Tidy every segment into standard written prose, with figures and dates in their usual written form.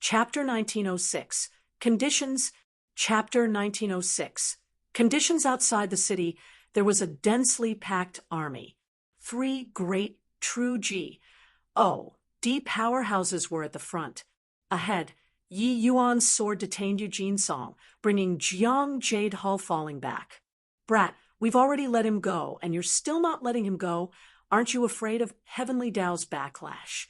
Chapter 1906. Conditions. Chapter 1906. Conditions outside the city. There was a densely packed army. 3 great, true G.O.D. powerhouses were at the front. Ahead, Yi Yuan's sword detained Eugene Song, bringing Jiang Jade Hall falling back. Brat, we've already let him go, and you're still not letting him go. Aren't you afraid of Heavenly Tao's backlash?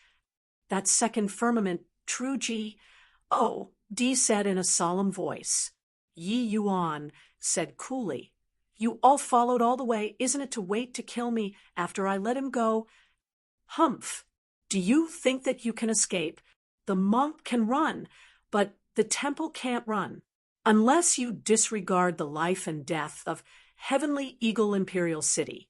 That second firmament, true G.O.D. said in a solemn voice. Yi Yuan said coolly, "You all followed all the way, isn't it, to wait to kill me after I let him go? Humph! Do you think that you can escape? The monk can run, but the temple can't run. Unless you disregard the life and death of Heavenly Eagle Imperial City."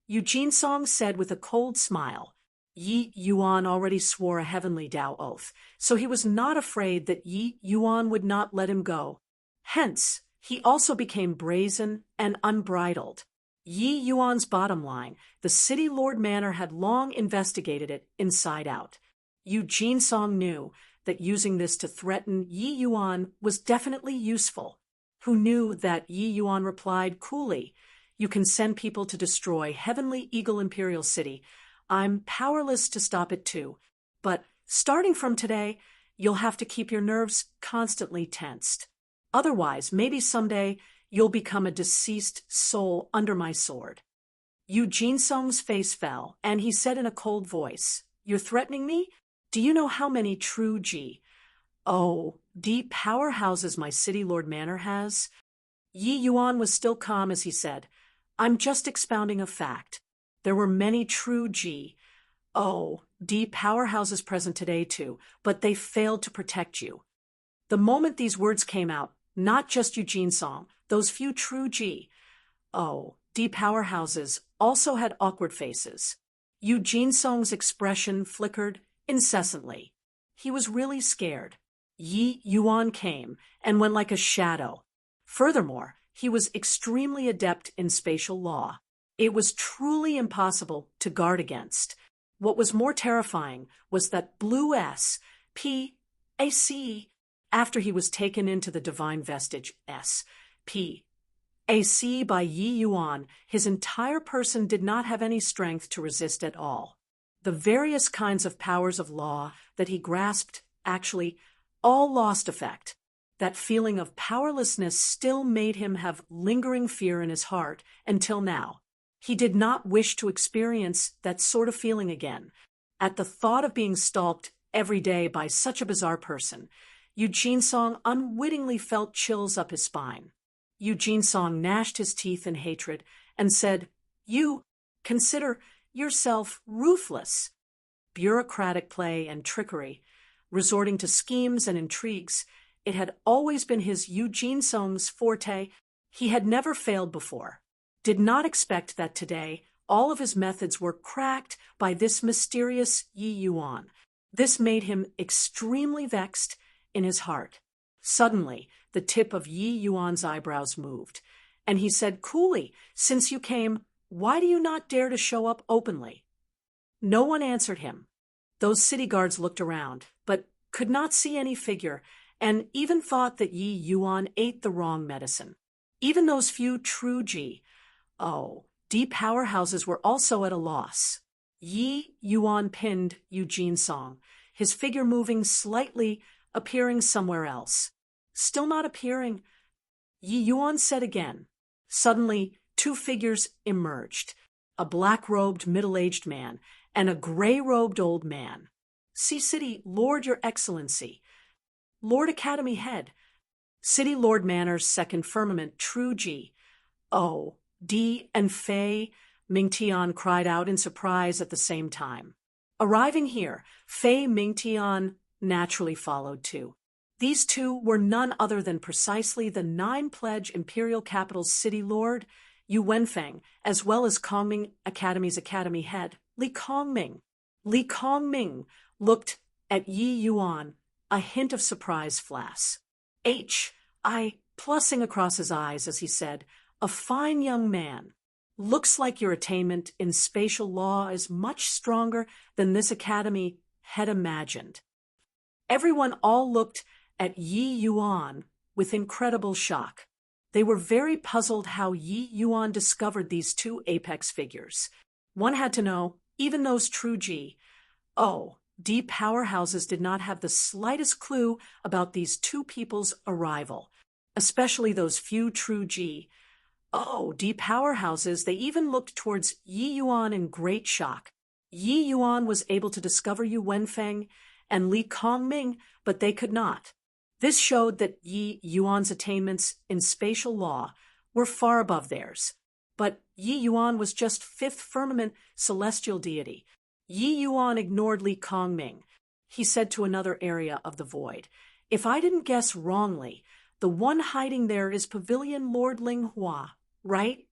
Eugene Song said with a cold smile. Yi Yuan already swore a Heavenly Tao oath, so he was not afraid that Yi Yuan would not let him go. Hence, he also became brazen and unbridled. Yi Yuan's bottom line, the City Lord Manor had long investigated it inside out. Eugene Song knew that using this to threaten Yi Yuan was definitely useful. Who knew that Yi Yuan replied coolly, "You can send people to destroy Heavenly Eagle Imperial City. I'm powerless to stop it too. But starting from today, you'll have to keep your nerves constantly tensed. Otherwise, maybe someday you'll become a deceased soul under my sword." Eugene Song's face fell, and he said in a cold voice, "You're threatening me? Do you know how many true G.O.D. powerhouses my City Lord Manor has?" Yi Yuan was still calm as he said, "I'm just expounding a fact. There were many true G.O.D. powerhouses present today too, but they failed to protect you." The moment these words came out, not just Eugene Song, those few true G.O.D. powerhouses also had awkward faces. Eugene Song's expression flickered incessantly. He was really scared. Yi Yuan came and went like a shadow. Furthermore, he was extremely adept in spatial law. It was truly impossible to guard against. What was more terrifying was that blue S.P.A.C. after he was taken into the divine vestige S.P.A.C. by Yi Yuan, his entire person did not have any strength to resist at all. The various kinds of powers of law that he grasped actually all lost effect. That feeling of powerlessness still made him have lingering fear in his heart until now. He did not wish to experience that sort of feeling again. At the thought of being stalked every day by such a bizarre person, Eugene Song unwittingly felt chills up his spine. Eugene Song gnashed his teeth in hatred and said, "You consider yourself ruthless." Bureaucratic play and trickery, resorting to schemes and intrigues, it had always been his Eugene Song's forte. He had never failed before. Did not expect that today all of his methods were cracked by this mysterious Yi Yuan. This made him extremely vexed in his heart. Suddenly, the tip of Yi Yuan's eyebrows moved, and he said coolly, "Since you came, why do you not dare to show up openly?" No one answered him. Those city guards looked around, but could not see any figure, and even thought that Yi Yuan ate the wrong medicine. Even those few true G.O.D. powerhouses were also at a loss. Yi Yuan pinned Eugene Song, his figure moving slightly, appearing somewhere else. Still not appearing, Yi Yuan said again. Suddenly, 2 figures emerged, a black-robed middle-aged man and a gray-robed old man. "See City Lord, Your Excellency. Lord Academy Head. City Lord Manor's second firmament, true G.O.D. and Fei," Mingtian cried out in surprise at the same time. Arriving here, Fei Mingtian naturally followed too. These two were none other than precisely the 9-pledge Imperial Capital's City Lord, Yu Wenfeng, as well as Kongming Academy's Academy Head, Li Kongming. Li Kongming looked at Yi Yuan, a hint of surprise flash. Plussing across his eyes as he said, "A fine young man. Looks like your attainment in spatial law is much stronger than this academy had imagined." Everyone all looked at Yi Yuan with incredible shock. They were very puzzled how Yi Yuan discovered these two apex figures. One had to know, even those true D powerhouses did not have the slightest clue about these two people's arrival, especially those few true D powerhouses. They even looked towards Yi Yuan in great shock. Yi Yuan was able to discover Yu Wenfeng and Li Kongming, but they could not. This showed that Yi Yuan's attainments in spatial law were far above theirs. But Yi Yuan was just fifth firmament celestial deity. Yi Yuan ignored Li Kongming. He said to another area of the void, "If I didn't guess wrongly, the one hiding there is Pavilion Lord Linghua, right?"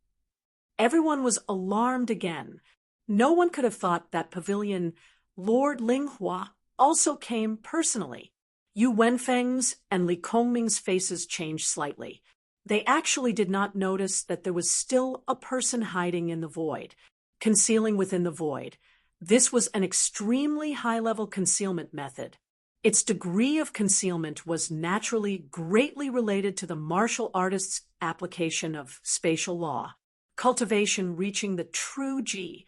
Everyone was alarmed again. No one could have thought that Pavilion Lord Linghua also came personally. Yu Wenfeng's and Li Kongming's faces changed slightly. They actually did not notice that there was still a person hiding in the void, concealing within the void. This was an extremely high-level concealment method. Its degree of concealment was naturally greatly related to the martial artist's application of spatial law, cultivation reaching the true D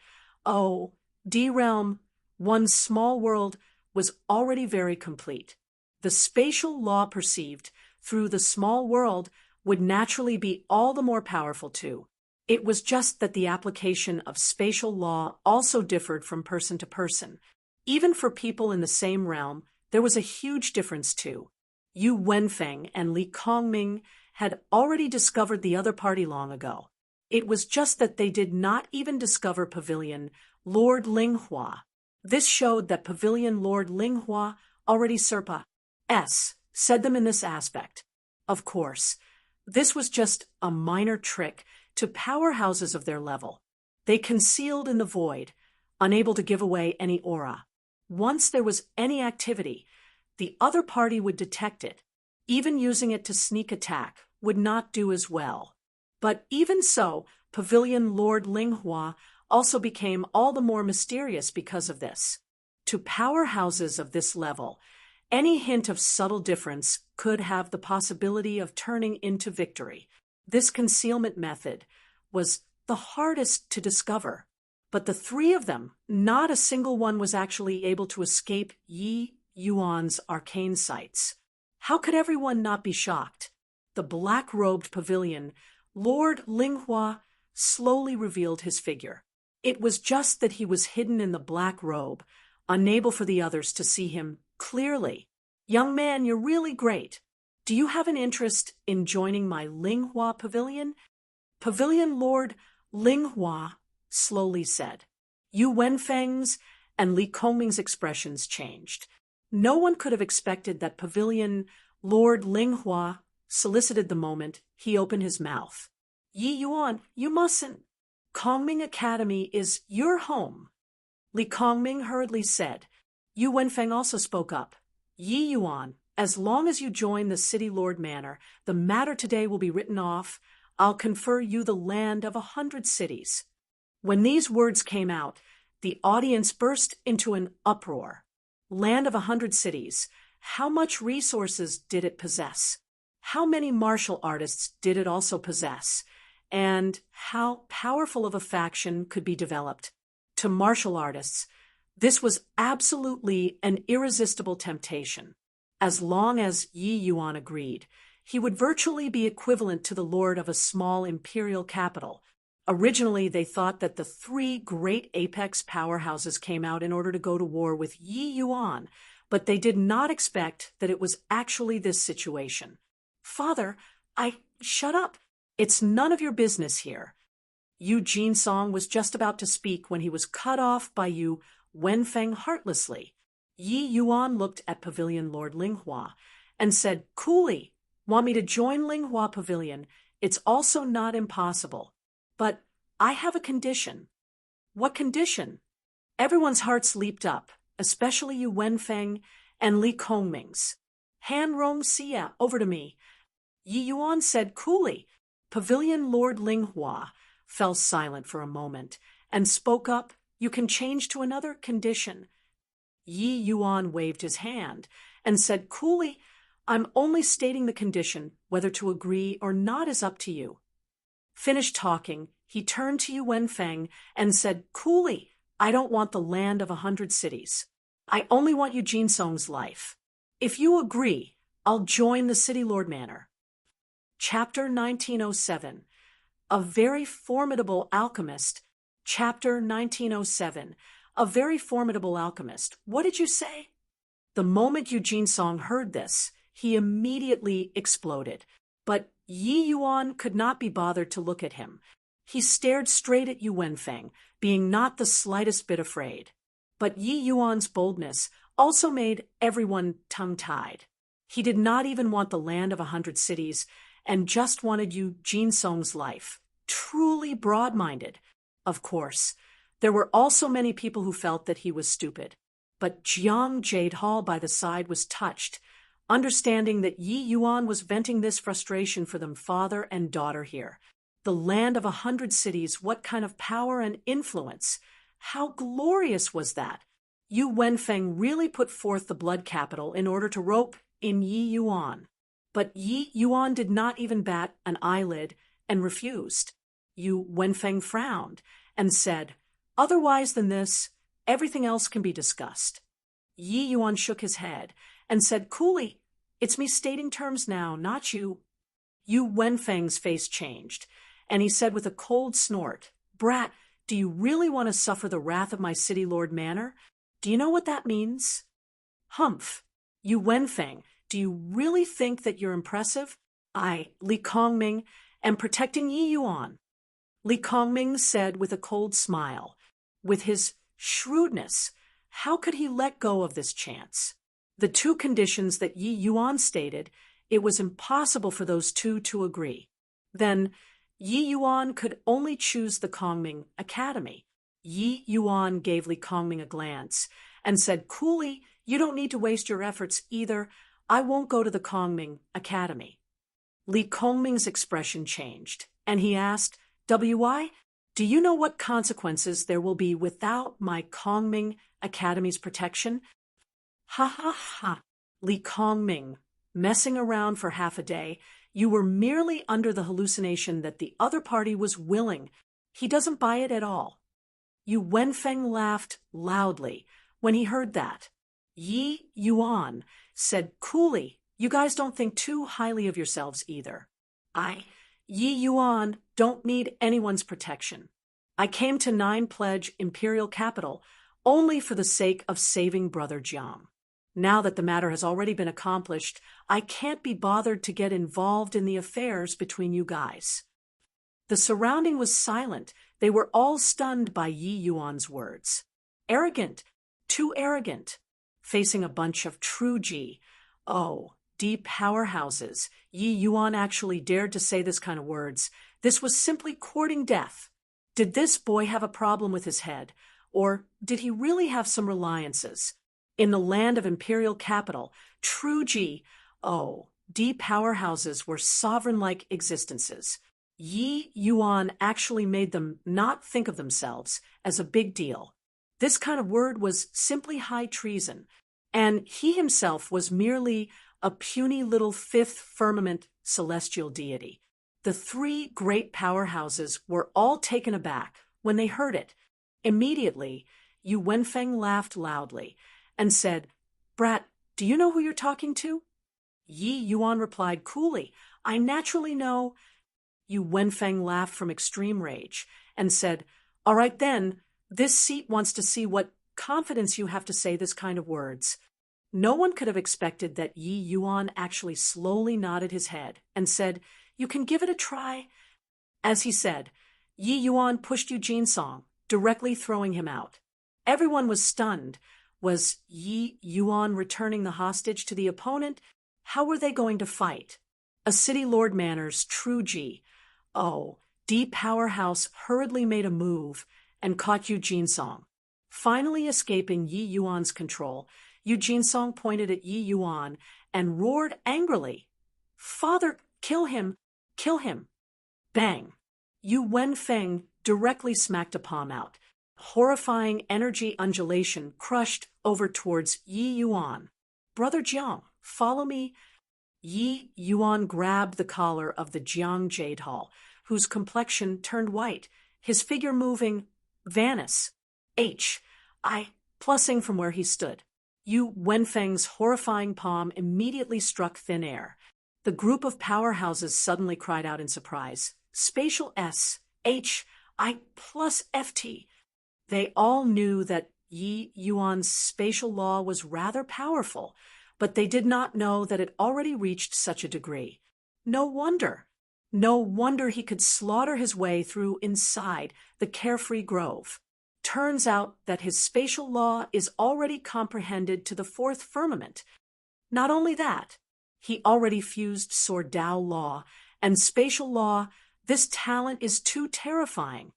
realm. One small world was already very complete. The spatial law perceived through the small world would naturally be all the more powerful too. It was just that the application of spatial law also differed from person to person. Even for people in the same realm, there was a huge difference too. Yu Wenfeng and Li Kongming had already discovered the other party long ago. It was just that they did not even discover Pavilion Lord Linghua. This showed that Pavilion Lord Linghua already said them in this aspect. Of course, this was just a minor trick to powerhouses of their level. They concealed in the void, unable to give away any aura. Once there was any activity, the other party would detect it. Even using it to sneak attack would not do as well. But even so, Pavilion Lord Linghua also became all the more mysterious because of this. To powerhouses of this level, any hint of subtle difference could have the possibility of turning into victory. This concealment method was the hardest to discover. But the three of them, not a single one was actually able to escape Yi Yuan's arcane sights. How could everyone not be shocked? The black-robed pavilion, Lord Linghua, slowly revealed his figure. It was just that he was hidden in the black robe, unable for the others to see him clearly. "Young man, you're really great. Do you have an interest in joining my Linghua pavilion?" Pavilion Lord Linghua slowly said. Yu Wenfeng's and Li Kongming's expressions changed. No one could have expected that Pavilion Lord Linghua solicited the moment he opened his mouth. "Yi Yuan, you mustn't. Kongming Academy is your home," Li Kongming hurriedly said. Yu Wenfeng also spoke up. "Yi Yuan, as long as you join the City Lord Manor, the matter today will be written off. I'll confer you the land of 100 cities." When these words came out, the audience burst into an uproar. Land of 100 cities. How much resources did it possess? How many martial artists did it also possess? And how powerful of a faction could be developed? To martial artists, this was absolutely an irresistible temptation. As long as Yi Yuan agreed, he would virtually be equivalent to the lord of a small imperial capital. Originally, they thought that the three great apex powerhouses came out in order to go to war with Yi Yuan, but they did not expect that it was actually this situation. "Father, shut up. It's none of your business here." Yu Jinsong was just about to speak when he was cut off by Yu Wenfeng heartlessly. Yi Yuan looked at Pavilion Lord Linghua and said, "Coolly, want me to join Linghua Pavilion? It's also not impossible. But I have a condition." "What condition?" Everyone's hearts leaped up, especially Yu Wenfeng and Li Kongming's. "Han Rong Xia, over to me." Yi Yuan said coolly. Pavilion Lord Linghua fell silent for a moment and spoke up. "You can change to another condition." Yi Yuan waved his hand, and said coolly, I'm only stating the condition. Whether to agree or not is up to you. Finished talking, he turned to Yu Wenfeng and said coolly, I don't want the land of 100 cities. I only want Yu Jinsong's life. If you agree, I'll join the City Lord Manor. Chapter 1907. A very formidable alchemist. Chapter 1907. A very formidable alchemist. What did you say? The moment Yu Jinsong heard this, he immediately exploded. But Yi Yuan could not be bothered to look at him. He stared straight at Yu Wenfeng, being not the slightest bit afraid. But Yi Yuan's boldness also made everyone tongue-tied. He did not even want the land of 100 cities, and just wanted Yu Jinsong's life. Truly broad-minded. Of course, there were also many people who felt that he was stupid. But Jiang Jade Hall by the side was touched, understanding that Yi Yuan was venting this frustration for them father and daughter here. The land of 100 cities, what kind of power and influence? How glorious was that? Yu Wenfeng really put forth the blood capital in order to rope in Yi Yuan. But Yi Yuan did not even bat an eyelid and refused. Yu Wenfeng frowned and said, otherwise than this, everything else can be discussed. Yi Yuan shook his head and said coolly, it's me stating terms now, not you. Yu Wenfeng's face changed, and he said with a cold snort, Brat, do you really want to suffer the wrath of my City Lord Manor? Do you know what that means? Humph. Yu Wenfeng, do you really think that you're impressive? I, Li Kongming, am protecting Yi Yuan. Li Kongming said with a cold smile. With his shrewdness, how could he let go of this chance? The two conditions that Yi Yuan stated, it was impossible for those two to agree. Then, Yi Yuan could only choose the Kongming Academy. Yi Yuan gave Li Kongming a glance and said coolly, you don't need to waste your efforts either. I won't go to the Kongming Academy. Li Kongming's expression changed, and he asked, W.I., do you know what consequences there will be without my Kongming Academy's protection? Ha ha ha, Li Kongming, messing around for half a day. You were merely under the hallucination that the other party was willing. He doesn't buy it at all. Yu Wenfeng laughed loudly when he heard that. Yi Yuan said coolly, you guys don't think too highly of yourselves either. Yi Yuan, don't need anyone's protection. I came to 9 Pledge Imperial Capital only for the sake of saving Brother Jiang. Now that the matter has already been accomplished, I can't be bothered to get involved in the affairs between you guys. The surrounding was silent. They were all stunned by Yi Yuan's words. Arrogant, too arrogant. Facing a bunch of true G, D powerhouses, Yi Yuan actually dared to say this kind of words. This was simply courting death. Did this boy have a problem with his head, or did he really have some reliances? In the land of imperial capital, true G, D powerhouses were sovereign-like existences. Yi Yuan actually made them not think of themselves as a big deal. This kind of word was simply high treason, and he himself was merely a puny little fifth firmament celestial deity. The 3 great powerhouses were all taken aback when they heard it. Immediately, Yu Wenfeng laughed loudly and said, Brat, do you know who you're talking to? Yi Yuan replied coolly, I naturally know. Yu Wenfeng laughed from extreme rage and said, all right then, this seat wants to see what confidence you have to say this kind of words. No one could have expected that Yi Yuan actually slowly nodded his head and said, you can give it a try. As he said, Yi Yuan pushed Yu Jinsong, directly throwing him out. Everyone was stunned. Was Yi Yuan returning the hostage to the opponent? How were they going to fight? A City Lord Manor's true G, D powerhouse hurriedly made a move and caught Yu Jinsong. Finally escaping Yi Yuan's control, Yu Jinsong pointed at Yi Yuan and roared angrily, Father, kill him, kill him. Bang! Yu Wenfeng directly smacked a palm out. Horrifying energy undulation crushed over towards Yi Yuan. Brother Jiang, follow me. Yi Yuan grabbed the collar of the Jiang Jade Hall, whose complexion turned white, his figure moving, Vanis. I, plussing from where he stood. Yu Wenfeng's horrifying palm immediately struck thin air. The group of powerhouses suddenly cried out in surprise. Spatial S, H, I plus FT. They all knew that Yi Yuan's spatial law was rather powerful, but they did not know that it already reached such a degree. No wonder. No wonder he could slaughter his way through inside the carefree grove. Turns out that his spatial law is already comprehended to the fourth firmament. Not only that, he already fused Sordao law and spatial law. This talent is too terrifying.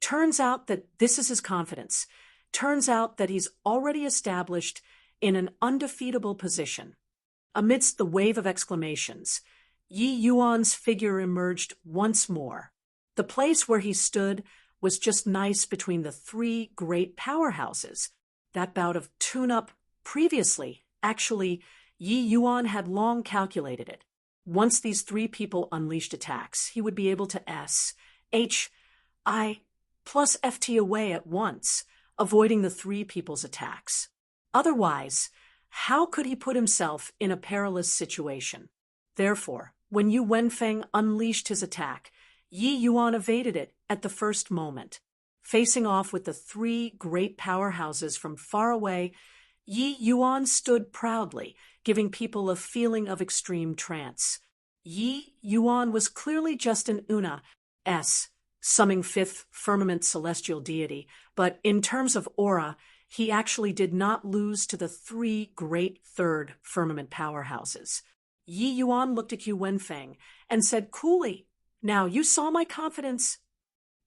Turns out that this is his confidence. Turns out that he's already established in an undefeatable position. Amidst the wave of exclamations, Yi Yuan's figure emerged once more. The place where he stood was just nice between the three great powerhouses. That bout of tune-up previously, actually, Yi Yuan had long calculated it. Once these three people unleashed attacks, he would be able to S, H, I, plus FT away at once, avoiding the three people's attacks. Otherwise, how could he put himself in a perilous situation? Therefore, when Yu Wenfeng unleashed his attack, Yi Yuan evaded it at the first moment. Facing off with the three great powerhouses from far away, Yi Yuan stood proudly, giving people a feeling of extreme trance. Yi Yuan was clearly just an Una S, summing fifth firmament celestial deity, but in terms of aura, he actually did not lose to the three great third firmament powerhouses. Yi Yuan looked at Yu Wenfeng and said coolly, "Now you saw my confidence."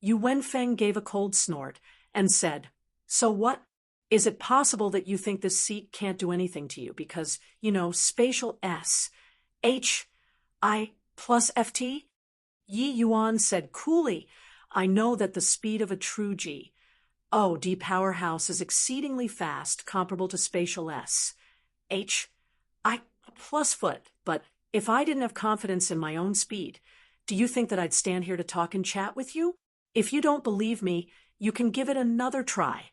Yu Wenfeng gave a cold snort and said, "So what? Is it possible that you think this seat can't do anything to you because, spatial S, H, I plus FT?" Yi Yuan said coolly, "I know that the speed of a true G, D powerhouse is exceedingly fast, comparable to spatial S, H, I plus foot, but if I didn't have confidence in my own speed, do you think that I'd stand here to talk and chat with you? If you don't believe me, you can give it another try."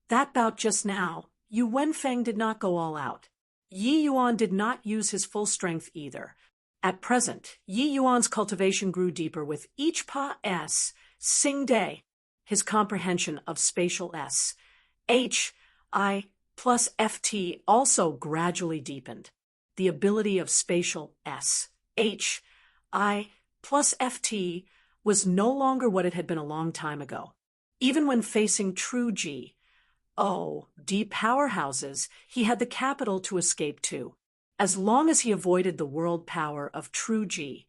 That bout just now, Yu Wenfeng did not go all out. Yi Yuan did not use his full strength either. At present, Yi Yuan's cultivation grew deeper with each Pa S, Sing Day. His comprehension of spatial S, H, I plus FT also gradually deepened. The ability of spatial S, H, I plus FT was no longer what it had been a long time ago. Even when facing true G, D powerhouses, he had the capital to escape to. As long as he avoided the world power of true G,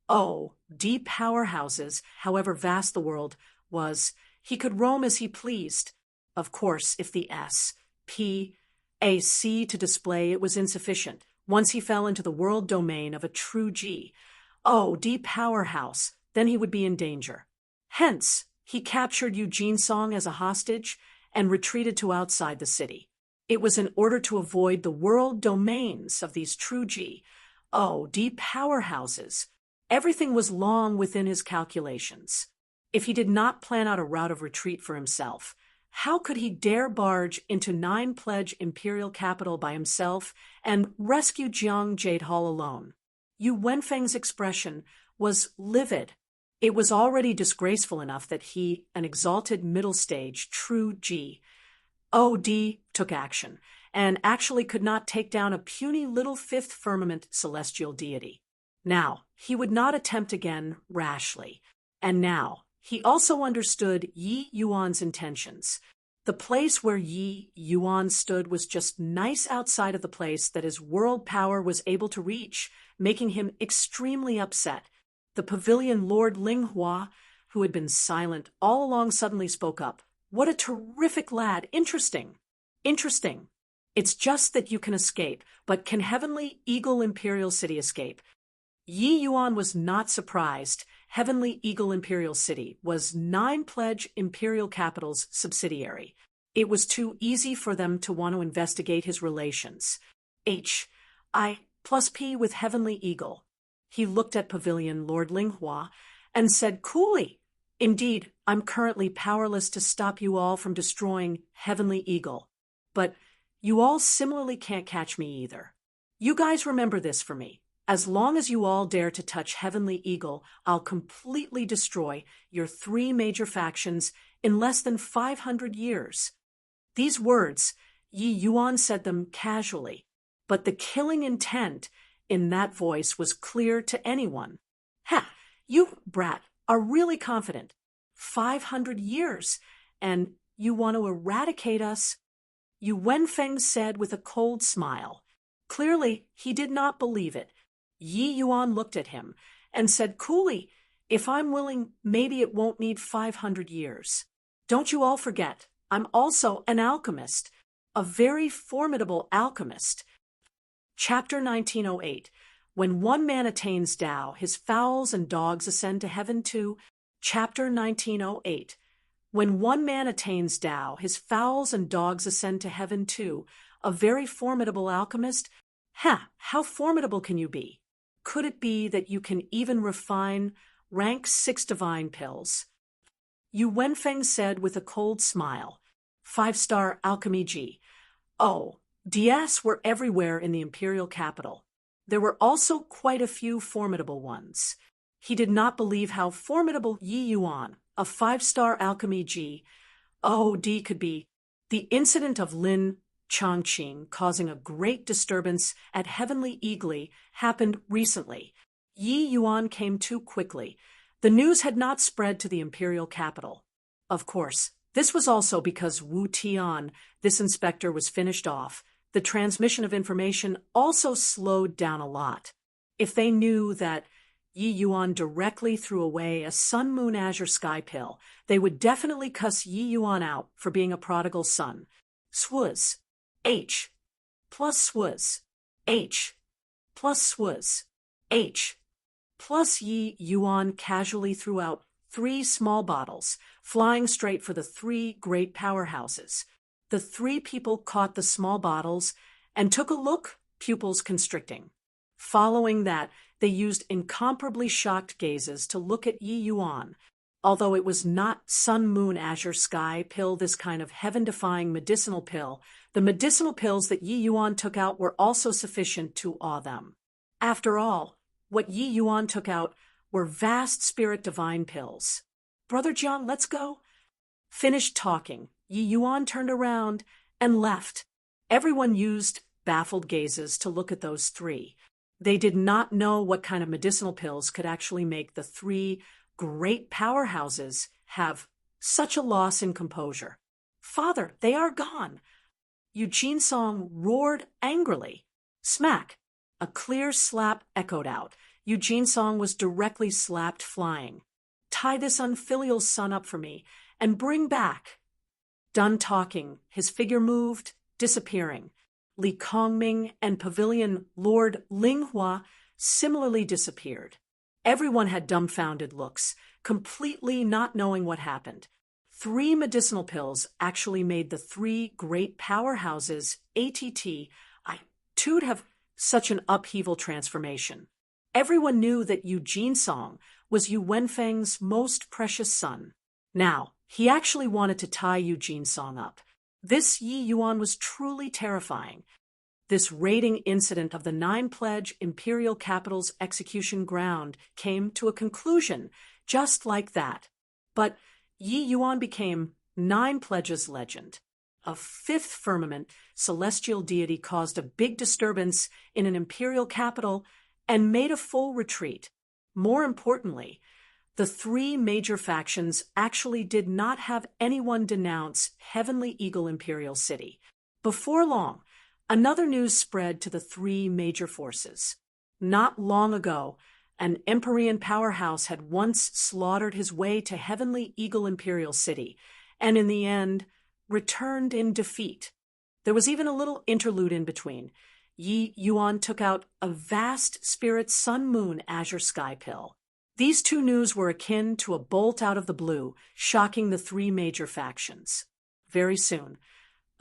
D powerhouses, however vast the world was, he could roam as he pleased. Of course, if the S, P, A, C to display it was insufficient. Once he fell into the world domain of a true G, D powerhouse, then he would be in danger. Hence, he captured Eugene Song as a hostage and retreated to outside the city. It was in order to avoid the world domains of these true G, D powerhouses. Everything was long within his calculations. If he did not plan out a route of retreat for himself, how could he dare barge into 9 pledge imperial capital by himself and rescue Jiang Jade Hall alone? Yu Wenfeng's expression was livid. It was already disgraceful enough that he, an exalted middle stage true G, D, took action, and actually could not take down a puny little fifth firmament celestial deity. Now, he would not attempt again rashly. And now, he also understood Yi Yuan's intentions. The place where Yi Yuan stood was just nice outside of the place that his world power was able to reach, making him extremely upset. The pavilion Lord Linghua, who had been silent all along, suddenly spoke up. "What a terrific lad! Interesting. Interesting. It's just that you can escape, but can Heavenly Eagle Imperial City escape?" Yi Yuan was not surprised. Heavenly Eagle Imperial City was 9 pledge imperial capital's subsidiary. It was too easy for them to want to investigate his relations. H. I plus P with Heavenly Eagle. He looked at Pavilion Lord Linghua and said coolly, "Indeed, I'm currently powerless to stop you all from destroying Heavenly Eagle. But you all similarly can't catch me either. You guys remember this for me. As long as you all dare to touch Heavenly Eagle, I'll completely destroy your three major factions in less than 500 years." These words, Yi Yuan said them casually, but the killing intent in that voice was clear to anyone. "Ha! You, brat, are really confident. 500 years, and you want to eradicate us?" Yu Wenfeng said with a cold smile. Clearly, he did not believe it. Yi Yuan looked at him and said coolly, "If I'm willing, maybe it won't need 500 years. Don't you all forget, I'm also an alchemist, a very formidable alchemist." Chapter 1908. When one man attains Tao, his fowls and dogs ascend to heaven too. Chapter 1908. When one man attains Tao, his fowls and dogs ascend to heaven too. A very formidable alchemist? Ha! How formidable can you be? Could it be that you can even refine rank 6 divine pills? Yu Wenfeng said with a cold smile. 5-star alchemy G. Oh, DS were everywhere in the imperial capital. There were also quite a few formidable ones. He did not believe how formidable Yi Yuan, a 5-star alchemy G, D could be. The incident of Lin Chongqing causing a great disturbance at Heavenly Eagle happened recently. Yi Yuan came too quickly. The news had not spread to the imperial capital. Of course, this was also because Wu Tian, this inspector, was finished off. The transmission of information also slowed down a lot. If they knew that Yi Yuan directly threw away a Sun Moon Azure Sky pill, they would definitely cuss Yi Yuan out for being a prodigal son. Swuz. H. Plus swuz. H. Plus swuz. H. Plus Yi Yuan casually threw out 3 small bottles, flying straight for the 3 great powerhouses. The 3 people caught the small bottles and took a look, pupils constricting. Following that, they used incomparably shocked gazes to look at Yi Yuan. Although it was not Sun Moon Azure Sky pill, this kind of heaven-defying medicinal pill, the medicinal pills that Yi Yuan took out were also sufficient to awe them. After all, what Yi Yuan took out were vast spirit divine pills. "Brother Jiang, let's go." Finished talking, Yi Yuan turned around and left. Everyone used baffled gazes to look at those 3. They did not know what kind of medicinal pills could actually make the 3 great powerhouses have such a loss in composure. "Father, they are gone." Eugene Song roared angrily. Smack! A clear slap echoed out. Eugene Song was directly slapped flying. "Tie this unfilial son up for me and bring back." Done talking, his figure moved, disappearing. Li Kongming and Pavilion Lord Linghua similarly disappeared. Everyone had dumbfounded looks, completely not knowing what happened. 3 medicinal pills actually made the 3 great powerhouses, ATT, to'd have such an upheaval transformation. Everyone knew that Eugene Song was Yu Wenfeng's most precious son. Now, he actually wanted to tie Eugene Song up. This Yi Yuan was truly terrifying. This raiding incident of the 9 Pledge Imperial Capital's execution ground came to a conclusion just like that. But Yi Yuan became 9 Pledge's legend. A 5th firmament celestial deity caused a big disturbance in an imperial capital and made a full retreat. More importantly, the 3 major factions actually did not have anyone denounce Heavenly Eagle Imperial City. Before long, another news spread to the 3 major forces. Not long ago, an Empyrean powerhouse had once slaughtered his way to Heavenly Eagle Imperial City, and in the end, returned in defeat. There was even a little interlude in between. Yi Yuan took out a vast spirit Sun Moon Azure Sky pill. These 2 news were akin to a bolt out of the blue, shocking the 3 major factions. Very soon,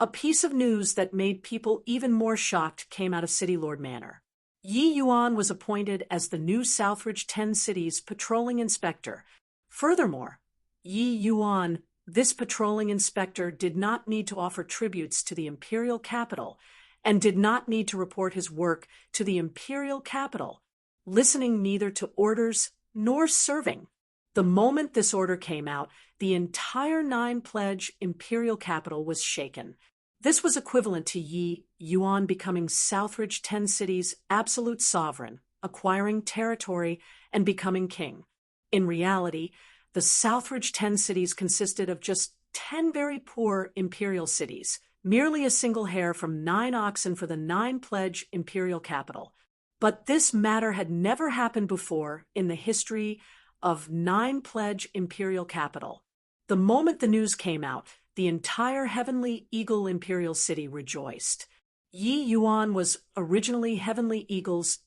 A piece of news that made people even more shocked came out of City Lord Manor. Yi Yuan was appointed as the new Southridge 10 Cities patrolling inspector. Furthermore, Yi Yuan, this patrolling inspector, did not need to offer tributes to the imperial capital and did not need to report his work to the imperial capital, listening neither to orders nor serving. The moment this order came out, the entire 9-pledge imperial capital was shaken. This was equivalent to Yi Yuan becoming Southridge 10 Cities' absolute sovereign, acquiring territory, and becoming king. In reality, the Southridge 10 Cities consisted of just 10 very poor imperial cities, merely a single hair from 9 oxen for the 9-pledge imperial capital. But this matter had never happened before in the history of 9-pledge imperial capital. The moment the news came out, the entire Heavenly Eagle imperial city rejoiced. Yi Yuan was originally Heavenly Eagle's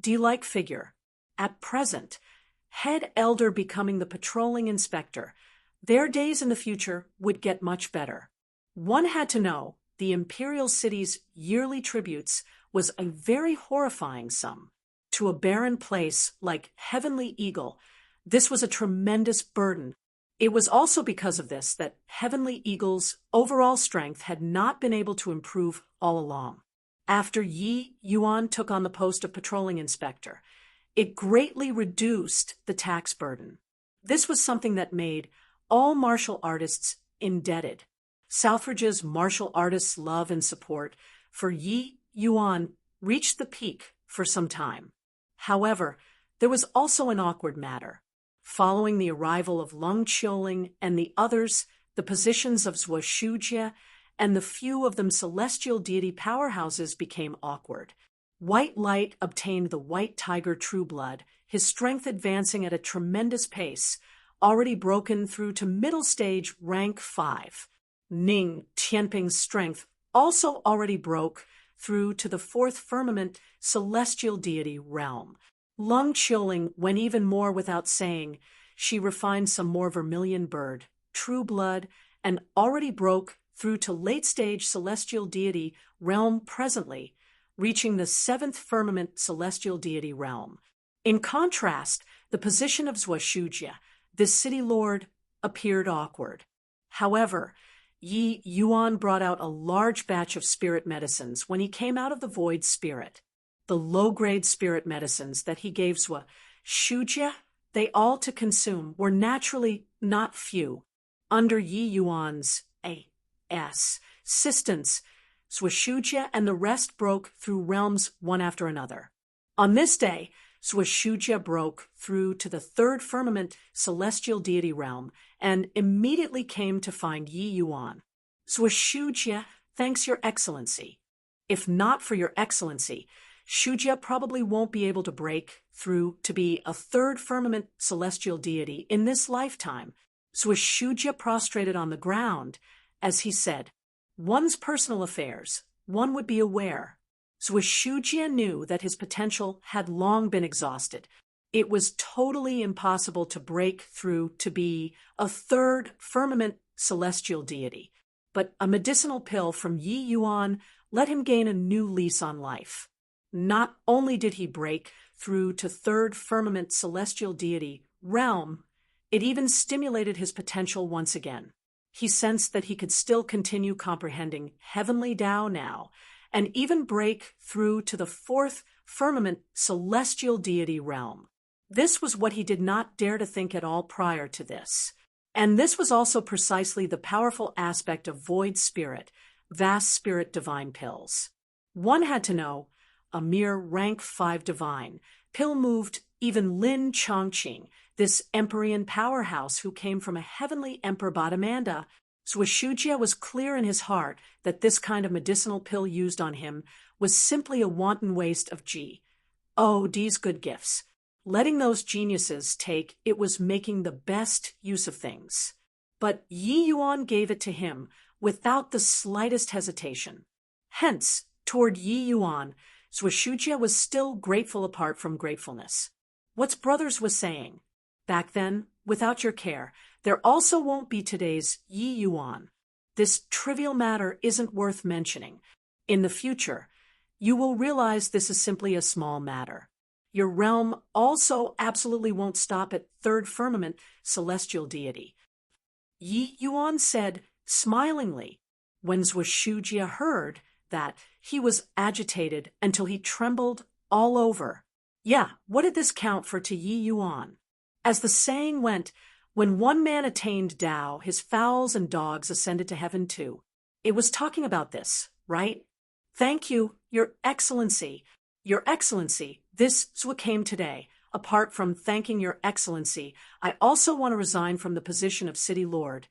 D-like figure. At present, head elder becoming the patrolling inspector. Their days in the future would get much better. One had to know the imperial city's yearly tributes was a very horrifying sum. To a barren place like Heavenly Eagle, this was a tremendous burden. It was also because of this that Heavenly Eagle's overall strength had not been able to improve all along. After Yi Yuan took on the post of patrolling inspector, it greatly reduced the tax burden. This was something that made all martial artists indebted. Southridge's martial artists' love and support for Yi Yuan reached the peak for some time. However, there was also an awkward matter. Following the arrival of Lung Qiuling and the others, the positions of Zhuoshujie and the few of them celestial deity powerhouses became awkward. White Light obtained the White Tiger True Blood, his strength advancing at a tremendous pace, already broken through to middle stage rank 5. Ning Tianping's strength also already broke through to the 4th firmament celestial deity realm. Lung Qiuling went even more without saying. She refined some more vermilion bird, true blood, and already broke through to late-stage celestial deity realm presently, reaching the 7th firmament celestial deity realm. In contrast, the position of Zhuoshujie, this city lord, appeared awkward. However, Yi Yuan brought out a large batch of spirit medicines when he came out of the void spirit. The low-grade spirit medicines that he gave Zhuoshujie, they all to consume, were naturally not few. Under Yi Yuan's assistance, Zhuoshujie and the rest broke through realms one after another. On this day, Zhuoshujie broke through to the 3rd firmament celestial deity realm and immediately came to find Yi Yuan. Zhuoshujie, thanks your excellency. If not for your excellency, Shujie probably won't be able to break through to be a 3rd firmament celestial deity in this lifetime. Zhuoshujie prostrated on the ground as he said, one's personal affairs, one would be aware. Zhuoshujie knew that his potential had long been exhausted. It was totally impossible to break through to be a 3rd firmament celestial deity. But a medicinal pill from Yi Yuan let him gain a new lease on life. Not only did he break through to 3rd firmament celestial deity realm, it even stimulated his potential once again. He sensed that he could still continue comprehending heavenly Tao now, and even break through to the 4th firmament celestial deity realm. This was what he did not dare to think at all prior to this. And this was also precisely the powerful aspect of void spirit, vast spirit divine pills. One had to know, a mere rank 5 divine pill moved even Lin Chongqing, this Empyrean powerhouse who came from a heavenly Emperor Badamanda. Zhuoshujie was clear in his heart that this kind of medicinal pill used on him was simply a wanton waste of D's good gifts. Letting those geniuses take it was making the best use of things. But Yi Yuan gave it to him without the slightest hesitation. Hence, toward Yi Yuan, Zhuoshujie was still grateful apart from gratefulness. What's Brothers was saying, back then, without your care, there also won't be today's Yi Yuan. this trivial matter isn't worth mentioning. In the future, you will realize this is simply a small matter. Your realm also absolutely won't stop at third firmament, celestial deity. Yi Yuan said, smilingly. When Zhushujie heard that, he was agitated until he trembled all over. Yeah, what did this count for to Yi Yuan? As the saying went, when one man attained Tao, his fowls and dogs ascended to heaven too. It was talking about this, right? Thank you, Your Excellency. Your Excellency, this is what came today. Apart from thanking Your Excellency, I also want to resign from the position of City Lord.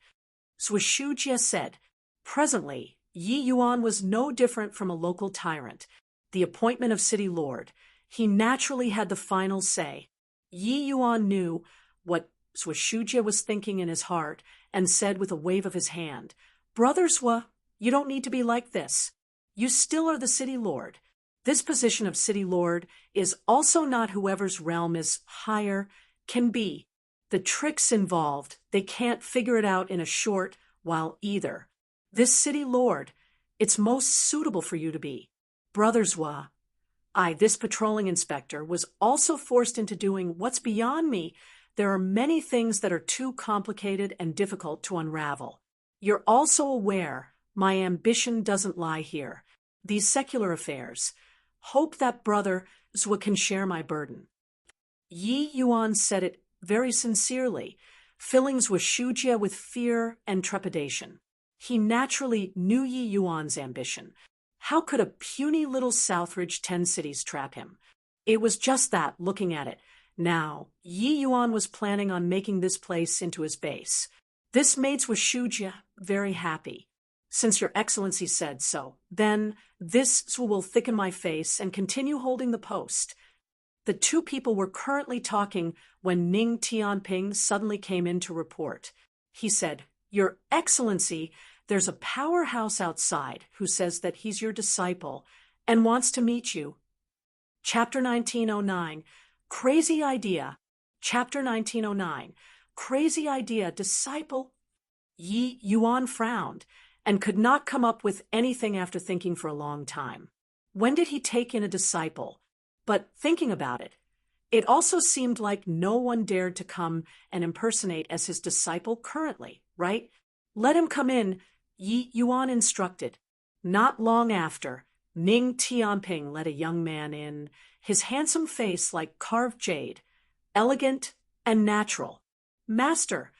Zhushujie said. Presently, Yi Yuan was no different from a local tyrant. The appointment of City Lord. He naturally had the final say. Yi Yuan knew what Zhushujie was thinking in his heart and said with a wave of his hand, Brother Zhu, you don't need to be like this. You still are the City Lord. This position of City Lord is also not whoever's realm is higher can be. The tricks involved, they can't figure it out in a short while either. This City Lord, it's most suitable for you to be. Brother Zhu, this patrolling inspector, was also forced into doing what's beyond me. There are many things that are too complicated and difficult to unravel. You're also aware my ambition doesn't lie here. These secular affairs. Hope that Brother Zhu can share my burden. Yi Yuan said it very sincerely, filling Zhushujie with fear and trepidation. He naturally knew Yi Yuan's ambition. How could a puny little Southridge 10 cities trap him? It was just that, looking at it. Now, Yi Yuan was planning on making this place into his base. This made Zhushujie very happy. Since Your Excellency said so, then this will thicken my face and continue holding the post. The two people were currently talking when Ning Tianping suddenly came in to report. He said, Your Excellency, there's a powerhouse outside who says that he's your disciple and wants to meet you. Chapter 1909, Crazy Idea. Chapter 1909, Crazy Idea, Disciple. Yi Yuan frowned and could not come up with anything after thinking for a long time. When did he take in a disciple? But thinking about it, it also seemed like no one dared to come and impersonate as his disciple currently, right? Let him come in, Yi Yuan instructed. Not long after, Ning Tianping let a young man in, his handsome face like carved jade, elegant and natural. Master,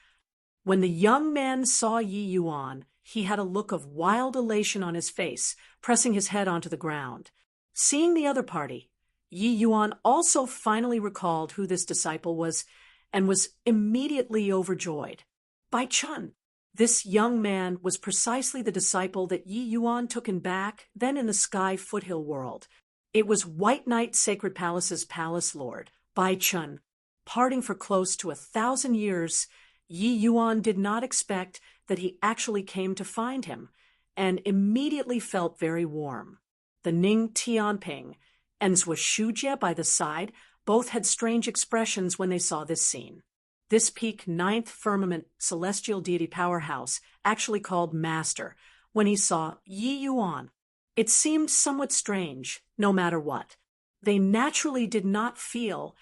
when the young man saw Yi Yuan, he had a look of wild elation on his face, pressing his head onto the ground. Seeing the other party, Yi Yuan also finally recalled who this disciple was and was immediately overjoyed. Bai Chun, this young man was precisely the disciple that Yi Yuan took in back then in the Sky Foothill world. It was White Knight Sacred Palace's palace lord, Bai Chun. Parting for close to 1,000 years, Yi Yuan did not expect that he actually came to find him, and immediately felt very warm. The Ning Tianping and Zhushujie by the side both had strange expressions when they saw this scene. This peak 9th firmament celestial deity powerhouse, actually called Master, when he saw Yi Yuan. It seemed somewhat strange, no matter what. They naturally did not feel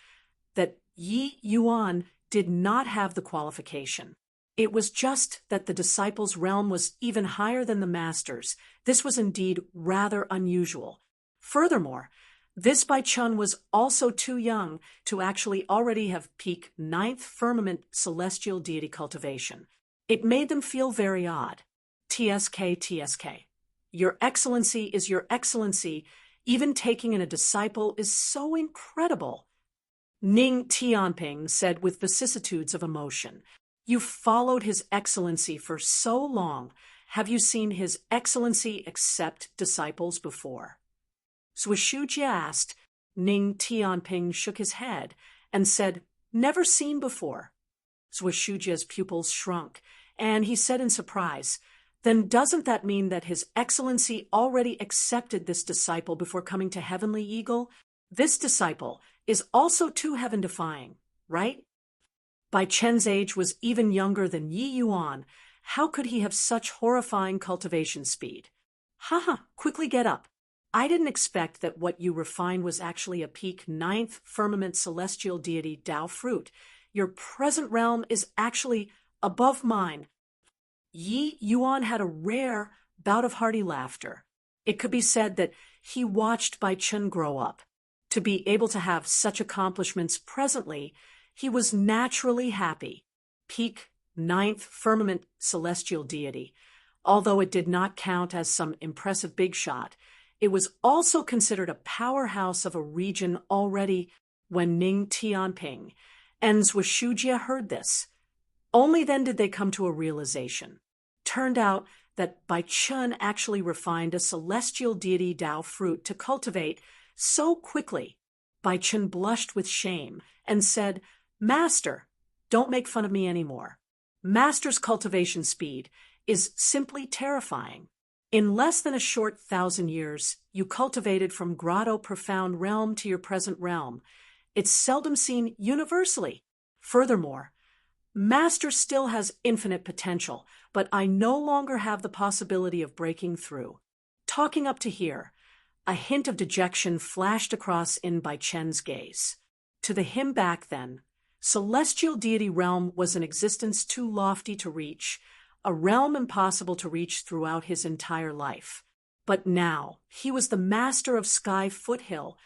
that Yi Yuan did not have the qualification. It was just that the disciple's realm was even higher than the master's. This was indeed rather unusual. Furthermore, this Bai Chun was also too young to actually already have peak 9th firmament celestial deity cultivation. It made them feel very odd. TSK. Your Excellency is Your Excellency. Even taking in a disciple is so incredible. Ning Tianping said with vicissitudes of emotion. You've followed His Excellency for so long. Have you seen His Excellency accept disciples before? Zhushujie asked. Ning Tianping shook his head and said, Never seen before. Zhushujie's pupils shrunk, and he said in surprise, Then doesn't that mean that His Excellency already accepted this disciple before coming to Heavenly Eagle? This disciple is also too heaven-defying, right? Bai Chen's age was even younger than Yi Yuan. How could he have such horrifying cultivation speed? Haha, quickly get up. I didn't expect that what you refined was actually a peak ninth firmament celestial deity Tao fruit. Your present realm is actually above mine. Yi Yuan had a rare bout of hearty laughter. It could be said that he watched Bai Chen grow up. To be able to have such accomplishments presently, he was naturally happy. Peak ninth firmament celestial deity. Although it did not count as some impressive big shot, it was also considered a powerhouse of a region already. When Ning Tianping and Zhuo Shujie heard this, only then did they come to a realization. Turned out that Bai Chen actually refined a celestial deity Tao fruit to cultivate so quickly. Bai Chen blushed with shame and said, "Master, don't make fun of me anymore. Master's cultivation speed is simply terrifying. In less than a short 1,000 years, you cultivated from grotto profound realm to your present realm. It's seldom seen universally. Furthermore, Master still has infinite potential, but I no longer have the possibility of breaking through." Talking up to here, a hint of dejection flashed across in Bai Chen's gaze. To the him back then, celestial deity realm was an existence too lofty to reach, a realm impossible to reach throughout his entire life. But now, he was the master of Sky Foothill,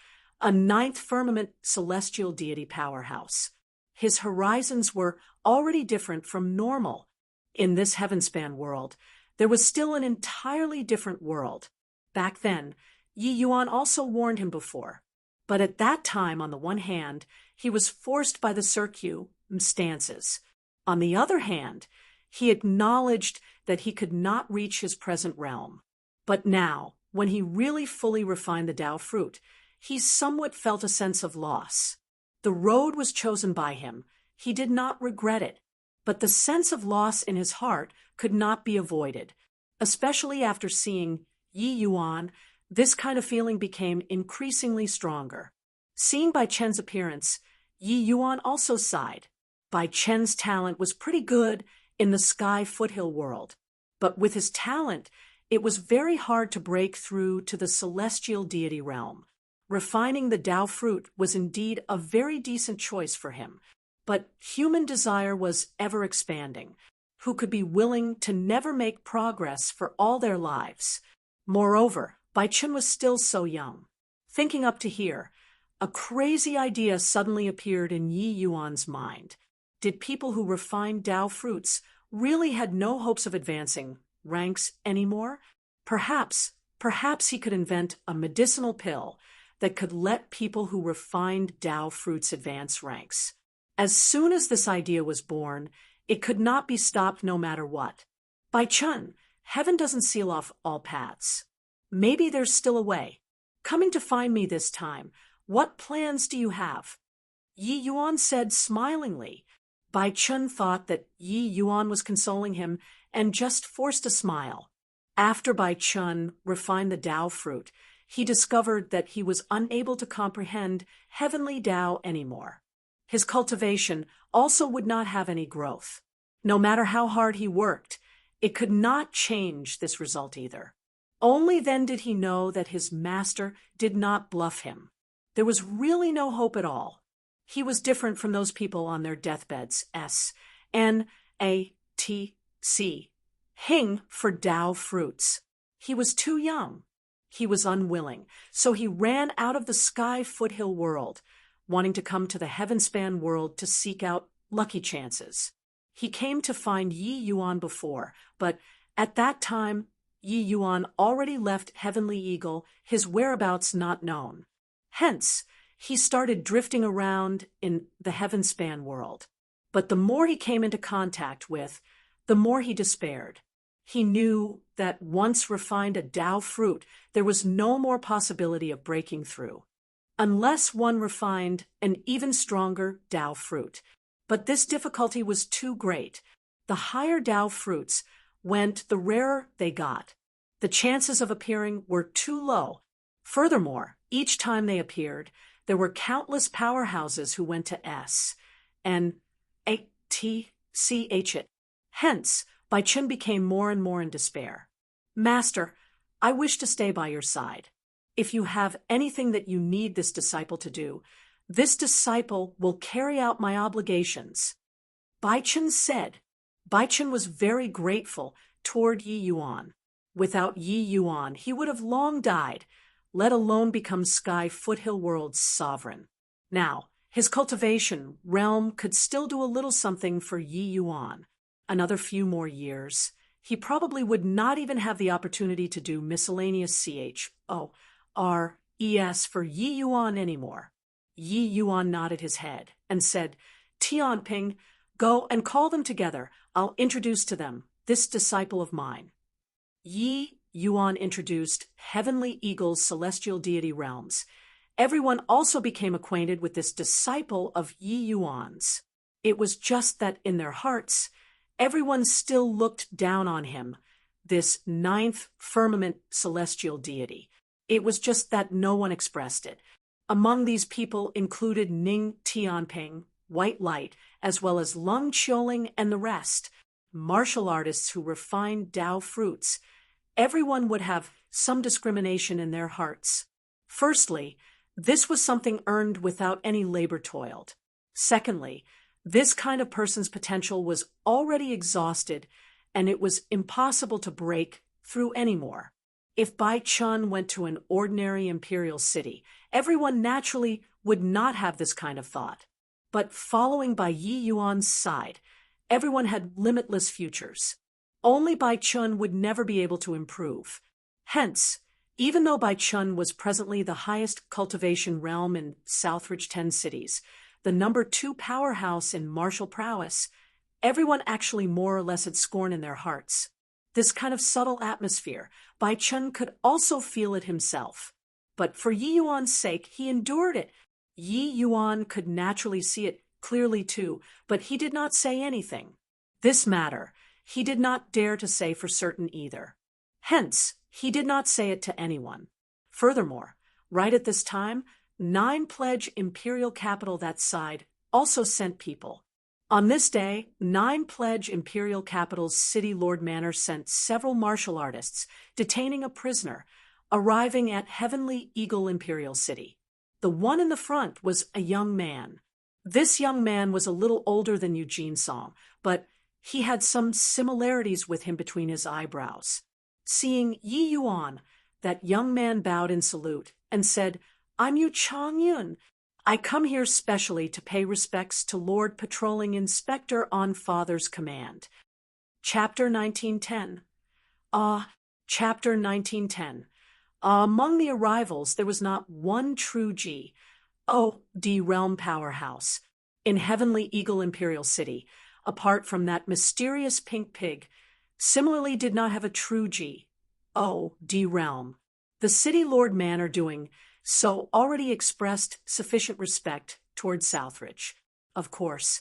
a ninth firmament celestial deity powerhouse. His horizons were already different from normal. In this heavenspan world, there was still an entirely different world. Back then, Yi Yuan also warned him before. But at that time, on the one hand, he was forced by the circumstances. On the other hand, he acknowledged that he could not reach his present realm. But now, when he really fully refined the Tao fruit, he somewhat felt a sense of loss. The road was chosen by him. He did not regret it. But the sense of loss in his heart could not be avoided. Especially after seeing Yi Yuan, this kind of feeling became increasingly stronger. Seeing Bai Chen's appearance, Yi Yuan also sighed. Bai Chen's talent was pretty good in the Sky Foothill world. But with his talent, it was very hard to break through to the celestial deity realm. Refining the Tao fruit was indeed a very decent choice for him. But human desire was ever expanding. Who could be willing to never make progress for all their lives? Moreover, Bai Chen was still so young. Thinking up to here, a crazy idea suddenly appeared in Yi Yuan's mind. Did people who refined Tao fruits really had no hopes of advancing ranks anymore? Perhaps he could invent a medicinal pill that could let people who refined Tao fruits advance ranks. As soon as this idea was born, it could not be stopped no matter what. Bai Chen, heaven doesn't seal off all paths. Maybe there's still a way. Coming to find me this time, what plans do you have? Yi Yuan said smilingly. Bai Chen thought that Yi Yuan was consoling him and just forced a smile. After Bai Chen refined the Tao fruit, he discovered that he was unable to comprehend heavenly Tao anymore. His cultivation also would not have any growth. No matter how hard he worked, it could not change this result either. Only then did he know that his master did not bluff him. There was really no hope at all. He was different from those people on their deathbeds, S-N-A-T-C, hing for Tao fruits. He was too young. He was unwilling, so he ran out of the Sky Foothill world, wanting to come to the Heavenspan world to seek out lucky chances. He came to find Yi Yuan before, but at that time, Yi Yuan already left Heavenly Eagle, his whereabouts not known. Hence, he started drifting around in the Heavenspan world. But the more he came into contact with, the more he despaired. He knew that once refined a Tao fruit, there was no more possibility of breaking through, unless one refined an even stronger Tao fruit. But this difficulty was too great. The higher Tao fruits went, the rarer they got. The chances of appearing were too low. Furthermore, each time they appeared, there were countless powerhouses who went to S and A-T-C-H it. Hence, Bai Chen became more and more in despair. Master, I wish to stay by your side. If you have anything that you need this disciple to do, this disciple will carry out my obligations. Bai Chen said. Bai Chen was very grateful toward Yi Yuan. Without Yi Yuan, he would have long died, let alone become Sky Foothill World's sovereign. Now, his cultivation realm could still do a little something for Yi Yuan. Another few more years. He probably would not even have the opportunity to do miscellaneous CHORES for Yi Yuan anymore. Yi Yuan nodded his head and said, Tianping, go and call them together. I'll introduce to them this disciple of mine. Yi Yuan introduced Heavenly Eagle's celestial deity realms. Everyone also became acquainted with this disciple of Yi Yuan's. It was just that in their hearts, everyone still looked down on him, this ninth firmament celestial deity. It was just that no one expressed it. Among these people included Ning Tianping, White Light, as well as Lung Qiuling and the rest, martial artists who refined Dao fruits. Everyone would have some discrimination in their hearts. Firstly, this was something earned without any labor toiled. Secondly, this kind of person's potential was already exhausted, and it was impossible to break through anymore. If Bai Chen went to an ordinary imperial city, everyone naturally would not have this kind of thought. But following by Yi Yuan's side, everyone had limitless futures. Only Bai Chen would never be able to improve. Hence, even though Bai Chen was presently the highest cultivation realm in Southridge 10 cities, the number 2 powerhouse in martial prowess, everyone actually more or less had scorn in their hearts. This kind of subtle atmosphere, Bai Chen could also feel it himself. But for Yi Yuan's sake, he endured it. Yi Yuan could naturally see it clearly too, but he did not say anything. This matter, he did not dare to say for certain either. Hence, he did not say it to anyone. Furthermore, right at this time, 9 Pledge Imperial Capital that side also sent people. On this day, 9 Pledge Imperial Capital's City Lord Manor sent several martial artists, detaining a prisoner, arriving at Heavenly Eagle Imperial City. The one in the front was a young man. This young man was a little older than Eugene Song, but he had some similarities with him between his eyebrows. Seeing Yi Yuan, that young man bowed in salute and said, I'm Yu Changyun. I come here specially to pay respects to Lord Patrolling Inspector on Father's command. Chapter 1910. Chapter 1910. Among the arrivals, there was not one true G.O.D. realm powerhouse in Heavenly Eagle Imperial City, apart from that mysterious pink pig, similarly did not have a true G.O.D. realm. The City Lord Manor doing so already expressed sufficient respect toward Southridge. Of course,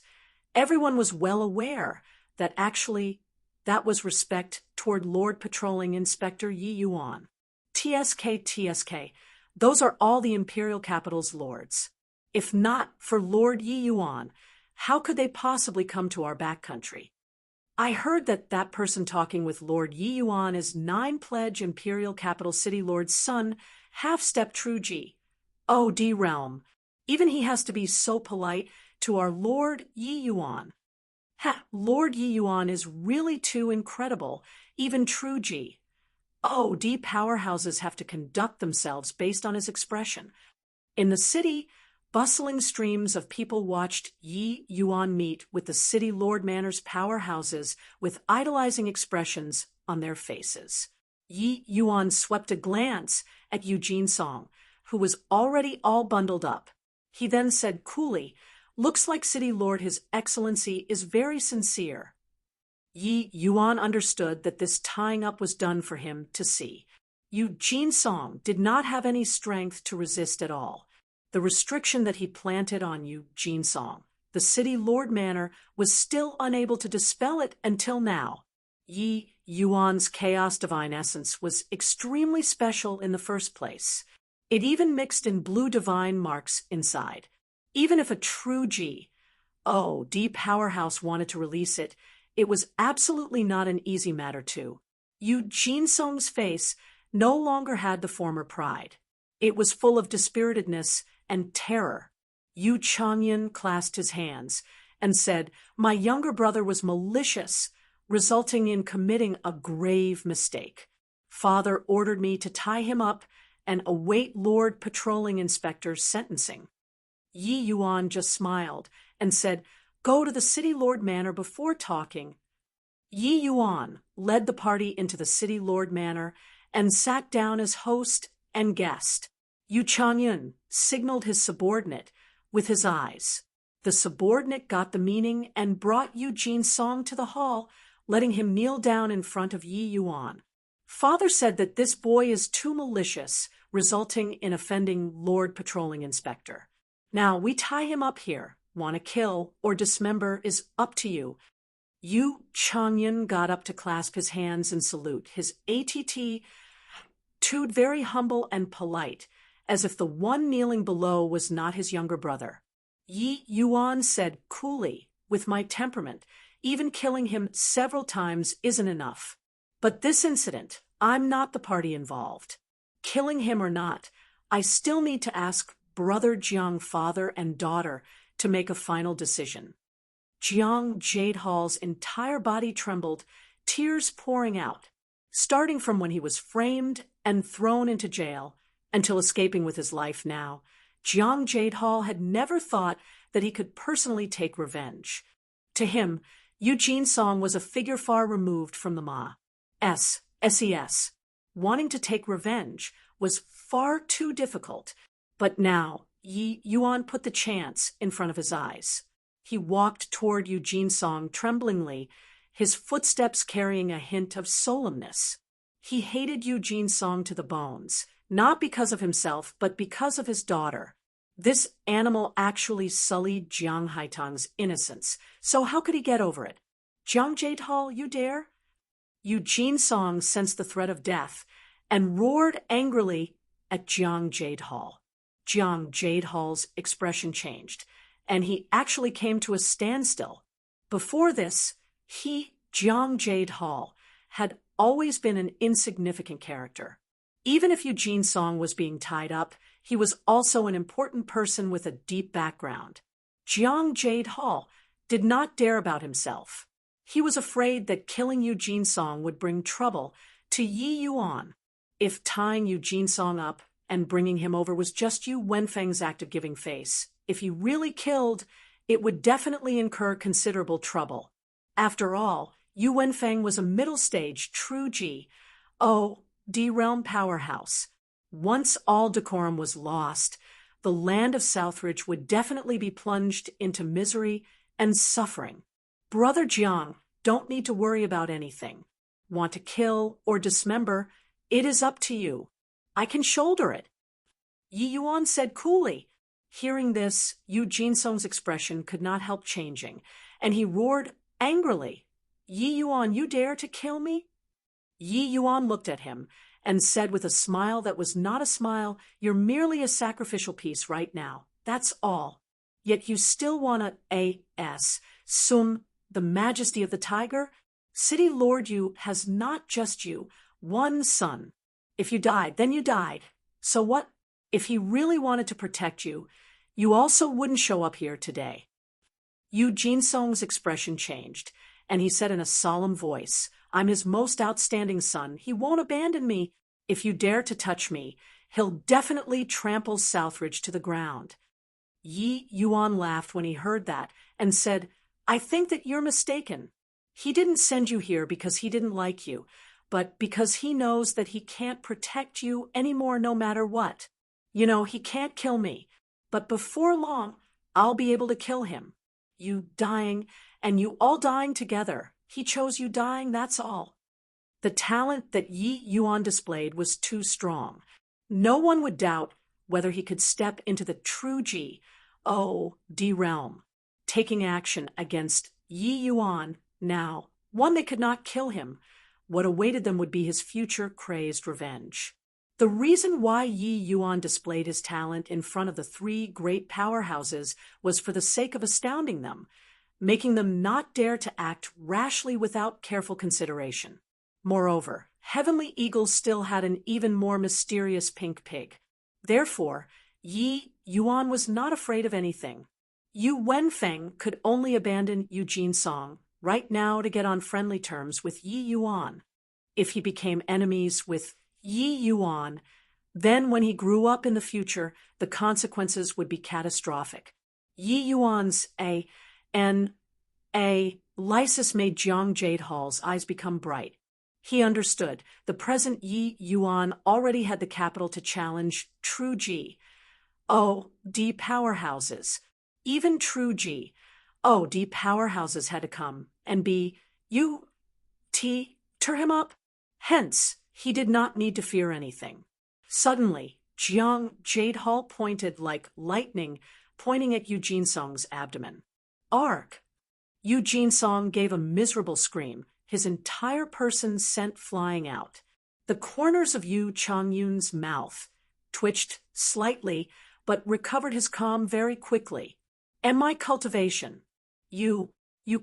everyone was well aware that actually that was respect toward Lord Patrolling Inspector Yi Yuan. TSK, those are all the Imperial Capital's lords. If not for Lord Yi Yuan, how could they possibly come to our backcountry? I heard that person talking with Lord Yi Yuan is 9 Pledge Imperial Capital City Lord's son, half-step true G.O.D. realm. Even he has to be so polite to our Lord Yi Yuan. Lord Yi Yuan is really too incredible, even true G.O.D. powerhouses have to conduct themselves based on his expression. In the city, bustling streams of people watched Yi Yuan meet with the City Lord Manor's powerhouses with idolizing expressions on their faces. Yi Yuan swept a glance at Eugene Song, who was already all bundled up. He then said coolly, "Looks like City Lord His Excellency is very sincere." Yi Yuan understood that this tying up was done for him to see. Eugene Song did not have any strength to resist at all. The restriction that he planted on Eugene Song, the City Lord Manor, was still unable to dispel it until now. Yi Yuan's chaos divine essence was extremely special in the first place. It even mixed in blue divine marks inside. Even if a true G.O.D. powerhouse wanted to release it, It was absolutely not an easy matter too. Yu Jinsong's face no longer had the former pride. It was full of dispiritedness and terror. Yu Changyan clasped his hands and said, "My younger brother was malicious, resulting in committing a grave mistake. Father ordered me to tie him up and await Lord Patrolling Inspector's sentencing." Yi Yuan just smiled and said, "Go to the City Lord Manor before talking." Yi Yuan led the party into the City Lord Manor and sat down as host and guest. Yu Changyun signaled his subordinate with his eyes. The subordinate got the meaning and brought Yu Jinsong to the hall, letting him kneel down in front of Yi Yuan. "Father said that this boy is too malicious, resulting in offending Lord Patrolling Inspector. Now we tie him up here. Want to kill or dismember is up to you." Yu Changyun got up to clasp his hands and salute, his attitude very humble and polite, as if the one kneeling below was not his younger brother. Yi Yuan said coolly, "With my temperament, even killing him several times isn't enough. But this incident, I'm not the party involved. Killing him or not, I still need to ask Brother Jiang, father and daughter, to make a final decision." Jiang Jadehall's entire body trembled, tears pouring out, starting from when he was framed and thrown into jail until escaping with his life now. Jiang Jadehall had never thought that he could personally take revenge. To him, Yu Jinsong was a figure far removed from the SES. Wanting to take revenge was far too difficult, but now Yi Yuan put the chance in front of his eyes. He walked toward Yu Jinsong tremblingly, his footsteps carrying a hint of solemnness. He hated Yu Jinsong to the bones, not because of himself, but because of his daughter. This animal actually sullied Jiang Haitang's innocence, so how could he get over it? "Jiang Jadehall, you dare?" Yu Jinsong sensed the threat of death and roared angrily at Jiang Jadehall. Jiang Jadehall's expression changed, and he actually came to a standstill. Before this, Jiang Jadehall, had always been an insignificant character. Even if Yu Jinsong was being tied up, he was also an important person with a deep background. Jiang Jadehall did not dare about himself. He was afraid that killing Yu Jinsong would bring trouble to Yi Yuan. If tying Yu Jinsong up and bringing him over was just Yu Wenfeng's act of giving face, if he really killed, it would definitely incur considerable trouble. After all, Yu Wenfeng was a middle-stage true D-realm powerhouse. Once all decorum was lost, the land of Southridge would definitely be plunged into misery and suffering. "Brother Jiang, don't need to worry about anything. Want to kill or dismember, it is up to you. I can shoulder it." Yi Yuan said coolly. Hearing this, Yu Jinsong's expression could not help changing, and he roared angrily, "Yi Yuan, you dare to kill me?" Yi Yuan looked at him and said with a smile that was not a smile, "You're merely a sacrificial piece right now. That's all. Yet you still want to assume the majesty of the tiger? City Lord Yu has not just you, one son. If you died, then you died. So what? If he really wanted to protect you, you also wouldn't show up here today." Yu Jinsong's expression changed, and he said in a solemn voice, "I'm his most outstanding son. He won't abandon me. If you dare to touch me, he'll definitely trample Southridge to the ground." Yi Yuan laughed when he heard that and said, "I think that you're mistaken. He didn't send you here because he didn't like you, but because he knows that he can't protect you anymore no matter what. You know, he can't kill me, but before long, I'll be able to kill him. You dying, and you all dying together. He chose you dying, that's all." The talent that Yi Yuan displayed was too strong. No one would doubt whether he could step into the true D realm. Taking action against Yi Yuan now, one that could not kill him, what awaited them would be his future crazed revenge. The reason why Yi Yuan displayed his talent in front of the three great powerhouses was for the sake of astounding them, making them not dare to act rashly without careful consideration. Moreover, Heavenly Eagle still had an even more mysterious pink pig. Therefore, Yi Yuan was not afraid of anything. Yu Wenfeng could only abandon Yu Jinsong right now to get on friendly terms with Yi Yuan. If he became enemies with Yi Yuan, then when he grew up in the future, the consequences would be catastrophic. Yi Yuan's lysis made Jiang Jade Hall's eyes become bright. He understood. The present Yi Yuan already had the capital to challenge True Ji. D powerhouses. Even True Ji. D powerhouses had to come and be tear him up. Hence, he did not need to fear anything. Suddenly, Jiang Jade Hall pointed like lightning, pointing at Yu Jinsong's abdomen. Arg! Yu Jinsong gave a miserable scream, his entire person sent flying out. The corners of Yu Changyun's mouth twitched slightly, but recovered his calm very quickly. And my cultivation. You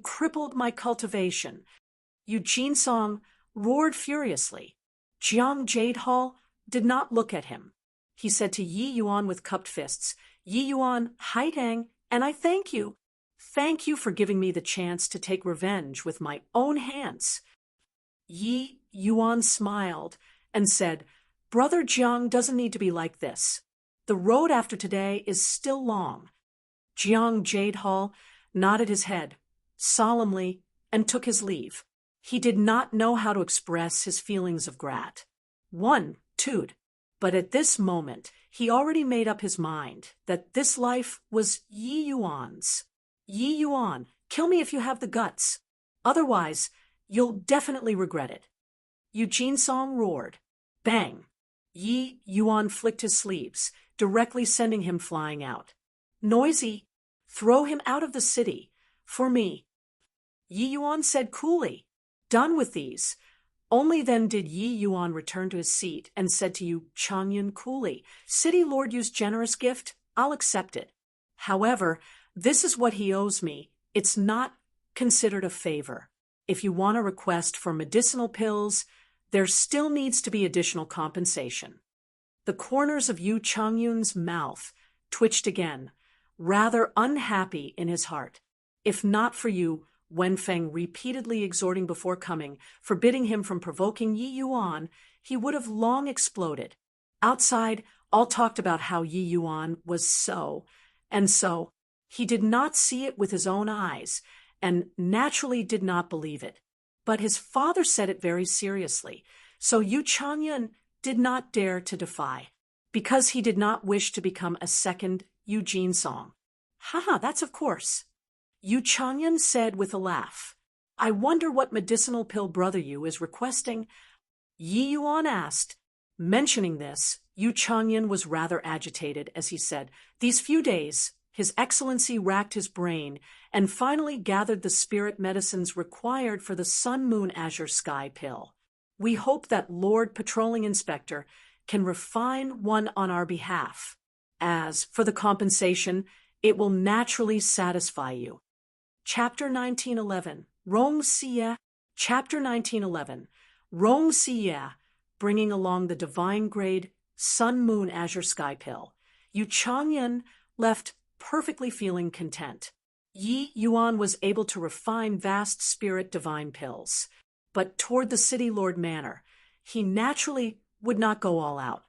crippled my cultivation. Yu Jinsong roared furiously. Jiang Jade Hall did not look at him. He said to Yi Yuan with cupped fists, Yi Yuan, Haidang, and I thank you. Thank you for giving me the chance to take revenge with my own hands. Yi Yuan smiled and said, Brother Jiang doesn't need to be like this. The road after today is still long. Jiang Jade Hall nodded his head solemnly and took his leave. He did not know how to express his feelings of gratitude, but at this moment he already made up his mind that this life was Yi Yuan's. Yi Yuan, kill me if you have the guts. Otherwise, you'll definitely regret it. Yu Jinsong roared. Bang! Yi Yuan flicked his sleeves, directly sending him flying out. Noisy! Throw him out of the city. For me. Yi Yuan said coolly. Done with these. Only then did Yi Yuan return to his seat and said to Yu Changyun coolly, City Lord Yu's generous gift, I'll accept it. However, this is what he owes me. It's not considered a favor. If you want a request for medicinal pills, there still needs to be additional compensation. The corners of Yu Changyun's mouth twitched again, rather unhappy in his heart. If not for you, Wenfeng repeatedly exhorting before coming, forbidding him from provoking Yi Yuan, he would have long exploded. Outside, all talked about how Yi Yuan was so, and so. He did not see it with his own eyes, and naturally did not believe it. But his father said it very seriously, so Yu Changyun did not dare to defy, because he did not wish to become a second Yu Jinsong. That's of course. Yu Changyun said with a laugh. I wonder what medicinal pill Brother Yu is requesting. Yi Yuan asked. Mentioning this, Yu Changyun was rather agitated as he said, These few days, His Excellency racked his brain and finally gathered the spirit medicines required for the Sun-Moon Azure Sky pill. We hope that Lord Patrolling Inspector can refine one on our behalf. As for the compensation, it will naturally satisfy you. Chapter 1911, Rong Xie. Chapter 1911, Rong Xie, bringing along the divine grade Sun-Moon Azure Sky pill. Yu Changyun left perfectly feeling content. Yi Yuan was able to refine vast spirit divine pills, but toward the City Lord Manor, he naturally would not go all out.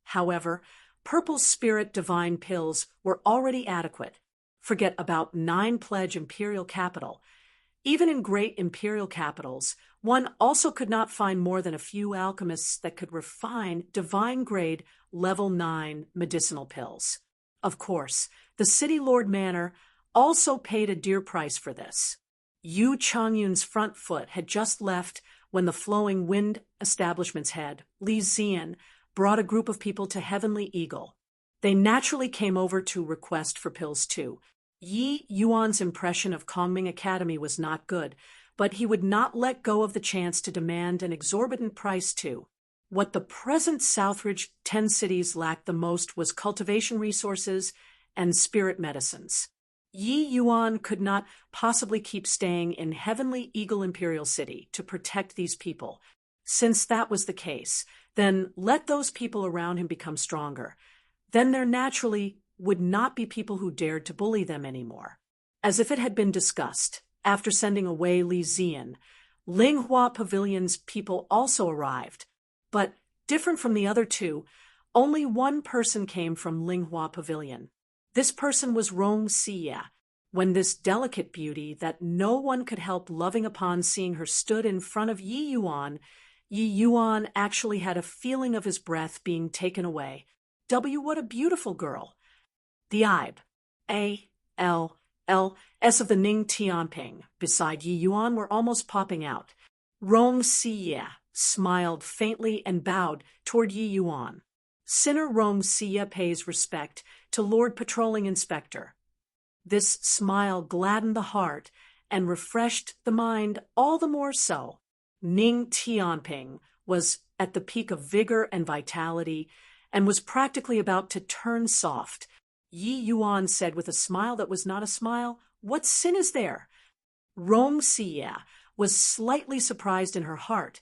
However, purple spirit divine pills were already adequate. Forget about 9 pledge imperial capital. Even in great imperial capitals, one also could not find more than a few alchemists that could refine divine grade level 9 medicinal pills. Of course, the City Lord Manor also paid a dear price for this. Yu Changyun's front foot had just left when the Flowing Wind establishment's head, Li Zian, brought a group of people to Heavenly Eagle. They naturally came over to request for pills too. Yi Yuan's impression of Kongming Academy was not good, but he would not let go of the chance to demand an exorbitant price too. What the present Southridge 10 cities lacked the most was cultivation resources and spirit medicines. Yi Yuan could not possibly keep staying in Heavenly Eagle Imperial City to protect these people. Since that was the case, then let those people around him become stronger. Then there naturally would not be people who dared to bully them anymore. As if it had been discussed, after sending away Li Zian, Linghua Pavilion's people also arrived. But different from the other two, only one person came from Linghua Pavilion. This person was Rong Xie. When this delicate beauty that no one could help loving upon seeing her stood in front of Yi Yuan actually had a feeling of his breath being taken away. What a beautiful girl. The Ibe, A-L-L-S of the Ning Tianping beside Yi Yuan were almost popping out. Rong Xie smiled faintly and bowed toward Yi Yuan. Sinner Rong Xie pays respect to Lord Patrolling Inspector. This smile gladdened the heart and refreshed the mind all the more so. Ning Tianping was at the peak of vigor and vitality and was practically about to turn soft. Yi Yuan said with a smile that was not a smile, "What sin is there?" Rong Xie was slightly surprised in her heart.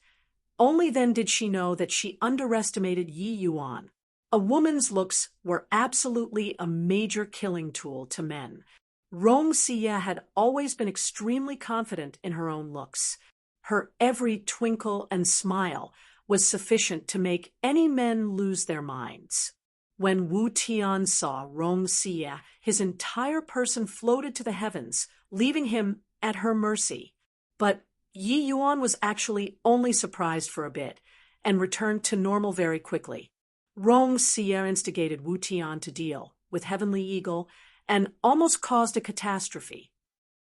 Only then did she know that she underestimated Yi Yuan. A woman's looks were absolutely a major killing tool to men. Rong Xie had always been extremely confident in her own looks. Her every twinkle and smile was sufficient to make any men lose their minds. When Wu Tian saw Rong Xie, his entire person floated to the heavens, leaving him at her mercy. But Yi Yuan was actually only surprised for a bit and returned to normal very quickly. Rong Xie instigated Wu Tian to deal with Heavenly Eagle and almost caused a catastrophe.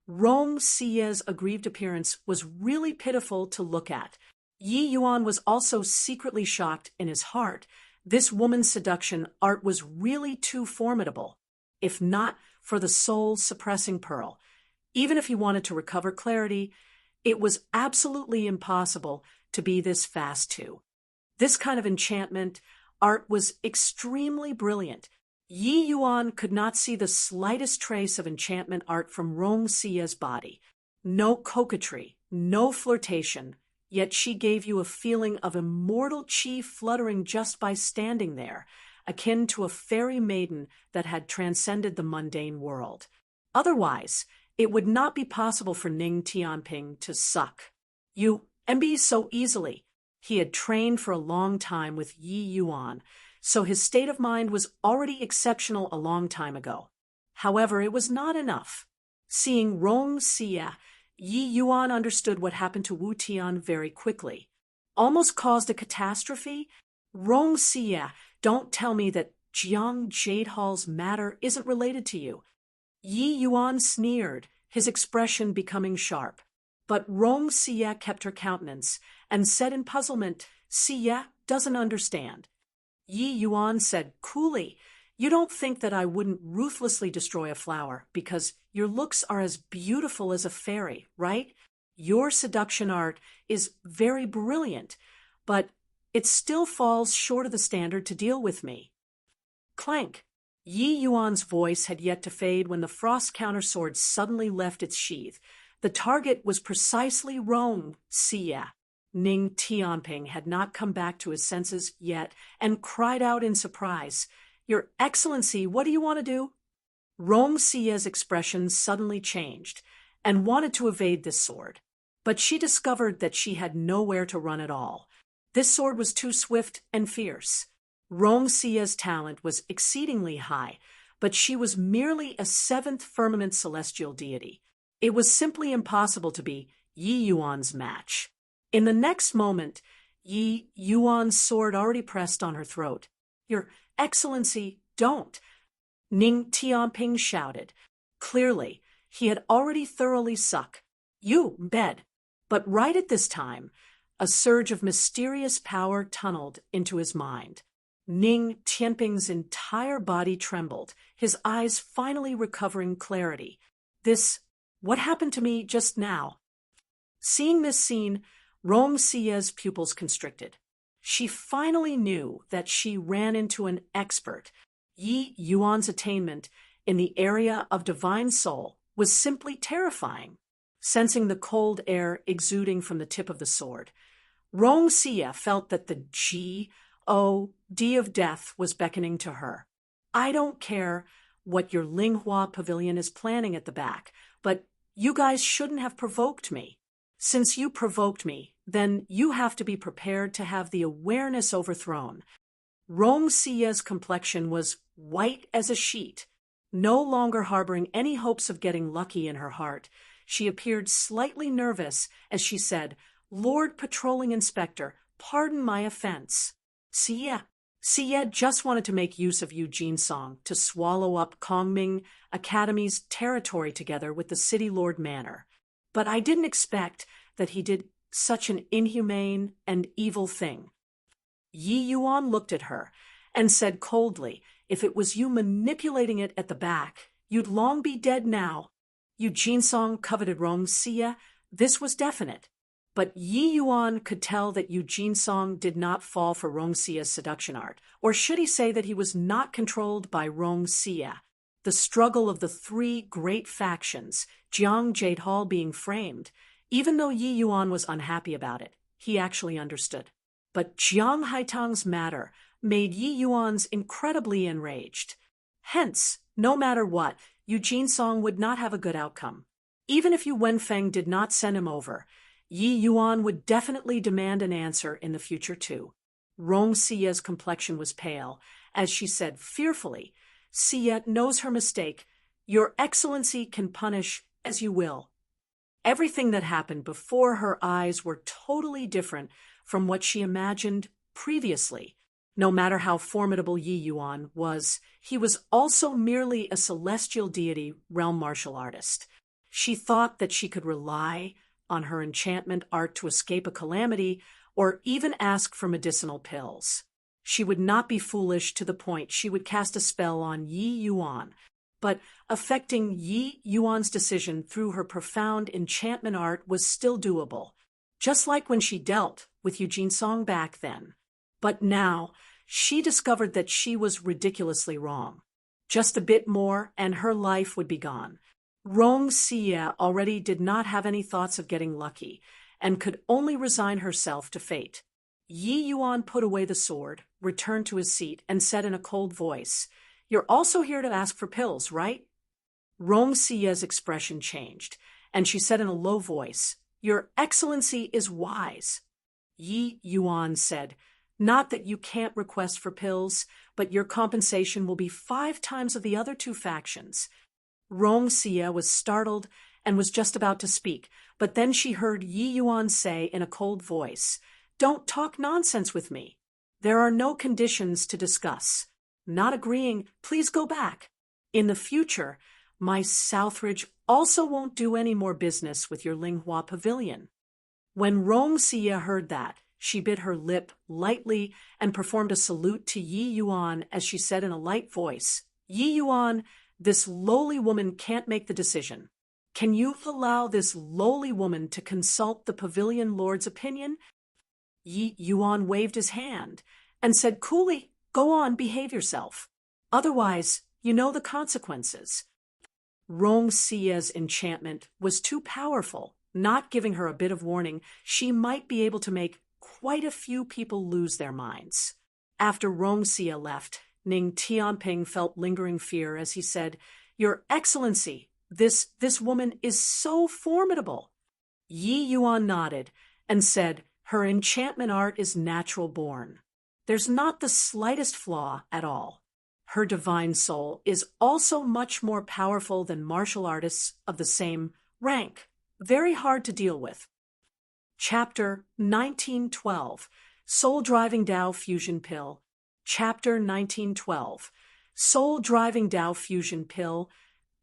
Rong Xie's aggrieved appearance was really pitiful to look at. Yi Yuan was also secretly shocked in his heart. This woman's seduction art was really too formidable, if not for the soul-suppressing pearl. Even if he wanted to recover clarity, it was absolutely impossible to be this fast too. This kind of enchantment art was extremely brilliant. Yi Yuan could not see the slightest trace of enchantment art from Rong Xie's body. No coquetry, no flirtation, yet she gave you a feeling of immortal chi fluttering just by standing there, akin to a fairy maiden that had transcended the mundane world. Otherwise, it would not be possible for Ning Tianping to suck you MB so easily. He had trained for a long time with Yi Yuan, so his state of mind was already exceptional a long time ago. However, it was not enough. Seeing Rong Xie, Yi Yuan understood what happened to Wu Tian very quickly. Almost caused a catastrophe? Rong Xie, don't tell me that Jiang Jade Hall's matter isn't related to you. Yi Yuan sneered, his expression becoming sharp. But Rong Xie kept her countenance and said in puzzlement, "Xie doesn't understand." Yi Yuan said coolly, "You don't think that I wouldn't ruthlessly destroy a flower because your looks are as beautiful as a fairy, right? Your seduction art is very brilliant, but it still falls short of the standard to deal with me." Clank. Yi Yuan's voice had yet to fade when the frost counter sword suddenly left its sheath. The target was precisely Rong Xie. Ning Tianping had not come back to his senses yet and cried out in surprise, "Your Excellency, what do you want to do?" Rong Xie's expression suddenly changed and wanted to evade this sword, but she discovered that she had nowhere to run at all. This sword was too swift and fierce. Rong Xie's talent was exceedingly high, but she was merely a seventh firmament celestial deity. It was simply impossible to be Yi Yuan's match. In the next moment, Yi Yuan's sword already pressed on her throat. "Your Excellency, don't!" Ning Tianping shouted. Clearly, he had already thoroughly sucked you bed. But right at this time, a surge of mysterious power tunneled into his mind. Ning Tianping's entire body trembled, his eyes finally recovering clarity. What happened to me just now? Seeing this scene, Rong Xie's pupils constricted. She finally knew that she ran into an expert. Yi Yuan's attainment in the area of divine soul was simply terrifying. Sensing the cold air exuding from the tip of the sword, Rong Xia felt that the G-O-D of death was beckoning to her. I don't care what your Linghua pavilion is planning at the back, but you guys shouldn't have provoked me. Since you provoked me, then you have to be prepared to have the awareness overthrown. Rong Xia's complexion was white as a sheet. No longer harboring any hopes of getting lucky in her heart, she appeared slightly nervous as she said, "Lord Patrolling Inspector, pardon my offense. Xia just wanted to make use of Eugene Song to swallow up Kongming Academy's territory together with the City Lord Manor. But I didn't expect that he did such an inhumane and evil thing." Yi Yuan looked at her and said coldly, "If it was you manipulating it at the back, you'd long be dead now." Eugene Song coveted Rong Xia. This was definite. But Yi Yuan could tell that Eugene Song did not fall for Rong Xia's seduction art, or should he say that he was not controlled by Rong Xia. The struggle of the three great factions, Jiang Jade Hall being framed, even though Yi Yuan was unhappy about it, he actually understood. But Jiang Haitang's matter made Yi Yuan's incredibly enraged. Hence, no matter what, Eugene Song would not have a good outcome. Even if Yu Wenfeng did not send him over, Yi Yuan would definitely demand an answer in the future too. Rong Xia's complexion was pale, as she said fearfully, "Xia knows her mistake. Your Excellency can punish as you will." Everything that happened before her eyes were totally different from what she imagined previously. No matter how formidable Yi Yuan was, he was also merely a celestial deity realm martial artist. She thought that she could rely on her enchantment art to escape a calamity or even ask for medicinal pills. She would not be foolish to the point she would cast a spell on Yi Yuan, but affecting Yi Yuan's decision through her profound enchantment art was still doable, just like when she dealt with Eugene Song back then. But now, she discovered that she was ridiculously wrong. Just a bit more, and her life would be gone. Rong Xia already did not have any thoughts of getting lucky, and could only resign herself to fate. Yi Yuan put away the sword, returned to his seat, and said in a cold voice, "You're also here to ask for pills, right?" Rong Xia's expression changed, and she said in a low voice, "Your Excellency is wise." Yi Yuan said, "Not that you can't request for pills, but your compensation will be 5 times of the other 2 factions." Rong Xia was startled and was just about to speak, but then she heard Yi Yuan say in a cold voice, "Don't talk nonsense with me. There are no conditions to discuss. Not agreeing, please go back. In the future, my Southridge also won't do any more business with your Linghua pavilion." When Rong Xia heard that, she bit her lip lightly and performed a salute to Yi Yuan as she said in a light voice, "Yi Yuan, this lowly woman can't make the decision. Can you allow this lowly woman to consult the pavilion lord's opinion?" Yi Yuan waved his hand and said coolly, "Go on, behave yourself. Otherwise, you know the consequences." Rong Xia's enchantment was too powerful, not giving her a bit of warning. She might be able to make quite a few people lose their minds. After Rong Xia left, Ning Tianping felt lingering fear as he said, "Your Excellency, this woman is so formidable." Yi Yuan nodded and said, "Her enchantment art is natural born. There's not the slightest flaw at all. Her divine soul is also much more powerful than martial artists of the same rank. Very hard to deal with." Chapter 1912, Soul Driving Dao Fusion Pill. Chapter 1912, Soul Driving Dao Fusion Pill.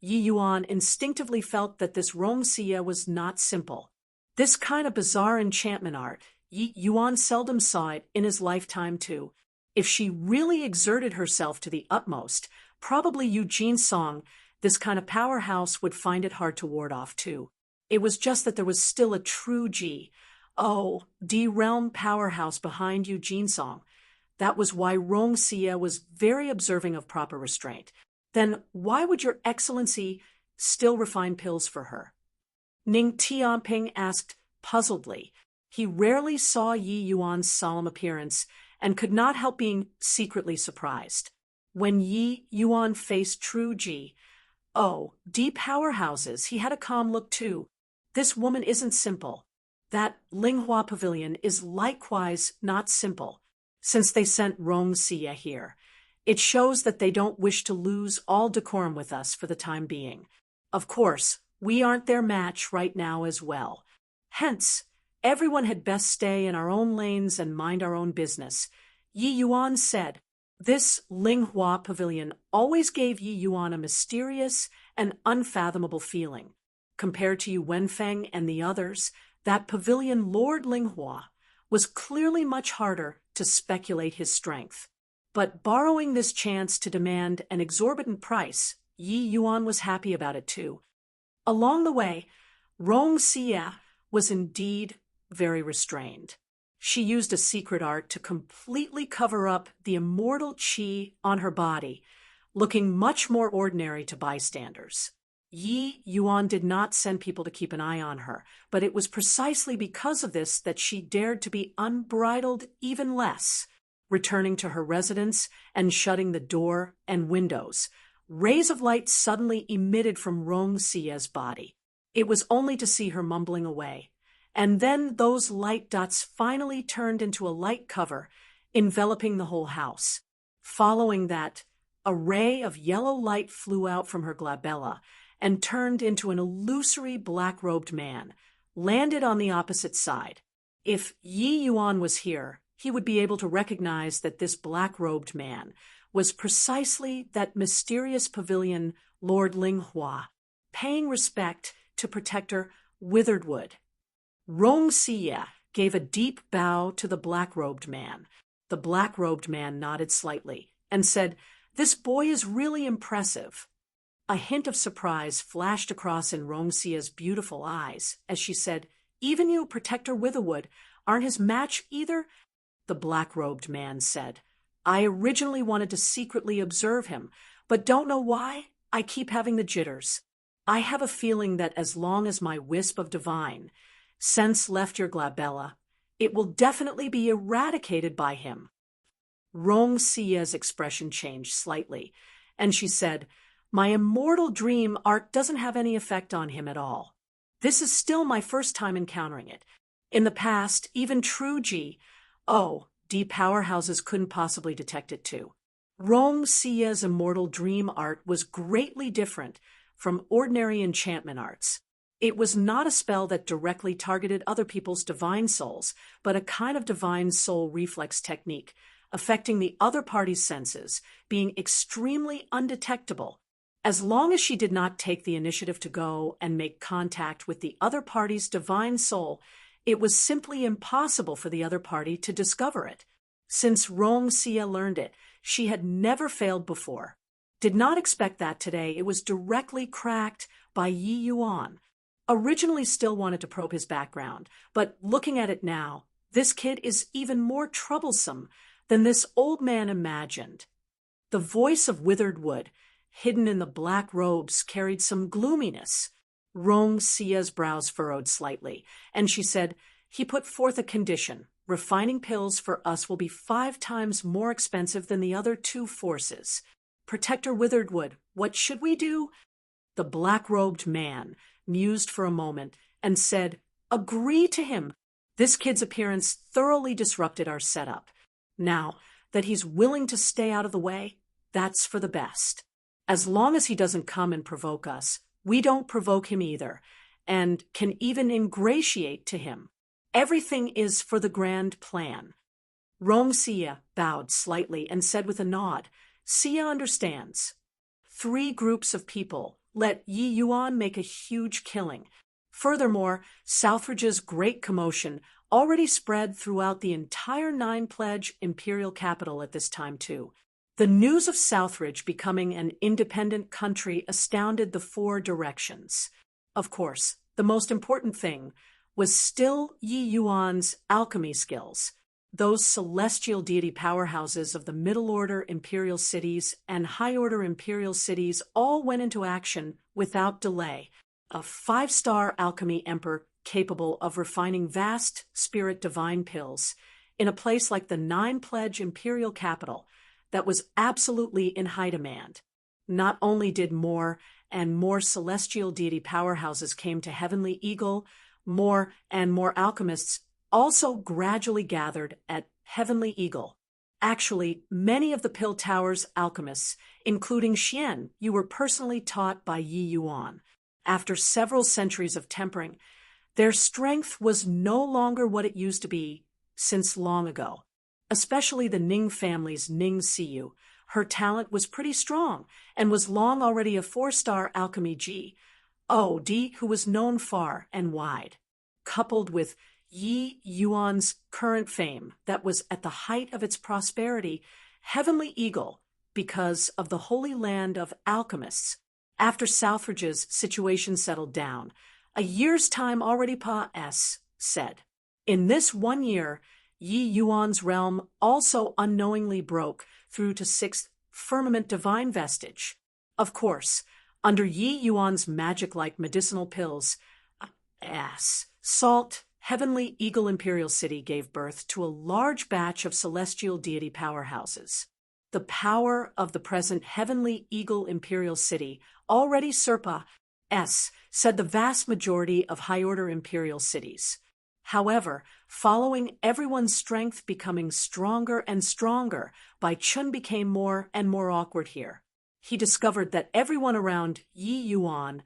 Yi Yuan instinctively felt that this Rong Xia was not simple. This kind of bizarre enchantment art, Yi Yuan seldom saw it in his lifetime too. If she really exerted herself to the utmost, probably Eugene Song, this kind of powerhouse, would find it hard to ward off too. It was just that there was still a true G-O-D realm powerhouse behind Eugene Song. That was why Rong Xia was very observing of proper restraint. Then why would your excellency still refine pills for her? Ning Tianping asked puzzledly. He rarely saw Yi Yuan's solemn appearance and could not help being secretly surprised. When Yi Yuan faced True Ji, deep powerhouses, he had a calm look too. This woman isn't simple. That Linghua Pavilion is likewise not simple, since they sent Rong Xie here. It shows that they don't wish to lose all decorum with us for the time being. Of course, we aren't their match right now as well. Hence, everyone had best stay in our own lanes and mind our own business. Yi Yuan said, this Linghua Pavilion always gave Yi Yuan a mysterious and unfathomable feeling. Compared to Yu Wenfeng and the others, that pavilion Lord Linghua was clearly much harder to speculate his strength. But borrowing this chance to demand an exorbitant price, Yi Yuan was happy about it too. Along the way, Rong Xie was indeed very restrained. She used a secret art to completely cover up the immortal qi on her body, looking much more ordinary to bystanders. Yi Yuan did not send people to keep an eye on her, but it was precisely because of this that she dared to be unbridled even less. Returning to her residence and shutting the door and windows, rays of light suddenly emitted from Rong Xie's body. It was only to see her mumbling away. And then those light dots finally turned into a light cover, enveloping the whole house. Following that, a ray of yellow light flew out from her glabella and turned into an illusory black-robed man, landed on the opposite side. If Yi Yuan was here, he would be able to recognize that this black-robed man was precisely that mysterious pavilion Lord Linghua, paying respect to Protector Witheredwood. Rong Xie gave a deep bow to the black-robed man. The black-robed man nodded slightly and said, "This boy is really impressive." A hint of surprise flashed across in Rong Xie's beautiful eyes as she said, "Even you, Protector Witherwood, aren't his match either?" The black-robed man said, "I originally wanted to secretly observe him, but don't know why I keep having the jitters. I have a feeling that as long as my wisp of divine sense left your glabella, it will definitely be eradicated by him." Rong Xie's expression changed slightly, and she said, "My immortal dream art doesn't have any effect on him at all. This is still my first time encountering it. In the past, even True Ji, deep powerhouses couldn't possibly detect it too." Rong Xie's immortal dream art was greatly different from ordinary enchantment arts. It was not a spell that directly targeted other people's divine souls, but a kind of divine soul reflex technique, affecting the other party's senses, being extremely undetectable. As long as she did not take the initiative to go and make contact with the other party's divine soul, it was simply impossible for the other party to discover it. Since Rong Xie learned it, she had never failed before. Did not expect that today. It was directly cracked by Yi Yuan. Originally still wanted to probe his background, but looking at it now, this kid is even more troublesome than this old man imagined. The voice of withered wood, hidden in the black robes, carried some gloominess. Rong Xie's brows furrowed slightly, and she said, "He put forth a condition. Refining pills for us will be 5 times more expensive than the other 2 forces. Protector Witheredwood, what should we do?" The black-robed man mused for a moment and said, "Agree to him. This kid's appearance thoroughly disrupted our setup. Now that he's willing to stay out of the way, that's for the best. As long as he doesn't come and provoke us, we don't provoke him either, and can even ingratiate to him. Everything is for the grand plan." Rong Xie bowed slightly and said with a nod, "Xie understands. 3 groups of people. Let Yi Yuan make a huge killing. Furthermore, Southridge's great commotion already spread throughout the entire 9-pledge imperial capital at this time too. The news of Southridge becoming an independent country astounded the 4 directions. Of course, the most important thing was still Yi Yuan's alchemy skills. Those celestial deity powerhouses of the middle order imperial cities and high order imperial cities all went into action without delay. A 5-star alchemy emperor capable of refining vast spirit divine pills in a place like the 9-pledge imperial capital that was absolutely in high demand. Not only did more and more celestial deity powerhouses came to Heavenly Eagle, more and more alchemists also gradually gathered at Heavenly Eagle. Actually, many of the Pill Tower's alchemists, including Xian, you were personally taught by Yi Yuan. After several centuries of tempering, their strength was no longer what it used to be since long ago. Especially the Ning family's Ning Siyu. Her talent was pretty strong and was long already a 4-star alchemy G.O.D. who was known far and wide. Coupled with Yi Yuan's current fame that was at the height of its prosperity, Heavenly Eagle, because of the holy land of alchemists, after Southridge's situation settled down, a year's time already said. In this 1 year, Yi Yuan's realm also unknowingly broke through to 6th firmament divine vestige. Of course, under Yi Yuan's magic-like medicinal pills, salt, Heavenly Eagle Imperial City gave birth to a large batch of celestial deity powerhouses. The power of the present Heavenly Eagle Imperial City already said the vast majority of high-order imperial cities. However, following everyone's strength becoming stronger and stronger, Bai Chun became more and more awkward here. He discovered that everyone around Yi Yuan,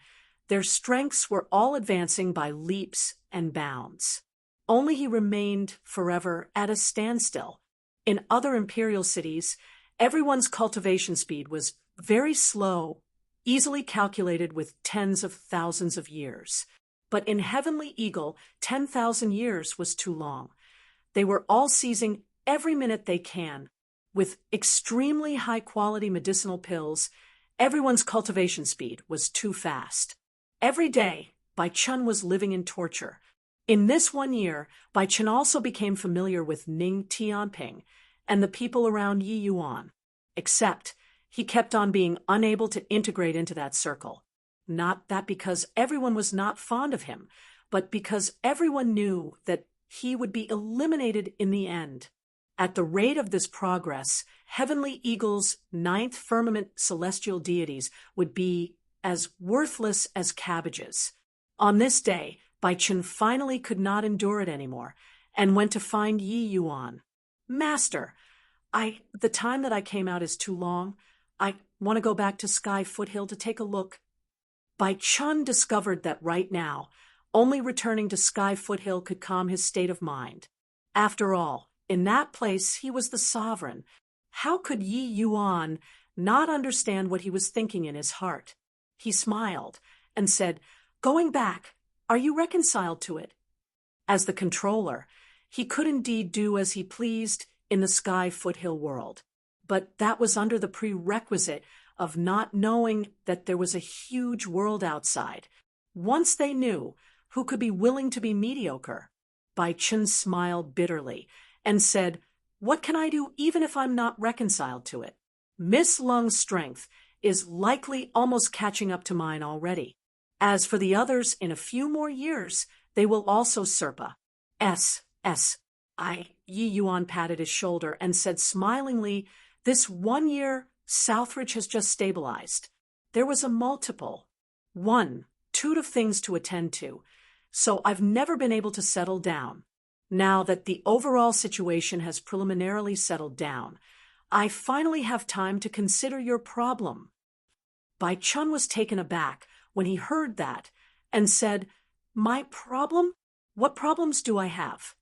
their strengths were all advancing by leaps and bounds. Only he remained forever at a standstill. In other imperial cities, everyone's cultivation speed was very slow, easily calculated with tens of thousands of years. But in Heavenly Eagle, 10,000 years was too long. They were all seizing every minute they can. With extremely high-quality medicinal pills, everyone's cultivation speed was too fast. Every day, Bai Chun was living in torture. In this 1 year, Bai Chun also became familiar with Ning Tianping and the people around Yi Yuan. Except, he kept on being unable to integrate into that circle. Not that because everyone was not fond of him, but because everyone knew that he would be eliminated in the end. At the rate of this progress, Heavenly Eagle's 9th firmament celestial deities would be as worthless as cabbages. On this day, Bai Chun finally could not endure it anymore and went to find Yi Yuan. Master, the time that I came out is too long. I want to go back to Sky Foothill to take a look. Bai Chun discovered that right now, only returning to Sky Foothill could calm his state of mind. After all, in that place he was the sovereign. How could Yi Yuan not understand what he was thinking in his heart? He smiled and said, "Going back, are you reconciled to it?" As the controller, he could indeed do as he pleased in the Sky Foothill world. But that was under the prerequisite of not knowing that there was a huge world outside. Once they knew, who could be willing to be mediocre? Bai Chun smiled bitterly and said, "What can I do even if I'm not reconciled to it? Miss Lung's strength is likely almost catching up to mine already. As for the others, in a few more years, they will also Yi Yuan patted his shoulder and said smilingly, "This 1 year, Southridge has just stabilized. There was a multiple, 2 of things to attend to, so I've never been able to settle down. Now that the overall situation has preliminarily settled down, I finally have time to consider your problem." Bai Chun was taken aback when he heard that and said, "My problem? What problems do I have?"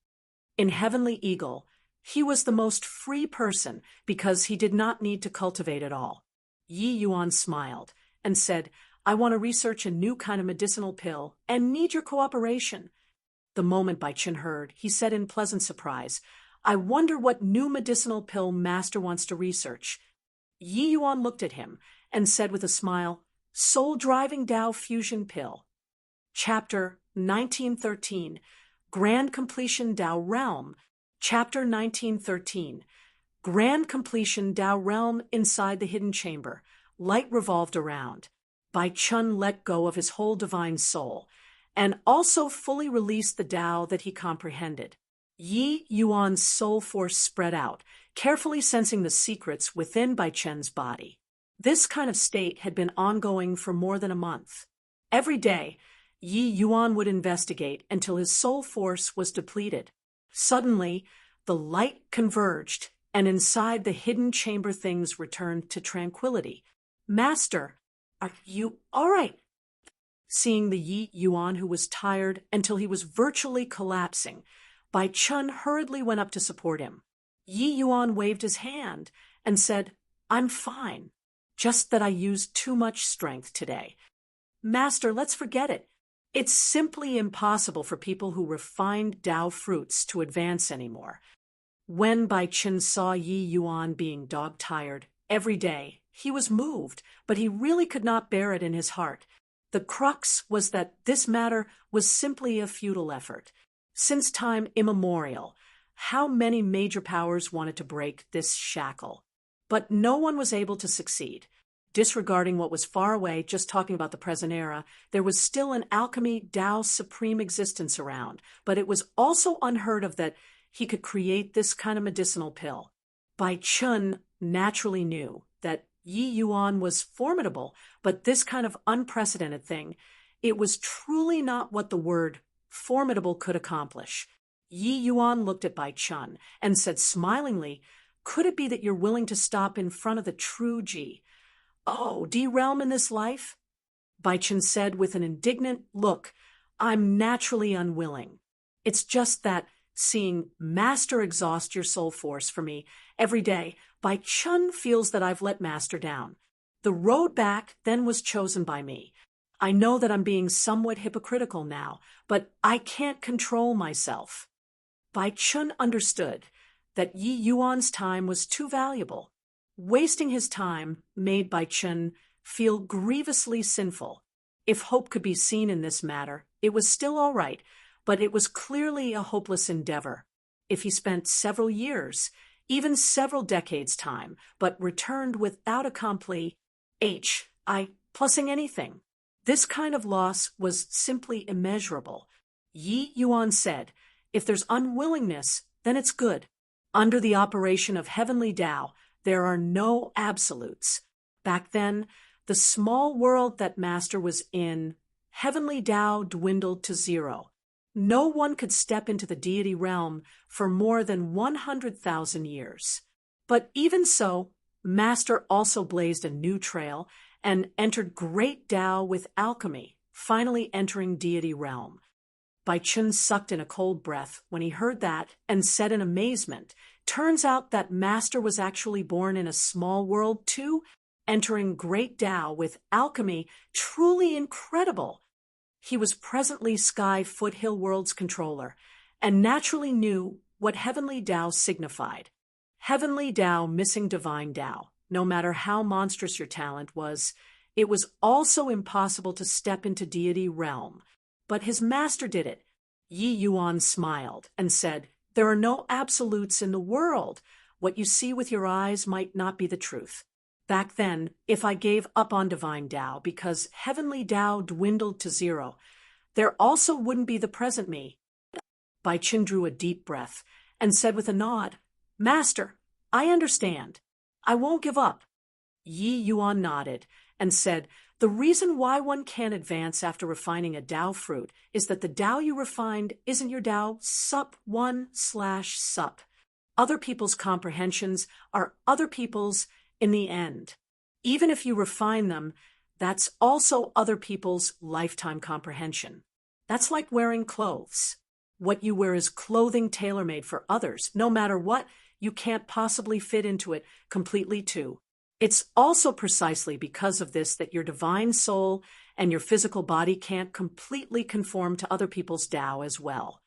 In Heavenly Eagle, he was the most free person because he did not need to cultivate at all. Yi Yuan smiled and said, "I want to research a new kind of medicinal pill and need your cooperation." The moment Bai Chun heard, he said in pleasant surprise, "I wonder what new medicinal pill Master wants to research." Yi Yuan looked at him and said with a smile, "Soul-driving Tao fusion pill." Chapter 1913, Grand Completion Tao Realm. Chapter 1913. Grand completion Tao realm inside the hidden chamber. Light revolved around. Bai Chun let go of his whole divine soul, and also fully released the Tao that he comprehended. Yi Yuan's soul force spread out, carefully sensing the secrets within Bai Chen's body. This kind of state had been ongoing for more than a month. Every day, Yi Yuan would investigate until his soul force was depleted. Suddenly, the light converged, and inside the hidden chamber things returned to tranquility. Master, are you all right? Seeing the Yi Yuan, who was tired until he was virtually collapsing, Bai Chun hurriedly went up to support him. Yi Yuan waved his hand and said, "I'm fine, just that I used too much strength today." Master, let's forget it. It's simply impossible for people who refined Tao fruits to advance anymore. When Bai Chun saw Yi Yuan being dog-tired every day, he was moved, but he really could not bear it in his heart. The crux was that this matter was simply a futile effort. Since time immemorial, how many major powers wanted to break this shackle? But no one was able to succeed. Disregarding what was far away, just talking about the present era, there was still an alchemy Tao's supreme existence around, but it was also unheard of that he could create this kind of medicinal pill. Bai Chun naturally knew that Yi Yuan was formidable, but this kind of unprecedented thing, it was truly not what the word formidable could accomplish. Yi Yuan looked at Bai Chun and said smilingly, "Could it be that you're willing to stop in front of the true Ji? Oh, de-realm in this life?" Bai Chun said with an indignant look, "I'm naturally unwilling. It's just that seeing Master exhaust your soul force for me every day, Bai Chun feels that I've let Master down. The road back then was chosen by me. I know that I'm being somewhat hypocritical now, but I can't control myself." Bai Chun understood that Yi Yuan's time was too valuable. Wasting his time made Bai Chun feel grievously sinful. If hope could be seen in this matter, it was still all right, but it was clearly a hopeless endeavor. If he spent several years, even several decades' time, but returned without a complete plussing anything, this kind of loss was simply immeasurable. Yi Yuan said, "If there's unwillingness, then it's good. Under the operation of heavenly Tao, there are no absolutes." Back then, the small world that Master was in, heavenly Tao dwindled to zero. No one could step into the deity realm for more than 100,000 years. But even so, Master also blazed a new trail and entered great Tao with alchemy, finally entering deity realm. Bai Chun sucked in a cold breath when he heard that and said in amazement, "Turns out that Master was actually born in a small world too, entering great Tao with alchemy, truly incredible." He was presently Sky Foothill World's controller, and naturally knew what heavenly Tao signified. Heavenly Tao missing divine Tao. No matter how monstrous your talent was, it was also impossible to step into deity realm. But his master did it. Yi Yuan smiled and said, "There are no absolutes in the world. What you see with your eyes might not be the truth. Back then, if I gave up on divine Tao because heavenly Tao dwindled to zero, there also wouldn't be the present me." Bai Chun drew a deep breath and said with a nod, "Master, I understand. I won't give up." Yi Yuan nodded and said, "The reason why one can't advance after refining a Tao fruit is that the Tao you refined isn't your Tao sup 1/sup. Other people's comprehensions are other people's in the end. Even if you refine them, that's also other people's lifetime comprehension. That's like wearing clothes. What you wear is clothing tailor-made for others. No matter what, you can't possibly fit into it completely too. It's also precisely because of this that your divine soul and your physical body can't completely conform to other people's Tao as well."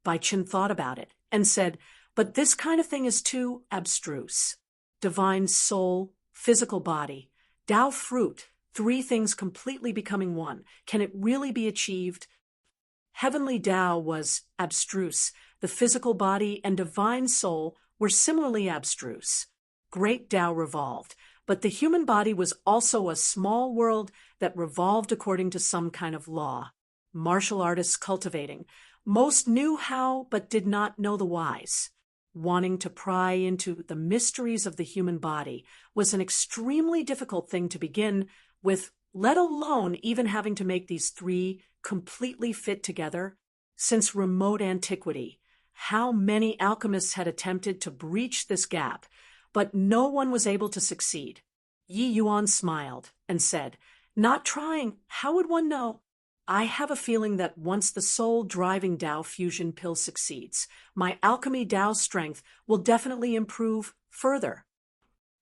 Bai Chun thought about it and said, "But this kind of thing is too abstruse. Divine soul, physical body, Tao fruit, three things completely becoming one. Can it really be achieved?" Heavenly Tao was abstruse. The physical body and divine soul were similarly abstruse. Great Tao revolved, but the human body was also a small world that revolved according to some kind of law. Martial artists cultivating. Most knew how, but did not know the whys. Wanting to pry into the mysteries of the human body was an extremely difficult thing to begin with, let alone even having to make these three completely fit together. Since remote antiquity, how many alchemists had attempted to breach this gap, but no one was able to succeed. Yi Yuan smiled and said, "Not trying, how would one know? I have a feeling that once the soul-driving Tao fusion pill succeeds, my alchemy Tao strength will definitely improve further."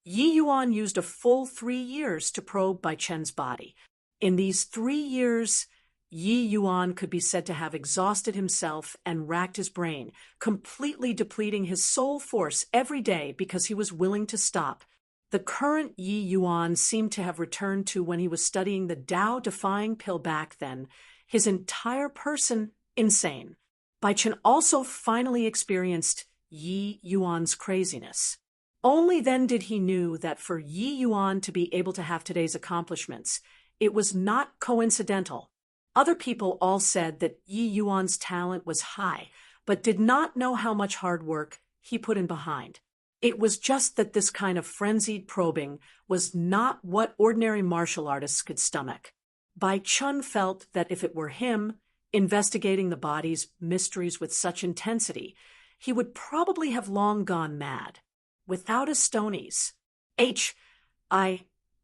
Yi Yuan used a full 3 years to probe Bai Chen's body. In these 3 years, Yi Yuan could be said to have exhausted himself and racked his brain, completely depleting his soul force every day because he was willing to stop. The current Yi Yuan seemed to have returned to when he was studying the Tao-defying pill back then, his entire person insane. Bai Chen also finally experienced Yi Yuan's craziness. Only then did he knew that for Yi Yuan to be able to have today's accomplishments, it was not coincidental. Other people all said that Yi Yuan's talent was high, but did not know how much hard work he put in behind. It was just that this kind of frenzied probing was not what ordinary martial artists could stomach. Bai Chen felt that if it were him, investigating the body's mysteries with such intensity, he would probably have long gone mad. Without a stonies,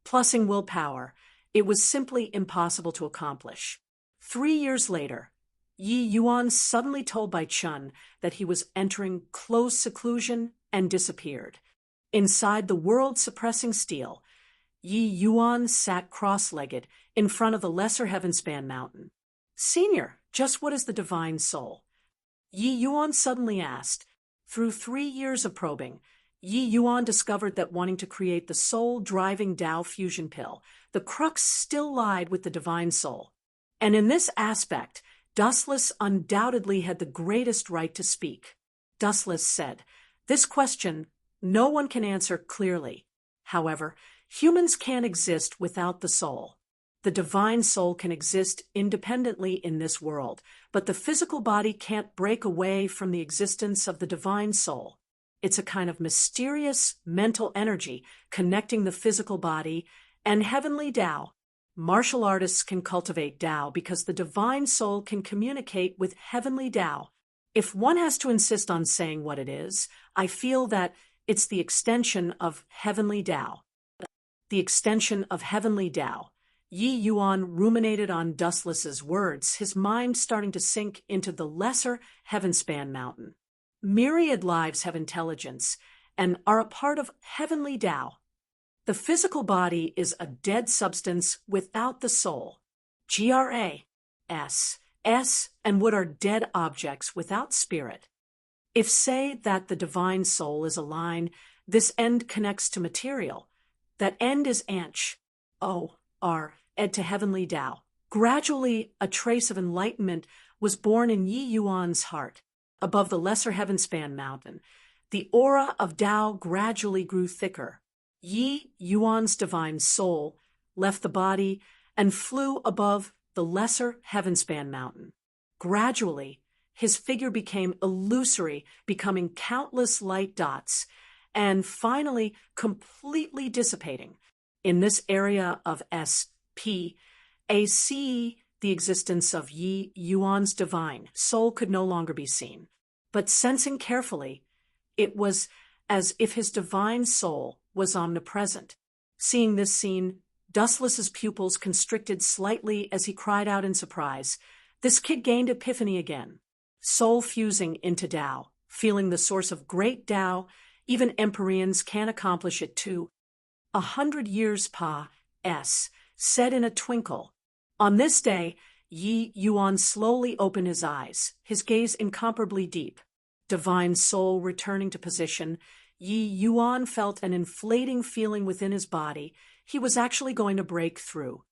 plussing willpower, it was simply impossible to accomplish. 3 years later, Yi Yuan suddenly told Bai Chen that he was entering close seclusion and disappeared. Inside the world-suppressing steel, Yi Yuan sat cross-legged in front of the lesser heavenspan mountain. "Senior, just what is the divine soul?" Yi Yuan suddenly asked. Through 3 years of probing, Yi Yuan discovered that wanting to create the soul-driving Tao fusion pill, the crux still lied with the divine soul. And in this aspect, Dustless undoubtedly had the greatest right to speak. Dustless said, "This question no one can answer clearly. However, humans can't exist without the soul. The divine soul can exist independently in this world, but the physical body can't break away from the existence of the divine soul. It's a kind of mysterious mental energy connecting the physical body and heavenly Tao. Martial artists can cultivate Tao because the divine soul can communicate with heavenly Tao. If one has to insist on saying what it is, I feel that it's the extension of heavenly Tao." The extension of heavenly Tao. Yi Yuan ruminated on Dustless's words, his mind starting to sink into the lesser heavenspan mountain. Myriad lives have intelligence and are a part of heavenly Tao. The physical body is a dead substance without the soul. GRAS, and what are dead objects without spirit. If say that the divine soul is a line, this end connects to material. That end is ed to heavenly Tao. Gradually, a trace of enlightenment was born in Yi Yuan's heart. Above the lesser heavenspan mountain, the aura of Tao gradually grew thicker. Yi Yuan's divine soul left the body and flew above the lesser heavenspan mountain. Gradually, his figure became illusory, becoming countless light dots, and finally completely dissipating. In this area of SPAC, the existence of Yi Yuan's divine soul could no longer be seen. But sensing carefully, it was as if his divine soul was omnipresent. Seeing this scene, Dustless's pupils constricted slightly as he cried out in surprise. This kid gained epiphany again. Soul fusing into Tao, feeling the source of great Tao, even Empyreans can accomplish it too. 100 years said in a twinkle. On this day, Yi Yuan slowly opened his eyes, his gaze incomparably deep. Divine soul returning to position, Yi Yuan felt an inflating feeling within his body. He was actually going to break through.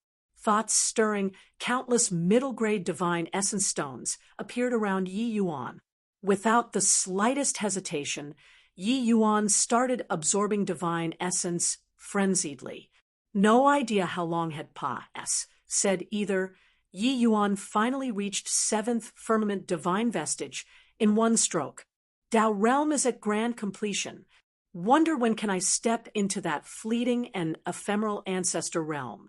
thoughts stirring, countless middle-grade divine essence stones appeared around Yi Yuan. Without the slightest hesitation, Yi Yuan started absorbing divine essence frenziedly. No idea how long had passed, said either. Yi Yuan finally reached seventh firmament divine vestige in one stroke. Tao realm is at grand completion. Wonder when can I step into that fleeting and ephemeral ancestor realm.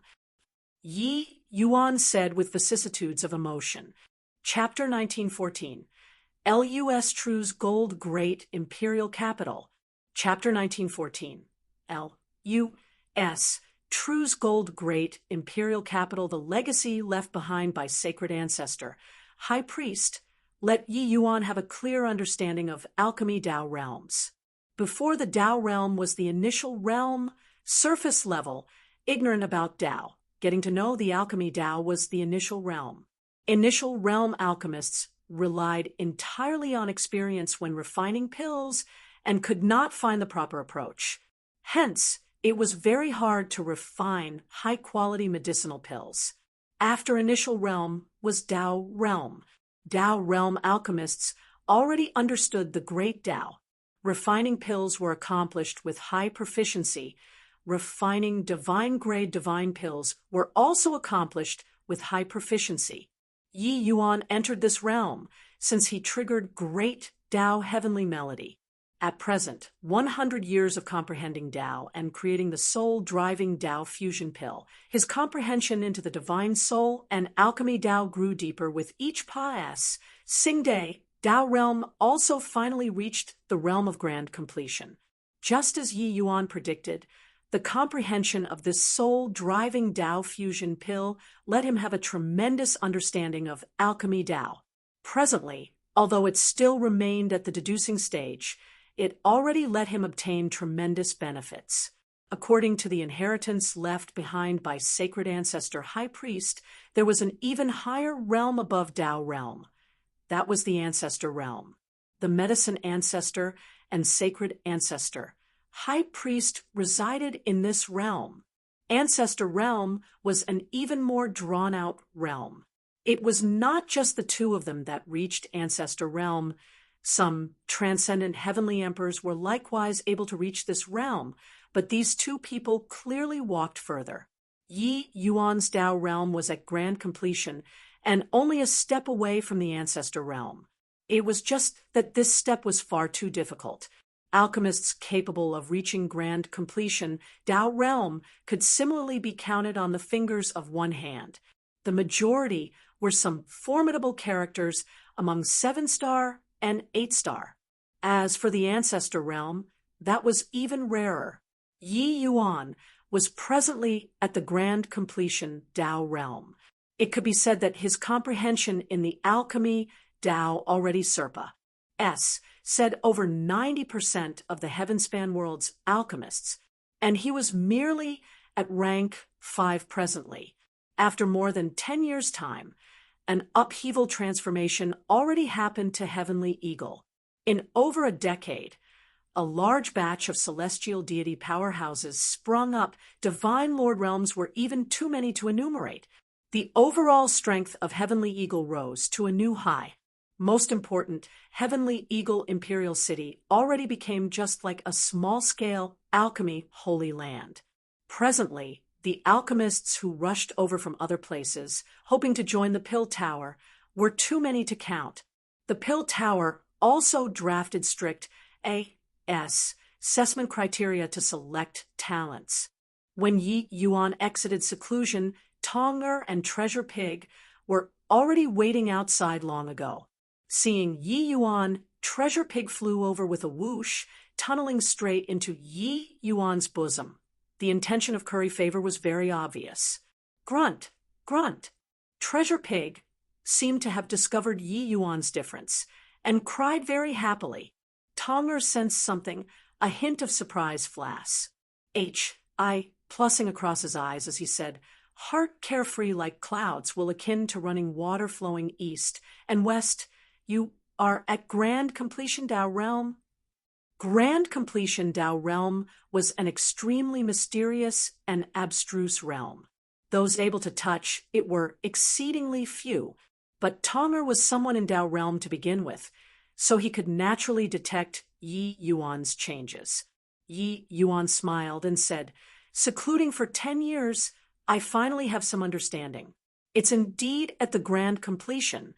Yi Yuan said with vicissitudes of emotion. Chapter 1914. Lus True's Gold Great Imperial Capital. Chapter 1914. Lus True's Gold Great Imperial Capital, the legacy left behind by Sacred Ancestor. High Priest, let Yi Yuan have a clear understanding of alchemy Tao realms. Before the Tao realm was the initial realm, surface level, ignorant about Tao. Getting to know the alchemy Tao was the initial realm. Initial realm alchemists relied entirely on experience when refining pills and could not find the proper approach. Hence, it was very hard to refine high-quality medicinal pills. After initial realm was Tao realm. Tao realm alchemists already understood the great Tao. Refining pills were accomplished with high proficiency. Refining divine-grade divine pills were also accomplished with high proficiency. Yi Yuan entered this realm since he triggered great Tao heavenly melody. At present, 100 years of comprehending Tao and creating the soul-driving Tao fusion pill, his comprehension into the divine soul and alchemy Tao grew deeper with each pass. Singday, Tao realm also finally reached the realm of grand completion. Just as Yi Yuan predicted, the comprehension of this soul-driving Tao fusion pill let him have a tremendous understanding of alchemy Tao. Presently, although it still remained at the deducing stage, it already let him obtain tremendous benefits. According to the inheritance left behind by Sacred Ancestor High Priest, there was an even higher realm above Tao realm. That was the Ancestor realm. The Medicine Ancestor and Sacred Ancestor High Priest resided in this realm. Ancestor realm was an even more drawn-out realm. It was not just the two of them that reached Ancestor realm. Some transcendent heavenly emperors were likewise able to reach this realm, but these two people clearly walked further. Yi Yuan's Tao realm was at grand completion and only a step away from the Ancestor realm. It was just that this step was far too difficult. Alchemists capable of reaching grand completion, Tao realm, could similarly be counted on the fingers of one hand. The majority were some formidable characters among 7-star and 8-star. As for the Ancestor realm, that was even rarer. Yi Yuan was presently at the grand completion Tao realm. It could be said that his comprehension in the alchemy Tao already said over 90% of the Heavenspan world's alchemists, and he was merely at rank 5 presently. After more than 10 years' time, an upheaval transformation already happened to Heavenly Eagle. In over a decade, a large batch of celestial deity powerhouses sprung up. Divine Lord realms were even too many to enumerate. The overall strength of Heavenly Eagle rose to a new high. Most important, Heavenly Eagle Imperial City already became just like a small-scale alchemy holy land. Presently, the alchemists who rushed over from other places, hoping to join the Pill Tower, were too many to count. The Pill Tower also drafted strict assessment criteria to select talents. When Yi Yuan exited seclusion, Tonger and Treasure Pig were already waiting outside long ago. Seeing Yi Yuan, Treasure Pig flew over with a whoosh, tunneling straight into Yi Yuan's bosom. The intention of curry favor was very obvious. Grunt, grunt. Treasure Pig seemed to have discovered Yi Yuan's difference and cried very happily. Tonger sensed something, a hint of surprise flash. Plussing across his eyes as he said, "Heart carefree like clouds will akin to running water flowing east and west. You are at grand completion Tao realm?" Grand completion Tao realm was an extremely mysterious and abstruse realm. Those able to touch it were exceedingly few, but Tonger was someone in Tao realm to begin with, so he could naturally detect Yi Yuan's changes. Yi Yuan smiled and said, "Secluding for 10 years, I finally have some understanding. It's indeed at the grand completion."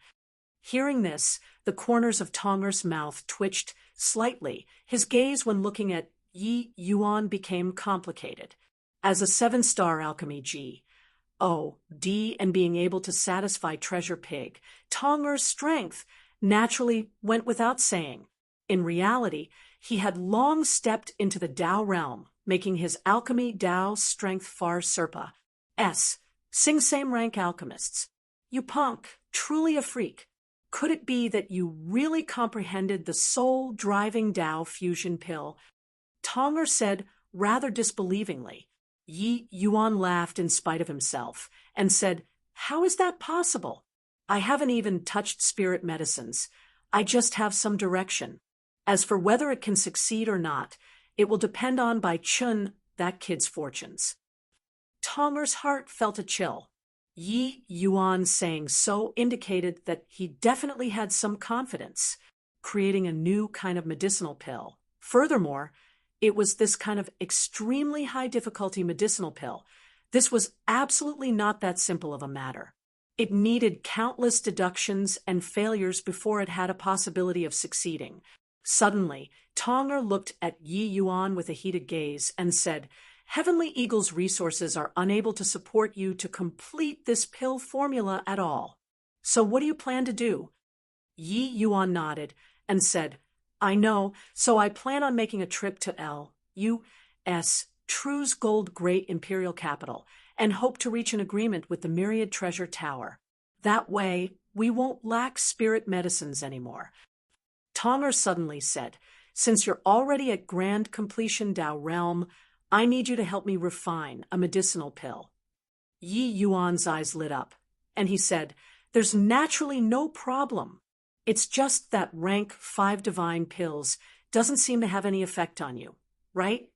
Hearing this, the corners of Tonger's mouth twitched slightly. His gaze when looking at Yi Yuan became complicated. As a 7-star alchemy G.O.D. and being able to satisfy Treasure Pig, Tonger's strength naturally went without saying. In reality, he had long stepped into the Tao realm, making his alchemy Tao strength far surpa S. Sing same rank alchemists. "You punk, truly a freak. Could it be that you really comprehended the soul-driving Tao fusion pill?" Tonger said rather disbelievingly. Yi Yuan laughed in spite of himself and said, "How is that possible? I haven't even touched spirit medicines. I just have some direction. As for whether it can succeed or not, it will depend on Bai Chun, that kid's fortunes." Tonger's heart felt a chill. Yi Yuan saying so indicated that he definitely had some confidence, creating a new kind of medicinal pill. Furthermore, it was this kind of extremely high-difficulty medicinal pill. This was absolutely not that simple of a matter. It needed countless deductions and failures before it had a possibility of succeeding. Suddenly, Tonger looked at Yi Yuan with a heated gaze and said, "Heavenly Eagle's resources are unable to support you to complete this pill formula at all. So what do you plan to do?" Yi Yuan nodded and said, "I know, so I plan on making a trip to L.U.S. True's Gold Great Imperial Capital and hope to reach an agreement with the Myriad Treasure Tower. That way, we won't lack spirit medicines anymore." Tonger suddenly said, "Since you're already at grand completion Tao realm, I need you to help me refine a medicinal pill." Yi Yuan's eyes lit up, and he said, "There's naturally no problem. It's just that rank 5 divine pills doesn't seem to have any effect on you, right?"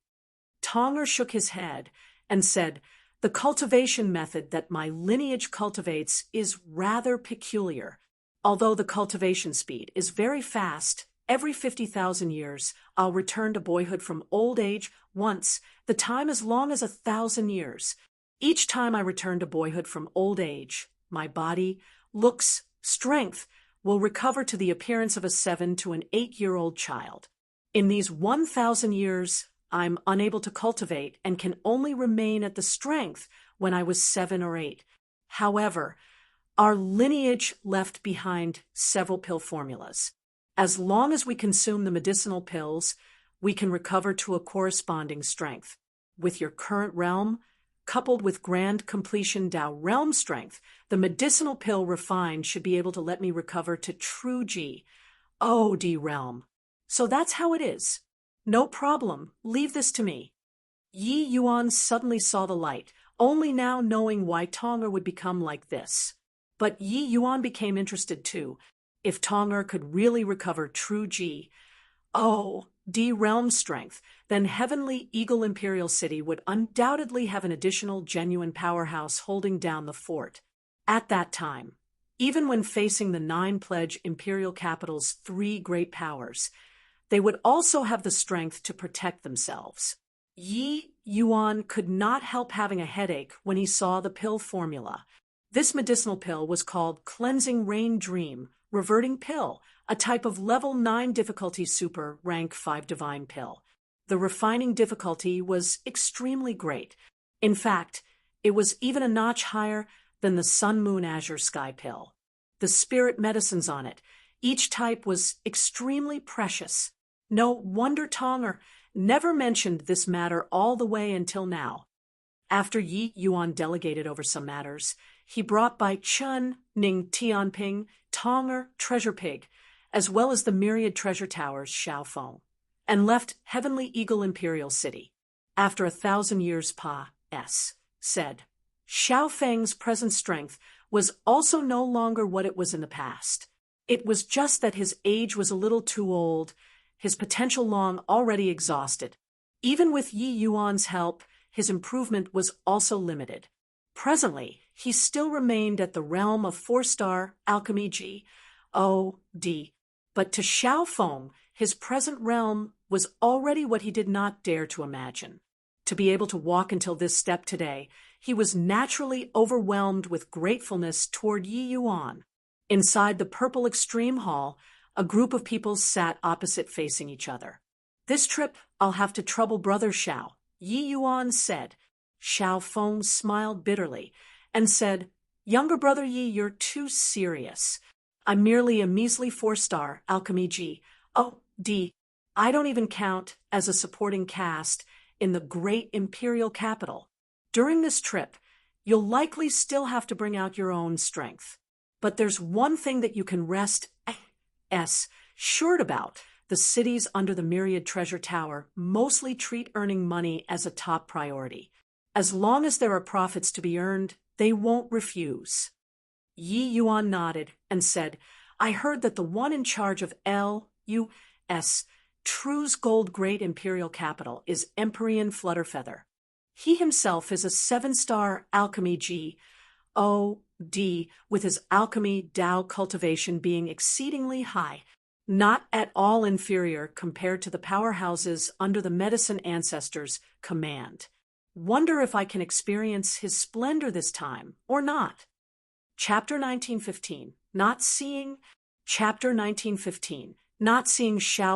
Tonger shook his head and said, "The cultivation method that my lineage cultivates is rather peculiar. Although the cultivation speed is very fast, every 50,000 years I'll return to boyhood from old age once, the time as long as 1,000 years. Each time I return to boyhood from old age, my body, looks, strength will recover to the appearance of a 7 to an 8-year-old child. In these 1,000 years, I'm unable to cultivate and can only remain at the strength when I was 7 or 8. However, our lineage left behind several pill formulas. As long as we consume the medicinal pills, we can recover to a corresponding strength. With your current realm, coupled with grand completion Tao realm strength, the medicinal pill refined should be able to let me recover to true G.O.D. realm. So that's how it is. No problem, leave this to me." Yi Yuan suddenly saw the light, only now knowing why Tonger would become like this. But Yi Yuan became interested too. If Tonger could really recover true G.O.D. realm strength, then Heavenly Eagle Imperial City would undoubtedly have an additional genuine powerhouse holding down the fort. At that time, even when facing the 9 pledge Imperial Capital's 3 great powers, they would also have the strength to protect themselves. Yi Yuan could not help having a headache when he saw the pill formula. This medicinal pill was called Cleansing Rain Dream Reverting Pill, a type of level 9 difficulty super rank 5 divine pill. The refining difficulty was extremely great. In fact, it was even a notch higher than the Sun Moon Azure Sky pill. The spirit medicines on it, each type was extremely precious. No wonder Tonger never mentioned this matter all the way until now. After Yi Yuan delegated over some matters, he brought Bai Chun, Ning Tianping, Tonger, Treasure Pig, as well as the Myriad Treasure Towers, Xiaofeng, and left Heavenly Eagle Imperial City. After 1,000 years Pa.S. said, Xiaofeng's present strength was also no longer what it was in the past. It was just that his age was a little too old, his potential long already exhausted. Even with Yi Yuan's help, his improvement was also limited. Presently, he still remained at the realm of 4-star alchemy G.O.D. But to Xiao Feng, his present realm was already what he did not dare to imagine. To be able to walk until this step today, he was naturally overwhelmed with gratefulness toward Yi Yuan. Inside the purple extreme hall, a group of people sat opposite facing each other. "This trip, I'll have to trouble Brother Xiao," Yi Yuan said. Xiao Feng smiled bitterly and said, "Younger brother Yi, you're too serious. I'm merely a measly 4-star alchemy G.O.D. I don't even count as a supporting cast in the great imperial capital. During this trip, you'll likely still have to bring out your own strength. But there's one thing that you can rest assured about. The cities under the Myriad Treasure Tower mostly treat earning money as a top priority. As long as there are profits to be earned, they won't refuse." Yi Yuan nodded and said, "I heard that the one in charge of L.U.S. True's Gold Great Imperial Capital is Empyrean Flutterfeather. He himself is a 7-star alchemy G.O.D. with his alchemy Dao cultivation being exceedingly high, not at all inferior compared to the powerhouses under the medicine ancestors' command. Wonder if I can experience his splendor this time, or not." Chapter 1915. Not seeing Xiao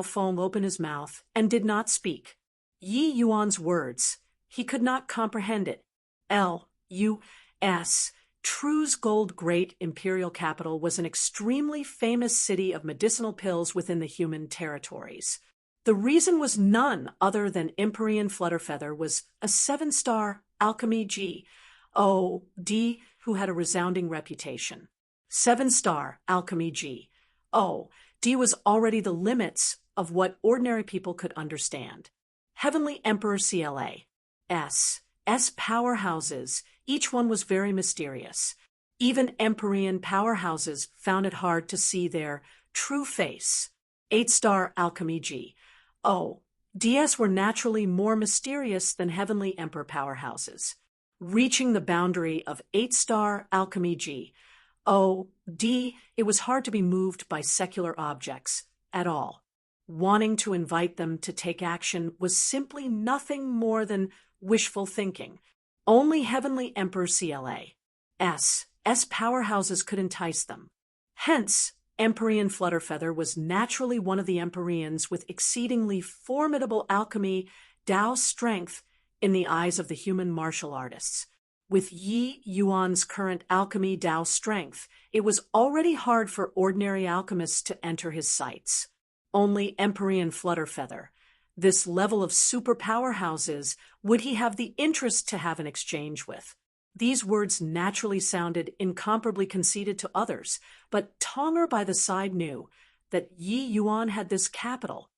Feng open his mouth and did not speak. Yi Yuan's words, he could not comprehend it. L.U.S. True's Gold Great Imperial Capital was an extremely famous city of medicinal pills within the human territories. The reason was none other than Empyrean Flutterfeather was a 7-star alchemy G.O.D. who had a resounding reputation. 7-star alchemy G.O.D. was already the limits of what ordinary people could understand. Heavenly Emperor CLA's powerhouses, each one was very mysterious. Even Empyrean powerhouses found it hard to see their true face. 8-star alchemy G.O.Ds were naturally more mysterious than Heavenly Emperor powerhouses. Reaching the boundary of 8-star alchemy G.O.D, it was hard to be moved by secular objects at all. Wanting to invite them to take action was simply nothing more than wishful thinking. Only Heavenly Emperor CLA's powerhouses could entice them. Hence, Empyrean Flutterfeather was naturally one of the Empyreans with exceedingly formidable alchemy Dao strength in the eyes of the human martial artists. With Yi Yuan's current alchemy Dao strength, it was already hard for ordinary alchemists to enter his sights. Only Empyrean Flutterfeather, this level of super powerhouses, would he have the interest to have an exchange with. These words naturally sounded incomparably conceited to others, but Tonger by the side knew that Yi Yuan had this capital.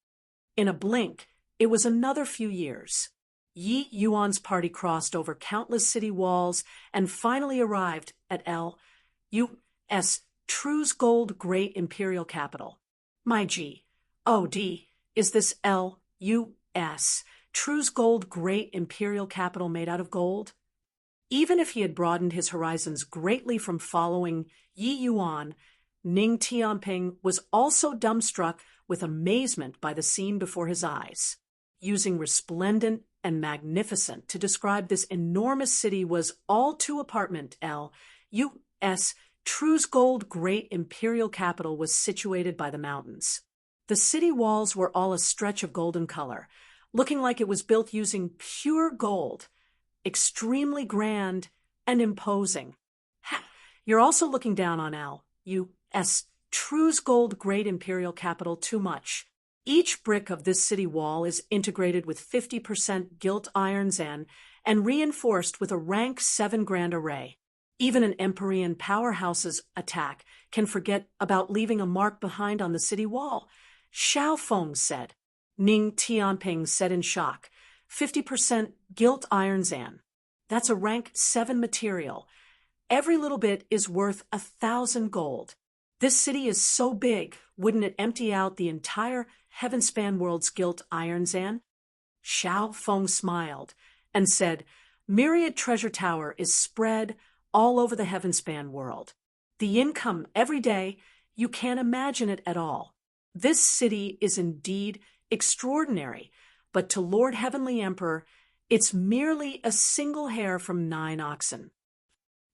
In a blink, it was another few years. Yi Yuan's party crossed over countless city walls and finally arrived at L.U.S. True's Gold Great Imperial Capital. "My G.O.D. Is this L.U.S. True's Gold Great Imperial Capital made out of gold?" Even if he had broadened his horizons greatly from following Yi Yuan, Ning Tianping was also dumbstruck with amazement by the scene before his eyes. Using resplendent and magnificent to describe this enormous city was all too apartment. L.U.S. True's Gold Great Imperial Capital was situated by the mountains. The city walls were all a stretch of golden color, looking like it was built using pure gold. Extremely grand and imposing. Ha! You're also looking down on L.U.S. True's Gold Great Imperial Capital too much. Each brick of this city wall is integrated with 50% gilt iron zen and reinforced with a rank 7 grand array. Even an Empyrean powerhouse's attack can forget about leaving a mark behind on the city wall. Xiao Feng said. Ning Tianping said in shock. 50% gilt iron zan. That's a rank 7 material. Every little bit is worth 1,000 gold. This city is so big, wouldn't it empty out the entire Heavenspan world's gilt iron zan? Xiao Feng smiled and said, Myriad Treasure Tower is spread all over the heaven-span world. The income every day, you can't imagine it at all. This city is indeed extraordinary, but to Lord Heavenly Emperor, it's merely a single hair from 9 oxen.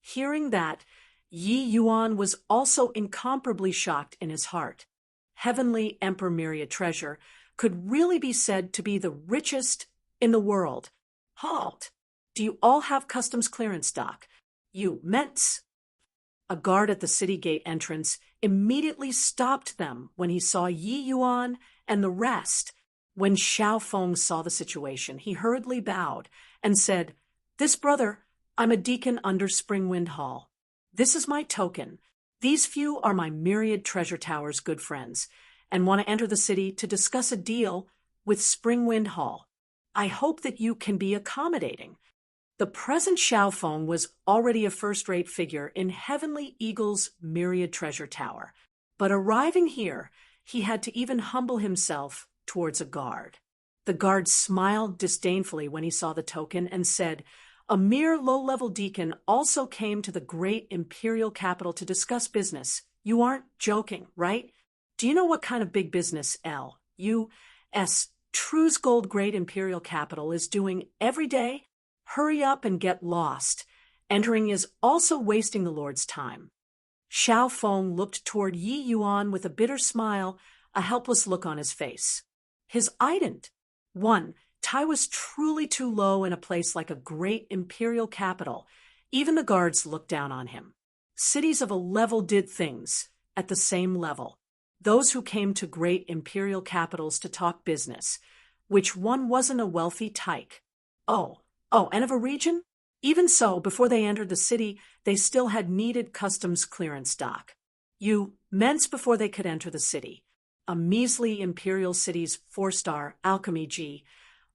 Hearing that, Yi Yuan was also incomparably shocked in his heart. Heavenly Emperor Myriad Treasure could really be said to be the richest in the world. Halt! Do you all have customs clearance dock? You ments! A guard at the city gate entrance immediately stopped them when he saw Yi Yuan and the rest. When Xiao Feng saw the situation, he hurriedly bowed and said, "This brother, I'm a deacon under Springwind Hall. This is my token. These few are my Myriad Treasure Tower's good friends, and want to enter the city to discuss a deal with Springwind Hall. I hope that you can be accommodating." The present Xiao Feng was already a first-rate figure in Heavenly Eagle's Myriad Treasure Tower, but arriving here, he had to even humble himself towards a guard. The guard smiled disdainfully when he saw the token and said, "A mere low-level deacon also came to the great imperial capital to discuss business. You aren't joking, right? Do you know what kind of big business L.U.S. True's Gold Great Imperial Capital is doing every day? Hurry up and get lost. Entering is also wasting the Lord's time." Xiao Feng looked toward Yi Yuan with a bitter smile, a helpless look on his face. His ident. 1. Tai was truly too low in a place like a great imperial capital. Even the guards looked down on him. Cities of a level did things at the same level. Those who came to great imperial capitals to talk business, which one wasn't a wealthy tyke. And of a region? Even so, before they entered the city, they still had needed customs clearance dock. Ments before they could enter the city. A measly imperial city's 4-star alchemy G.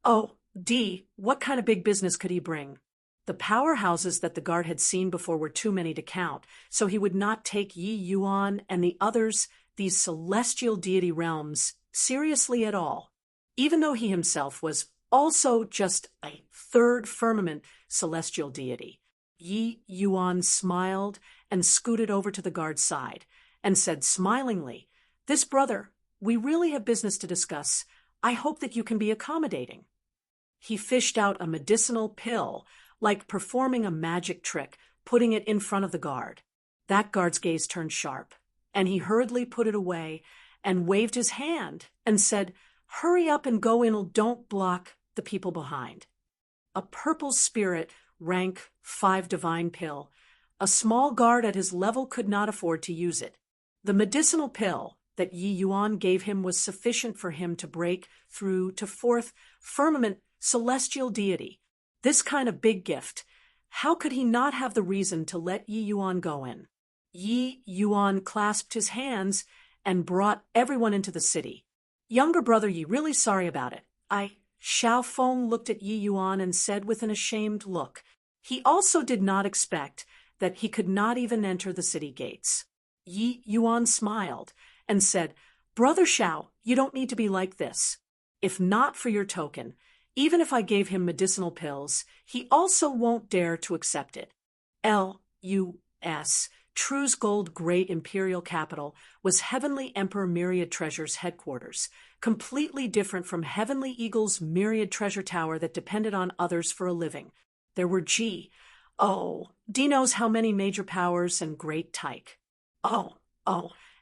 What kind of big business could he bring? The powerhouses that the guard had seen before were too many to count, so he would not take Yi Yuan and the others, these celestial deity realms, seriously at all. Even though he himself was also just a third firmament celestial deity. Yi Yuan smiled and scooted over to the guard's side and said smilingly, "This brother, we really have business to discuss. I hope that you can be accommodating." He fished out a medicinal pill, like performing a magic trick, putting it in front of the guard. That guard's gaze turned sharp, and he hurriedly put it away and waved his hand and said, "Hurry up and go in, don't block the people behind." A purple spirit, rank 5 divine pill. A small guard at his level could not afford to use it. The medicinal pill that Yi Yuan gave him was sufficient for him to break through to 4th firmament celestial deity. This kind of big gift, how could he not have the reason to let Yi Yuan go in? Yi Yuan clasped his hands and brought everyone into the city. "Younger brother Yi, really sorry about it. Xiao Feng looked at Yi Yuan and said with an ashamed look. He also did not expect that he could not even enter the city gates. Yi Yuan smiled and said, "Brother Xiao, you don't need to be like this. If not for your token, even if I gave him medicinal pills, he also won't dare to accept it." L.U.S. True's Gold Great Imperial Capital was Heavenly Emperor Myriad Treasure's headquarters, completely different from Heavenly Eagle's Myriad Treasure Tower that depended on others for a living. There were D knows how many major powers and great tyke.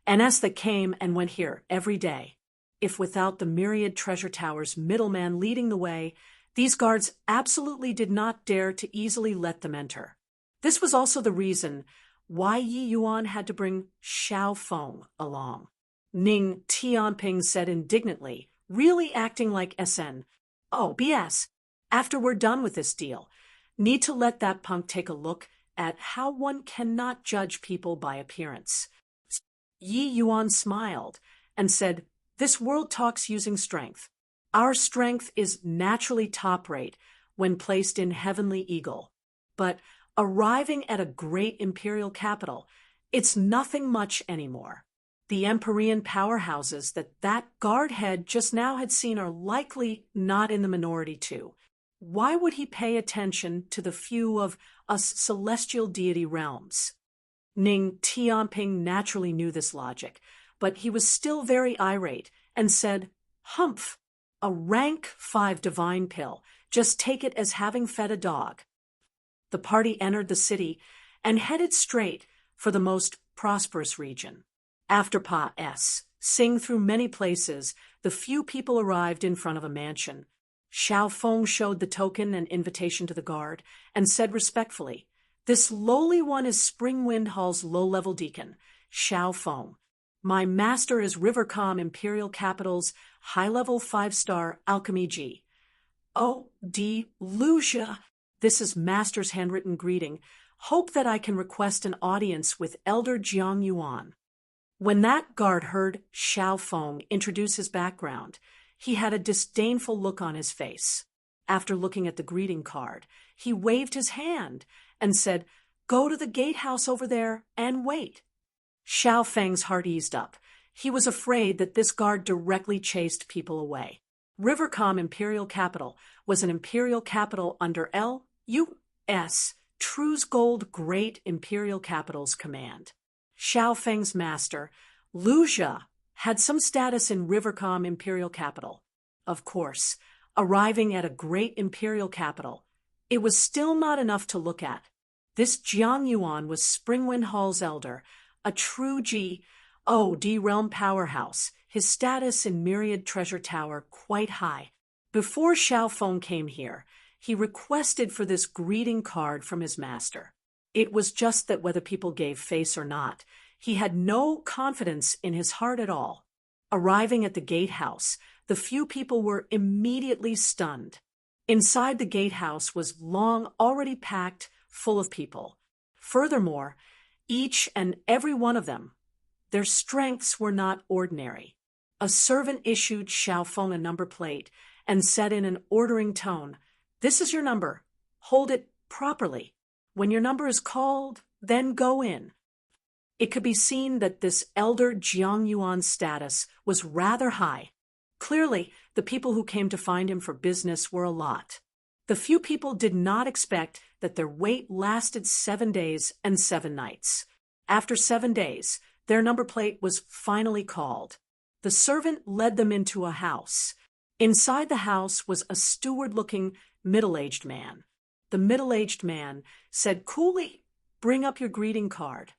And S that came and went here every day. If without the Myriad Treasure Tower's middleman leading the way, these guards absolutely did not dare to easily let them enter. This was also the reason why Yi Yuan had to bring Xiao Feng along. Ning Tianping said indignantly, really acting like SN. BS. After we're done with this deal, need to let that punk take a look at how one cannot judge people by appearance. Yi Yuan smiled and said, "This world talks using strength. Our strength is naturally top-rate when placed in Heavenly Eagle. But arriving at a great imperial capital, it's nothing much anymore. The Empyrean powerhouses that guard head just now had seen are likely not in the minority too. Why would he pay attention to the few of us celestial deity realms? Ning Tianping naturally knew this logic, but he was still very irate and said, "Humph, a rank 5 divine pill. Just take it as having fed a dog." The party entered the city and headed straight for the most prosperous region. After sing through many places, the few people arrived in front of a mansion. Xiao Feng showed the token and invitation to the guard and said respectfully, "This lowly one is Springwind Hall's low-level deacon, Xiao Feng. My master is Rivercom Imperial Capital's high-level 5-star alchemy G. Oh, Lucia. This is master's handwritten greeting. Hope that I can request an audience with Elder Jiang Yuan." When that guard heard Xiao Feng introduce his background, he had a disdainful look on his face. After looking at the greeting card, he waved his hand and said, "Go to the gatehouse over there and wait." Xiao Feng's heart eased up. He was afraid that this guard directly chased people away. Rivercom Imperial Capital was an imperial capital under L.U.S. True's Gold Great Imperial Capital's command. Xiao Feng's master, Lucia, had some status in Rivercom Imperial Capital. Of course, arriving at a great imperial capital, it was still not enough to look at. This Jiang Yuan was Springwind Hall's elder, a true G.O.D. realm powerhouse, his status in Myriad Treasure Tower quite high. Before Xiao Feng came here, he requested for this greeting card from his master. It was just that whether people gave face or not, he had no confidence in his heart at all. Arriving at the gatehouse, the few people were immediately stunned. Inside the gatehouse was long already packed full of people. Furthermore, each and every one of them, their strengths were not ordinary. A servant issued Xiao Feng a number plate and said in an ordering tone, "This is your number. Hold it properly. When your number is called, then go in." It could be seen that this elder Jiang Yuan's status was rather high. Clearly, the people who came to find him for business were a lot. The few people did not expect that their wait lasted 7 days and 7 nights. After 7 days, their number plate was finally called. The servant led them into a house. Inside the house was a steward-looking, middle-aged man. The middle-aged man said coolly, "Bring up your greeting card."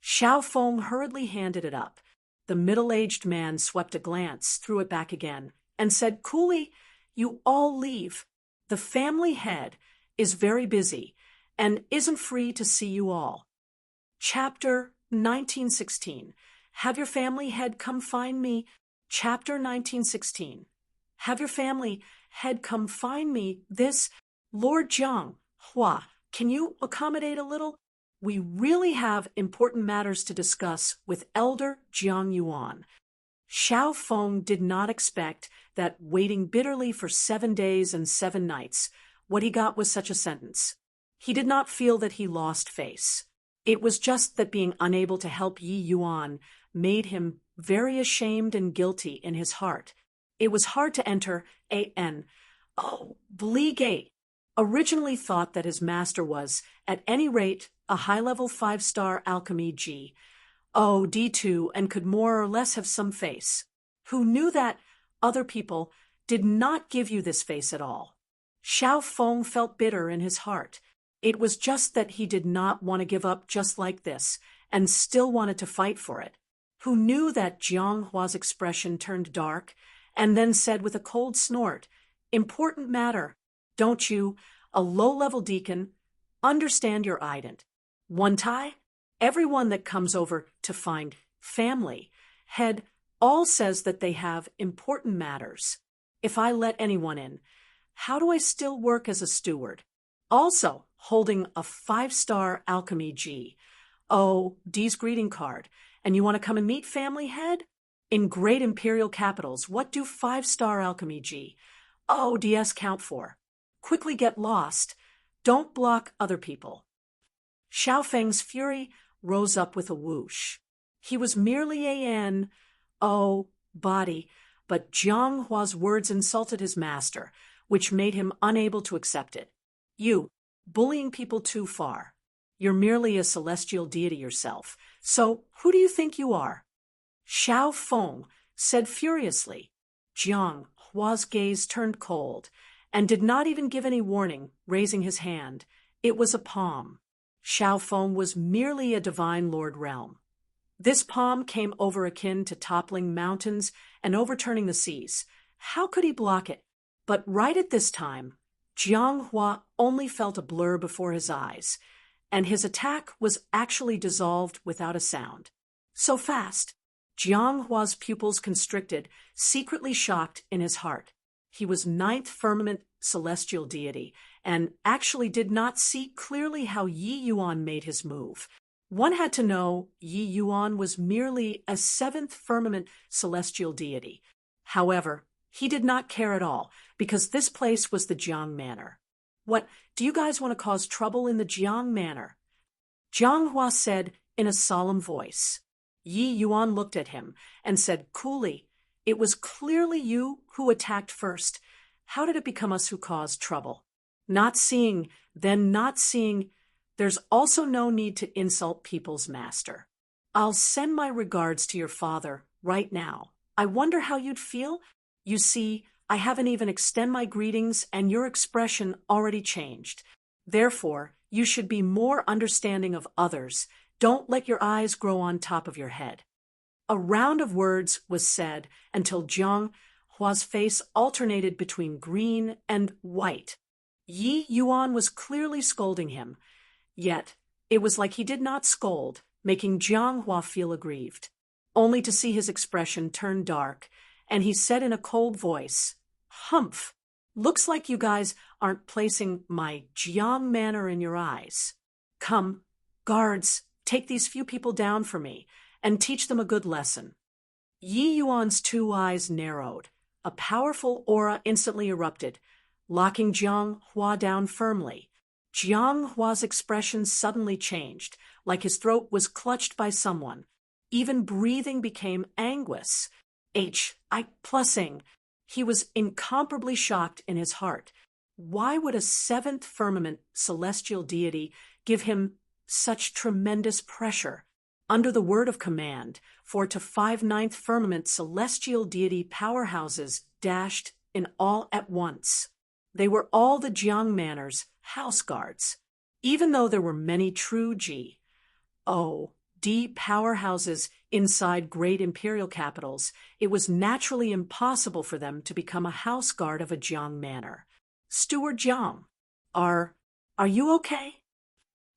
Xiao Feng hurriedly handed it up. The middle-aged man swept a glance, threw it back again, and said coolly, "You all leave. The family head is very busy and isn't free to see you all." Chapter 1916. Have your family head come find me. Chapter 1916. Have your family head come find me. This, Lord Jiang Hua, can you accommodate a little? We really have important matters to discuss with Elder Jiang Yuan. Xiao Feng did not expect that waiting bitterly for 7 days and 7 nights, what he got was such a sentence. He did not feel that he lost face. It was just that being unable to help Yi Yuan made him very ashamed and guilty in his heart. It was hard to enter Blee Gate. Originally thought that his master was, at any rate, a high-level 5-star alchemy G.O.D. and could more or less have some face. Who knew that other people did not give you this face at all? Xiao Feng felt bitter in his heart. It was just that he did not want to give up just like this, and still wanted to fight for it. Who knew that Jiang Hua's expression turned dark, and then said with a cold snort, "Important matter. Don't you, a low-level deacon, understand your ident? One tie? Everyone that comes over to find family head all says that they have important matters. If I let anyone in, how do I still work as a steward? Also, holding a 5-star alchemy G.O.D.'s greeting card, and you want to come and meet family head? In great imperial capitals, what do 5-star alchemy G.O.D.s count for? Quickly get lost. Don't block other people." Xiao Feng's fury rose up with a whoosh. He was merely a N.O. body, but Jiang Hua's words insulted his master. which made him unable to accept it. You, bullying people too far. You're merely a celestial deity yourself, so who do you think you are? Xiao Feng said furiously. Jiang Hua's gaze turned cold, and did not even give any warning, raising his hand. It was a palm. Xiao Feng was merely a divine lord realm. This palm came over akin to toppling mountains and overturning the seas. How could he block it? But right at this time, Jiang Hua only felt a blur before his eyes, and his attack was actually dissolved without a sound. So fast, Jiang Hua's pupils constricted, secretly shocked in his heart. He was ninth firmament celestial deity, and actually did not see clearly how Yi Yuan made his move. One had to know Yi Yuan was merely a seventh firmament celestial deity. However, he did not care at all, because this place was the Jiang Manor. What, do you guys want to cause trouble in the Jiang Manor? Jiang Hua said in a solemn voice. Yi Yuan looked at him and said coolly, "It was clearly you who attacked first. How did it become us who caused trouble? Not seeing, then not seeing. There's also no need to insult people's master. I'll send my regards to your father right now. I wonder how you'd feel? You see, I haven't even extended my greetings and your expression already changed. Therefore, you should be more understanding of others. Don't let your eyes grow on top of your head." A round of words was said until Jiang Hua's face alternated between green and white. Yi Yuan was clearly scolding him, yet it was like he did not scold, making Jiang Hua feel aggrieved, only to see his expression turn dark, and he said in a cold voice, "Humph, looks like you guys aren't placing my Jiang Manor in your eyes. Come, guards, take these few people down for me, and teach them a good lesson." Yi Yuan's two eyes narrowed. A powerful aura instantly erupted, locking Jiang Hua down firmly. Jiang Hua's expression suddenly changed, like his throat was clutched by someone. Even breathing became anguish. Plussing. He was incomparably shocked in his heart. Why would a seventh firmament celestial deity give him such tremendous pressure? Under the word of command, 4 to 5 ninth firmament celestial deity powerhouses dashed in all at once. They were all the Jiang Manor's house guards. Even though there were many true G.O.D. powerhouses inside great imperial capitals, it was naturally impossible for them to become a house guard of a Jiang Manor. "Steward Jiang, are you okay?"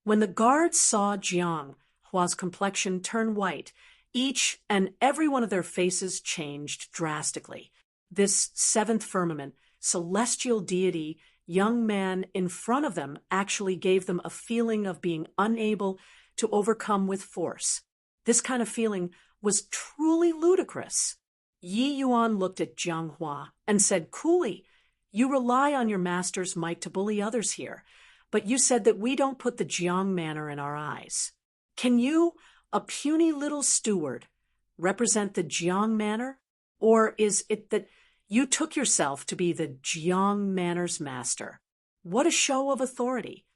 When the guards saw Jiang Hua's complexion turn white, each and every one of their faces changed drastically. This seventh firmament, celestial deity, young man in front of them actually gave them a feeling of being unable to overcome with force. This kind of feeling was truly ludicrous. Yi Yuan looked at Jiang Hua and said coolly, "You rely on your master's might to bully others here, but you said that we don't put the Jiang Manor in our eyes. Can you, a puny little steward, represent the Jiang Manor? Or is it that you took yourself to be the Jiang Manor's master? What a show of authority."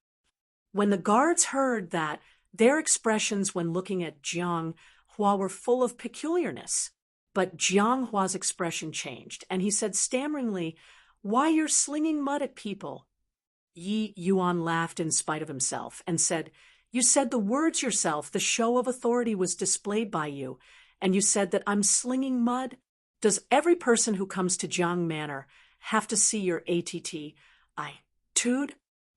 When the guards heard that, their expressions when looking at Jiang Hua were full of peculiarness. But Jiang Hua's expression changed, and he said stammeringly, "Why, you're slinging mud at people." Yi Yuan laughed in spite of himself and said, "You said the words yourself. The show of authority was displayed by you, and you said that I'm slinging mud? Does every person who comes to Jiang Manor have to see your attitude?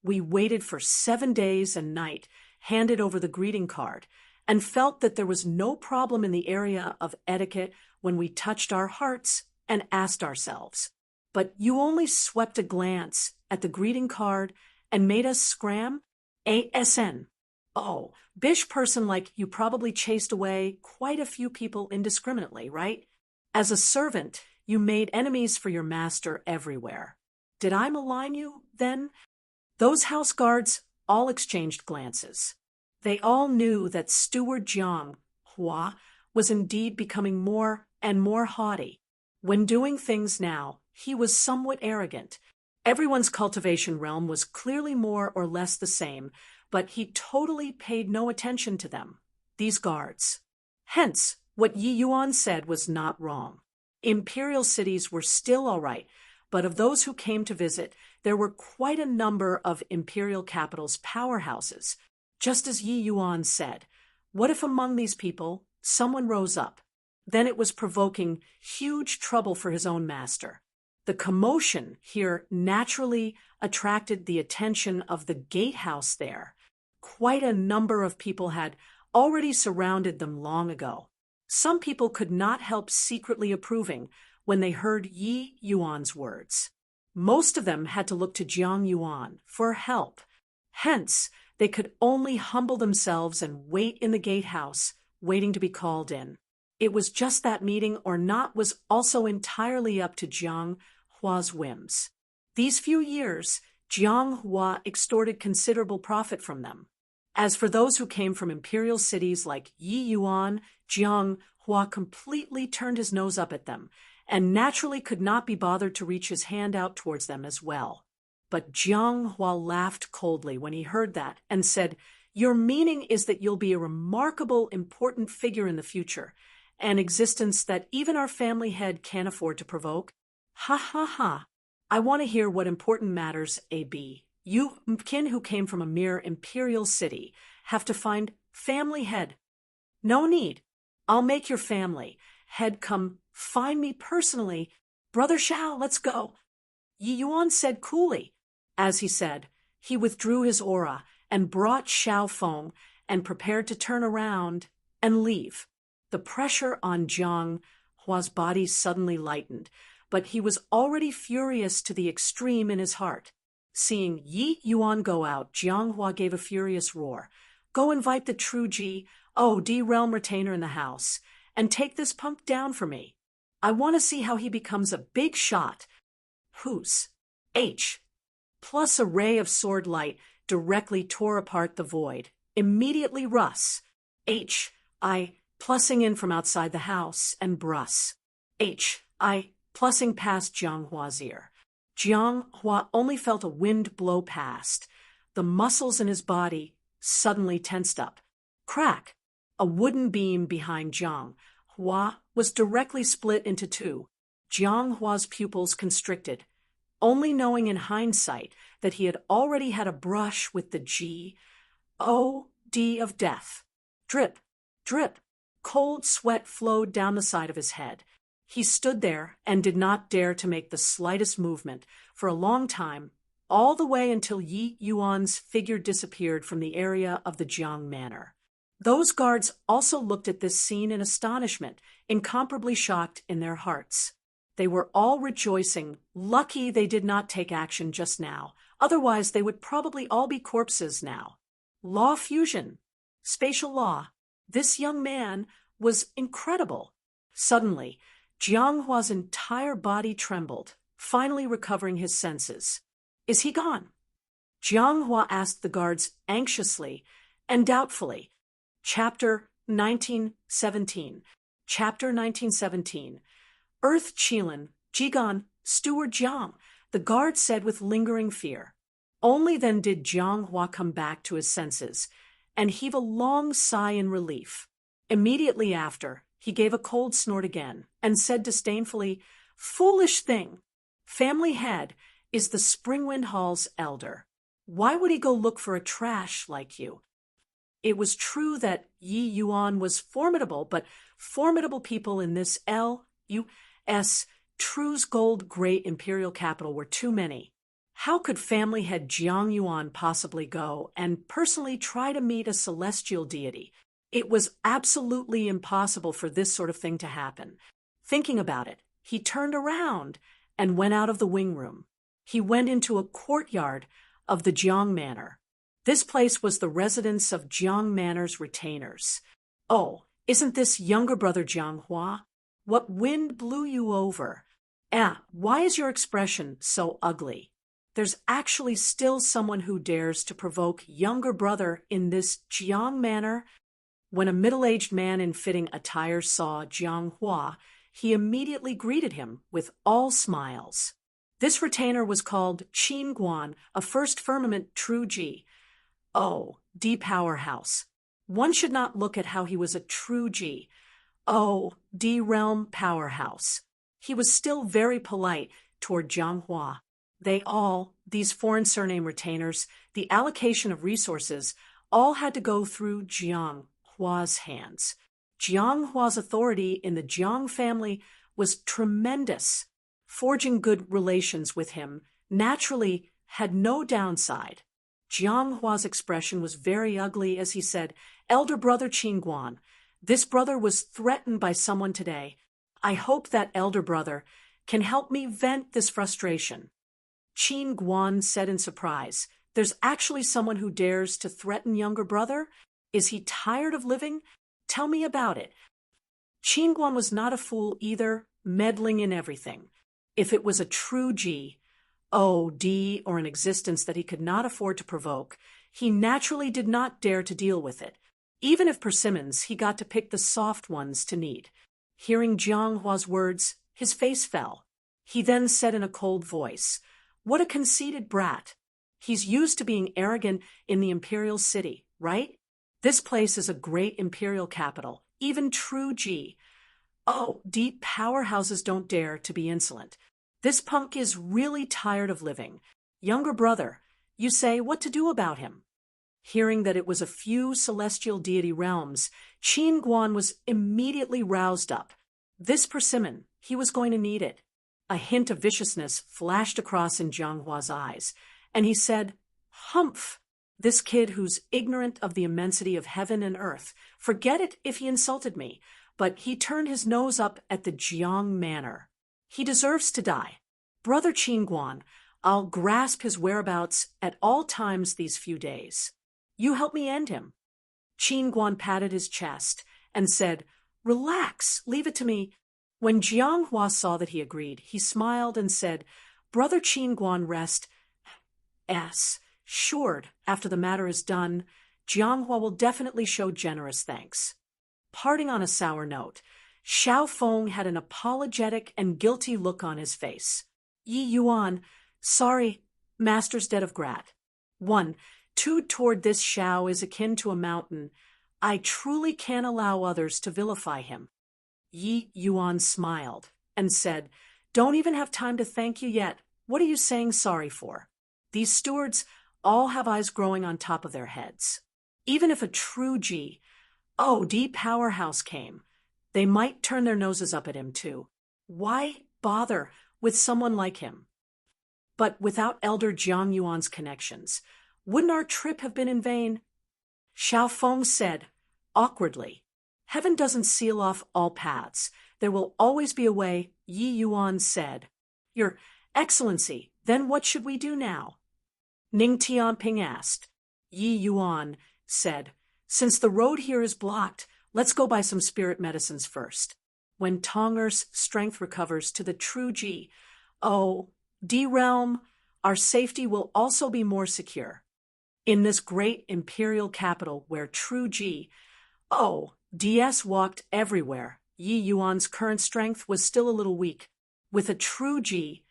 We waited for 7 days and night, handed over the greeting card, and felt that there was no problem in the area of etiquette when we touched our hearts and asked ourselves. But you only swept a glance at the greeting card and made us scram? ASN. Oh, bish person like you probably chased away quite a few people indiscriminately, right? As a servant, you made enemies for your master everywhere. Did I malign you, then?" Those house guards all exchanged glances. They all knew that Steward Jiang Hua was indeed becoming more and more haughty. When doing things now, he was somewhat arrogant. Everyone's cultivation realm was clearly more or less the same, but he totally paid no attention to them, these guards. Hence, what Yi Yuan said was not wrong. Imperial cities were still all right, but of those who came to visit, there were quite a number of imperial capitals' powerhouses. Just as Yi Yuan said, what if among these people someone rose up? Then it was provoking huge trouble for his own master. The commotion here naturally attracted the attention of the gatehouse there. Quite a number of people had already surrounded them long ago. Some people could not help secretly approving when they heard Yi Yuan's words. Most of them had to look to Jiang Yuan for help. Hence, they could only humble themselves and wait in the gatehouse, waiting to be called in. It was just that meeting or not was also entirely up to Jiang Hua's whims. These few years, Jiang Hua extorted considerable profit from them. As for those who came from imperial cities like Yi Yuan, Jiang Hua completely turned his nose up at them, and naturally could not be bothered to reach his hand out towards them as well. But Jiang Hua laughed coldly when he heard that and said, "Your meaning is that you'll be a remarkable, important figure in the future, an existence that even our family head can't afford to provoke? Ha ha ha. I want to hear what important matters, A.B. You, kin who came from a mere imperial city, have to find family head. No need. I'll make your family head come find me personally. Brother Shao, let's go." Yi Yuan said coolly. As he said, he withdrew his aura and brought Shao Feng and prepared to turn around and leave. The pressure on Jiang Hua's body suddenly lightened, but he was already furious to the extreme in his heart. Seeing Yi Yuan go out, Jiang Hua gave a furious roar. "Go invite the true G.O.D. realm retainer in the house, and take this punk down for me. I want to see how he becomes a big shot." Who's H. Plus a ray of sword light directly tore apart the void. Immediately Russ. H.I. plussing in from outside the house, and Bruss. H.I. plussing past Jiang Hua's ear. Jiang Hua only felt a wind blow past. The muscles in his body suddenly tensed up. Crack! A wooden beam behind Jiang Hua was directly split into two. Jiang Hua's pupils constricted, only knowing in hindsight that he had already had a brush with the G.O.D. of death. Drip, drip, cold sweat flowed down the side of his head. He stood there and did not dare to make the slightest movement for a long time, all the way until Yi Yuan's figure disappeared from the area of the Jiang Manor. Those guards also looked at this scene in astonishment, incomparably shocked in their hearts. They were all rejoicing, lucky they did not take action just now, otherwise they would probably all be corpses now. Law fusion, spatial law. This young man was incredible. Suddenly, Jiang Hua's entire body trembled, finally recovering his senses. "Is he gone?" Jiang Hua asked the guards anxiously and doubtfully. Chapter 1917. Chapter 1917. Earth Qilin, Jigan, Steward Jiang, the guard said with lingering fear. Only then did Jiang Hua come back to his senses and heave a long sigh in relief. Immediately after, he gave a cold snort again and said disdainfully, "Foolish thing! Family head is the Springwind Hall's elder. Why would he go look for a trash like you?" It was true that Yi Yuan was formidable, but formidable people in this L.U.S. True's gold great imperial capital were too many. How could family head Jiang Yuan possibly go and personally try to meet a celestial deity? It was absolutely impossible for this sort of thing to happen. Thinking about it, he turned around and went out of the wing room. He went into a courtyard of the Jiang Manor. This place was the residence of Jiang Manor's retainers. "Oh, isn't this younger brother Jiang Hua? What wind blew you over? Why is your expression so ugly? There's actually still someone who dares to provoke younger brother in this Jiang Manor." When a middle-aged man in fitting attire saw Jiang Hua, he immediately greeted him with all smiles. This retainer was called Qin Guan, a first firmament true Ji. Oh, D powerhouse. One should not look at how he was a true Ji. Oh, D realm powerhouse. He was still very polite toward Jiang Hua. These foreign surname retainers, the allocation of resources, all had to go through Jiang Hua's hands. Jiang Hua's authority in the Jiang family was tremendous. Forging good relations with him naturally had no downside. Jiang Hua's expression was very ugly as he said, "Elder brother Qin Guan, this brother was threatened by someone today. I hope that elder brother can help me vent this frustration." Qin Guan said in surprise, "There's actually someone who dares to threaten younger brother? Is he tired of living? Tell me about it." Qin Guan was not a fool either, meddling in everything. If it was a true G, D, or an existence that he could not afford to provoke, he naturally did not dare to deal with it. Even if persimmons, he got to pick the soft ones to knead. Hearing Jiang Hua's words, his face fell. He then said in a cold voice, "What a conceited brat. He's used to being arrogant in the imperial city, right? This place is a great imperial capital, even true G. Deep powerhouses don't dare to be insolent. This punk is really tired of living. Younger brother, you say what to do about him?" Hearing that it was a few celestial deity realms, Qin Guan was immediately roused up. This persimmon, he was going to need it. A hint of viciousness flashed across in Jiang Hua's eyes, and he said, "Humph! This kid who's ignorant of the immensity of heaven and earth. Forget it if he insulted me, but he turned his nose up at the Jiang manor. He deserves to die. Brother Qin Guan, I'll grasp his whereabouts at all times these few days. You help me end him." Qin Guan patted his chest and said, "Relax, leave it to me." When Jiang Hua saw that he agreed, he smiled and said, "Brother Qin Guan, rest assured, after the matter is done, Jiang Hua will definitely show generous thanks." Parting on a sour note, Xiao Feng had an apologetic and guilty look on his face. "Yi Yuan, sorry, master's debt of grat. 1. 2 toward this Xiao is akin to a mountain. I truly can't allow others to vilify him." Yi Yuan smiled and said, "Don't even have time to thank you yet. What are you saying sorry for? These stewards all have eyes growing on top of their heads. Even if a true D powerhouse came, they might turn their noses up at him too. Why bother with someone like him? But without Elder Jiang Yuan's connections, wouldn't our trip have been in vain?" Xiao Feng said, awkwardly, "Heaven doesn't seal off all paths. There will always be a way," Yi Yuan said. "Your Excellency, then what should we do now?" Ning Tianping asked. Yi Yuan said, "Since the road here is blocked, let's go buy some spirit medicines first. When Tonger's strength recovers to the true D realm, our safety will also be more secure. In this great imperial capital where true DS walked everywhere, Yi Yuan's current strength was still a little weak. With a true D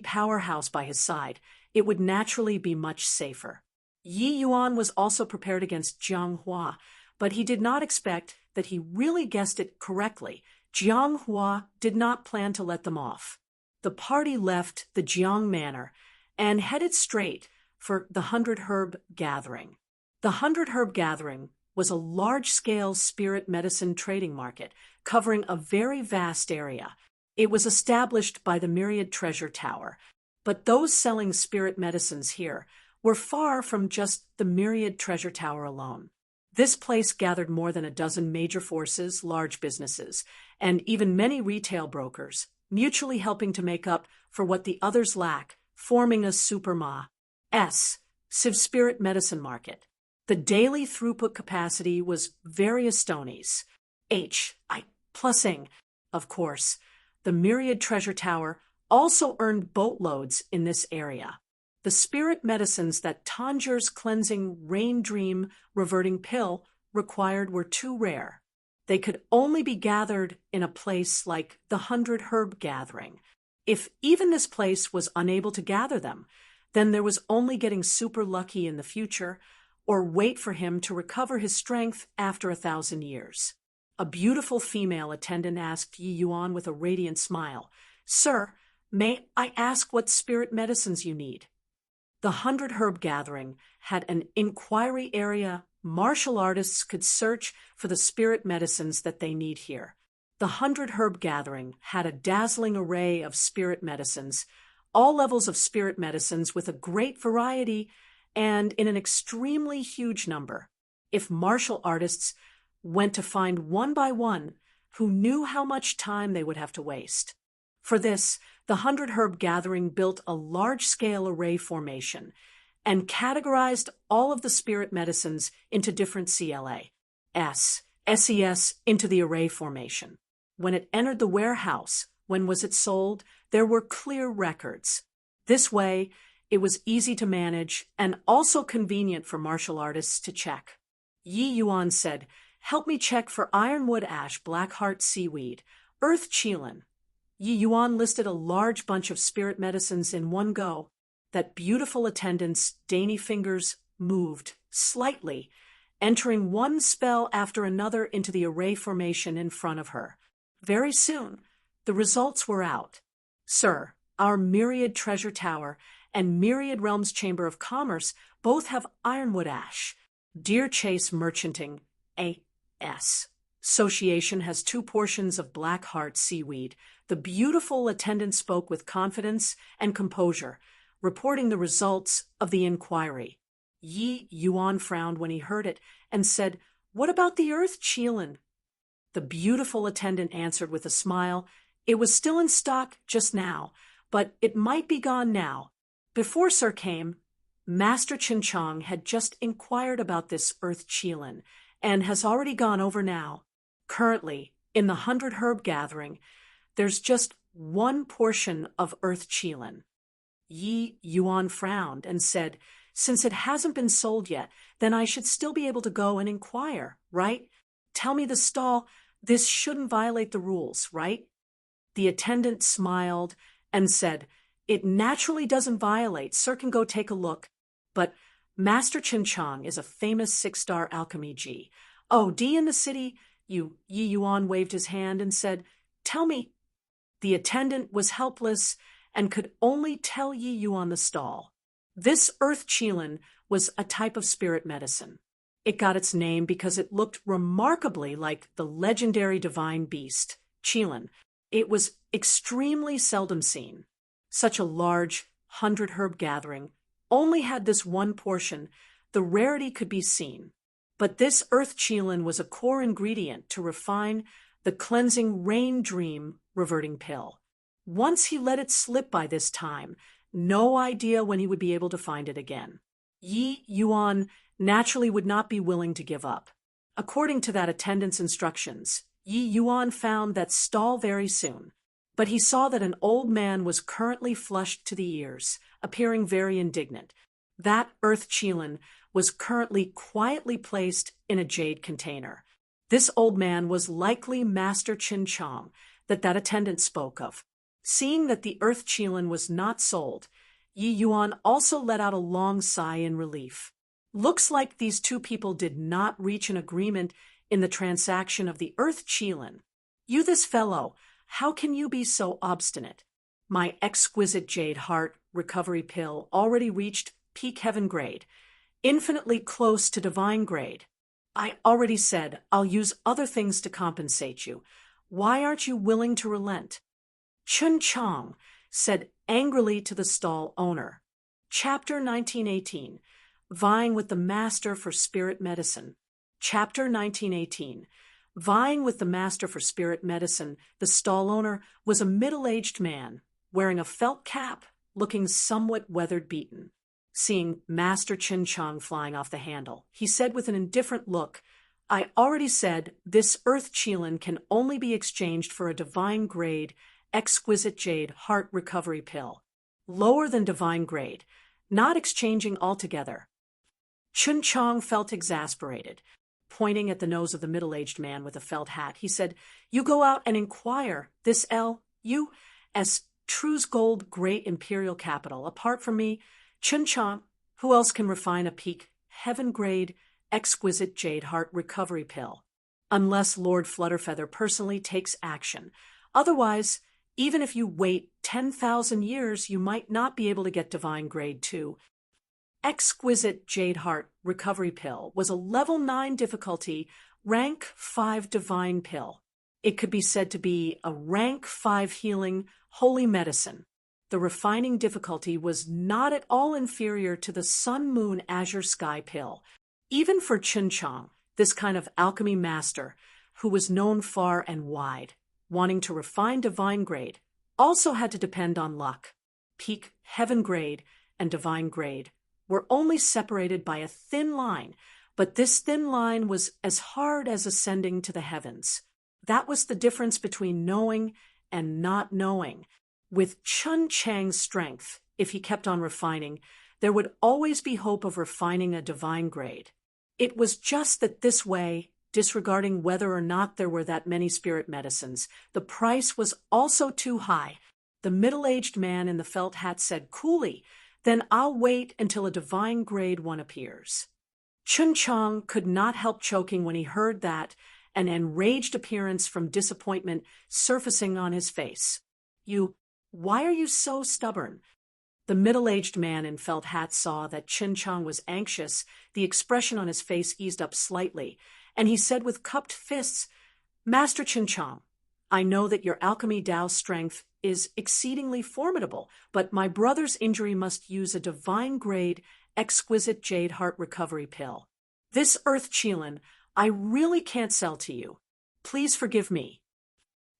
powerhouse by his side, it would naturally be much safer." Yi Yuan was also prepared against Jiang Hua, but he did not expect that he really guessed it correctly. Jiang Hua did not plan to let them off. The party left the Jiang manor and headed straight for the 100 Herb Gathering. The 100 Herb Gathering was a large-scale spirit medicine trading market covering a very vast area. It was established by the Myriad Treasure Tower, but those selling spirit medicines here were far from just the Myriad Treasure Tower alone. This place gathered more than a dozen major forces, large businesses, and even many retail brokers, mutually helping to make up for what the others lack, forming a Civ spirit medicine market. The daily throughput capacity was various stonies. Of course, the Myriad Treasure Tower also earned boatloads in this area. The spirit medicines that Tanger's cleansing rain dream reverting pill required were too rare. They could only be gathered in a place like the 100 Herb Gathering. If even this place was unable to gather them, then there was only getting super lucky in the future, or wait for him to recover his strength after 1,000 years. A beautiful female attendant asked Yi Yuan with a radiant smile, "Sir, may I ask what spirit medicines you need?" The 100 Herb Gathering had an inquiry area. Martial artists could search for the spirit medicines that they need here. The 100 Herb Gathering had a dazzling array of spirit medicines, all levels of spirit medicines with a great variety and in an extremely huge number. If martial artists went to find one by one, who knew how much time they would have to waste? For this, the 100 Herb Gathering built a large-scale array formation and categorized all of the spirit medicines into different SES into the array formation. When it entered the warehouse, when was it sold, there were clear records. This way, it was easy to manage and also convenient for martial artists to check. Yi Yuan said, "Help me check for ironwood ash, blackheart seaweed, earth qilin." Yi Yuan listed a large bunch of spirit medicines in one go. That beautiful attendant's dainty fingers moved slightly, entering one spell after another into the array formation in front of her. Very soon, the results were out. "Sir, our Myriad Treasure Tower and Myriad Realms Chamber of Commerce both have ironwood ash. Deer Chase Merchanting A.S. Association has 2 portions of blackheart seaweed." The beautiful attendant spoke with confidence and composure, reporting the results of the inquiry. Yi Yuan frowned when he heard it and said, "What about the earth qilin?" The beautiful attendant answered with a smile, "It was still in stock just now, but it might be gone now. Before Sir came, Master Qin Chong had just inquired about this earth qilin and has already gone over now. Currently, in the 100 Herb Gathering, there's just 1 portion of earth qilin." Yi Yuan frowned and said, "Since it hasn't been sold yet, then I should still be able to go and inquire, right? Tell me the stall. This shouldn't violate the rules, right?" The attendant smiled and said, "It naturally doesn't violate. Sir can go take a look. But Master Qin Chong is a famous 6-star alchemy G. Oh, D in the city." Yi Yuan waved his hand and said, "Tell me." The attendant was helpless and could only tell Yi Yuan the stall. This earth qilin was a type of spirit medicine. It got its name because it looked remarkably like the legendary divine beast, qilin. It was extremely seldom seen. Such a large 100 Herb Gathering only had this 1 portion. The rarity could be seen. But this earth qilin was a core ingredient to refine the cleansing rain dream reverting pill. Once he let it slip by this time, no idea when he would be able to find it again. Yi Yuan naturally would not be willing to give up. According to that attendant's instructions, Yi Yuan found that stall very soon, but he saw that an old man was currently flushed to the ears, appearing very indignant. That earth qilin was currently quietly placed in a jade container. This old man was likely Master Qin Chong that attendant spoke of. Seeing that the earth qilin was not sold, Yi Yuan also let out a long sigh in relief. Looks like these 2 people did not reach an agreement in the transaction of the earth qilin. "You this fellow, how can you be so obstinate? My exquisite jade heart recovery pill already reached peak heaven grade, infinitely close to divine grade. I already said I'll use other things to compensate you. Why aren't you willing to relent?" Qin Chong said angrily to the stall owner. Chapter 1918, Vying with the Master for Spirit Medicine. Chapter 1918, Vying with the Master for Spirit Medicine. The stall owner was a middle-aged man, wearing a felt cap, looking somewhat weather-beaten. Seeing Master Qin Chong flying off the handle, he said with an indifferent look, "I already said this earth qilin can only be exchanged for a divine grade, exquisite jade heart recovery pill. Lower than divine grade, not exchanging altogether." Qin Chong felt exasperated. Pointing at the nose of the middle-aged man with a felt hat, he said, "You go out and inquire. This L.U.S. True's gold great imperial capital. Apart from me, Chun-Chang, who else can refine a peak, heaven-grade, exquisite jade heart recovery pill? Unless Lord Flutterfeather personally takes action. Otherwise, even if you wait 10,000 years, you might not be able to get divine grade 2. Exquisite Jade Heart Recovery Pill was a level 9 difficulty, rank 5 divine pill. It could be said to be a rank 5 healing, holy medicine. The refining difficulty was not at all inferior to the Sun Moon Azure Sky pill. Even for Chun-Chang, this kind of alchemy master, who was known far and wide, wanting to refine divine grade, also had to depend on luck. Peak heaven grade and divine grade were only separated by a thin line, but this thin line was as hard as ascending to the heavens. That was the difference between knowing and not knowing. With Chun-Chang's strength, if he kept on refining, there would always be hope of refining a divine grade. It was just that this way, disregarding whether or not there were that many spirit medicines, the price was also too high. The middle-aged man in the felt hat said coolly, "Then I'll wait until a divine grade 1 appears." Chun-Chang could not help choking when he heard that, an enraged appearance from disappointment surfacing on his face. Why are you so stubborn?" The middle-aged man in felt hat saw that Chun-Chang was anxious. The expression on his face eased up slightly, and he said with cupped fists, "Master Chun-Chang, I know that your alchemy Tao strength is exceedingly formidable, but my brother's injury must use a divine grade, exquisite jade heart recovery pill. This earth Qilin I really can't sell to you. Please forgive me."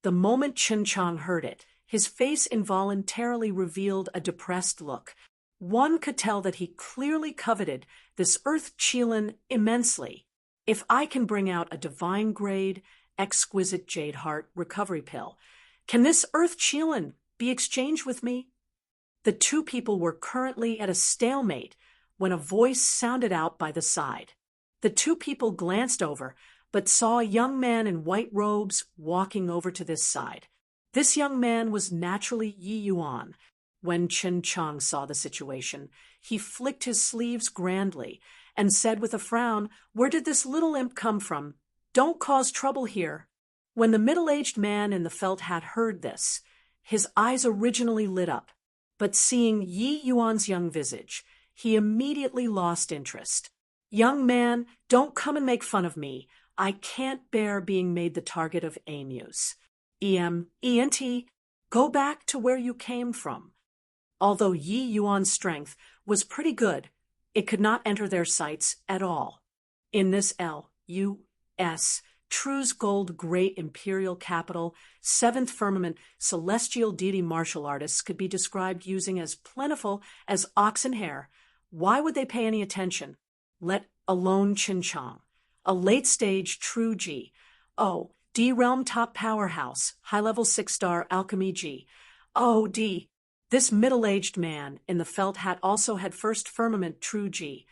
The moment Chun-Chang heard it, his face involuntarily revealed a depressed look. One could tell that he clearly coveted this earth Qilin immensely. "If I can bring out a divine grade, exquisite jade heart recovery pill, can this earth Qilin be exchanged with me?" The two people were currently at a stalemate when a voice sounded out by the side. The two people glanced over, but saw a young man in white robes walking over to this side. This young man was naturally Yi Yuan. When Chun-Chang saw the situation, he flicked his sleeves grandly and said with a frown, "Where did this little imp come from? Don't cause trouble here." When the middle-aged man in the felt hat heard this, his eyes originally lit up, but seeing Yi Yuan's young visage, he immediately lost interest. "Young man, don't come and make fun of me. I can't bear being made the target of amuse. ENT, go back to where you came from." Although Yi Yuan's strength was pretty good, it could not enter their sights at all. In this L.U.S., True's gold great imperial capital, 7th firmament, celestial deity martial artists could be described using as plentiful as oxen hair. Why would they pay any attention? Let alone Chun-Chang, a late-stage True G. Oh, D Realm top powerhouse, high-level 6-star alchemy G. Oh, D. This middle-aged man in the felt hat also had 1st firmament True G.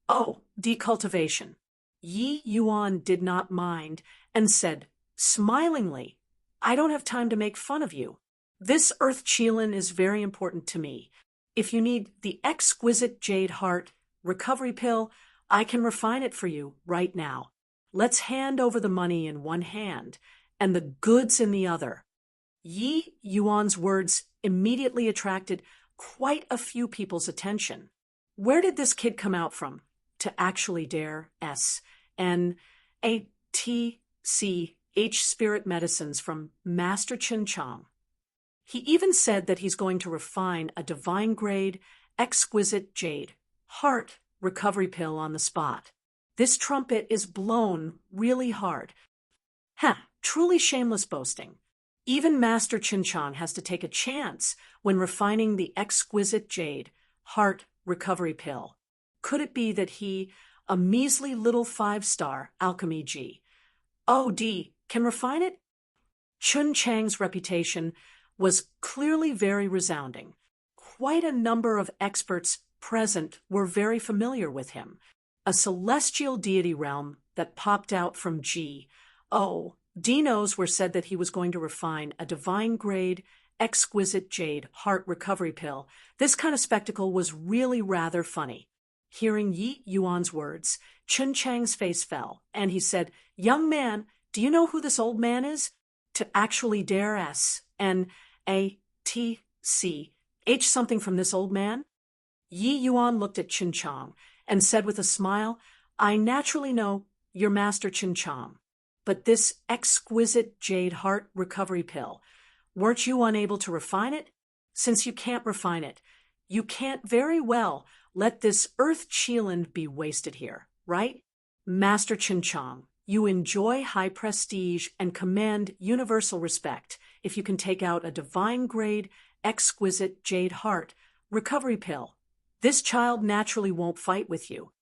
Oh, D cultivation. Yi Yuan did not mind and said, smilingly, "I don't have time to make fun of you. This earth Qilin is very important to me. If you need the exquisite jade heart recovery pill, I can refine it for you right now. Let's hand over the money in one hand and the goods in the other." Yi Yuan's words immediately attracted quite a few people's attention. Where did this kid come out from to actually dare SNATCH spirit medicines from Master Chun-Chang? He even said that he's going to refine a divine grade, exquisite jade heart recovery pill on the spot. This trumpet is blown really hard. Truly shameless boasting. Even Master Chun-Chang has to take a chance when refining the exquisite jade heart recovery pill. Could it be that he, a measly little 5-star alchemy G, OD, can refine it? Chun-Chang's reputation was clearly very resounding. Quite a number of experts present were very familiar with him. A celestial deity realm that popped out from G. Dinos were said that he was going to refine a divine grade, exquisite jade heart recovery pill. This kind of spectacle was really rather funny. Hearing Yi Yuan's words, Chun Chang's face fell, and he said, "Young man, do you know who this old man is? To actually dare S-N-A-T-C-H something from this old man?" Yi Yuan looked at Chun Chang and said with a smile, "I naturally know your master Chun Chang. But this exquisite jade heart recovery pill, weren't you unable to refine it? Since you can't refine it, you can't very well let this earth Qilin be wasted here, right? Master Chun Chang, you enjoy high prestige and command universal respect if you can take out a divine-grade, exquisite jade heart recovery pill. This child naturally won't fight with you."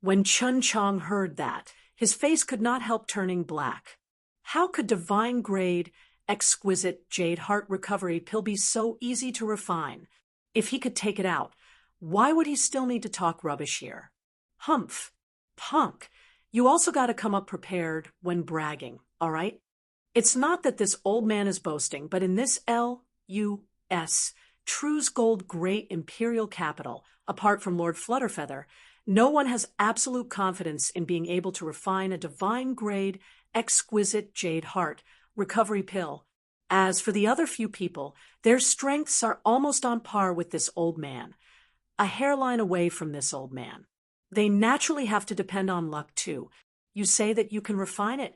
When Chun Chang heard that, his face could not help turning black. How could divine-grade, exquisite jade heart recovery pill be so easy to refine? If he could take it out, why would he still need to talk rubbish here? Humph. Punk. You also got to come up prepared when bragging, all right? It's not that this old man is boasting, but in this L.U.S., True's Gold Great Imperial Capital, apart from Lord Flutterfeather, no one has absolute confidence in being able to refine a divine-grade, exquisite jade heart recovery pill. As for the other few people, their strengths are almost on par with this old man, a hairline away from this old man. They naturally have to depend on luck, too. You say that you can refine it.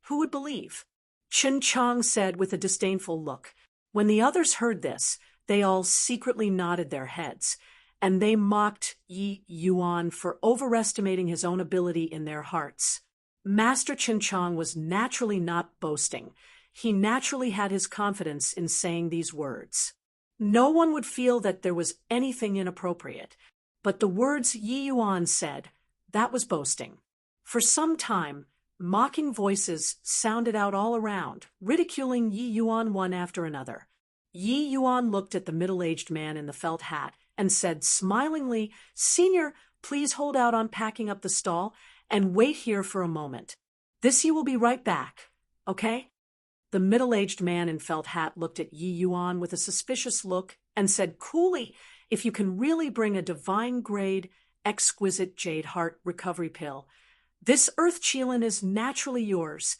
Who would believe? Chun Chang said with a disdainful look. When the others heard this, they all secretly nodded their heads, and they mocked Yi Yuan for overestimating his own ability in their hearts. Master Chun Chang was naturally not boasting. He naturally had his confidence in saying these words. No one would feel that there was anything inappropriate, but the words Yi Yuan said, that was boasting. For some time, mocking voices sounded out all around, ridiculing Yi Yuan one after another. Yi Yuan looked at the middle-aged man in the felt hat and said smilingly, "Senior, please hold out on packing up the stall and wait here for a moment. This you will be right back, okay?" The middle-aged man in felt hat looked at Yi Yuan with a suspicious look and said coolly, "If you can really bring a divine-grade, exquisite jade heart recovery pill, this earth Qilin is naturally yours."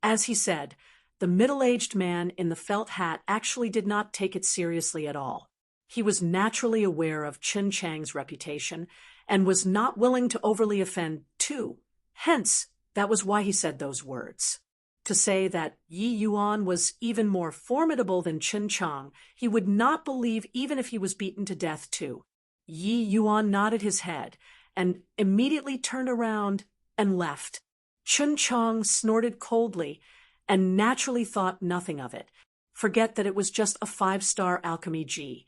As he said, the middle-aged man in the felt hat actually did not take it seriously at all. He was naturally aware of Chun Chang's reputation and was not willing to overly offend, too. Hence, that was why he said those words. To say that Yi Yuan was even more formidable than Chun Chang, he would not believe even if he was beaten to death, too. Yi Yuan nodded his head and immediately turned around and left. Chun Chang snorted coldly and naturally thought nothing of it. Forget that it was just a 5-star alchemy G.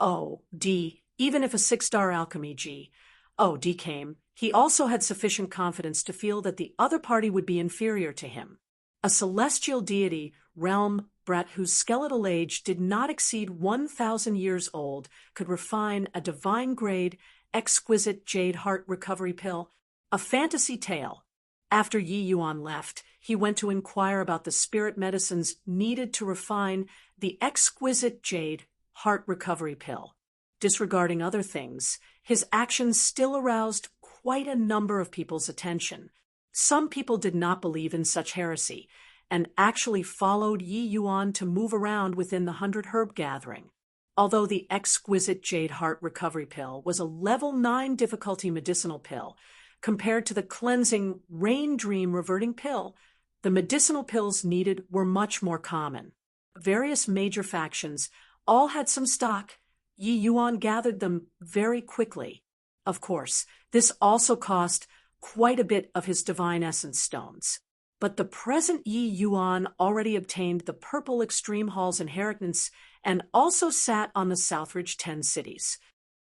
Oh, D, even if a 6-star alchemy G. Oh, D came. He also had sufficient confidence to feel that the other party would be inferior to him. A celestial deity, realm brat whose skeletal age did not exceed 1,000 years old, could refine a divine-grade, exquisite jade heart recovery pill. A fantasy tale. After Yi Yuan left, he went to inquire about the spirit medicines needed to refine the exquisite jade heart recovery pill. Disregarding other things, his actions still aroused quite a number of people's attention. Some people did not believe in such heresy and actually followed Yi Yuan to move around within the 100 Herb Gathering. Although the exquisite jade heart recovery pill was a level 9 difficulty medicinal pill, compared to the cleansing rain dream reverting pill, the medicinal pills needed were much more common. Various major factions all had some stock. Yi Yuan gathered them very quickly. Of course, this also cost quite a bit of his divine essence stones. But the present Yi Yuan already obtained the Purple Extreme Hall's inheritance and also sat on the Southridge 10 cities.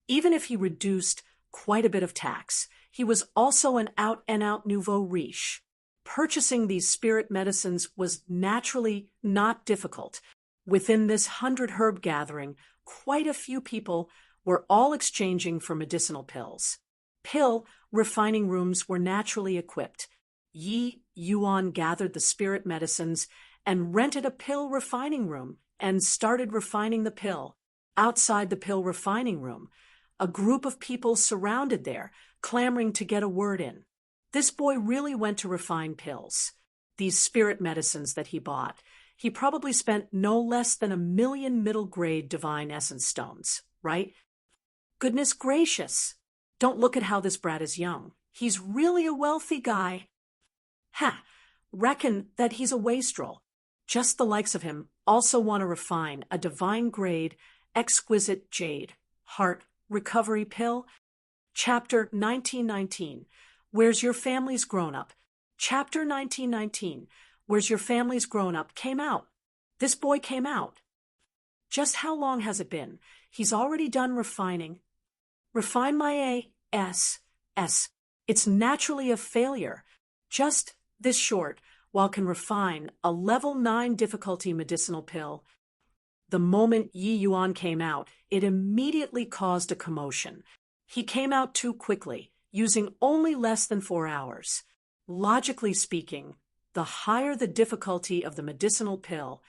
Even if he reduced quite a bit of tax, he was also an out-and-out nouveau riche. Purchasing these spirit medicines was naturally not difficult. Within this 100 Herb Gathering, quite a few people were all exchanging for medicinal pills. Pill refining rooms were naturally equipped. Yi Yuan gathered the spirit medicines and rented a pill refining room and started refining the pill. Outside the pill refining room, a group of people surrounded there, clamoring to get a word in. This boy really went to refine pills. These spirit medicines that he bought. He probably spent no less than 1,000,000 middle-grade divine essence stones, right? Goodness gracious! Don't look at how this brat is young. He's really a wealthy guy. Ha! Reckon that he's a wastrel. Just the likes of him also want to refine a divine-grade, exquisite jade, heart, recovery pill. Chapter 1919. Where's Your Family's Grown Up? Chapter 1919. Where's Your Family's Grown Up came out. This boy came out. Just how long has it been? He's already done refining. Refine my S. It's naturally a failure. Just this short, while can refine a level 9 difficulty medicinal pill. The moment Yi Yuan came out, it immediately caused a commotion. He came out too quickly, using only less than 4 hours. Logically speaking, the higher the difficulty of the medicinal pill,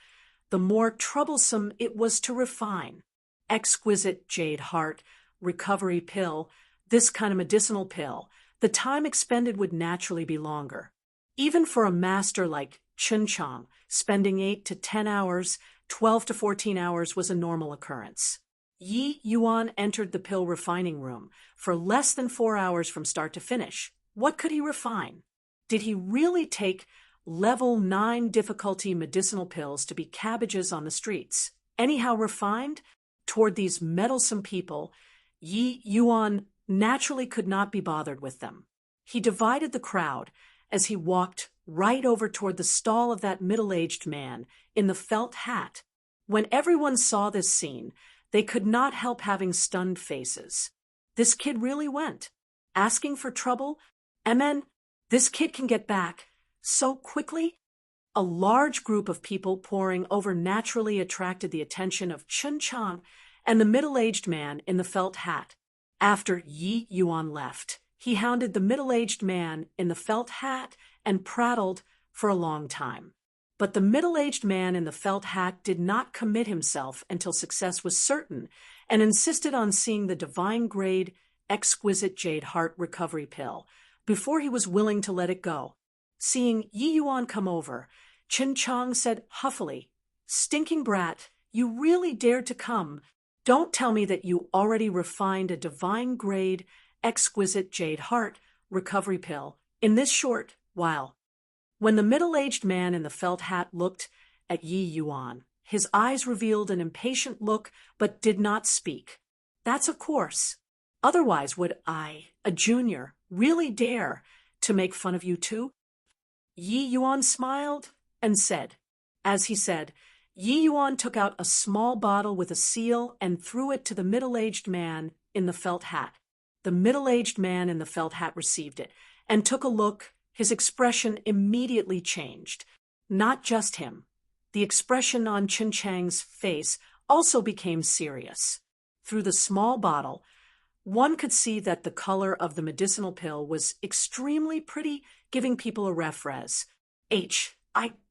the more troublesome it was to refine. Exquisite jade heart, recovery pill, this kind of medicinal pill, the time expended would naturally be longer. Even for a master like Chun Chang, spending 8 to 10 hours, 12 to 14 hours was a normal occurrence. Yi Yuan entered the pill refining room for less than 4 hours from start to finish. What could he refine? Did he really take level 9 difficulty medicinal pills to be cabbages on the streets? Anyhow refined? Toward these meddlesome people, Yi Yuan naturally could not be bothered with them. He divided the crowd as he walked right over toward the stall of that middle-aged man in the felt hat. When everyone saw this scene, they could not help having stunned faces. This kid really went. Asking for trouble? Amen. This kid can get back so quickly? A large group of people pouring over naturally attracted the attention of Chun Chang and the middle-aged man in the felt hat. After Yi Yuan left, he hounded the middle-aged man in the felt hat and prattled for a long time. But the middle-aged man in the felt hat did not commit himself until success was certain and insisted on seeing the divine-grade, exquisite jade heart recovery pill before he was willing to let it go. Seeing Yi Yuan come over, Chun Chang said huffily, "Stinking brat, you really dared to come. Don't tell me that you already refined a divine-grade, exquisite jade heart recovery pill in this short while." When the middle-aged man in the felt hat looked at Yi Yuan, his eyes revealed an impatient look but did not speak. That's of course. Otherwise would I, a junior, really dare to make fun of you too? Yi Yuan smiled and said. As he said, Yi Yuan took out a small bottle with a seal and threw it to the middle-aged man in the felt hat. The middle-aged man in the felt hat received it and took a look. His expression immediately changed. Not just him. The expression on Chun Chang's face also became serious. Through the small bottle, one could see that the color of the medicinal pill was extremely pretty, giving people a refres.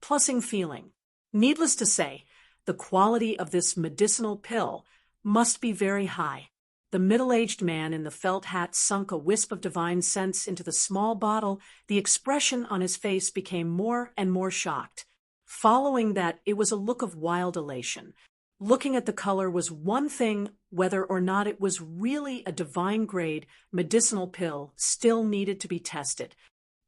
Plussing feeling. Needless to say, the quality of this medicinal pill must be very high. The middle-aged man in the felt hat sunk a wisp of divine sense into the small bottle. The expression on his face became more and more shocked. Following that, it was a look of wild elation. Looking at the color was one thing, whether or not it was really a divine-grade medicinal pill still needed to be tested.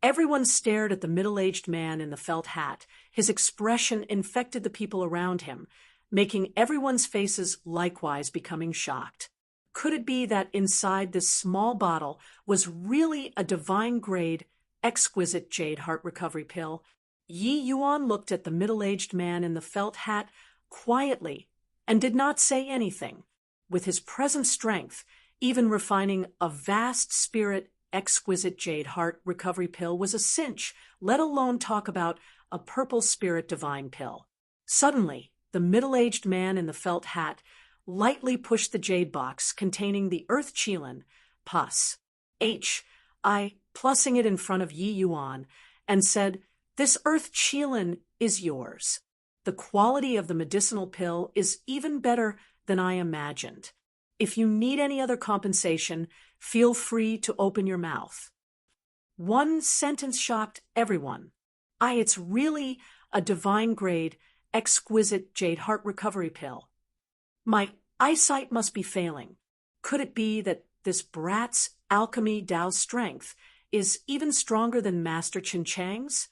Everyone stared at the middle-aged man in the felt hat. His expression infected the people around him, making everyone's faces likewise becoming shocked. Could it be that inside this small bottle was really a divine-grade, exquisite jade heart recovery pill? Yi Yuan looked at the middle-aged man in the felt hat quietly and did not say anything. With his present strength, even refining a vast spirit, exquisite jade heart recovery pill was a cinch, let alone talk about a purple spirit divine pill. Suddenly, the middle-aged man in the felt hat lightly pushed the jade box containing the earth qilin, pus, plussing it in front of Yi Yuan, and said, "This earth qilin is yours." The quality of the medicinal pill is even better than I imagined. If you need any other compensation, feel free to open your mouth." One sentence shocked everyone. It's really a divine-grade, exquisite jade heart recovery pill. My eyesight must be failing. Could it be that this brat's alchemy Tao strength is even stronger than Master Chen Chang's?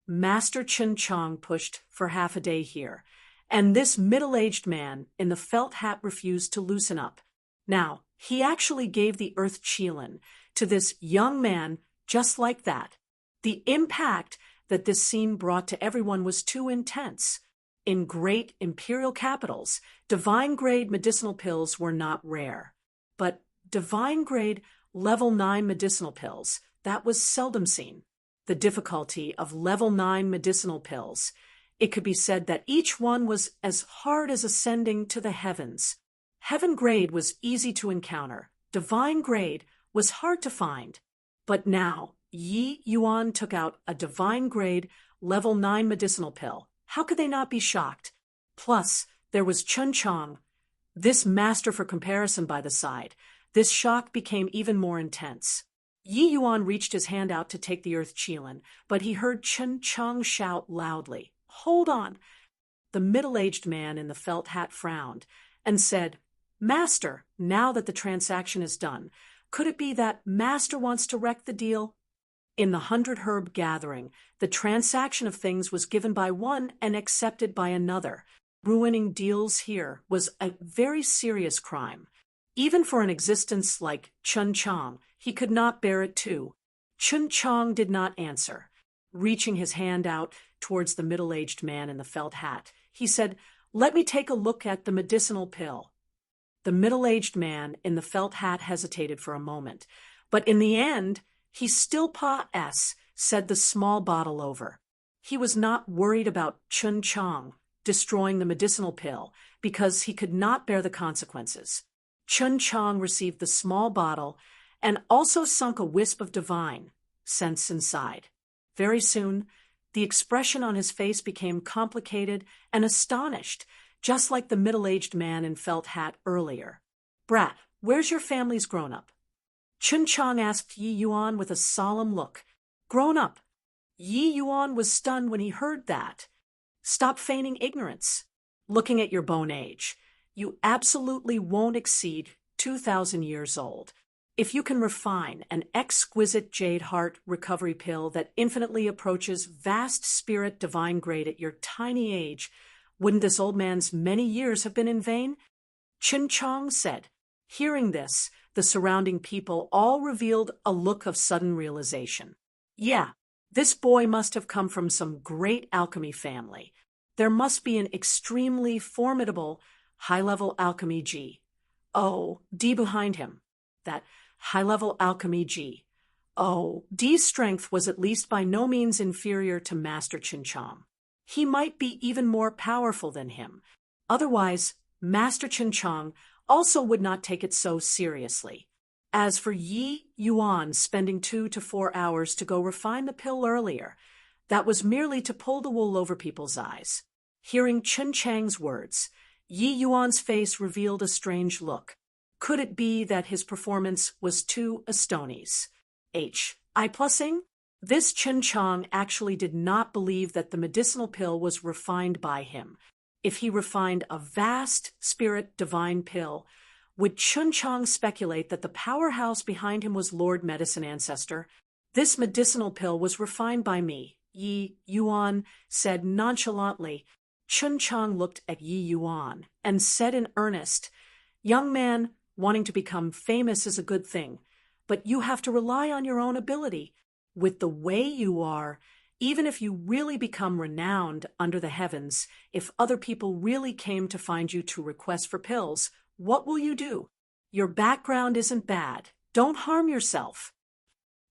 Master Chen Chang pushed for half a day here, and this middle-aged man in the felt hat refused to loosen up. Now, he actually gave the earth Qilin to this young man just like that. The impact that this scene brought to everyone was too intense. In great imperial capitals, divine-grade medicinal pills were not rare. But divine-grade level 9 medicinal pills, that was seldom seen. The difficulty of level 9 medicinal pills, it could be said that each one was as hard as ascending to the heavens. Heaven grade was easy to encounter. Divine grade was hard to find. But now, Yi Yuan took out a divine grade level 9 medicinal pill. How could they not be shocked? Plus, there was Chen Chang, this master for comparison by the side. This shock became even more intense. Yi Yuan reached his hand out to take the earth Qilin, but he heard Chen Chang shout loudly, "Hold on!" The middle-aged man in the felt hat frowned and said, "Master, now that the transaction is done, could it be that Master wants to wreck the deal?" In the 100 Herb gathering, the transaction of things was given by one and accepted by another. Ruining deals here was a very serious crime. Even for an existence like Chen Chang, he could not bear it too. Chen Chang did not answer. Reaching his hand out towards the middle-aged man in the felt hat, he said, "Let me take a look at the medicinal pill." The middle-aged man in the felt hat hesitated for a moment, but in the end, he still said the small bottle over. He was not worried about Chen Chang destroying the medicinal pill because he could not bear the consequences. Chen Chang received the small bottle and also sunk a wisp of divine sense inside. Very soon, the expression on his face became complicated and astonished, just like the middle-aged man in felt hat earlier. "Brat, where's your family's grown-up?" Chen Chang asked Yi Yuan with a solemn look. "Grown up?" Yi Yuan was stunned when he heard that. "Stop feigning ignorance. Looking at your bone age, you absolutely won't exceed 2,000 years old. If you can refine an exquisite jade heart recovery pill that infinitely approaches vast spirit divine grade at your tiny age, wouldn't this old man's many years have been in vain?" Chen Chang said. Hearing this, the surrounding people all revealed a look of sudden realization. Yeah, this boy must have come from some great alchemy family. There must be an extremely formidable high-level alchemy G. D behind him. That high-level alchemy G. D's strength was at least by no means inferior to Master Chen Chang. He might be even more powerful than him. Otherwise, Master Chen Chang also would not take it so seriously. As for Yi Yuan spending 2 to 4 hours to go refine the pill earlier, that was merely to pull the wool over people's eyes. Hearing Chen Chang's words, Yi Yuan's face revealed a strange look. Could it be that his performance was too astonies? I+ing? This Chen Chang actually did not believe that the medicinal pill was refined by him. If he refined a vast spirit divine pill, would Chen Chang speculate that the powerhouse behind him was Lord Medicine Ancestor? "This medicinal pill was refined by me," Yi Yuan said nonchalantly. Chen Chang looked at Yi Yuan and said in earnest, "Young man, wanting to become famous is a good thing, but you have to rely on your own ability. With the way you are, even if you really become renowned under the heavens, if other people really came to find you to request for pills, what will you do? Your background isn't bad. Don't harm yourself."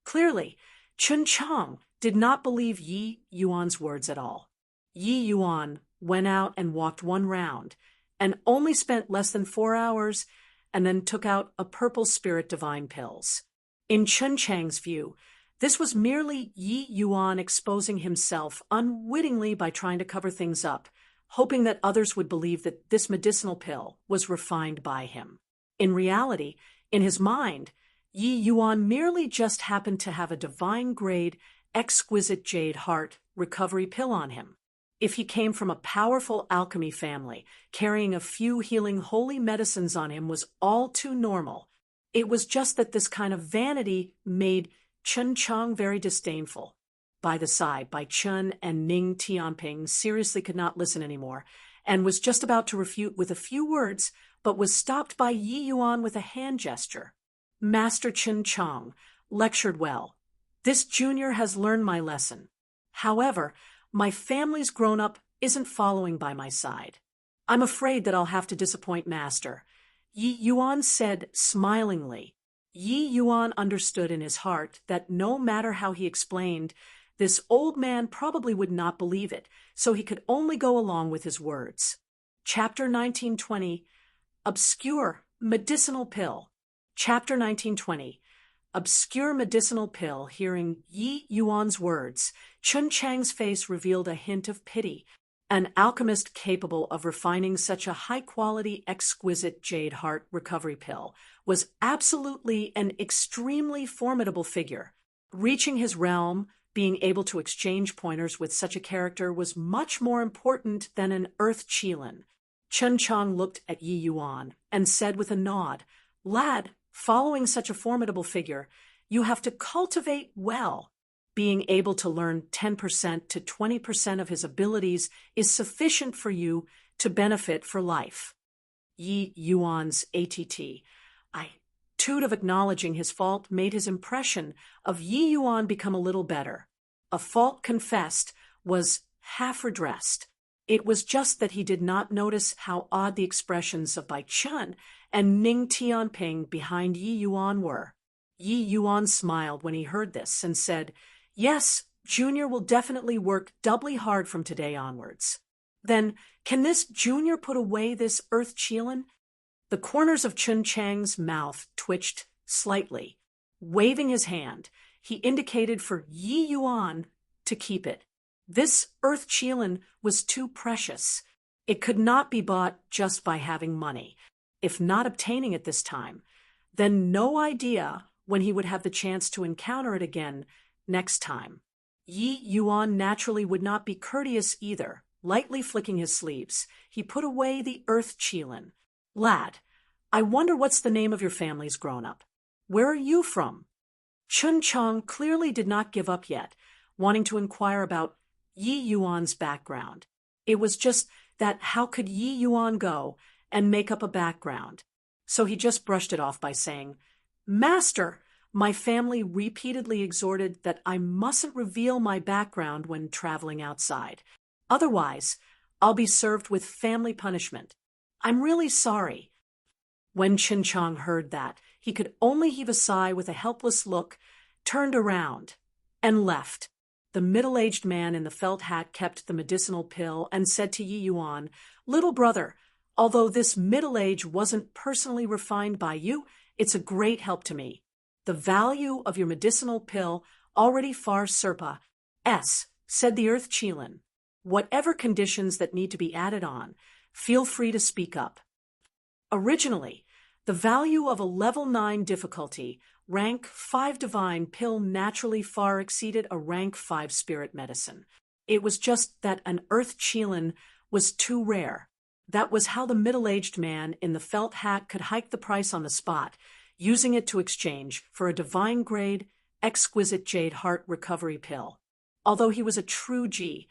Clearly, Chen Chang did not believe Yi Yuan's words at all. Yi Yuan went out and walked 1 round, and only spent less than 4 hours, and then took out a purple spirit divine pills. In Chen Chang's view, this was merely Yi Yuan exposing himself unwittingly by trying to cover things up. hoping that others would believe that this medicinal pill was refined by him. In reality, in his mind, Yi Yuan merely just happened to have a divine-grade, exquisite jade heart recovery pill on him. If he came from a powerful alchemy family, carrying a few healing holy medicines on him was all too normal. It was just that this kind of vanity made Chen Chang very disdainful. By the side, Bai Chun and Ning Tianping seriously could not listen anymore, and was just about to refute with a few words, but was stopped by Yi Yuan with a hand gesture. Master Chen Chang lectured well. This junior has learned my lesson. However, my family's grown-up isn't following by my side. I'm afraid that I'll have to disappoint Master, Yi Yuan said smilingly. Yi Yuan understood in his heart that no matter how he explained, this old man probably would not believe it, so he could only go along with his words. Chapter 1920, Obscure Medicinal Pill. Chapter 1920, Obscure Medicinal Pill. Hearing Yi Yuan's words, Chun Chang's face revealed a hint of pity. An alchemist capable of refining such a high-quality, exquisite jade heart recovery pill was absolutely an extremely formidable figure. Reaching his realm, being able to exchange pointers with such a character was much more important than an earth qilin. Chen Chang looked at Yi Yuan and said with a nod, "Lad, following such a formidable figure, you have to cultivate well. Being able to learn 10% to 20% of his abilities is sufficient for you to benefit for life." Yi Yuan's attitude of acknowledging his fault made his impression of Yi Yuan become a little better. A fault confessed was half redressed. It was just that he did not notice how odd the expressions of Bai Chun and Ning Tianping behind Yi Yuan were. Yi Yuan smiled when he heard this and said, "Yes, Junior will definitely work doubly hard from today onwards." "Then, can this Junior put away this earth qilin?" The corners of Chun Chang's mouth twitched slightly. Waving his hand, he indicated for Yi Yuan to keep it. This earth qilin was too precious. It could not be bought just by having money. If not obtaining it this time, then no idea when he would have the chance to encounter it again next time. Yi Yuan naturally would not be courteous either. Lightly flicking his sleeves, he put away the earth qilin. "Lad, I wonder what's the name of your family's grown-up. Where are you from?" Chun Chang clearly did not give up yet, wanting to inquire about Yi Yuan's background. It was just that how could Yi Yuan go and make up a background? So he just brushed it off by saying, "Master, my family repeatedly exhorted that I mustn't reveal my background when traveling outside. Otherwise, I'll be served with family punishment. I'm really sorry." When Chen Chang heard that, he could only heave a sigh with a helpless look, turned around, and left. The middle-aged man in the felt hat kept the medicinal pill and said to Yi Yuan, "Little brother, although this middle age wasn't personally refined by you, it's a great help to me. The value of your medicinal pill already far surpasses," said the earth qilin. "Whatever conditions that need to be added on, feel free to speak up." Originally, the value of a level 9 difficulty, rank 5 divine pill naturally far exceeded a rank 5 spirit medicine. It was just that an earth qilin was too rare. That was how the middle-aged man in the felt hat could hike the price on the spot, using it to exchange for a divine-grade, exquisite jade heart recovery pill. Although he was a true D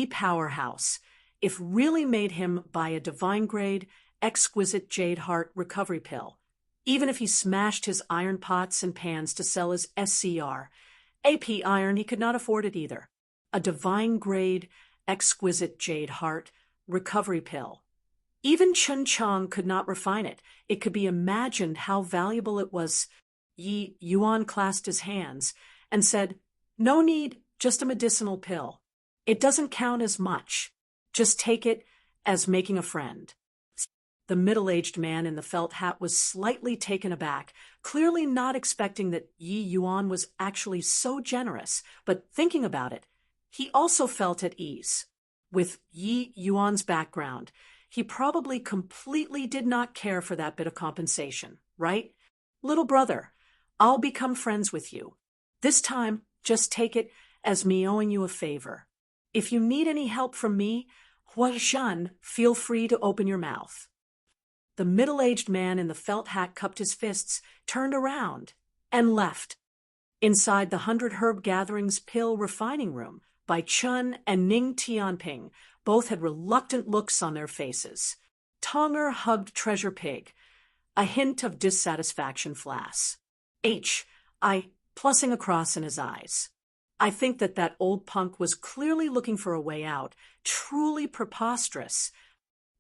powerhouse, if really made him buy a divine-grade, exquisite jade heart recovery pill, even if he smashed his iron pots and pans to sell his SCR, AP iron, he could not afford it either. A divine-grade, exquisite jade heart recovery pill. Even Chun Chang could not refine it. It could be imagined how valuable it was. Yi Yuan clasped his hands and said, "No need, just a medicinal pill. It doesn't count as much. Just take it as making a friend." The middle-aged man in the felt hat was slightly taken aback, clearly not expecting that Yi Yuan was actually so generous, but thinking about it, he also felt at ease. With Yi Yuan's background, he probably completely did not care for that bit of compensation, right? Little brother, I'll become friends with you. This time, just take it as me owing you a favor. If you need any help from me, Huaishan, feel free to open your mouth. The middle-aged man in the felt hat cupped his fists, turned around, and left. Inside the 100 Herb Gatherings pill refining room, Bai Chun and Ning Tianping both had reluctant looks on their faces. Tonger hugged Treasure Pig, a hint of dissatisfaction flash. Plussing across in his eyes. I think that old punk was clearly looking for a way out, truly preposterous.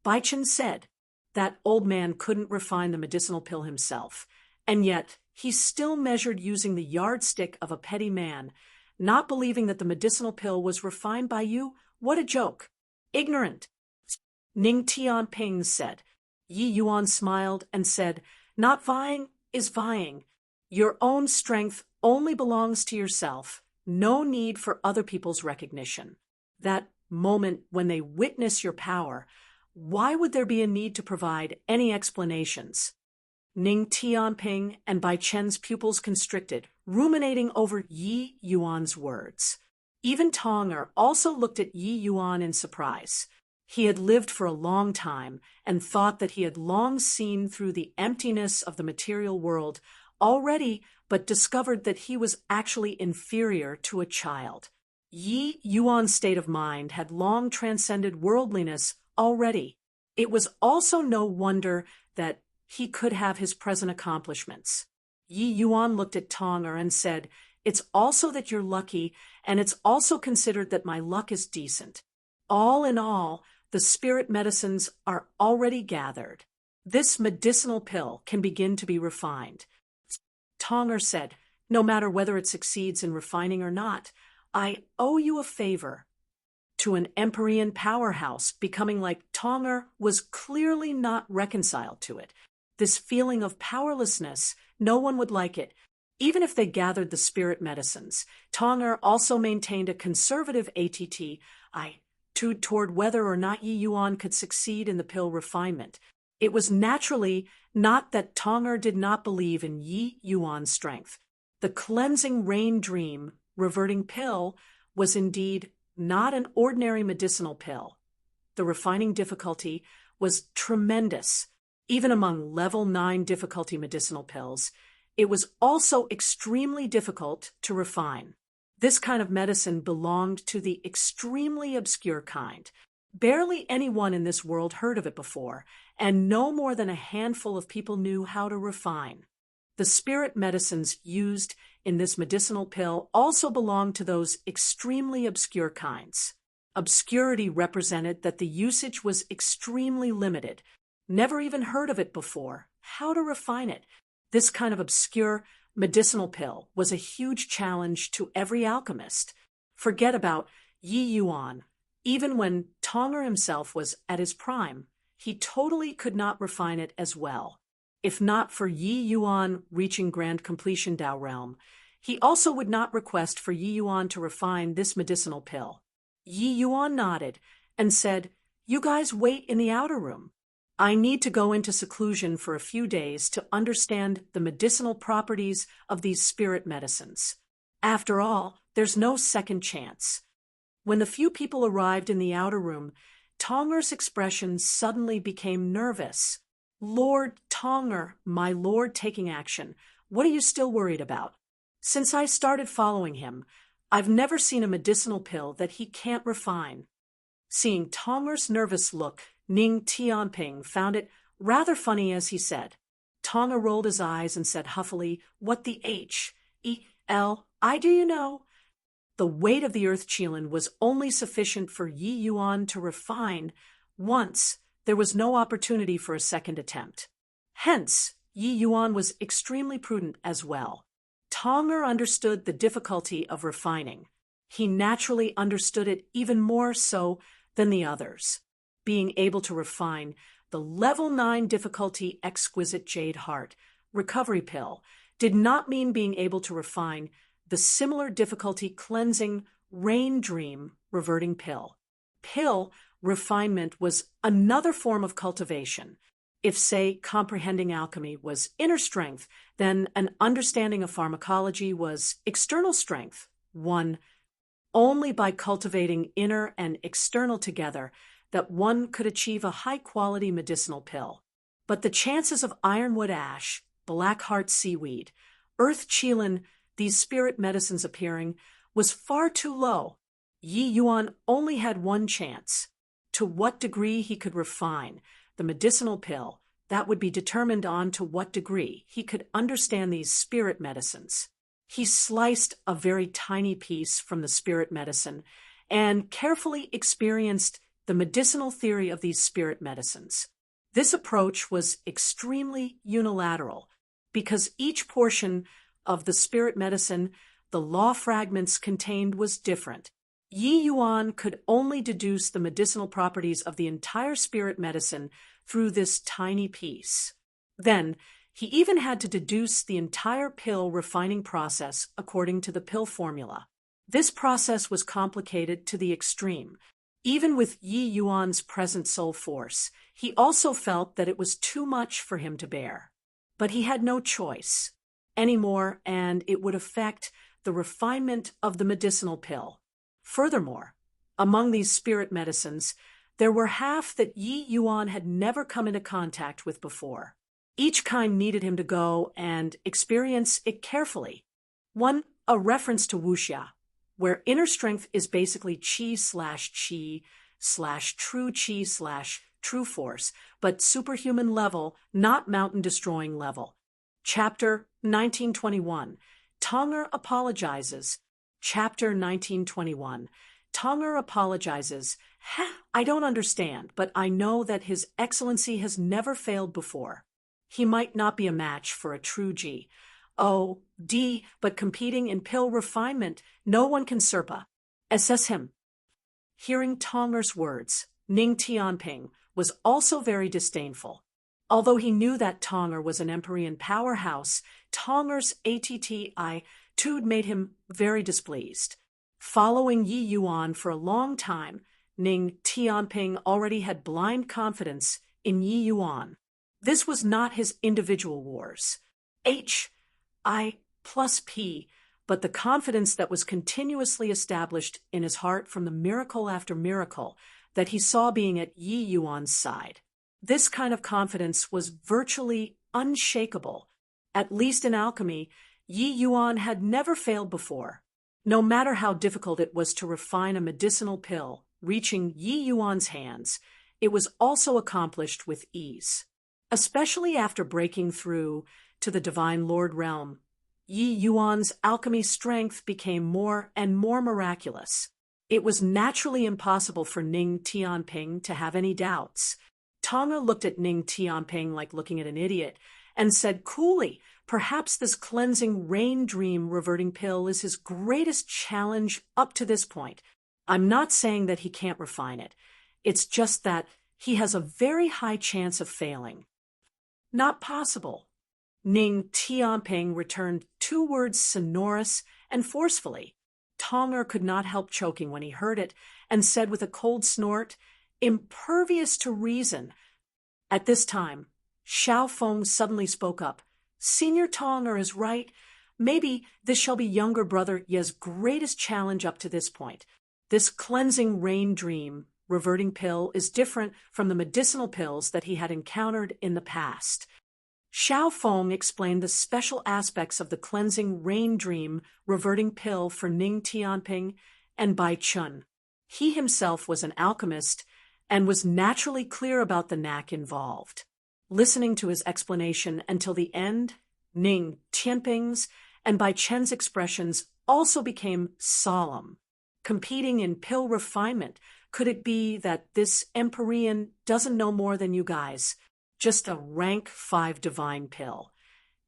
Bai Chun said, that old man couldn't refine the medicinal pill himself, and yet he still measured using the yardstick of a petty man, not believing that the medicinal pill was refined by you. What a joke. Ignorant. Ning Tianping said. Yi Yuan smiled and said, not vying is vying. Your own strength only belongs to yourself. No need for other people's recognition. That moment when they witness your power, why would there be a need to provide any explanations? Ning Tianping and Bai Chen's pupils constricted, ruminating over Yi Yuan's words. Even Tonger also looked at Yi Yuan in surprise. He had lived for a long time and thought that he had long seen through the emptiness of the material world already, but discovered that he was actually inferior to a child. Yi Yuan's state of mind had long transcended worldliness already. It was also no wonder that he could have his present accomplishments. Yi Yuan looked at Tonger and said, it's also that you're lucky, and it's also considered that my luck is decent. All in all, the spirit medicines are already gathered. This medicinal pill can begin to be refined. Tonger said, no matter whether it succeeds in refining or not, I owe you a favor. To an Empyrean powerhouse, becoming like Tonger was clearly not reconciled to it. This feeling of powerlessness, no one would like it. Even if they gathered the spirit medicines, Tonger also maintained a conservative attitude toward whether or not Yi Yuan could succeed in the pill refinement. It was naturally not that Tonger did not believe in Yi Yuan's strength. The cleansing rain dream reverting pill was indeed not an ordinary medicinal pill. The refining difficulty was tremendous. Even among level 9 difficulty medicinal pills, it was also extremely difficult to refine. This kind of medicine belonged to the extremely obscure kind. Barely anyone in this world heard of it before, and no more than a handful of people knew how to refine. The spirit medicines used in this medicinal pill also belonged to those extremely obscure kinds. Obscurity represented that the usage was extremely limited. Never even heard of it before. How to refine it? This kind of obscure medicinal pill was a huge challenge to every alchemist. Forget about Yi Yuan. Even when Tonger himself was at his prime, he totally could not refine it as well. If not for Yi Yuan reaching grand completion Tao realm, he also would not request for Yi Yuan to refine this medicinal pill. Yi Yuan nodded and said, you guys wait in the outer room. I need to go into seclusion for a few days to understand the medicinal properties of these spirit medicines. After all, there's no second chance. When the few people arrived in the outer room, Tonger's expression suddenly became nervous. Lord Tonger, my lord taking action, what are you still worried about? Since I started following him, I've never seen a medicinal pill that he can't refine. Seeing Tonger's nervous look, Ning Tianping found it rather funny as he said. Tonger rolled his eyes and said huffily, what the H-E-L-I do you know? The weight of the earth Qilin was only sufficient for Yi Yuan to refine once. There was no opportunity for a second attempt. Hence, Yi Yuan was extremely prudent as well. Tonger understood the difficulty of refining. He naturally understood it even more so than the others. Being able to refine the level 9 difficulty exquisite jade heart recovery pill did not mean being able to refine the similar difficulty cleansing rain dream reverting pill. Pill refinement was another form of cultivation. If, say, comprehending alchemy was inner strength, then an understanding of pharmacology was external strength. One, only by cultivating inner and external together that one could achieve a high-quality medicinal pill. But the chances of ironwood ash, black heart seaweed, earth qilin, these spirit medicines appearing, was far too low. Yi Yuan only had one chance. To what degree he could refine the medicinal pill, that would be determined on to what degree he could understand these spirit medicines. He sliced a very tiny piece from the spirit medicine and carefully experienced the medicinal theory of these spirit medicines. This approach was extremely unilateral because each portion of the spirit medicine the law fragments contained was different. Yi Yuan could only deduce the medicinal properties of the entire spirit medicine through this tiny piece. Then, he even had to deduce the entire pill refining process according to the pill formula. This process was complicated to the extreme. Even with Yi Yuan's present soul force, he also felt that it was too much for him to bear. But he had no choice anymore, and it would affect the refinement of the medicinal pill. Furthermore, among these spirit medicines, there were half that Yi Yuan had never come into contact with before. Each kind needed him to go and experience it carefully. One, a reference to wuxia, where inner strength is basically qi/true force, but superhuman level, not mountain-destroying level. Chapter 1921. Tonger apologizes. Chapter 1921. Tonger apologizes. I don't understand, but I know that His Excellency has never failed before. He might not be a match for a true G. Oh, D, but competing in pill refinement, no one can assess him. Hearing Tonger's words, Ning Tianping was also very disdainful. Although he knew that Tonger was an Empyrean powerhouse, Tonger's attitude made him very displeased. Following Yi Yuan for a long time, Ning Tianping already had blind confidence in Yi Yuan. This was not his individual wars, HI plus P, but the confidence that was continuously established in his heart from the miracle after miracle that he saw being at Yi Yuan's side. This kind of confidence was virtually unshakable. At least in alchemy, Yi Yuan had never failed before. No matter how difficult it was to refine a medicinal pill reaching Yi Yuan's hands, it was also accomplished with ease. Especially after breaking through to the Divine Lord realm, Yi Yuan's alchemy strength became more and more miraculous. It was naturally impossible for Ning Tianping to have any doubts. Tonger looked at Ning Tianping like looking at an idiot and said coolly, perhaps this cleansing rain dream reverting pill is his greatest challenge up to this point. I'm not saying that he can't refine it. It's just that he has a very high chance of failing. Not possible. Ning Tianping returned 2 words sonorous and forcefully. Tonger could not help choking when he heard it and said with a cold snort, impervious to reason. At this time, Xiao Feng suddenly spoke up. Senior Tonger is right. Maybe this shall be younger brother Ye's greatest challenge up to this point. This cleansing rain dream reverting pill is different from the medicinal pills that he had encountered in the past. Xiao Feng explained the special aspects of the cleansing rain dream reverting pill for Ning Tianping and Bai Chun. He himself was an alchemist and was naturally clear about the knack involved. Listening to his explanation until the end, Ning Tianping's and Bai Chen's expressions also became solemn. Competing in pill refinement, could it be that this Empyrean doesn't know more than you guys? Just a rank 5 divine pill.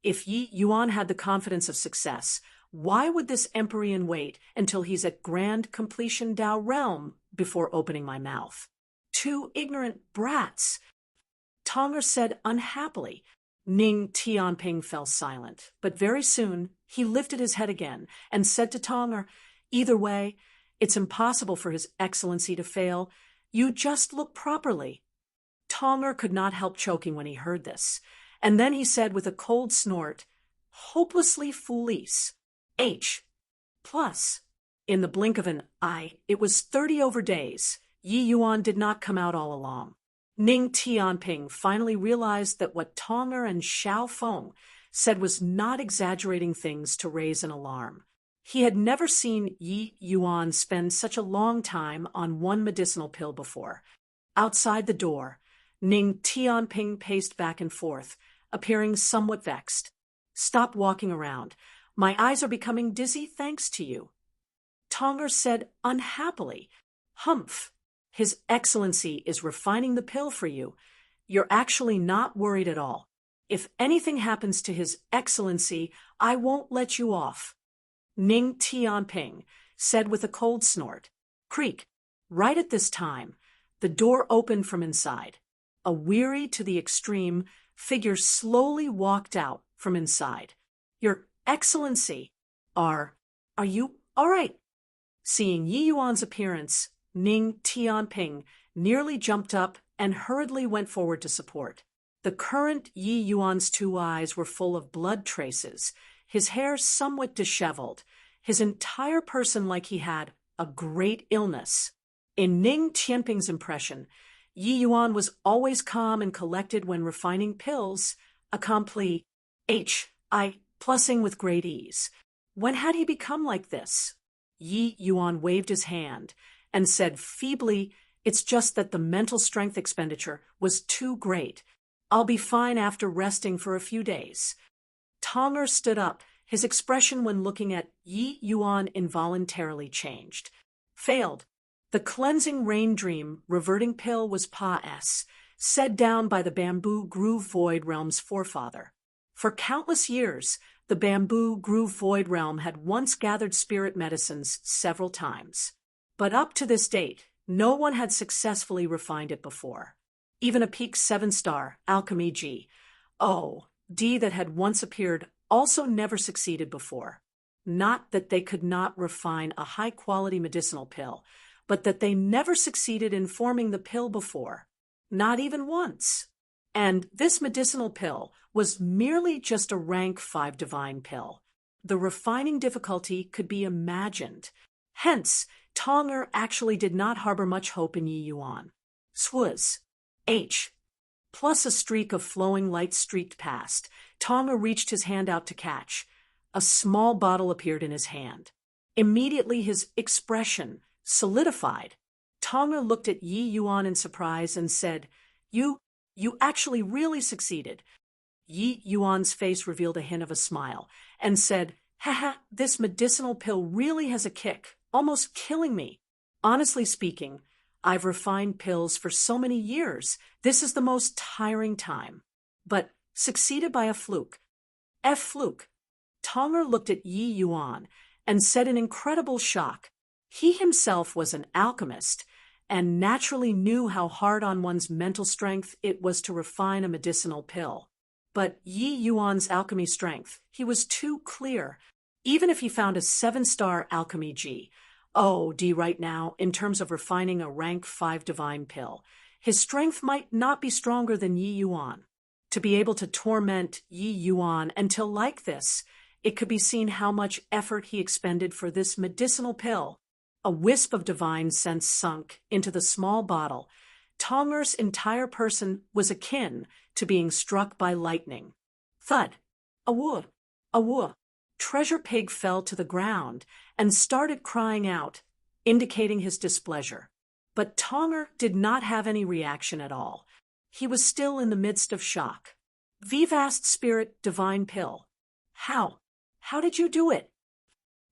If Yi Yuan had the confidence of success, why would this Empyrean wait until he's at grand completion Dao realm before opening my mouth? 2 ignorant brats. Tonger said unhappily. Ning Tianping fell silent, but very soon he lifted his head again and said to Tonger, either way, It's impossible for His Excellency to fail. You just look properly." Tonger could not help choking when he heard this, and then he said with a cold snort, "Hopelessly foolish. H. Plus." In the blink of an eye, it was 30 over days. Yi Yuan did not come out all along. Ning Tianping finally realized that what Tonger and Xiao Feng said was not exaggerating things to raise an alarm. He had never seen Yi Yuan spend such a long time on one medicinal pill before. Outside the door, Ning Tianping paced back and forth, appearing somewhat vexed. "Stop walking around. My eyes are becoming dizzy thanks to you." Tonger said unhappily, "Humph. His Excellency is refining the pill for you. You're actually not worried at all. If anything happens to His Excellency, I won't let you off." Ning Tianping said with a cold snort. Creak. Right at this time, the door opened from inside. A weary to the extreme figure slowly walked out from inside. "Your Excellency, are you all right?" Seeing Yi Yuan's appearance, Ning Tianping nearly jumped up and hurriedly went forward to support. The current Yi Yuan's 2 eyes were full of blood traces, his hair somewhat disheveled, his entire person like he had a great illness. In Ning Tianping's impression, Yi Yuan was always calm and collected when refining pills, accompli H.I. plussing with great ease. When had he become like this? Yi Yuan waved his hand and said feebly, "It's just that the mental strength expenditure was too great. I'll be fine after resting for a few days." Tonger stood up. His expression when looking at Yi Yuan involuntarily changed. Failed. The cleansing rain dream reverting pill was Pa-S, set down by the Bamboo Groove Void Realm's forefather. For countless years, the Bamboo Groove Void Realm had once gathered spirit medicines several times. But up to this date, no one had successfully refined it before. Even a peak 7-star alchemy G.O.D. that had once appeared also never succeeded before. Not that they could not refine a high-quality medicinal pill, but that they never succeeded in forming the pill before. Not even once. And this medicinal pill was merely just a rank 5 divine pill. The refining difficulty could be imagined. Hence, Tonger actually did not harbor much hope in Yi Yuan. Swaz. H. Plus a streak of flowing light streaked past. Tonger reached his hand out to catch. A small bottle appeared in his hand. Immediately his expression solidified. Tonger looked at Yi Yuan in surprise and said, You actually really succeeded." Yi Yuan's face revealed a hint of a smile and said, "Haha, this medicinal pill really has a kick, almost killing me. Honestly speaking, I've refined pills for so many years. This is the most tiring time. But succeeded by a fluke." Fluke. Tonger looked at Yi Yuan and said in incredible shock. He himself was an alchemist and naturally knew how hard on one's mental strength it was to refine a medicinal pill. But Yi Yuan's alchemy strength, he was too clear. Even if he found a 7-star alchemy G.O.D. right now in terms of refining a rank 5 divine pill, his strength might not be stronger than Yi Yuan. To be able to torment Yi Yuan until like this, it could be seen how much effort he expended for this medicinal pill. A wisp of divine sense sunk into the small bottle. Tonger's entire person was akin to being struck by lightning. Thud. Awoo. Awoo. Treasure Pig fell to the ground and started crying out, indicating his displeasure. But Tonger did not have any reaction at all. He was still in the midst of shock. Vivast Spirit Divine Pill. How did you do it?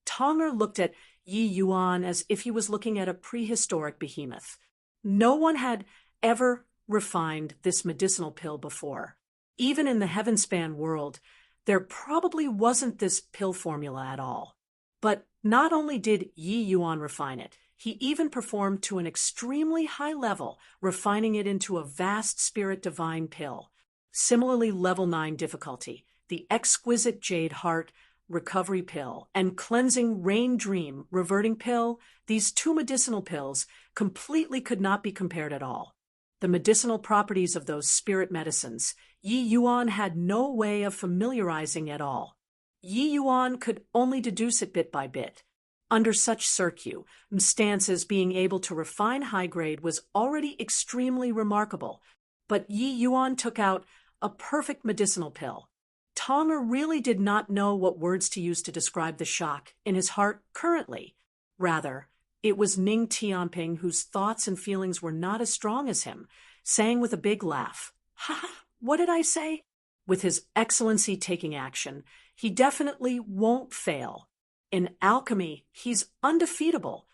Tonger looked at Yi Yuan as if he was looking at a prehistoric behemoth. No one had ever refined this medicinal pill before. Even in the Heavenspan world, there probably wasn't this pill formula at all. But not only did Yi Yuan refine it, he even performed to an extremely high level, refining it into a vast spirit divine pill. Similarly, level 9 difficulty, the exquisite jade heart, recovery pill and cleansing rain dream reverting pill, these two medicinal pills completely could not be compared at all. The medicinal properties of those spirit medicines, Yi Yuan had no way of familiarizing at all. Yi Yuan could only deduce it bit by bit. Under such circumstances, being able to refine high grade was already extremely remarkable, but Yi Yuan took out a perfect medicinal pill. Tonger really did not know what words to use to describe the shock in his heart currently. Rather, it was Ning Tianping, whose thoughts and feelings were not as strong as him, saying with a big laugh, "Ha ha, what did I say?" With his excellency taking action, he definitely won't fail. In alchemy, he's undefeatable.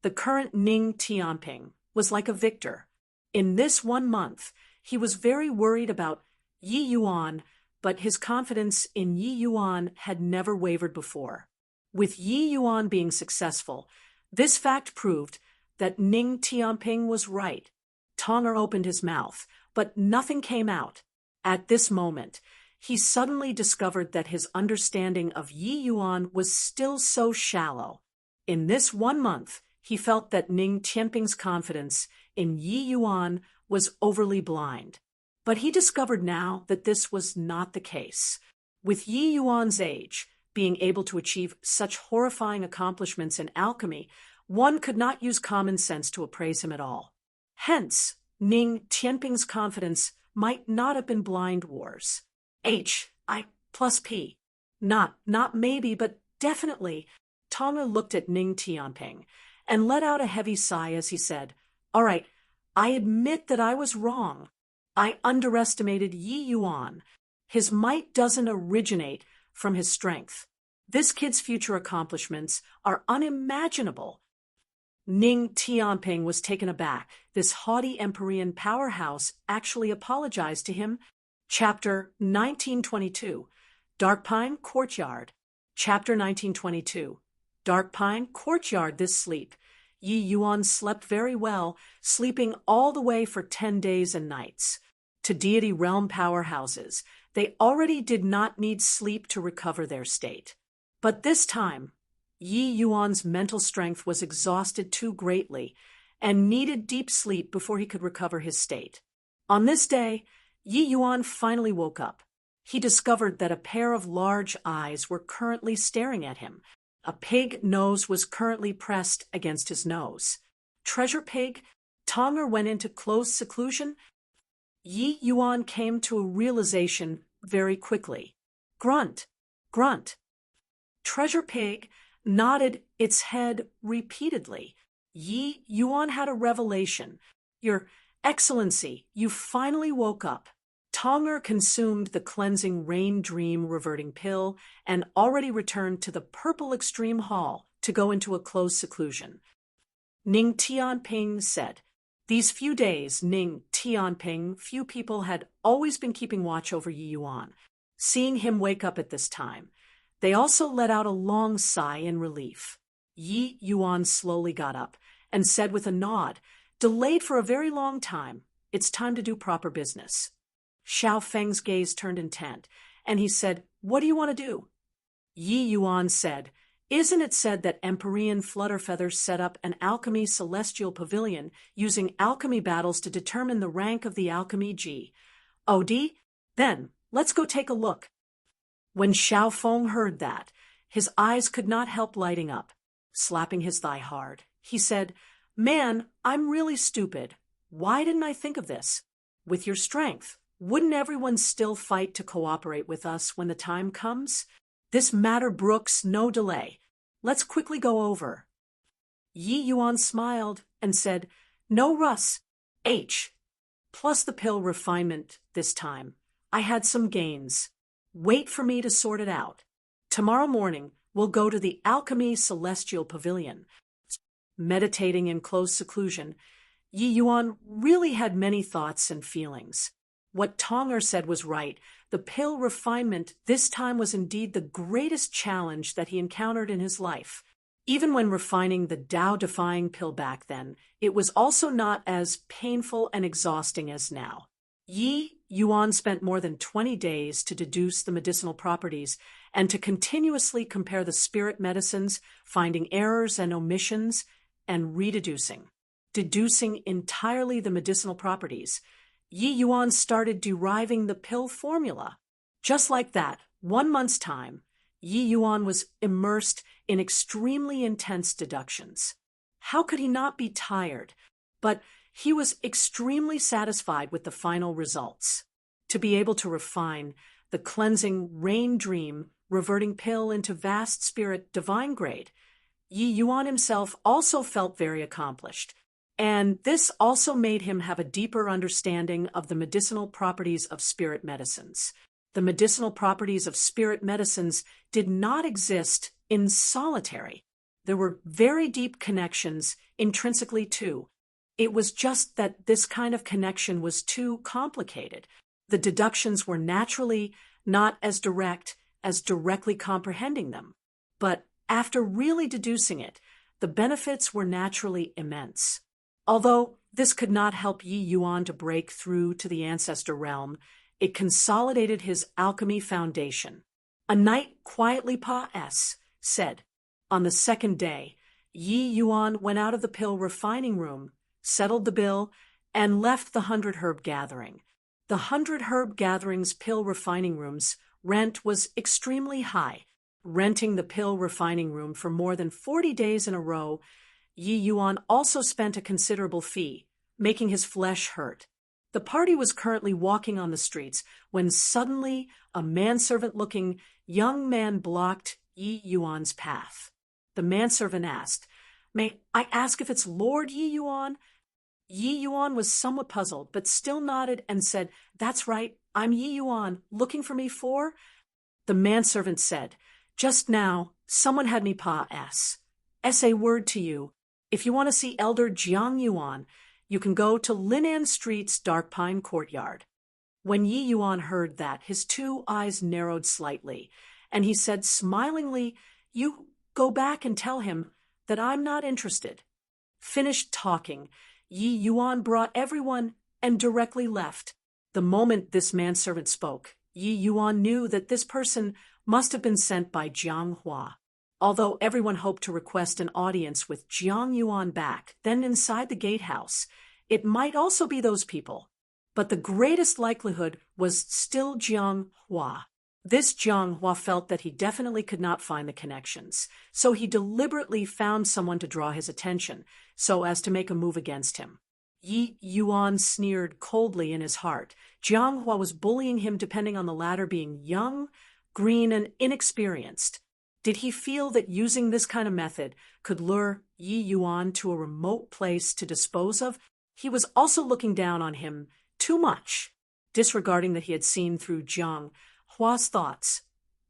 The current Ning Tianping was like a victor. In this 1 month, he was very worried about Yi Yuan, but his confidence in Yi Yuan had never wavered before. With Yi Yuan being successful, this fact proved that Ning Tianping was right. Tonger opened his mouth, but nothing came out. At this moment, he suddenly discovered that his understanding of Yi Yuan was still so shallow. In this 1 month, he felt that Ning Tianping's confidence in Yi Yuan was overly blind. But he discovered now that this was not the case. With Yi Yuan's age, being able to achieve such horrifying accomplishments in alchemy, one could not use common sense to appraise him at all. Hence, Ning Tianping's confidence might not have been blind wars. H-I plus P. Not maybe, but definitely. Tonger looked at Ning Tianping and let out a heavy sigh as he said, "All right, I admit that I was wrong. I underestimated Yi Yuan. His might doesn't originate from his strength. This kid's future accomplishments are unimaginable." Ning Tianping was taken aback. This haughty Empyrean powerhouse actually apologized to him. Chapter 1922, Dark Pine Courtyard. Chapter 1922, Dark Pine Courtyard. This sleep. Yi Yuan slept very well, sleeping all the way for 10 days and nights. To deity realm powerhouses, they already did not need sleep to recover their state. But this time, Yi Yuan's mental strength was exhausted too greatly and needed deep sleep before he could recover his state. On this day, Yi Yuan finally woke up. He discovered that a pair of large eyes were currently staring at him. A pig nose was currently pressed against his nose. Treasure pig? Tonger went into close seclusion. Yi Yuan came to a realization very quickly. Grunt, grunt. Treasure pig nodded its head repeatedly. Yi Yuan had a revelation. "Your Excellency, you finally woke up." Tonger consumed the cleansing rain dream reverting pill and already returned to the purple extreme hall to go into a close seclusion. Ning Tianping said, "These few days, Ning Tianping, few people had always been keeping watch over Yi Yuan. Seeing him wake up at this time, they also let out a long sigh in relief." Yi Yuan slowly got up and said with a nod, "Delayed for a very long time. It's time to do proper business." Xiao Feng's gaze turned intent, and he said, "What do you want to do?" Yi Yuan said, "Isn't it said that Empyrean Flutterfeathers set up an alchemy celestial pavilion using alchemy battles to determine the rank of the alchemy G? OD? Then, let's go take a look." When Xiao Feng heard that, his eyes could not help lighting up. Slapping his thigh hard, he said, "Man, I'm really stupid. Why didn't I think of this? With your strength, wouldn't everyone still fight to cooperate with us when the time comes? This matter brooks no delay. Let's quickly go over." Yi Yuan smiled and said, "No Russ, H. Plus the pill refinement this time. I had some gains. Wait for me to sort it out. Tomorrow morning, we'll go to the Alchemy Celestial Pavilion." Meditating in close seclusion, Yi Yuan really had many thoughts and feelings. What Tonger said was right. The pill refinement this time was indeed the greatest challenge that he encountered in his life. Even when refining the Tao-defying pill back then, it was also not as painful and exhausting as now. Yi Yuan spent more than 20 days to deduce the medicinal properties and to continuously compare the spirit medicines, finding errors and omissions, and rededucing. Deducing entirely the medicinal properties, Yi Yuan started deriving the pill formula. Just like that, 1 month's time, Yi Yuan was immersed in extremely intense deductions. How could he not be tired? But he was extremely satisfied with the final results. To be able to refine the cleansing rain dream reverting pill into vast spirit divine grade, Yi Yuan himself also felt very accomplished, and this also made him have a deeper understanding of the medicinal properties of spirit medicines. The medicinal properties of spirit medicines did not exist in solitary. There were very deep connections intrinsically too. It was just that this kind of connection was too complicated. The deductions were naturally not as direct as directly comprehending them. But after really deducing it, the benefits were naturally immense. Although this could not help Yi Yuan to break through to the ancestor realm, it consolidated his alchemy foundation. A knight quietly said. On the second day, Yi Yuan went out of the pill refining room, settled the bill, and left the 100 Herb Gathering. The 100 Herb Gathering's pill refining room's rent was extremely high. Renting the pill refining room for more than 40 days in a row, Yi Yuan also spent a considerable fee, making his flesh hurt. The party was currently walking on the streets when suddenly a manservant-looking young man blocked Yi Yuan's path. The manservant asked, "May I ask if it's Lord Yi Yuan?" Yi Yuan was somewhat puzzled, but still nodded and said, "That's right, I'm Yi Yuan. Looking for me for?" The manservant said, "Just now, someone had me say word to you. If you want to see Elder Jiang Yuan, you can go to Linan Street's Dark Pine Courtyard." When Yi Yuan heard that, his 2 eyes narrowed slightly, and he said smilingly, "You go back and tell him that I'm not interested." Finished talking, Yi Yuan brought everyone and directly left. The moment this manservant spoke, Yi Yuan knew that this person must have been sent by Jiang Hua. Although everyone hoped to request an audience with Jiang Yuan back, then inside the gatehouse, it might also be those people. But the greatest likelihood was still Jiang Hua. This Jiang Hua felt that he definitely could not find the connections, so he deliberately found someone to draw his attention, so as to make a move against him. Yi Yuan sneered coldly in his heart. Jiang Hua was bullying him depending on the latter being young, green, and inexperienced. Did he feel that using this kind of method could lure Yi Yuan to a remote place to dispose of? He was also looking down on him too much, disregarding that he had seen through Jiang Hua's thoughts.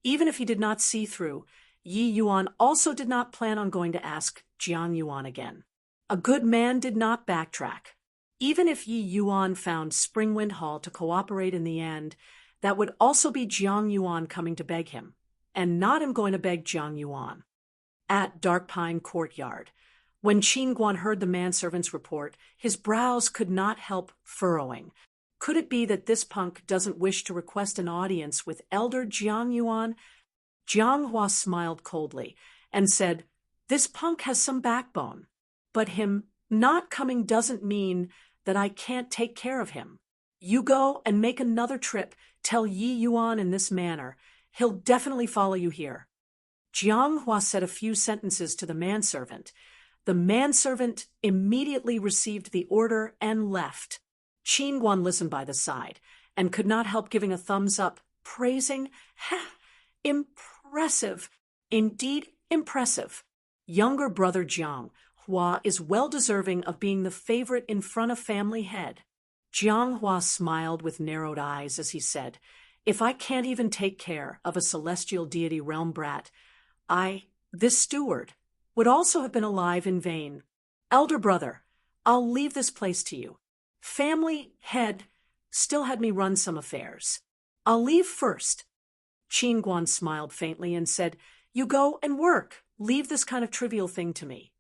Even if he did not see through, Yi Yuan also did not plan on going to ask Jiang Yuan again. A good man did not backtrack. Even if Yi Yuan found Springwind Hall to cooperate in the end, that would also be Jiang Yuan coming to beg him, and not him going to beg Jiang Yuan. At Dark Pine Courtyard, when Qin Guan heard the manservant's report, his brows could not help furrowing. Could it be that this punk doesn't wish to request an audience with Elder Jiang Yuan? Jiang Hua smiled coldly and said, "This punk has some backbone, but him not coming doesn't mean that I can't take care of him. You go and make another trip, tell Yi Yuan in this manner. He'll definitely follow you here." Jiang Hua said a few sentences to the manservant. The manservant immediately received the order and left. Qin Guan listened by the side and could not help giving a thumbs up, praising, "Impressive, indeed impressive. Younger brother Jiang Hua is well deserving of being the favorite in front of family head." Jiang Hua smiled with narrowed eyes as he said, "If I can't even take care of a celestial deity realm brat, this steward, would also have been alive in vain. Elder brother, I'll leave this place to you. Family head still had me run some affairs. I'll leave first." Qin Guan smiled faintly and said, "You go and work. Leave this kind of trivial thing to me."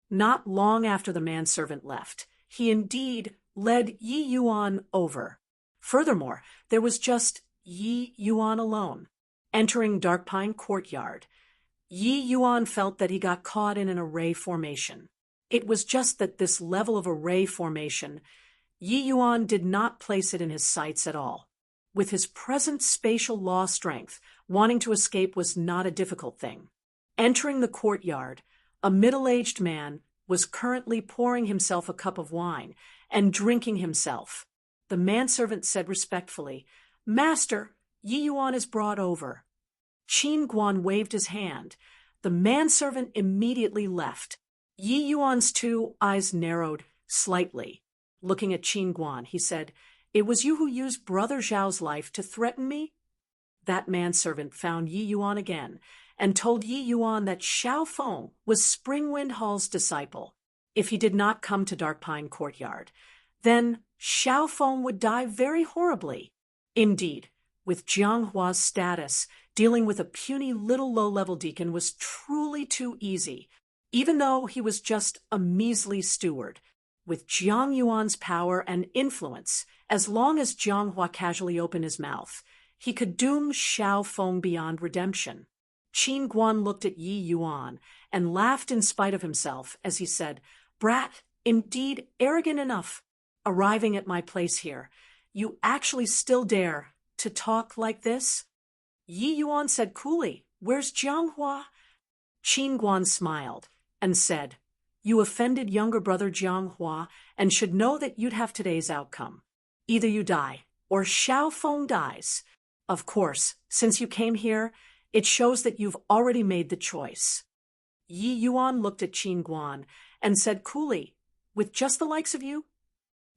Not long after the manservant left, he indeed led Yi Yuan over. Furthermore, there was just Yi Yuan alone. Entering Dark Pine Courtyard, Yi Yuan felt that he got caught in an array formation. It was just that this level of array formation, Yi Yuan did not place it in his sights at all. With his present spatial law strength, wanting to escape was not a difficult thing. Entering the courtyard, a middle-aged man was currently pouring himself a cup of wine and drinking himself. The manservant said respectfully, "Master, Yi Yuan is brought over." Qin Guan waved his hand. The manservant immediately left. Yi Yuan's two eyes narrowed slightly. Looking at Qin Guan, he said, "It was you who used Brother Zhao's life to threaten me?" That manservant found Yi Yuan again and told Yi Yuan that Xiao Feng was Springwind Hall's disciple. If he did not come to Dark Pine Courtyard, then Xiao Feng would die very horribly. Indeed, with Jiang Hua's status, dealing with a puny little low-level deacon was truly too easy, even though he was just a measly steward. With Jiang Yuan's power and influence, as long as Jiang Hua casually opened his mouth, he could doom Xiao Feng beyond redemption. Qin Guan looked at Yi Yuan and laughed in spite of himself as he said, "Brat, indeed arrogant enough. Arriving at my place here, you actually still dare to talk like this?" Yi Yuan said coolly, "Where's Jiang Hua?" Qin Guan smiled and said, "You offended younger brother Jiang Hua and should know that you'd have today's outcome. Either you die or Xiao Feng dies. Of course, since you came here, it shows that you've already made the choice." Yi Yuan looked at Qin Guan and said coolly, "With just the likes of you?"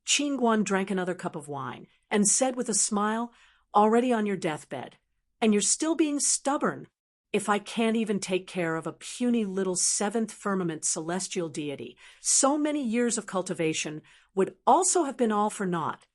Qin Guan drank another cup of wine and said with a smile, "Already on your deathbed, and you're still being stubborn. If I can't even take care of a puny little seventh firmament celestial deity, so many years of cultivation would also have been all for naught."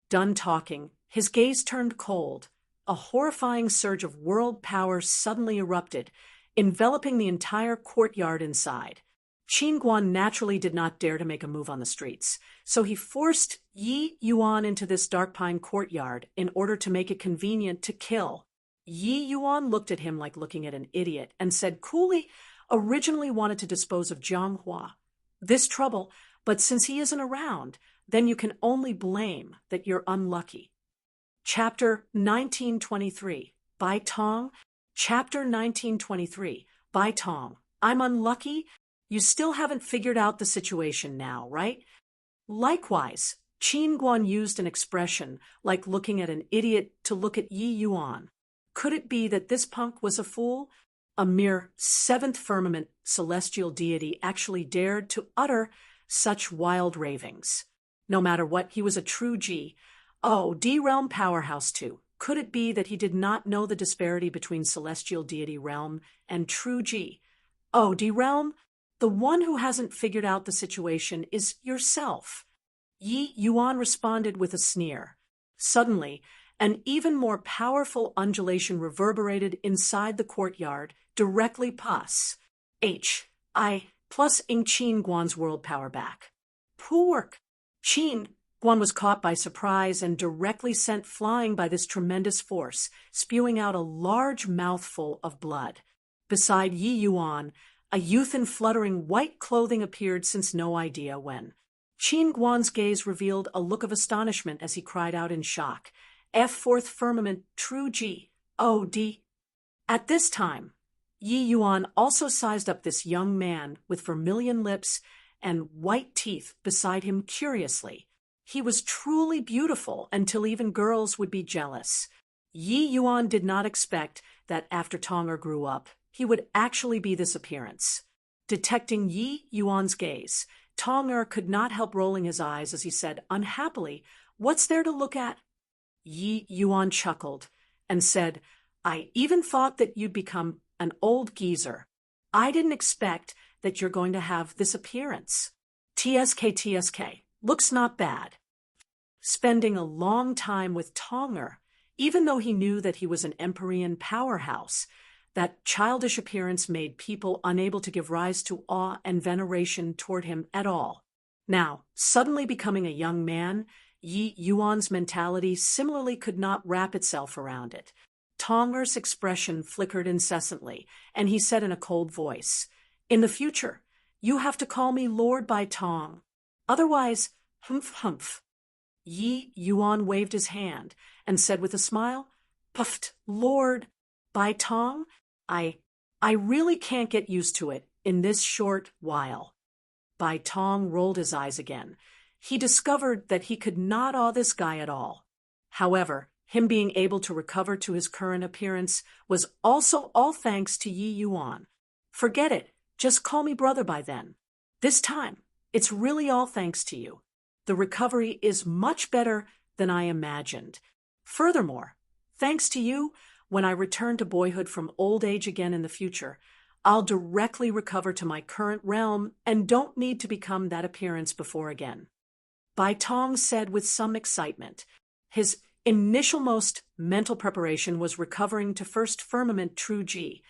Done talking, his gaze turned cold. A horrifying surge of world power suddenly erupted, enveloping the entire courtyard inside. Qin Guan naturally did not dare to make a move on the streets, so he forced Yi Yuan into this Dark Pine Courtyard in order to make it convenient to kill. Yi Yuan looked at him like looking at an idiot and said coolly, "Originally wanted to dispose of Jiang Hua. This trouble, but since he isn't around, then you can only blame that you're unlucky." Chapter 1923, by Tong. Chapter 1923, by Tong. "I'm unlucky? You still haven't figured out the situation now, right?" Likewise, Qin Guan used an expression like looking at an idiot to look at Yi Yuan. Could it be that this punk was a fool? A mere seventh firmament celestial deity actually dared to utter such wild ravings. No matter what, he was a true G. Oh, D-Realm powerhouse too. Could it be that he did not know the disparity between celestial deity realm and true G? Oh, D-Realm, the one who hasn't figured out the situation is yourself. Yi Yuan responded with a sneer. Suddenly, an even more powerful undulation reverberated inside the courtyard, directly past H.I. plus ing Qin Guan's world power back. Poor work. Qin Guan was caught by surprise and directly sent flying by this tremendous force, spewing out a large mouthful of blood. Beside Yi Yuan, a youth in fluttering white clothing appeared since no idea when. Qin Guan's gaze revealed a look of astonishment as he cried out in shock, "F fourth firmament, true G, O D." At this time, Yi Yuan also sized up this young man with vermilion lips and white teeth beside him curiously. He was truly beautiful until even girls would be jealous. Yi Yuan did not expect that after Tonger grew up, he would actually be this appearance. Detecting Yi Yuan's gaze, Tonger could not help rolling his eyes as he said unhappily, "What's there to look at?" Yi Yuan chuckled and said, "I even thought that you'd become an old geezer. I didn't expect that you're going to have this appearance. TSK, looks not bad." Spending a long time with Tonger, even though he knew that he was an Empyrean powerhouse, that childish appearance made people unable to give rise to awe and veneration toward him at all. Now, suddenly becoming a young man, Yi Yuan's mentality similarly could not wrap itself around it. Tonger's expression flickered incessantly, and he said in a cold voice, "In the future, you have to call me Lord Bai Tong. Otherwise, humph humph." Yi Yuan waved his hand and said with a smile, "Puffed, Lord Bai Tong, I really can't get used to it in this short while." Bai Tong rolled his eyes again. He discovered that he could not awe this guy at all. However, him being able to recover to his current appearance was also all thanks to Yi Yuan. "Forget it, just call me brother by then. This time, it's really all thanks to you. The recovery is much better than I imagined. Furthermore, thanks to you, when I return to boyhood from old age again in the future, I'll directly recover to my current realm and don't need to become that appearance before again." Bai Tong said with some excitement. His initialmost mental preparation was recovering to first firmament true Ji.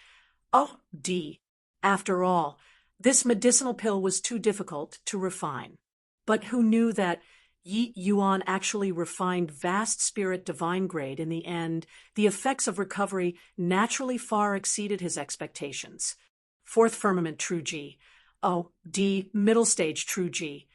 Oh, D. After all, this medicinal pill was too difficult to refine. But who knew that Yi Yuan actually refined vast spirit divine grade in the end? The effects of recovery naturally far exceeded his expectations. Fourth firmament true Ji. Oh, D. Middle stage true Ji.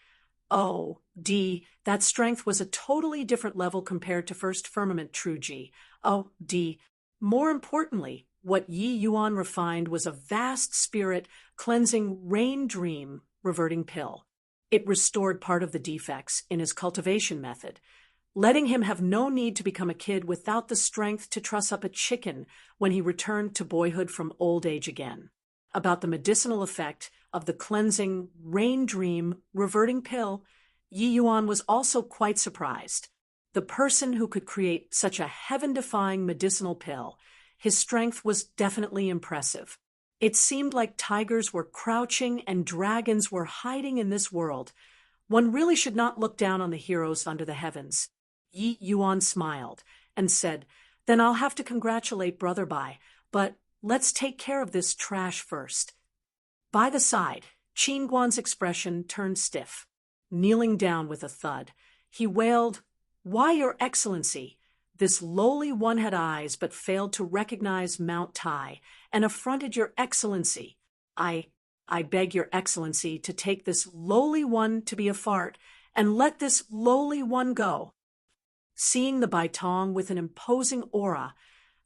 Oh, D. That strength was a totally different level compared to first firmament true Ji. Oh, D. More importantly, what Yi Yuan refined was a vast spirit cleansing rain dream reverting pill. It restored part of the defects in his cultivation method, letting him have no need to become a kid without the strength to truss up a chicken when he returned to boyhood from old age again. About the medicinal effect of the cleansing rain dream reverting pill, Yi Yuan was also quite surprised. The person who could create such a heaven-defying medicinal pill, his strength was definitely impressive. It seemed like tigers were crouching and dragons were hiding in this world. One really should not look down on the heroes under the heavens. Yi Yuan smiled and said, "Then I'll have to congratulate Brother Bai, but let's take care of this trash first." By the side, Qin Guan's expression turned stiff. Kneeling down with a thud, he wailed, "Why, Your Excellency, this lowly one had eyes but failed to recognize Mount Tai and affronted Your Excellency. I beg Your Excellency to take this lowly one to be a fart and let this lowly one go." Seeing the Bai Tong with an imposing aura,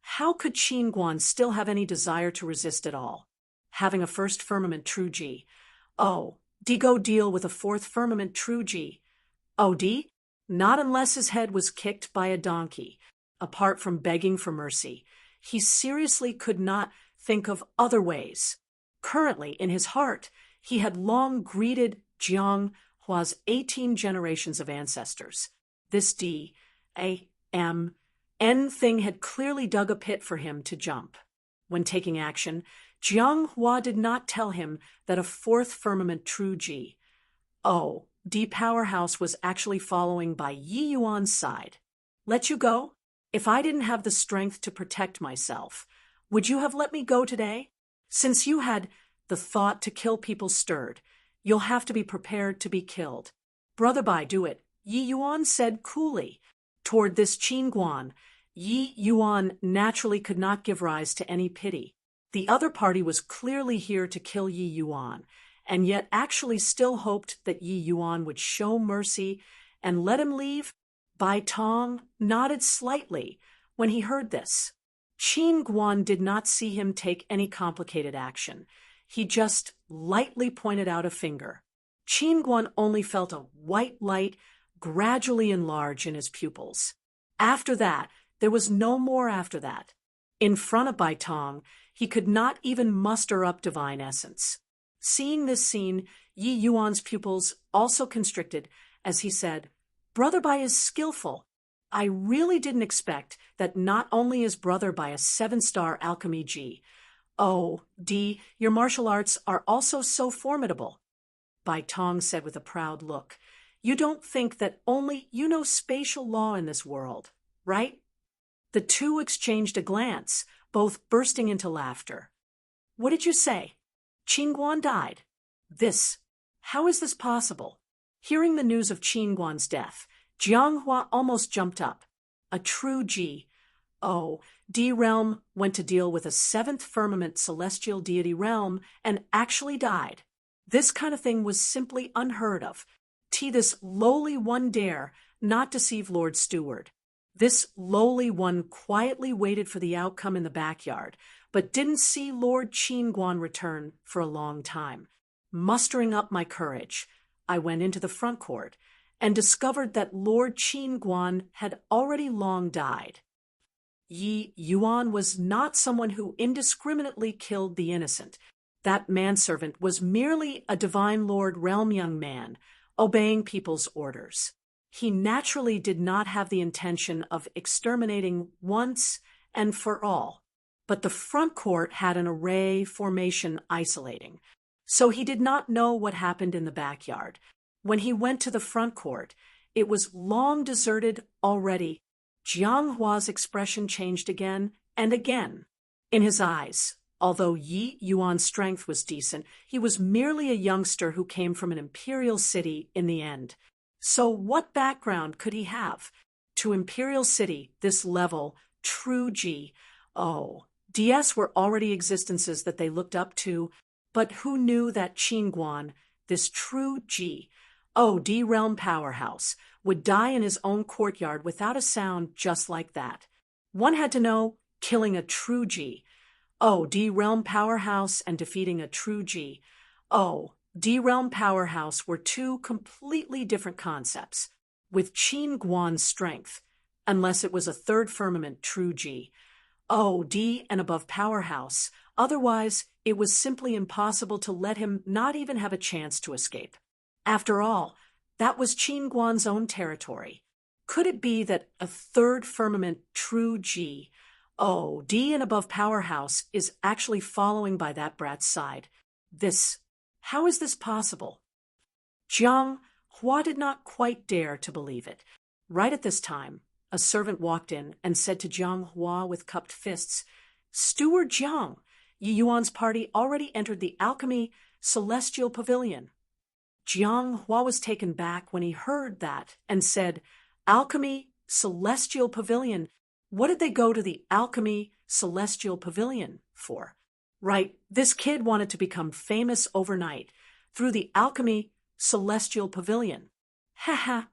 how could Qin Guan still have any desire to resist at all? Having a first firmament true Ji. Oh, D go deal with a fourth firmament true Ji. Oh, D? Not unless his head was kicked by a donkey. Apart from begging for mercy, he seriously could not think of other ways. Currently, in his heart, he had long greeted Jiang Hua's 18 generations of ancestors. This D-A-M-N thing had clearly dug a pit for him to jump. When taking action, Jiang Hua did not tell him that a fourth firmament true Ji. Oh, D Powerhouse was actually following by Yi Yuan's side. "Let you go? If I didn't have the strength to protect myself, would you have let me go today? Since you had the thought to kill people stirred, you'll have to be prepared to be killed. Brother Bai, do it," Yi Yuan said coolly. Toward this Qin Guan, Yi Yuan naturally could not give rise to any pity. The other party was clearly here to kill Yi Yuan, and yet actually still hoped that Yi Yuan would show mercy and let him leave. Bai Tong nodded slightly when he heard this. Qin Guan did not see him take any complicated action. He just lightly pointed out a finger. Qin Guan only felt a white light gradually enlarge in his pupils. After that, there was no more after that. In front of Bai Tong, he could not even muster up divine essence. Seeing this scene, Yi Yuan's pupils also constricted as he said, "Brother Bai is skillful. I really didn't expect that not only is Brother Bai a 7-star alchemy G. Oh, D, your martial arts are also so formidable." Bai Tong said with a proud look, "You don't think that only you know spatial law in this world, right?" The two exchanged a glance, both bursting into laughter. "What did you say? Qin Guan died? How is this possible?" Hearing the news of Qin Guan's death, Jianghua almost jumped up. A true G. Oh, D realm went to deal with a seventh firmament celestial deity realm and actually died. This kind of thing was simply unheard of. This lowly one dare not deceive Lord Steward. This lowly one quietly waited for the outcome in the backyard, but didn't see Lord Qingguan return for a long time. Mustering up my courage, I went into the front court and discovered that Lord Qingguan had already long died. Yi Yuan was not someone who indiscriminately killed the innocent. That manservant was merely a divine lord realm young man, obeying people's orders. He naturally did not have the intention of exterminating once and for all, but the front court had an array formation isolating, so he did not know what happened in the backyard. When he went to the front court, it was long deserted already. Jianghua's expression changed again and again. In his eyes, although Yi Yuan's strength was decent, he was merely a youngster who came from an imperial city in the end. So what background could he have? To imperial city, this level, true G. Oh, DS were already existences that they looked up to, but who knew that Qingguan, this true G, D realm powerhouse, would die in his own courtyard without a sound just like that? One had to know killing a true G. D realm powerhouse and defeating a true G. D realm powerhouse were two completely different concepts. With Qingguan's strength, unless it was a third firmament true G. D and above powerhouse, otherwise it was simply impossible to let him not even have a chance to escape. After all, that was Qingguan's own territory. Could it be that a third firmament true G, D and above powerhouse, is actually following by that brat's side? How is this possible? Jiang Hua did not quite dare to believe it. Right at this time, a servant walked in and said to Jiang Hua with cupped fists, "Steward Jiang, Yi Yuan's party already entered the Alchemy Celestial Pavilion." Jiang Hua was taken back when he heard that and said, "Alchemy Celestial Pavilion? What did they go to the Alchemy Celestial Pavilion for?" Right, this kid wanted to become famous overnight through the Alchemy Celestial Pavilion.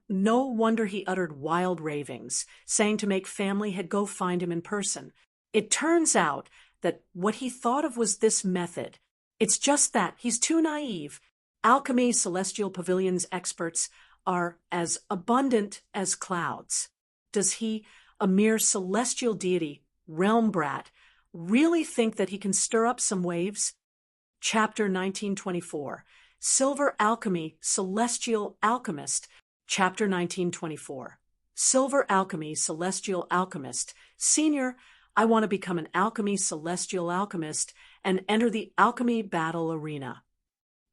No wonder he uttered wild ravings, saying to make family had go find him in person. It turns out that what he thought of was this method. It's just that he's too naive. Alchemy Celestial Pavilion's experts are as abundant as clouds. Does he, a mere celestial deity, realm brat, really think that he can stir up some waves? Chapter 1924. Silver Alchemy Celestial Alchemist. Chapter 1924. Silver Alchemy Celestial Alchemist. Senior, I want to become an Alchemy Celestial Alchemist and enter the Alchemy Battle Arena.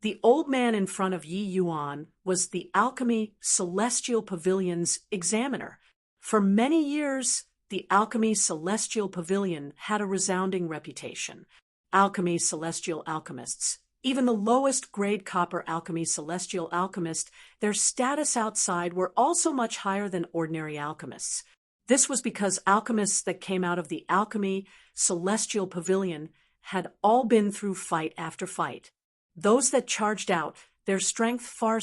The old man in front of Yi Yuan was the Alchemy Celestial Pavilion's examiner. For many years, the Alchemy Celestial Pavilion had a resounding reputation. Alchemy Celestial Alchemists, even the lowest grade copper Alchemy Celestial Alchemist, their status outside were also much higher than ordinary alchemists. This was because alchemists that came out of the Alchemy Celestial Pavilion had all been through fight after fight. Those that charged out, their strength far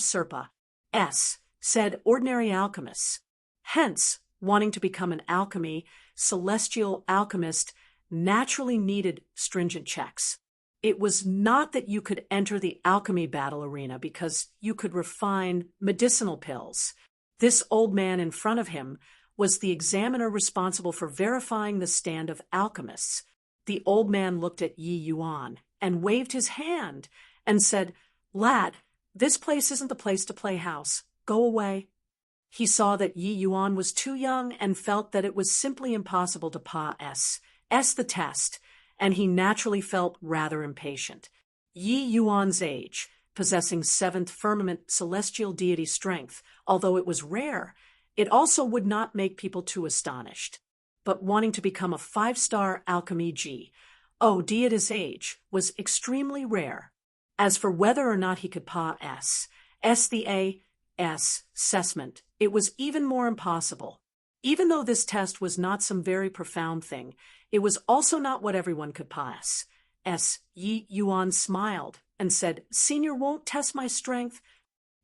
said ordinary alchemists. Hence, wanting to become an Alchemy Celestial Alchemist naturally needed stringent checks. It was not that you could enter the alchemy battle arena because you could refine medicinal pills. This old man in front of him was the examiner responsible for verifying the stand of alchemists. The old man looked at Yi Yuan and waved his hand and said, "Lad, this place isn't the place to play house. Go away." He saw that Yi Yuan was too young and felt that it was simply impossible to pass the test, and he naturally felt rather impatient. Yi Yuan's age, possessing seventh firmament celestial deity strength, although it was rare, it also would not make people too astonished. But wanting to become a 5-star alchemy G, D at his age, was extremely rare. As for whether or not he could pass the assessment, it was even more impossible. Even though this test was not some very profound thing, it was also not what everyone could pass. Yi Yuan smiled and said, "Senior won't test my strength."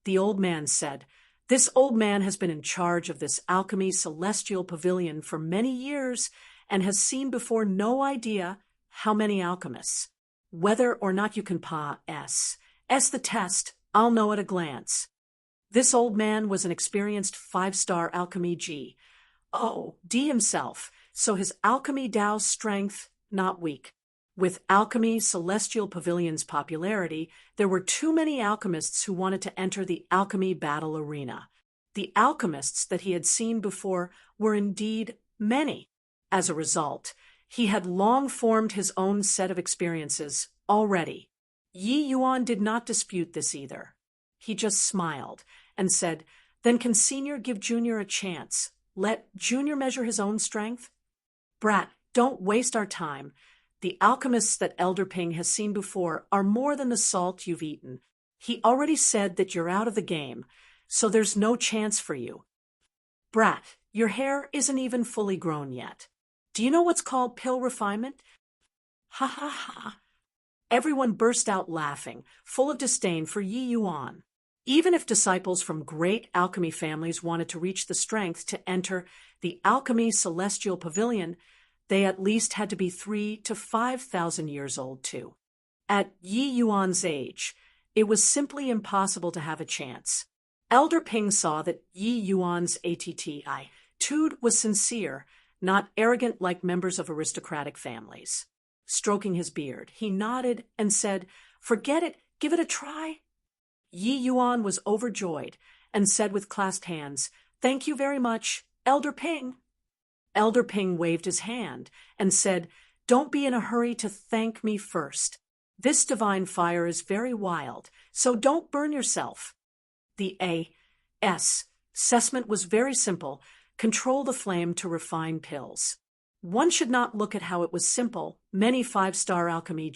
The old man said, "This old man has been in charge of this alchemy celestial pavilion for many years and has seen before no idea how many alchemists. Whether or not you can pass the test, I'll know at a glance." This old man was an experienced 5-star alchemy D himself, so his alchemy Tao's strength, not weak. With alchemy celestial pavilion's popularity, there were too many alchemists who wanted to enter the alchemy battle arena. The alchemists that he had seen before were indeed many. As a result, he had long formed his own set of experiences already. Yi Yuan did not dispute this either. He just smiled and said, "Then can Senior give Junior a chance? Let Junior measure his own strength?" "Brat, don't waste our time. The alchemists that Elder Ping has seen before are more than the salt you've eaten. He already said that you're out of the game, so there's no chance for you. Brat, your hair isn't even fully grown yet. Do you know what's called pill refinement?" Ha ha ha. Everyone burst out laughing, full of disdain for Yi Yuan. Even if disciples from great alchemy families wanted to reach the strength to enter the alchemy celestial pavilion, they at least had to be 3,000 to 5,000 years old too. At Yi Yuan's age, it was simply impossible to have a chance. Elder Ping saw that Yi Yuan's attitude was sincere, not arrogant like members of aristocratic families. Stroking his beard, he nodded and said, "Forget it, give it a try." Yi Yuan was overjoyed and said with clasped hands, "Thank you very much, Elder Ping." Elder Ping waved his hand and said, "Don't be in a hurry to thank me first. This divine fire is very wild, so don't burn yourself." The assessment was very simple: control the flame to refine pills. One should not look at how it was simple. Many 5-star alchemy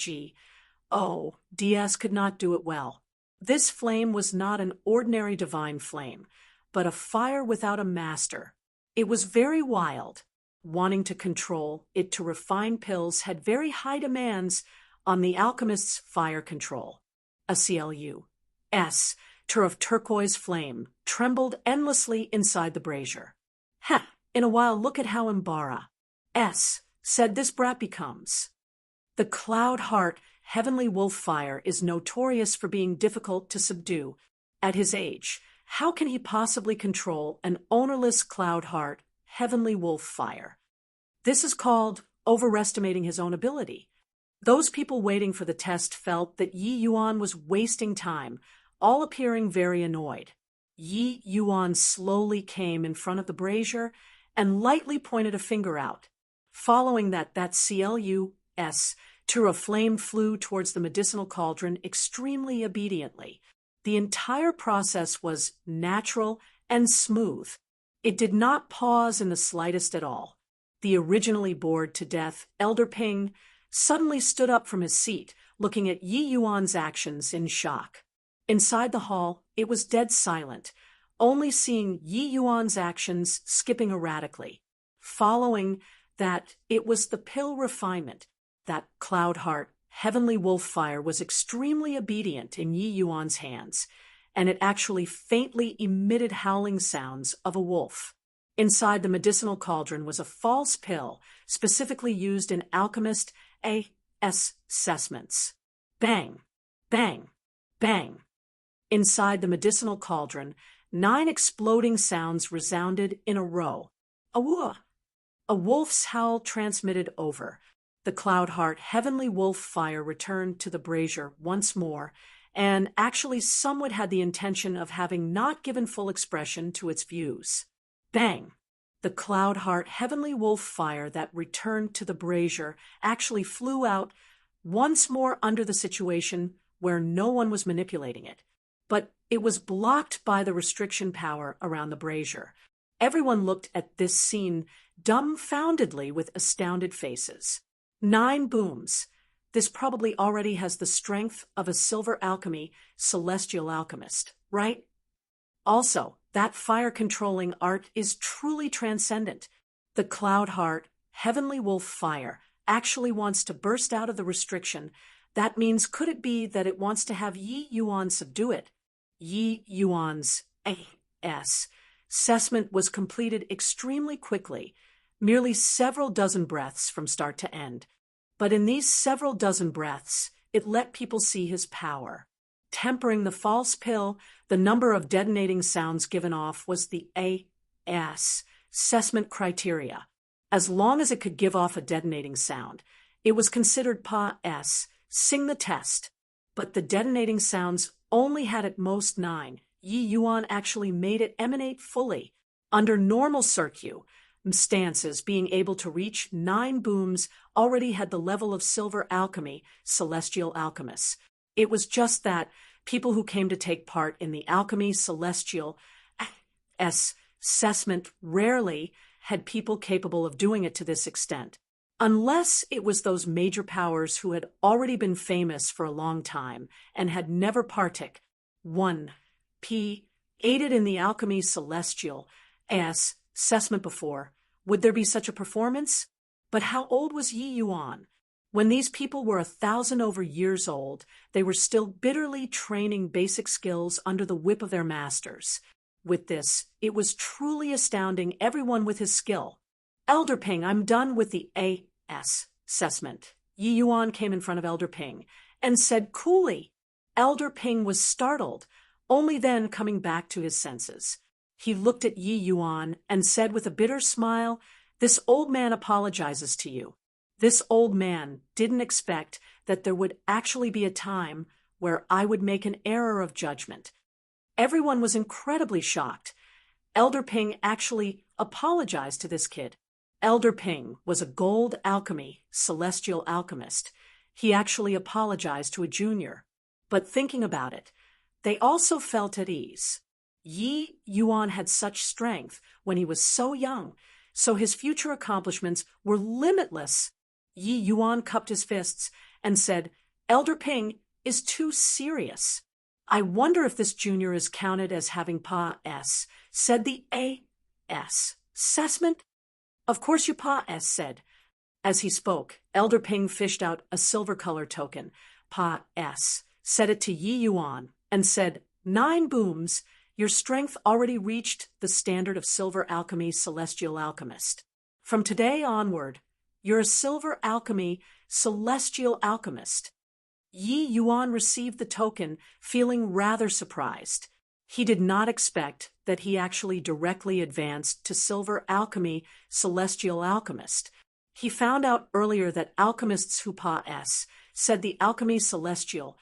DS could not do it well. This flame was not an ordinary divine flame, but a fire without a master. It was very wild. Wanting to control it to refine pills had very high demands on the alchemist's fire control. A tur of turquoise flame trembled endlessly inside the brazier. In a while look at how said this brat becomes. The cloud heart heavenly wolf fire is notorious for being difficult to subdue. At his age, how can he possibly control an ownerless cloud heart heavenly wolf fire? This is called overestimating his own ability. Those people waiting for the test felt that Yi Yuan was wasting time, all appearing very annoyed. Yi Yuan slowly came in front of the brazier and lightly pointed a finger out. Following that tur of flame flew towards the medicinal cauldron extremely obediently. The entire process was natural and smooth. It did not pause in the slightest at all. The originally bored to death Elder Ping suddenly stood up from his seat, looking at Yi Yuan's actions in shock. Inside the hall, it was dead silent, only seeing Yi Yuan's actions skipping erratically. Following that, it was the pill refinement. That cloud heart heavenly wolf fire was extremely obedient in Yi Yuan's hands, and it actually faintly emitted howling sounds of a wolf. Inside the medicinal cauldron was a false pill specifically used in alchemist assessments. Bang, bang, bang. Inside the medicinal cauldron, 9 exploding sounds resounded in a row. A wolf's howl transmitted over. The cloud heart heavenly wolf fire returned to the brazier once more, and actually somewhat had the intention of having not given full expression to its views. Bang! The cloud heart heavenly wolf fire that returned to the brazier actually flew out once more under the situation where no one was manipulating it. But it was blocked by the restriction power around the brazier. Everyone looked at this scene dumbfoundedly with astounded faces. 9 booms. This probably already has the strength of a silver alchemy celestial alchemist, right? Also, That fire-controlling art is truly transcendent. The cloud heart, heavenly wolf fire, actually wants to burst out of the restriction. That means, could it be that it wants to have Yi Yuan subdue it? Yi Yuan's assessment was completed extremely quickly, merely several dozen breaths from start to end. But in these several dozen breaths, it let people see his power. Tempering the false pill, the number of detonating sounds given off was the assessment criteria. As long as it could give off a detonating sound, it was considered passing the test. But the detonating sounds only had at most 9. Yi Yuan actually made it emanate fully. Under normal circumstances, being able to reach 9 booms already had the level of silver alchemy, celestial alchemists. It was just that people who came to take part in the alchemy celestial assessment rarely had people capable of doing it to this extent, unless it was those major powers who had already been famous for a long time and had never partook. 1p aided in the alchemy celestial assessment before. Would there be such a performance? But how old was Yi Yuan? When these people were 1,000 over years old, they were still bitterly training basic skills under the whip of their masters. With this, it was truly astounding, everyone with his skill. Elder Ping, I'm done with the assessment. Yi Yuan came in front of Elder Ping and said coolly. Elder Ping was startled, only then coming back to his senses. He looked at Yi Yuan and said with a bitter smile, "This old man apologizes to you." This old man didn't expect that there would actually be a time where I would make an error of judgment. Everyone was incredibly shocked. Elder Ping actually apologized to this kid. Elder Ping was a gold alchemy, celestial alchemist. He actually apologized to a junior. But thinking about it, they also felt at ease. Yi Yuan had such strength when he was so young, so his future accomplishments were limitless. Yi Yuan cupped his fists and said, Elder Ping is too serious. I wonder if this junior is counted as having said the assessment. Of course you said. As he spoke, Elder Ping fished out a silver-colored token, said it to Yi Yuan, and said, 9 booms, your strength already reached the standard of silver alchemy celestial alchemist. From today onward, you're a silver alchemy celestial alchemist. Yi Yuan received the token, feeling rather surprised. He did not expect that he actually directly advanced to silver alchemy celestial alchemist. He found out earlier that alchemists who said the alchemy celestial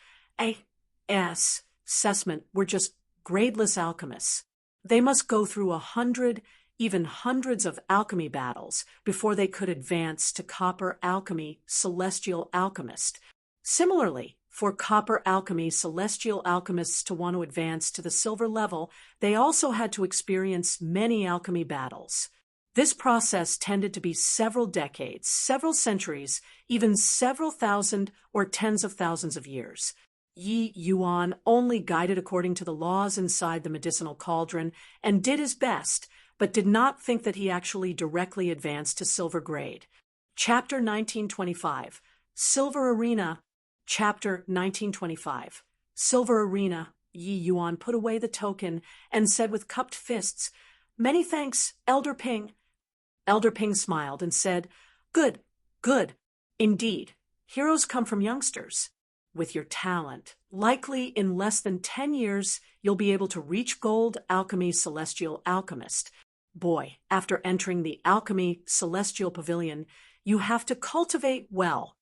assessment were just gradeless alchemists. They must go through 100, even hundreds of alchemy battles before they could advance to copper alchemy celestial alchemist. Similarly, for copper alchemy celestial alchemists to want to advance to the silver level, they also had to experience many alchemy battles. This process tended to be several decades, several centuries, even several thousand or tens of thousands of years. Yi Yuan only guided according to the laws inside the medicinal cauldron and did his best, but did not think that he actually directly advanced to silver grade. Chapter 1925, Silver Arena. Chapter 1925, Silver Arena. Yi Yuan put away the token and said with cupped fists, Many thanks, Elder Ping. Elder Ping smiled and said, Good, good. Indeed, heroes come from youngsters. With your talent, likely in less than 10 years, you'll be able to reach gold alchemy celestial alchemist. Boy, after entering the alchemy celestial pavilion, you have to cultivate well.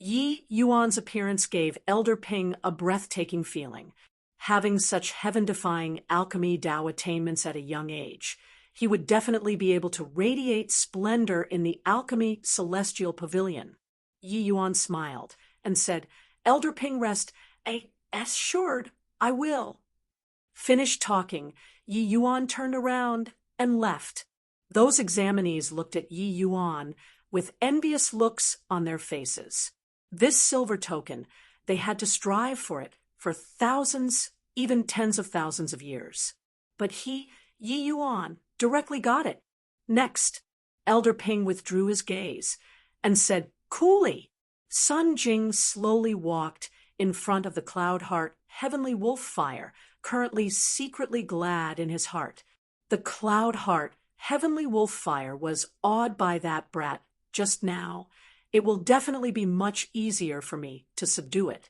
Yi Yuan's appearance gave Elder Ping a breathtaking feeling. Having such heaven-defying alchemy Dao attainments at a young age, he would definitely be able to radiate splendor in the alchemy celestial pavilion. Yi Yuan smiled and said, Elder Ping, rest assured, I will. Finished talking, Yi Yuan turned around and left. Those examinees looked at Yi Yuan with envious looks on their faces. This silver token, they had to strive for it for thousands, even tens of thousands of years. But he Yi Yuan directly got it. Next, Elder Ping withdrew his gaze and said coolly. Sun Jing slowly walked in front of the Cloud Heart Heavenly Wolf Fire, currently secretly glad in his heart. The Cloud Heart Heavenly Wolf Fire was awed by that brat just now. It will definitely be much easier for me to subdue it.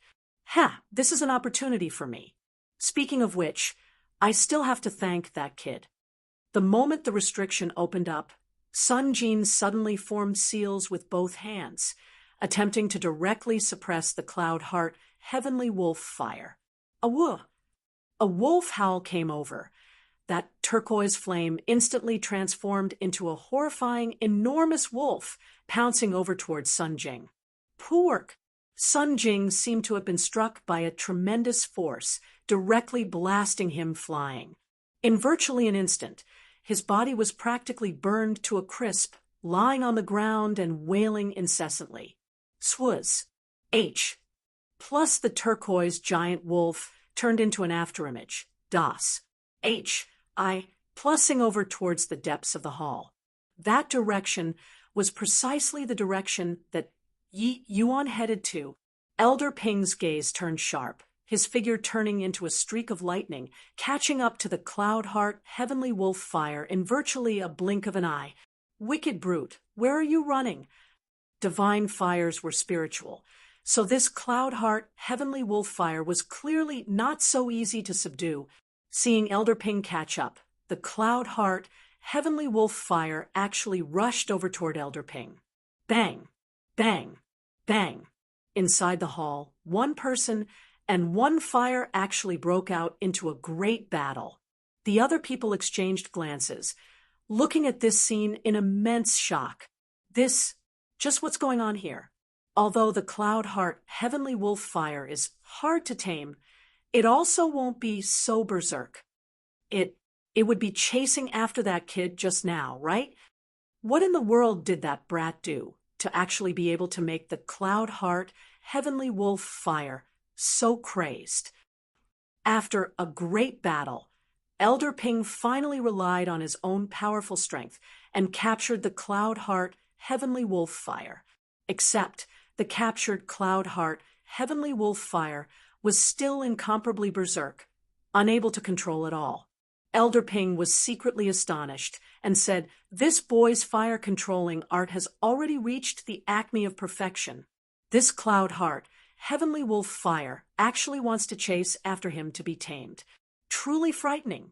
This is an opportunity for me. Speaking of which, I still have to thank that kid. The moment the restriction opened up, Sun Jin suddenly formed seals with both hands, attempting to directly suppress the Cloud Heart Heavenly Wolf Fire. A wolf howl came over. That turquoise flame instantly transformed into a horrifying, enormous wolf, pouncing over towards Sun Jing. Poor Sun Jing seemed to have been struck by a tremendous force, directly blasting him flying. In virtually an instant, his body was practically burned to a crisp, lying on the ground and wailing incessantly. Swaz. H. Plus the turquoise giant wolf turned into an afterimage. Das. H. I. Plussing over towards the depths of the hall. That direction was precisely the direction that Yi Yuan headed to. Elder Ping's gaze turned sharp, his figure turning into a streak of lightning, catching up to the Cloud Heart Heavenly Wolf Fire in virtually a blink of an eye. Wicked brute, where are you running? Divine fires were spiritual, so this Cloud Heart Heavenly Wolf Fire was clearly not so easy to subdue. Seeing Elder Ping catch up, the Cloud Heart Heavenly Wolf Fire actually rushed over toward Elder Ping. Bang! Bang! Bang! Inside the hall, one person and one fire actually broke out into a great battle. The other people exchanged glances, looking at this scene in immense shock. Just what's going on here? Although the Cloud Heart Heavenly Wolf Fire is hard to tame, it also won't be so berserk. It would be chasing after that kid just now, right? What in the world did that brat do to actually be able to make the Cloud Heart Heavenly Wolf Fire so crazed? After a great battle, Elder Ping finally relied on his own powerful strength and captured the Cloud Heart Heavenly Wolf Fire. Except the captured Cloud Heart Heavenly Wolf Fire was still incomparably berserk, unable to control it all. Elder Ping was secretly astonished and said, "This boy's fire-controlling art has already reached the acme of perfection. This Cloud Heart Heavenly Wolf Fire actually wants to chase after him to be tamed. Truly frightening."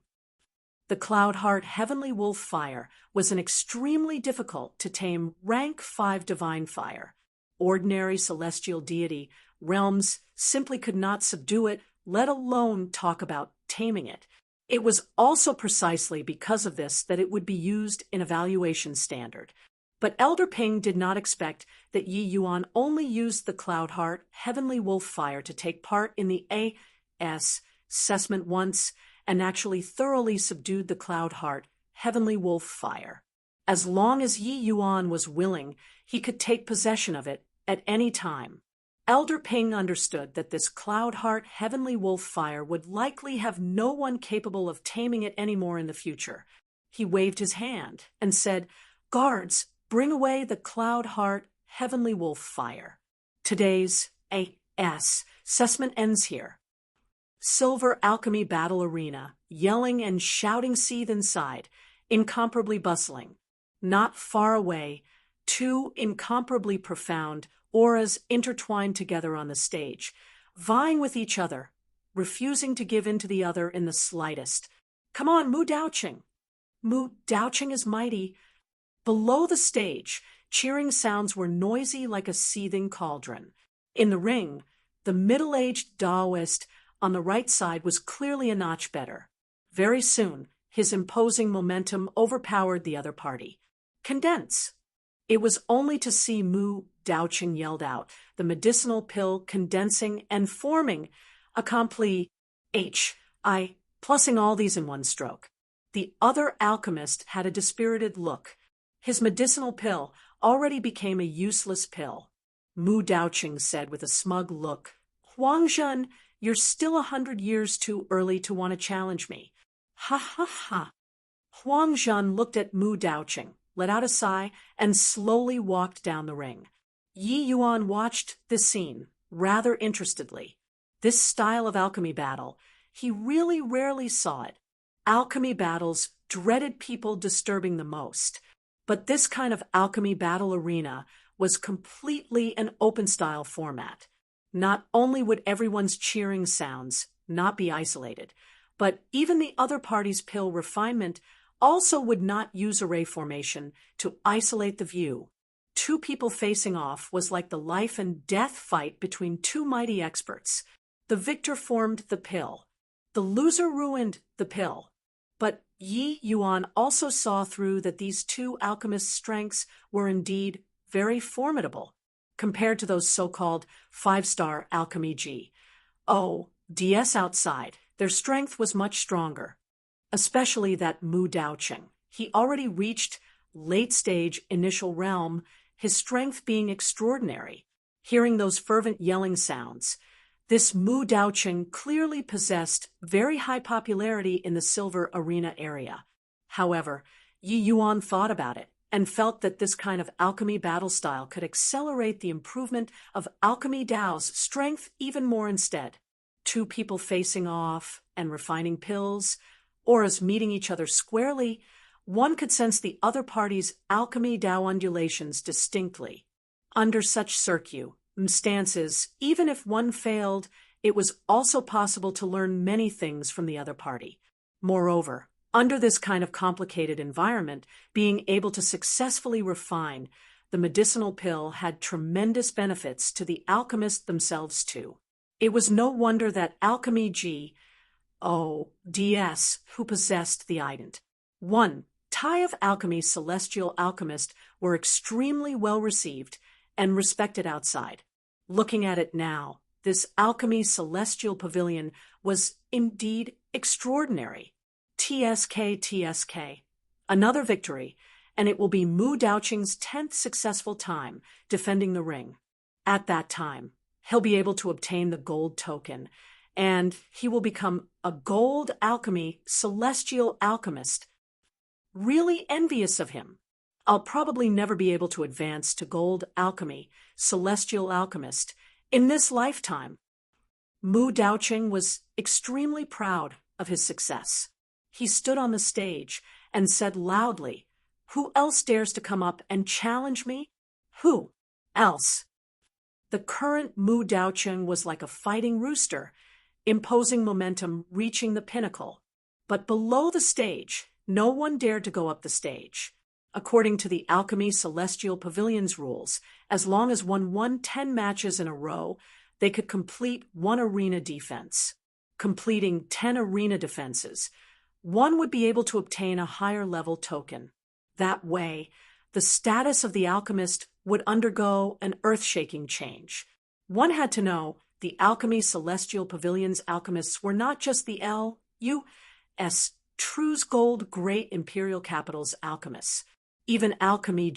The Cloud Heart Heavenly Wolf Fire was an extremely difficult to tame rank 5 divine fire. Ordinary celestial deity realms simply could not subdue it, let alone talk about taming it. It was also precisely because of this that it would be used in evaluation standard. But Elder Ping did not expect that Yi Yuan only used the Cloud Heart Heavenly Wolf Fire to take part in the A.S. assessment once and actually thoroughly subdued the Cloud Heart Heavenly Wolf Fire. As long as Yi Yuan was willing, he could take possession of it at any time. Elder Ping understood that this Cloud Heart Heavenly Wolf Fire would likely have no one capable of taming it anymore in the future. He waved his hand and said, "Guards, bring away the Cloud Heart Heavenly Wolf Fire. Today's A.S. assessment ends here." Silver Alchemy Battle Arena, yelling and shouting seethe inside, incomparably bustling. Not far away, two incomparably profound auras intertwined together on the stage, vying with each other, refusing to give in to the other in the slightest. "Come on, Mu Daoqing." Mu Daoqing is mighty. Below the stage, cheering sounds were noisy like a seething cauldron. In the ring, the middle-aged Taoist on the right side was clearly a notch better. Very soon, his imposing momentum overpowered the other party. "Condense." It was only to see Mu Daoqing yelled out, the medicinal pill condensing and forming a complete H.I., plussing all these in one stroke. The other alchemist had a dispirited look. His medicinal pill already became a useless pill. Mu Daoqing said with a smug look, "Huangzhen, you're still 100 years too early to want to challenge me." "Ha ha ha." Huang Zhen looked at Mu Daoqing, let out a sigh, and slowly walked down the ring. Yi Yuan watched this scene rather interestedly. This style of alchemy battle, he really rarely saw it. Alchemy battles dreaded people disturbing the most, but this kind of alchemy battle arena was completely an open-style format. Not only would everyone's cheering sounds not be isolated, but even the other party's pill refinement also would not use array formation to isolate the view. Two people facing off was like the life and death fight between two mighty experts. The victor formed the pill. The loser ruined the pill. But Yi Yuan also saw through that these two alchemists' strengths were indeed very formidable compared to those so-called five-star alchemy DS outside. Their strength was much stronger, especially that Mu Daoqing. He already reached late-stage initial realm, his strength being extraordinary. Hearing those fervent yelling sounds, this Mu Daoqing clearly possessed very high popularity in the silver arena area. However, Yi Yuan thought about it and felt that this kind of alchemy battle style could accelerate the improvement of alchemy Dao's strength even more instead. Two people facing off and refining pills, or as meeting each other squarely, one could sense the other party's alchemy Dao undulations distinctly. Under such circumstances, even if one failed, it was also possible to learn many things from the other party. Moreover, under this kind of complicated environment, being able to successfully refine the medicinal pill had tremendous benefits to the alchemists themselves too. It was no wonder that alchemy DS who possessed the ident. 1. Tai of Alchemy celestial alchemist were extremely well received and respected outside. Looking at it now, this alchemy celestial pavilion was indeed extraordinary. TSK. Another victory, and it will be Mu Daoqing's 10th successful time defending the ring. At that time, he'll be able to obtain the gold token, and he will become a gold alchemy celestial alchemist. Really envious of him. I'll probably never be able to advance to gold alchemy celestial alchemist in this lifetime. Mu Daoqing was extremely proud of his success. He stood on the stage and said loudly, "Who else dares to come up and challenge me? Who else?" The current Mu Daoqing was like a fighting rooster, imposing momentum reaching the pinnacle. But below the stage, no one dared to go up the stage. According to the Alchemy Celestial Pavilion's rules, as long as one won 10 matches in a row, they could complete one arena defense. Completing 10 arena defenses, one would be able to obtain a higher level token. That way, the status of the alchemist would undergo an earth-shaking change. One had to know the Alchemy Celestial Pavilion's alchemists were not just the L.U.S. True's Gold Great Imperial Capital's alchemists. Even Alchemy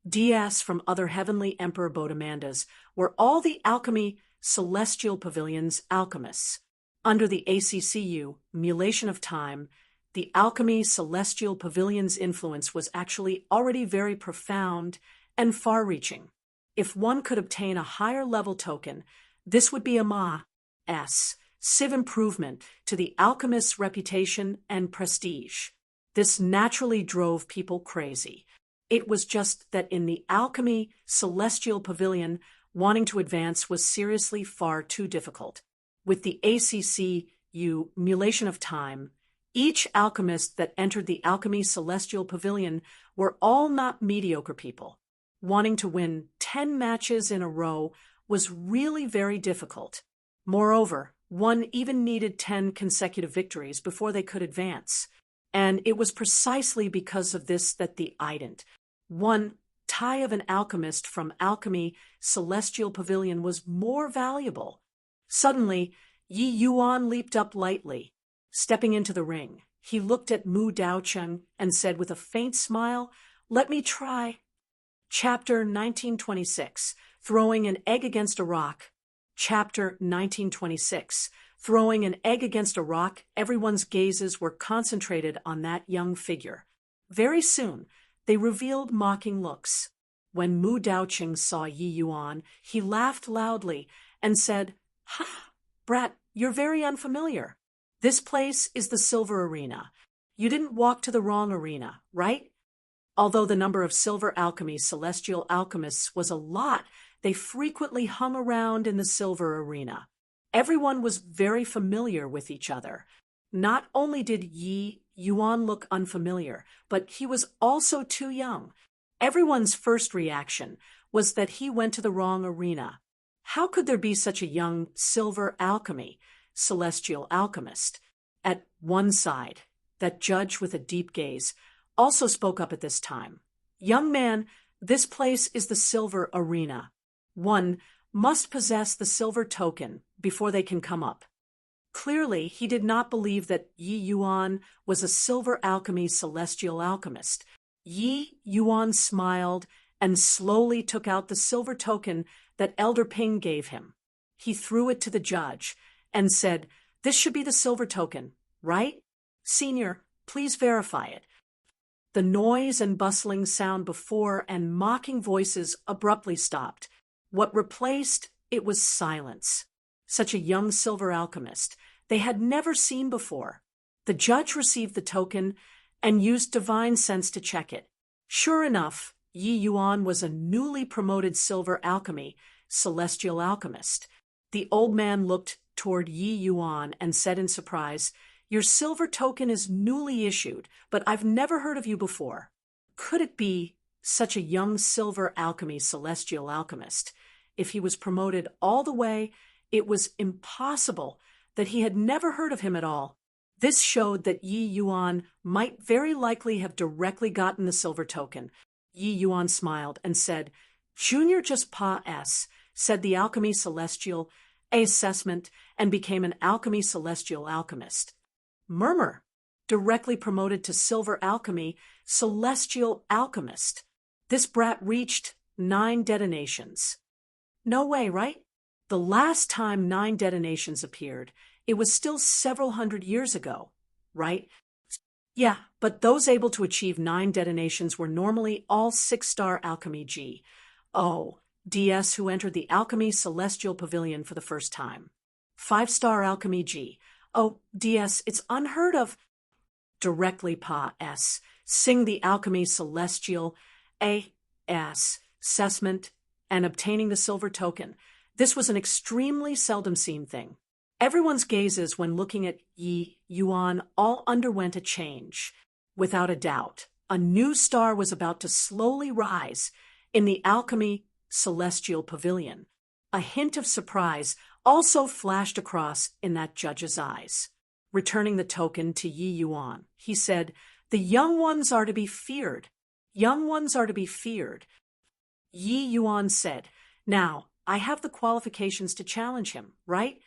DS from other Heavenly Emperor Bodemandas were all the Alchemy Celestial Pavilion's alchemists. Under the ACCU, Mulation of Time, the Alchemy Celestial Pavilion's influence was actually already very profound and far-reaching. If one could obtain a higher level token, this would be a massive improvement to the alchemist's reputation and prestige. This naturally drove people crazy. It was just that in the Alchemy Celestial Pavilion, wanting to advance was seriously far too difficult. With the ACCU Mulation of Time, each alchemist that entered the Alchemy Celestial Pavilion were all not mediocre people. Wanting to win 10 matches in a row was really very difficult. Moreover, one even needed 10 consecutive victories before they could advance. And it was precisely because of this that the ident, one Tai of an alchemist from Alchemy Celestial Pavilion, was more valuable. Suddenly, Yi Yuan leaped up lightly. Stepping into the ring, he looked at Mu Daoqing and said with a faint smile, "Let me try." Chapter 1926, Throwing an Egg Against a Rock. Chapter 1926, Throwing an egg against a rock, everyone's gazes were concentrated on that young figure. Very soon, they revealed mocking looks. When Mu Daoqing saw Yi Yuan, he laughed loudly and said, "Ha, brat, you're very unfamiliar. This place is the Silver Arena. You didn't walk to the wrong arena, right?" Although the number of silver alchemy celestial alchemists was a lot, they frequently hung around in the Silver Arena. Everyone was very familiar with each other. Not only did Yi Yuan look unfamiliar, but he was also too young. Everyone's first reaction was that he went to the wrong arena. How could there be such a young silver alchemy, celestial alchemist? At one side, that judge with a deep gaze also spoke up at this time. "Young man, this place is the Silver Arena. One must possess the silver token before they can come up." Clearly, he did not believe that Yi Yuan was a silver alchemy celestial alchemist. Yi Yuan smiled and slowly took out the silver token that Elder Ping gave him. He threw it to the judge and said, "This should be the silver token, right? Senior, please verify it." The noise and bustling sound before and mocking voices abruptly stopped. What replaced it was silence. Such a young silver alchemist they had never seen before. The judge received the token and used divine sense to check it. Sure enough, Yi Yuan was a newly promoted silver alchemy celestial alchemist. The old man looked toward Yi Yuan and said in surprise, "Your silver token is newly issued, but I've never heard of you before." Could it be such a young silver alchemy celestial alchemist? If he was promoted all the way, it was impossible that he had never heard of him at all. This showed that Yi Yuan might very likely have directly gotten the silver token. Yi Yuan smiled and said, "Junior just pa s," said the alchemy celestial assessment, and became an alchemy celestial alchemist. Murmur, directly promoted to silver alchemy celestial alchemist. This brat reached 9 detonations. No way, right? The last time 9 detonations appeared, it was still several hundred years ago, right? Yeah, but those able to achieve 9 detonations were normally all 6-star alchemy G. Oh, DS who entered the alchemy celestial pavilion for the first time. 5-star alchemy G. Oh, DS, it's unheard of. Directly pa S. Sing the alchemy celestial A.S. assessment and obtaining the silver token. This was an extremely seldom seen thing. Everyone's gazes when looking at Yi Yuan all underwent a change. Without a doubt, a new star was about to slowly rise in the alchemy celestial pavilion. A hint of surprise also flashed across in that judge's eyes. Returning the token to Yi Yuan, he said, "The young ones are to be feared. Young ones are to be feared." Yi Yuan said, "Now, I have the qualifications to challenge him, right?"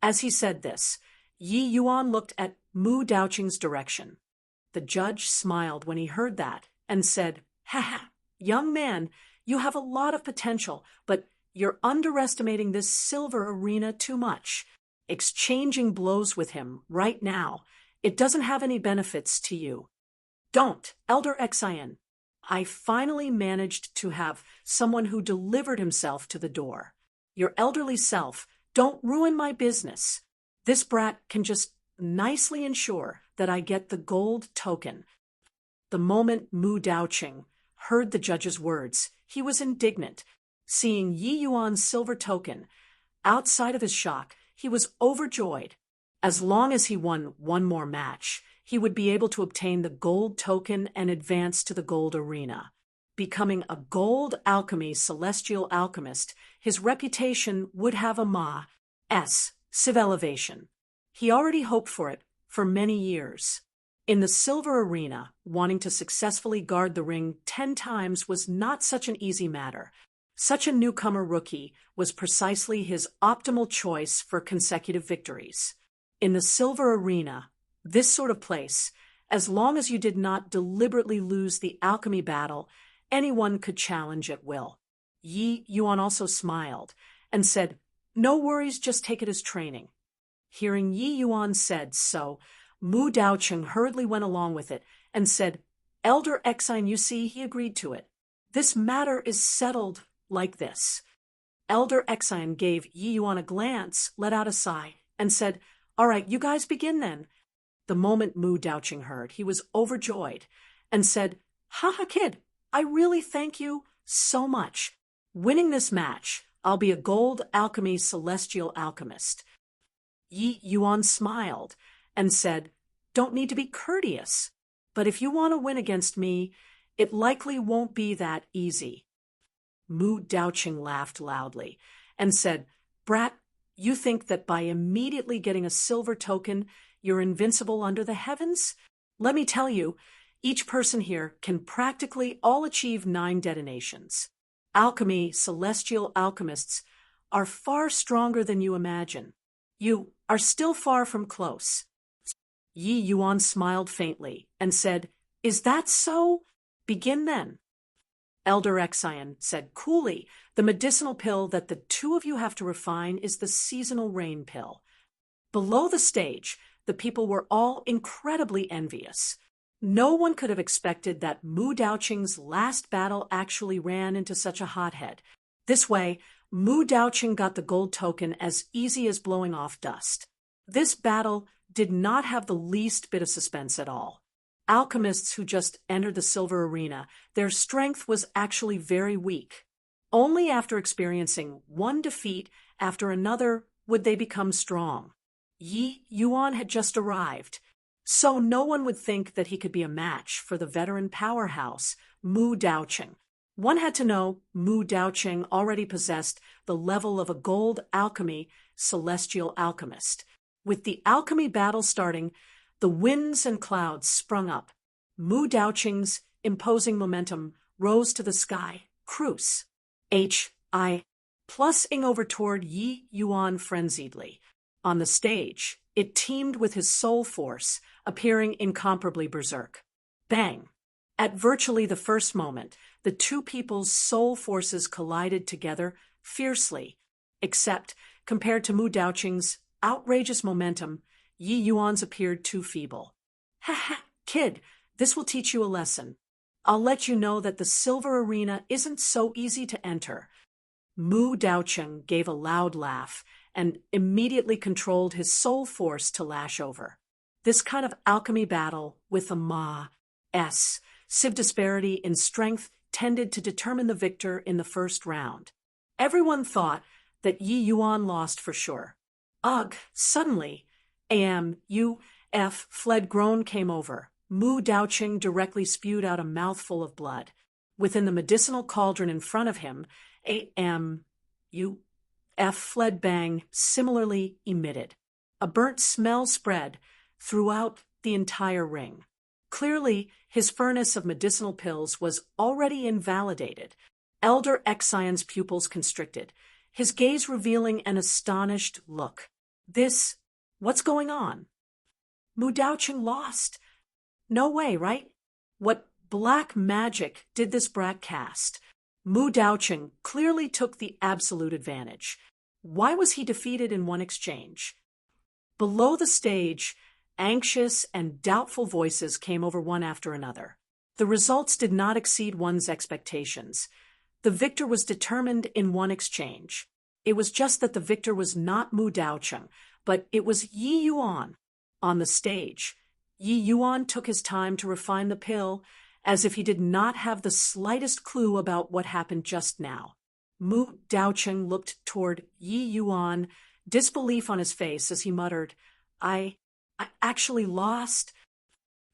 As he said this, Yi Yuan looked at Mu Daoqing's direction. The judge smiled when he heard that and said, "Ha ha, young man, you have a lot of potential, but you're underestimating this silver arena too much. Exchanging blows with him right now, it doesn't have any benefits to you." "Don't, Elder Xin. I finally managed to have someone who delivered himself to the door. Your elderly self, don't ruin my business. This brat can just nicely ensure that I get the gold token." The moment Mu Daoqing heard the judge's words, he was indignant. Seeing Yi Yuan's silver token, outside of his shock, he was overjoyed. As long as he won one more match, he would be able to obtain the gold token and advance to the gold arena. Becoming a gold alchemy celestial alchemist, his reputation would have a massive elevation. He already hoped for it for many years. In the silver arena, wanting to successfully guard the ring 10 times was not such an easy matter. Such a newcomer rookie was precisely his optimal choice for consecutive victories. In the silver arena, this sort of place, as long as you did not deliberately lose the alchemy battle, anyone could challenge at will. Yi Yuan also smiled and said, "No worries, just take it as training." Hearing Yi Yuan said so, Mu Daocheng hurriedly went along with it and said, "Elder Exine, you see," he agreed to it. "This matter is settled like this." Elder Exine gave Yi Yuan a glance, let out a sigh, and said, "All right, you guys begin then." The moment Mu Daocheng heard, he was overjoyed and said, "Haha, kid, I really thank you so much. Winning this match, I'll be a gold alchemy celestial alchemist." Yi Yuan smiled and said, "Don't need to be courteous, but if you want to win against me, it likely won't be that easy." Mu Daocheng laughed loudly and said, "Brat, you think that by immediately getting a silver token, you're invincible under the heavens? Let me tell you, each person here can practically all achieve 9 detonations. Alchemy, celestial alchemists, are far stronger than you imagine. You are still far from close." Yi Yuan smiled faintly and said, "Is that so? Begin then." Elder Exine said coolly, "The medicinal pill that the 2 of you have to refine is the seasonal rain pill." Below the stage, the people were all incredibly envious. No one could have expected that Mu Daocheng's last battle actually ran into such a hothead. This way, Mu Daocheng got the gold token as easy as blowing off dust. This battle did not have the least bit of suspense at all. Alchemists who just entered the silver arena, their strength was actually very weak. Only after experiencing one defeat after another would they become strong. Yi Yuan had just arrived, so no one would think that he could be a match for the veteran powerhouse, Mu Daocheng. One had to know Mu Daocheng already possessed the level of a gold alchemy celestial alchemist. With the alchemy battle starting, the winds and clouds sprung up. Mu Daocheng's imposing momentum rose to the sky, cruise. H.I. Plus-ing over toward Yi Yuan frenziedly. On the stage, it teamed with his soul force, appearing incomparably berserk. Bang! At virtually the first moment, the 2 people's soul forces collided together fiercely. Except, compared to Mu Daocheng's outrageous momentum, Yi Yuan's appeared too feeble. "Ha ha, kid, this will teach you a lesson. I'll let you know that the silver arena isn't so easy to enter." Mu Daocheng gave a loud laugh and immediately controlled his soul force to lash over. This kind of alchemy battle with a civ disparity in strength tended to determine the victor in the first round. Everyone thought that Yi Yuan lost for sure. Ugh, suddenly, fled groan came over. Mu Daocheng directly spewed out a mouthful of blood. Within the medicinal cauldron in front of him, fled bang similarly emitted. A burnt smell spread throughout the entire ring. Clearly, his furnace of medicinal pills was already invalidated. Elder Exine's pupils constricted, his gaze revealing an astonished look. What's going on? Mu Daocheng lost? No way, right? What black magic did this brat cast? Mu Daocheng clearly took the absolute advantage. Why was he defeated in one exchange? Below the stage, anxious and doubtful voices came over one after another. The results did not exceed one's expectations. The victor was determined in one exchange. It was just that the victor was not Mu Daocheng, but it was Yi Yuan. On the stage, Yi Yuan took his time to refine the pill, as if he did not have the slightest clue about what happened just now. Mu Daocheng looked toward Yi Yuan, disbelief on his face as he muttered, I actually lost."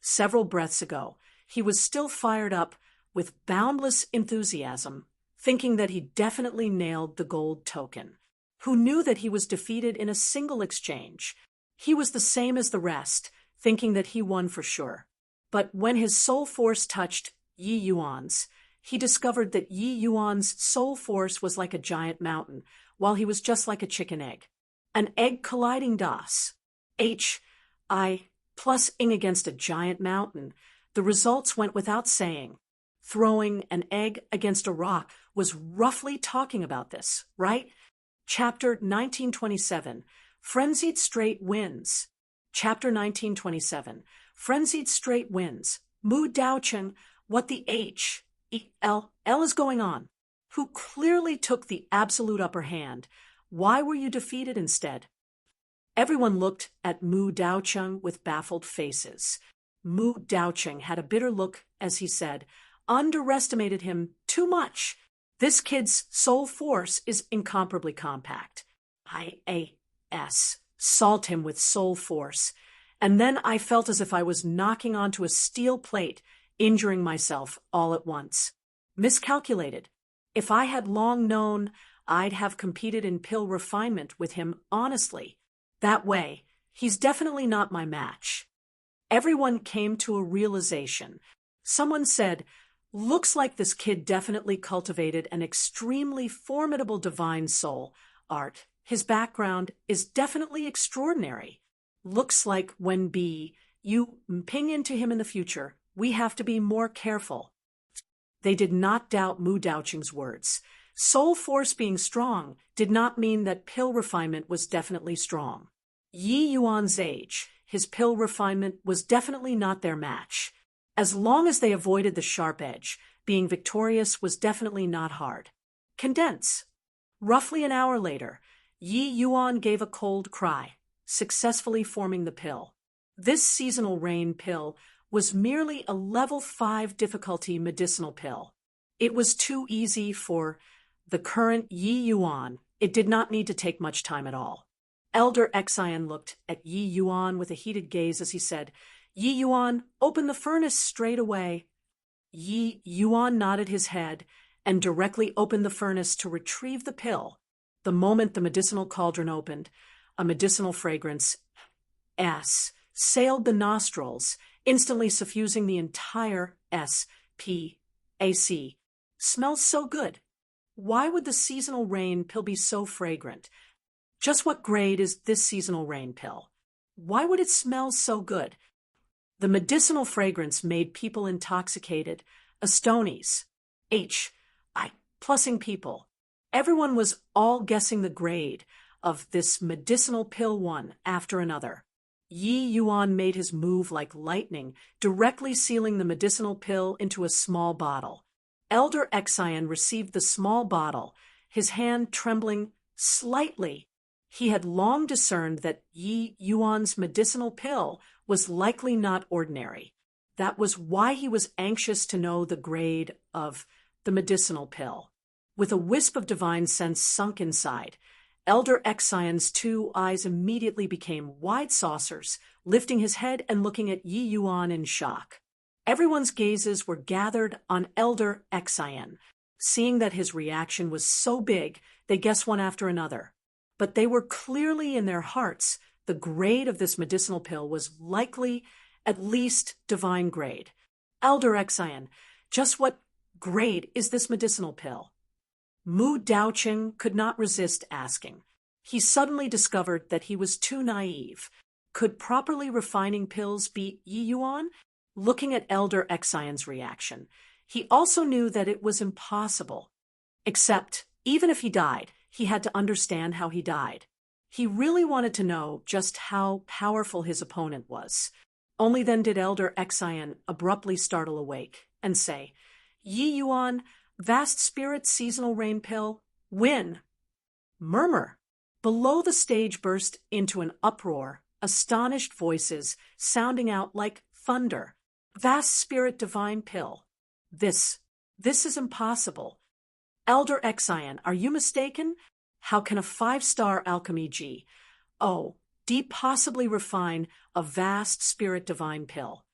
Several breaths ago, he was still fired up with boundless enthusiasm, thinking that he definitely nailed the gold token. Who knew that he was defeated in a single exchange? He was the same as the rest, thinking that he won for sure. But when his soul force touched Yi Yuan's, he discovered that Yi Yuan's soul force was like a giant mountain, while he was just like a chicken egg. An egg colliding DOS. Plus-ing against a giant mountain. The results went without saying. Throwing an egg against a rock was roughly talking about this, right? Chapter 1927, Frenzied Straight wins. Chapter 1927. Frenzied Straight wins. Mu Daocheng, what the L is going on? Who clearly took the absolute upper hand. Why were you defeated instead? Everyone looked at Mu Daocheng with baffled faces. Mu Daocheng had a bitter look as he said, underestimated him too much. This kid's soul force is incomparably compact. Salt him with soul force. And then I felt as if I was knocking onto a steel plate, injuring myself all at once. Miscalculated. If I had long known, I'd have competed in pill refinement with him honestly. That way, he's definitely not my match. Everyone came to a realization. Someone said, looks like this kid definitely cultivated an extremely formidable divine soul. Art. His background is definitely extraordinary. Looks like when you ping into him in the future, we have to be more careful. They did not doubt Mu Daocheng's words. Soul force being strong did not mean that pill refinement was definitely strong. Yi Yuan's age, his pill refinement was definitely not their match. As long as they avoided the sharp edge, being victorious was definitely not hard. Condense. Roughly an hour later, Yi Yuan gave a cold cry, successfully forming the pill. This seasonal rain pill was merely a level 5 difficulty medicinal pill. It was too easy for the current Yi Yuan. It did not need to take much time at all. Elder Xian looked at Yi Yuan with a heated gaze as he said, Yi Yuan, open the furnace straight away. Yi Yuan nodded his head and directly opened the furnace to retrieve the pill. The moment the medicinal cauldron opened, a medicinal fragrance sailed the nostrils, instantly suffusing the entire SPAC. Smells so good. Why would the seasonal rain pill be so fragrant? Just what grade is this seasonal rain pill? Why would it smell so good? The medicinal fragrance made people intoxicated. Astonies. Plussing people. Everyone was all guessing the grade of this medicinal pill one after another. Yi Yuan made his move like lightning, directly sealing the medicinal pill into a small bottle. Elder Xian received the small bottle, his hand trembling slightly. He had long discerned that Yi Yuan's medicinal pill was likely not ordinary. That was why he was anxious to know the grade of the medicinal pill. With a wisp of divine sense sunk inside, Elder Xian's two eyes immediately became wide saucers, lifting his head and looking at Yi Yuan in shock. Everyone's gazes were gathered on Elder Xian. Seeing that his reaction was so big, they guessed one after another. But they were clearly in their hearts the grade of this medicinal pill was likely at least divine grade. Elder Xian, just what grade is this medicinal pill? Mu Daocheng could not resist asking. He suddenly discovered that he was too naive. Could properly refining pills beat Yi Yuan? Looking at Elder Xian's reaction, he also knew that it was impossible. Except, even if he died, he had to understand how he died. He really wanted to know just how powerful his opponent was. Only then did Elder Xian abruptly startle awake and say, Yi Yuan, Vast Spirit Seasonal Rain Pill, win! Murmur. Below the stage burst into an uproar, astonished voices sounding out like thunder. Vast Spirit Divine Pill. This is impossible. Elder Xian, are you mistaken? How can a 5-star alchemy possibly refine a Vast Spirit Divine Pill?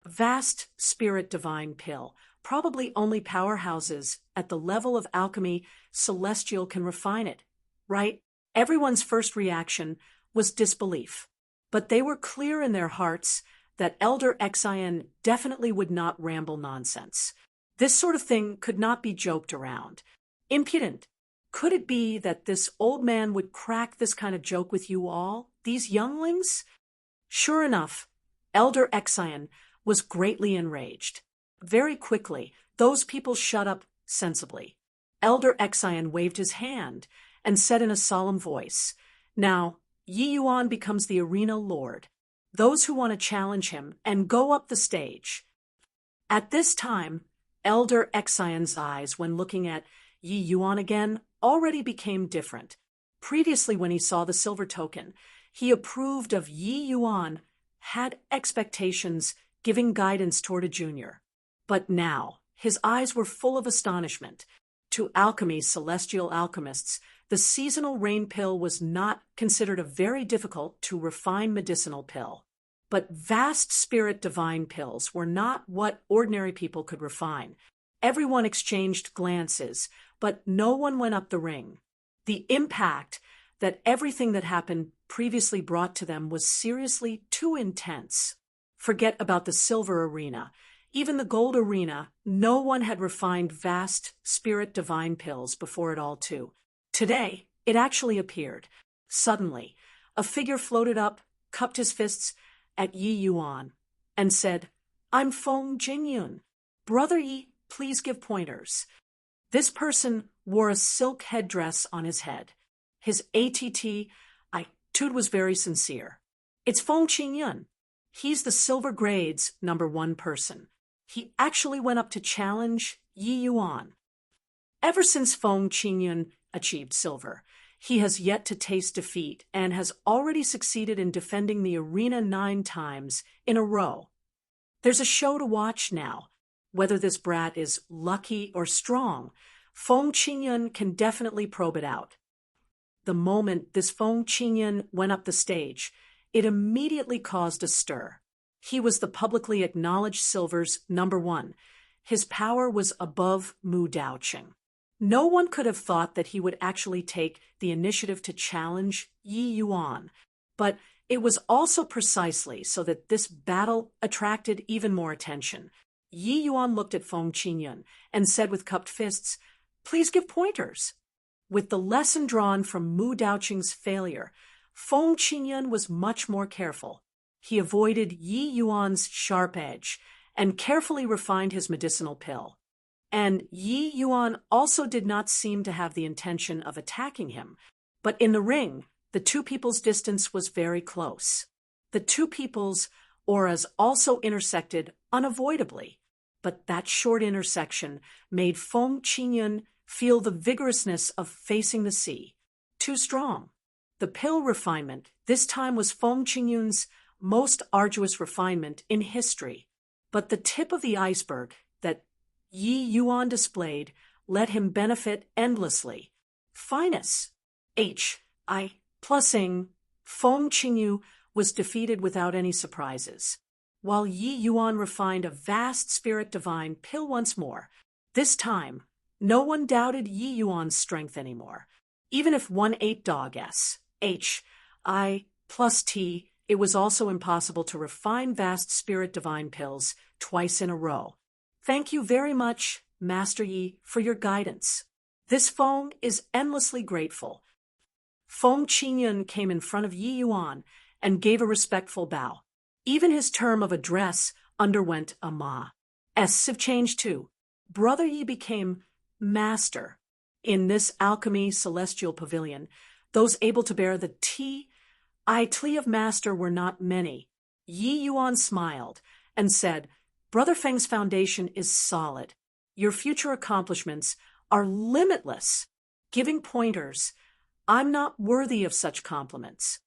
Vast Spirit Divine Pill. Probably only powerhouses at the level of alchemy celestial can refine it, right? Everyone's first reaction was disbelief, but they were clear in their hearts that Elder Xian definitely would not ramble nonsense. This sort of thing could not be joked around. Impudent. Could it be that this old man would crack this kind of joke with you all, these younglings? Sure enough, Elder Xian was greatly enraged. Very quickly, those people shut up sensibly. Elder Xian waved his hand and said in a solemn voice, Now, Yi Yuan becomes the arena lord. Those who want to challenge him and go up the stage. At this time, Elder Xian's eyes, when looking at Yi Yuan again, already became different. Previously, when he saw the silver token, he approved of Yi Yuan, had expectations, giving guidance toward a junior. But now, his eyes were full of astonishment. To alchemy's celestial alchemists, the seasonal rain pill was not considered a very difficult to refine medicinal pill. But vast spirit divine pills were not what ordinary people could refine. Everyone exchanged glances, but no one went up the ring. The impact that everything that happened previously brought to them was seriously too intense. Forget about the silver arena. Even the gold arena, no one had refined vast spirit divine pills before it all too. Today, it actually appeared. Suddenly, a figure floated up, cupped his fists at Yi Yuan, and said, "I'm Feng Jingyun. Brother Yi, please give pointers." This person wore a silk headdress on his head. His attitude was very sincere. "It's Feng Jingyun. He's the silver grades #1 person. He actually went up to challenge Yi Yuan. Ever since Feng Jingyun achieved silver, he has yet to taste defeat and has already succeeded in defending the arena 9 times in a row. There's a show to watch now. Whether this brat is lucky or strong, Feng Jingyun can definitely probe it out. The moment this Feng Jingyun went up the stage, it immediately caused a stir. He was the publicly acknowledged silver's #1. His power was above Mu Daoqing. No one could have thought that he would actually take the initiative to challenge Yi Yuan, but it was also precisely so that this battle attracted even more attention. Yi Yuan looked at Feng Jingyun and said with cupped fists, "Please give pointers." With the lesson drawn from Mu Daoqing's failure, Feng Jingyun was much more careful. He avoided Yi Yuan's sharp edge and carefully refined his medicinal pill. And Yi Yuan also did not seem to have the intention of attacking him, but in the ring, the two people's distance was very close. The two people's auras also intersected unavoidably, but that short intersection made Feng Jingyun feel the vigorousness of facing the sea. Too strong. The pill refinement this time was Feng Jingyun's most arduous refinement in history, but the tip of the iceberg that Yi Yuan displayed let him benefit endlessly. Finus. Plusing, Feng Jingyun was defeated without any surprises. While Yi Yuan refined a vast spirit divine pill once more, this time, no one doubted Yi Yuan's strength anymore. Even if one ate dog S, H+T, it was also impossible to refine vast spirit divine pills twice in a row. Thank you very much, Master Yi, for your guidance. This Feng is endlessly grateful. Feng Jingyun came in front of Yi Yuan and gave a respectful bow. Even his term of address underwent a massive change too. Brother Yi became master. In this alchemy celestial pavilion, those able to bear the title of master were not many. Yi Yuan smiled and said, "Brother Feng's foundation is solid. Your future accomplishments are limitless. Giving pointers, I'm not worthy of such compliments."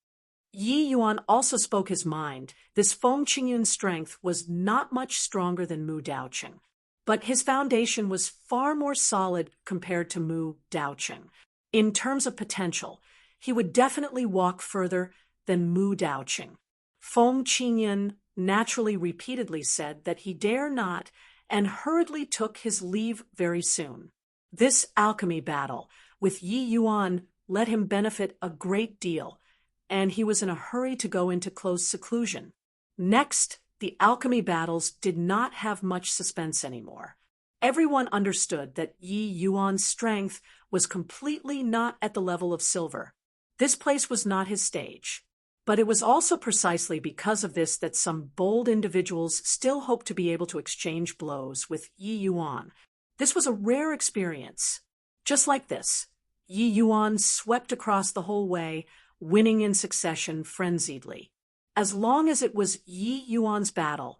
Yi Yuan also spoke his mind. This Feng Jingyun's strength was not much stronger than Mu Daoqing, but his foundation was far more solid compared to Mu Daoqing. In terms of potential, he would definitely walk further than Mu Daoqing. Feng Jingyun naturally repeatedly said that he dare not and hurriedly took his leave very soon. This alchemy battle with Yi Yuan let him benefit a great deal, and he was in a hurry to go into close seclusion. Next, the alchemy battles did not have much suspense anymore. Everyone understood that Yi Yuan's strength was completely not at the level of silver. This place was not his stage. But it was also precisely because of this that some bold individuals still hoped to be able to exchange blows with Yi Yuan. This was a rare experience. Just like this, Yi Yuan swept across the whole way, winning in succession frenziedly. As long as it was Yi Yuan's battle,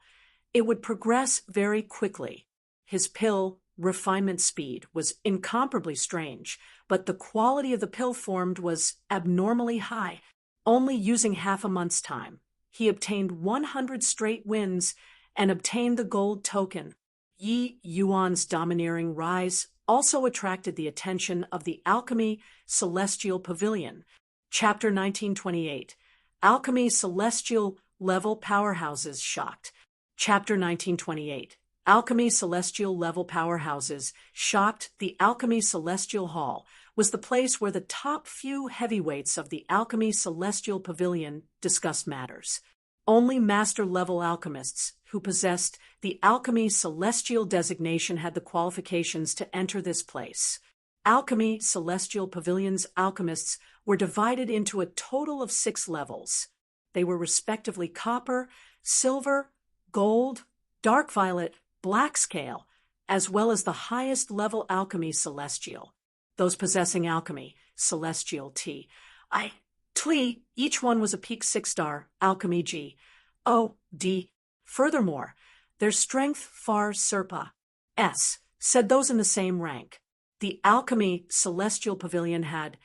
it would progress very quickly. His pill refinement speed was incomparably strange, but the quality of the pill formed was abnormally high. Only using half a month's time, he obtained 100 straight wins and obtained the gold token. Yi Yuan's domineering rise also attracted the attention of the Alchemy Celestial Pavilion. Chapter 1928. Alchemy Celestial Level Powerhouses Shocked. Chapter 1928. Alchemy Celestial Level Powerhouses Shocked. The Alchemy Celestial Hall was the place where the top few heavyweights of the Alchemy Celestial Pavilion discussed matters. Only master-level alchemists who possessed the Alchemy Celestial designation had the qualifications to enter this place. Alchemy Celestial Pavilion's alchemists were divided into a total of 6 levels. They were respectively copper, silver, gold, dark violet, black scale, as well as the highest level Alchemy Celestial. Those possessing Alchemy Celestial Tli, each one was a peak 6-star Alchemy G, O, D. Furthermore, their strength far surpa S, said those in the same rank. The Alchemy Celestial Pavilion had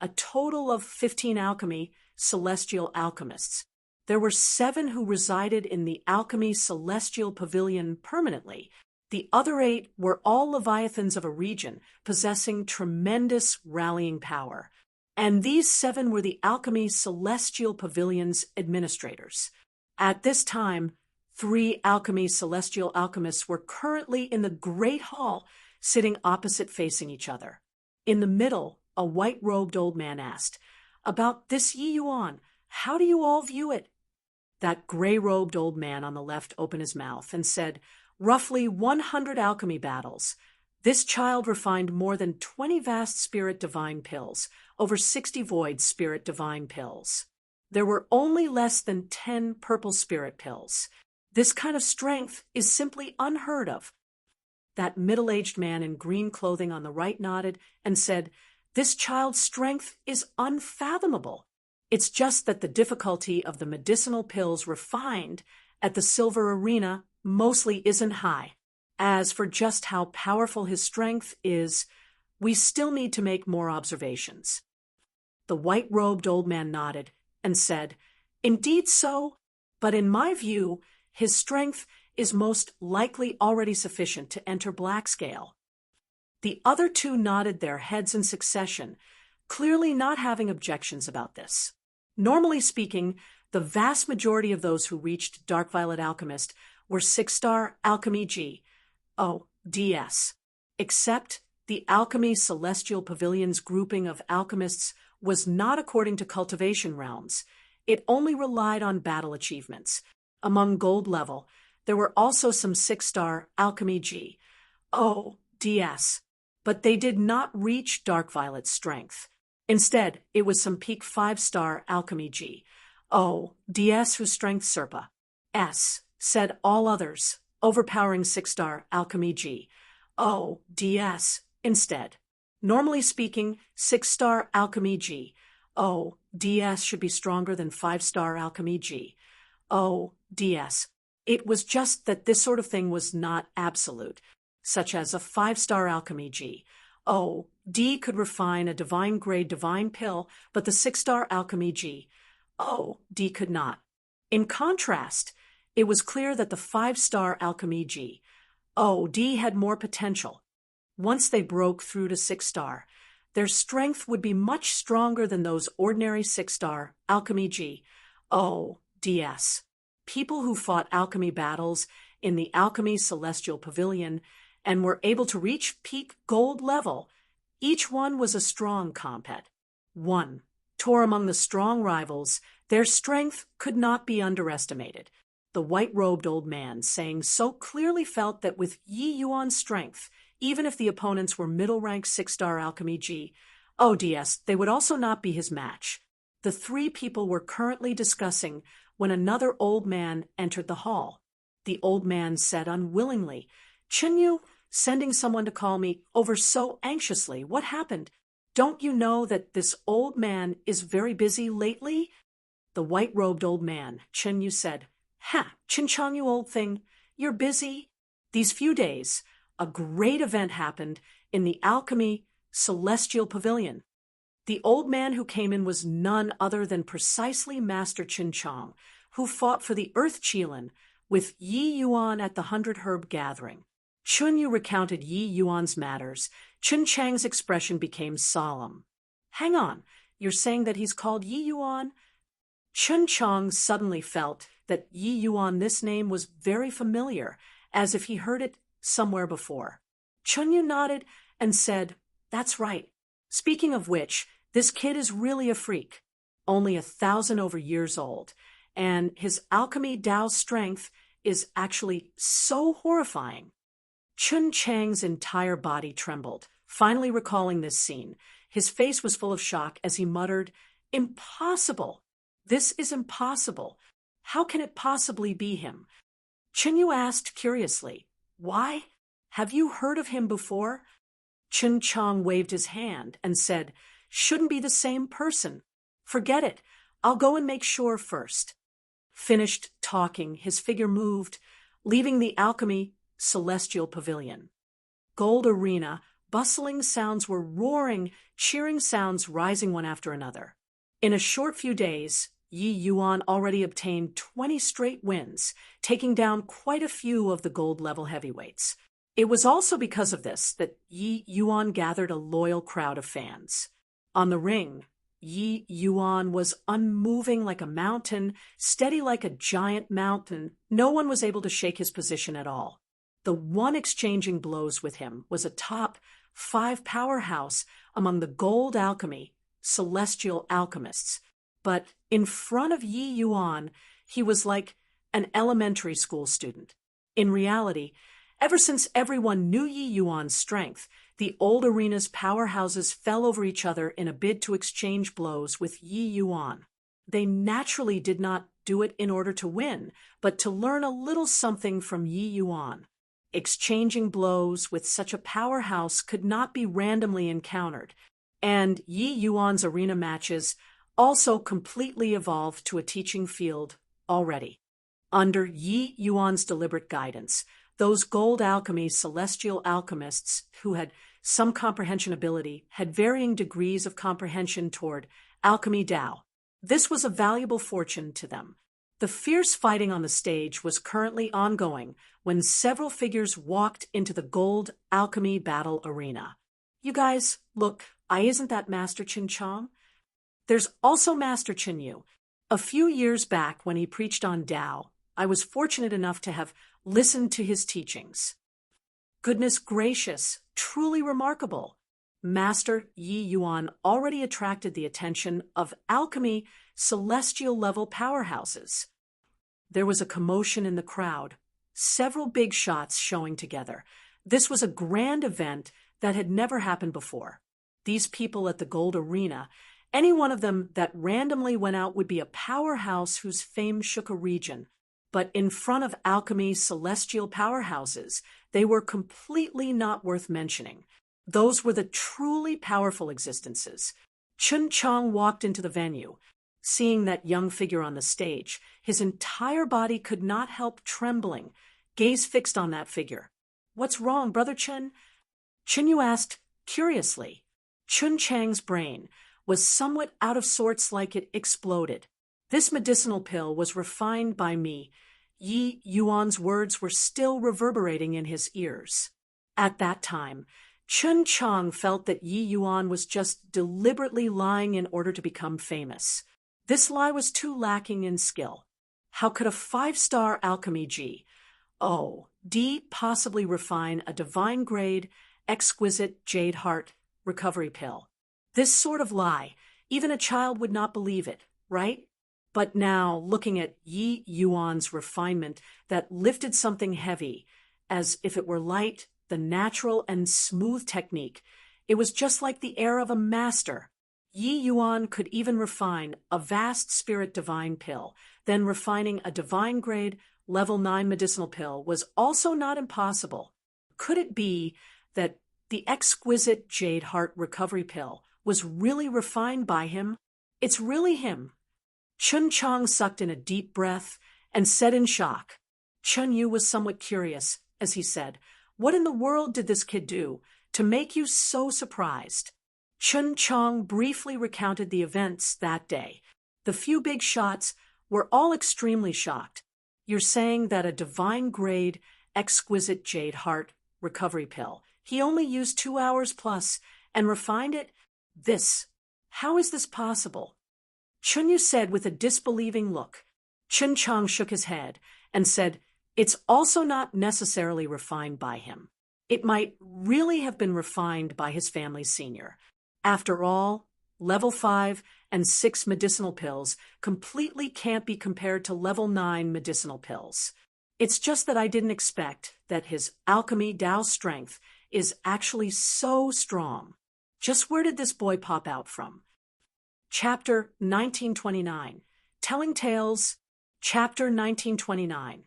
a total of 15 Alchemy Celestial alchemists. There were 7 who resided in the Alchemy Celestial Pavilion permanently. The other 8 were all leviathans of a region possessing tremendous rallying power. And these 7 were the Alchemy Celestial Pavilion's administrators. At this time, 3 Alchemy Celestial alchemists were currently in the Great Hall, sitting opposite facing each other. In the middle, a white-robed old man asked, "About this Yi Yuan, how do you all view it?" That gray-robed old man on the left opened his mouth and said, "Roughly 100 alchemy battles. This child refined more than 20 vast spirit divine pills, over 60 void spirit divine pills. There were only less than 10 purple spirit pills. This kind of strength is simply unheard of." That middle-aged man in green clothing on the right nodded and said, "This child's strength is unfathomable. It's just that the difficulty of the medicinal pills refined at the Silver Arena mostly isn't high. As for just how powerful his strength is, we still need to make more observations." The white-robed old man nodded and said, "Indeed so, but in my view, his strength is most likely already sufficient to enter black scale." The other 2 nodded their heads in succession, clearly not having objections about this. Normally speaking, the vast majority of those who reached Dark Violet Alchemist were 6-star Alchemy G, O, DS. Except the Alchemy Celestial Pavilion's grouping of alchemists was not according to cultivation realms. It only relied on battle achievements. Among gold level, there were also some 6-star Alchemy G, O, DS, but they did not reach Dark Violet's strength. Instead, it was some peak 5-star Alchemy G, O, DS whose strength Serpa S, said all others, overpowering 6-star Alchemy G, O, DS, instead. Normally speaking, 6-star Alchemy G, O, DS should be stronger than 5-star Alchemy G, O, DS. It was just that this sort of thing was not absolute, such as a 5-star Alchemy G, O, D could refine a divine-grade divine pill, but the 6-star Alchemy G, O, D could not. In contrast, it was clear that the 5-star Alchemy G, O, D had more potential. Once they broke through to 6-star, their strength would be much stronger than those ordinary 6-star Alchemy G, O, DS. People who fought alchemy battles in the Alchemy Celestial Pavilion and were able to reach peak gold level, each one was a strong compet. 1. Tore among the strong rivals, their strength could not be underestimated. The white-robed old man saying so clearly felt that with Yi Yuan's strength, even if the opponents were middle-rank 6-star Alchemy G, ODS, they would also not be his match. The 3 people were currently discussing when another old man entered the hall. The old man said unwillingly, "Chenyu, sending someone to call me over so anxiously. What happened?" Don't you know that this old man is very busy lately? The white-robed old man, Chen Yu, said. Ha, Chin Chang, you old thing, you're busy? These few days, a great event happened in the Alchemy Celestial Pavilion. The old man who came in was none other than precisely Master Chin Chang, who fought for the Earth Qilin with Yi Yuan at the 100 Herb Gathering. Chun Yu recounted Yi Yuan's matters. Chin Chang's expression became solemn. Hang on, you're saying that he's called Yi Yuan? Chun Chang suddenly felt that Yi Yuan, this name, was very familiar, as if he heard it somewhere before. Chun Yu nodded and said, That's right. Speaking of which, this kid is really a freak, only 1,000 over years old, and his alchemy Dao strength is actually so horrifying. Chun Chang's entire body trembled, finally recalling this scene. His face was full of shock as he muttered, Impossible! This is impossible. How can it possibly be him? Chen Yu asked curiously, Why? Have you heard of him before? Chen Chang waved his hand and said, Shouldn't be the same person. Forget it. I'll go and make sure first. Finished talking, his figure moved, leaving the Alchemy Celestial Pavilion. Gold Arena, bustling sounds were roaring, cheering sounds rising one after another. In a short few days, Yi Yuan already obtained 20 straight wins, taking down quite a few of the gold-level heavyweights. It was also because of this that Yi Yuan gathered a loyal crowd of fans. On the ring, Yi Yuan was unmoving like a mountain, steady like a giant mountain. No one was able to shake his position at all. The one exchanging blows with him was a top 5 powerhouse among the gold alchemy, celestial alchemists. But in front of Yi Yuan, he was like an elementary school student. In reality, ever since everyone knew Yi Yuan's strength, the old arena's powerhouses fell over each other in a bid to exchange blows with Yi Yuan. They naturally did not do it in order to win, but to learn a little something from Yi Yuan. Exchanging blows with such a powerhouse could not be randomly encountered, and Yi Yuan's arena matches also completely evolved to a teaching field already. Under Yi Yuan's deliberate guidance, those gold alchemy celestial alchemists who had some comprehension ability had varying degrees of comprehension toward alchemy Dao. This was a valuable fortune to them. The fierce fighting on the stage was currently ongoing when several figures walked into the gold alchemy battle arena. You guys, look, isn't that Master Chin Chang? There's also Master Chen Yu. A few years back when he preached on Dao, I was fortunate enough to have listened to his teachings. Goodness gracious, truly remarkable. Master Yi Yuan already attracted the attention of alchemy celestial-level powerhouses. There was a commotion in the crowd, several big shots showing together. This was a grand event that had never happened before. These people at the Gold Arena, any one of them that randomly went out would be a powerhouse whose fame shook a region. But in front of alchemy celestial powerhouses, they were completely not worth mentioning. Those were the truly powerful existences. Chun Chang walked into the venue. Seeing that young figure on the stage, his entire body could not help trembling, gaze fixed on that figure. What's wrong, Brother Chen? Chen Yu asked curiously. Chun Chang's brain was somewhat out of sorts, like it exploded. This medicinal pill was refined by me. Yi Yuan's words were still reverberating in his ears. At that time, Chun Chang felt that Yi Yuan was just deliberately lying in order to become famous. This lie was too lacking in skill. How could a 5-star alchemy D possibly refine a divine-grade, exquisite jade heart recovery pill? This sort of lie, even a child would not believe it, right? But now, looking at Yi Yuan's refinement that lifted something heavy, as if it were light, the natural and smooth technique, it was just like the air of a master. Yi Yuan could even refine a vast spirit divine pill, then refining a divine-grade, level 9 medicinal pill was also not impossible. Could it be that the exquisite jade heart recovery pill was really refined by him. It's really him. Chun Chang sucked in a deep breath and said in shock. Chun Yu was somewhat curious, as he said, "What in the world did this kid do to make you so surprised?" Chun Chang briefly recounted the events that day. The few big shots were all extremely shocked. "You're saying that a divine-grade, exquisite jade heart recovery pill, he only used 2 hours plus and refined it? How is this possible?" Chun Yu said with a disbelieving look. Chun Chang shook his head and said, "It's also not necessarily refined by him. It might really have been refined by his family's senior. After all, level 5 and 6 medicinal pills completely can't be compared to level 9 medicinal pills. It's just that I didn't expect that his alchemy Dao strength is actually so strong. Just where did this boy pop out from?" Chapter 1929. Telling Tales. Chapter 1929.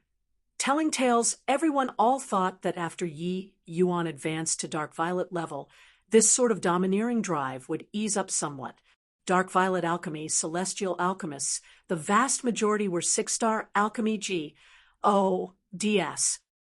Telling tales, everyone all thought that after Yi Yuan advanced to Dark Violet level, this sort of domineering drive would ease up somewhat. Dark Violet alchemy, celestial alchemists, the vast majority were 6-star alchemy G.O.D.S.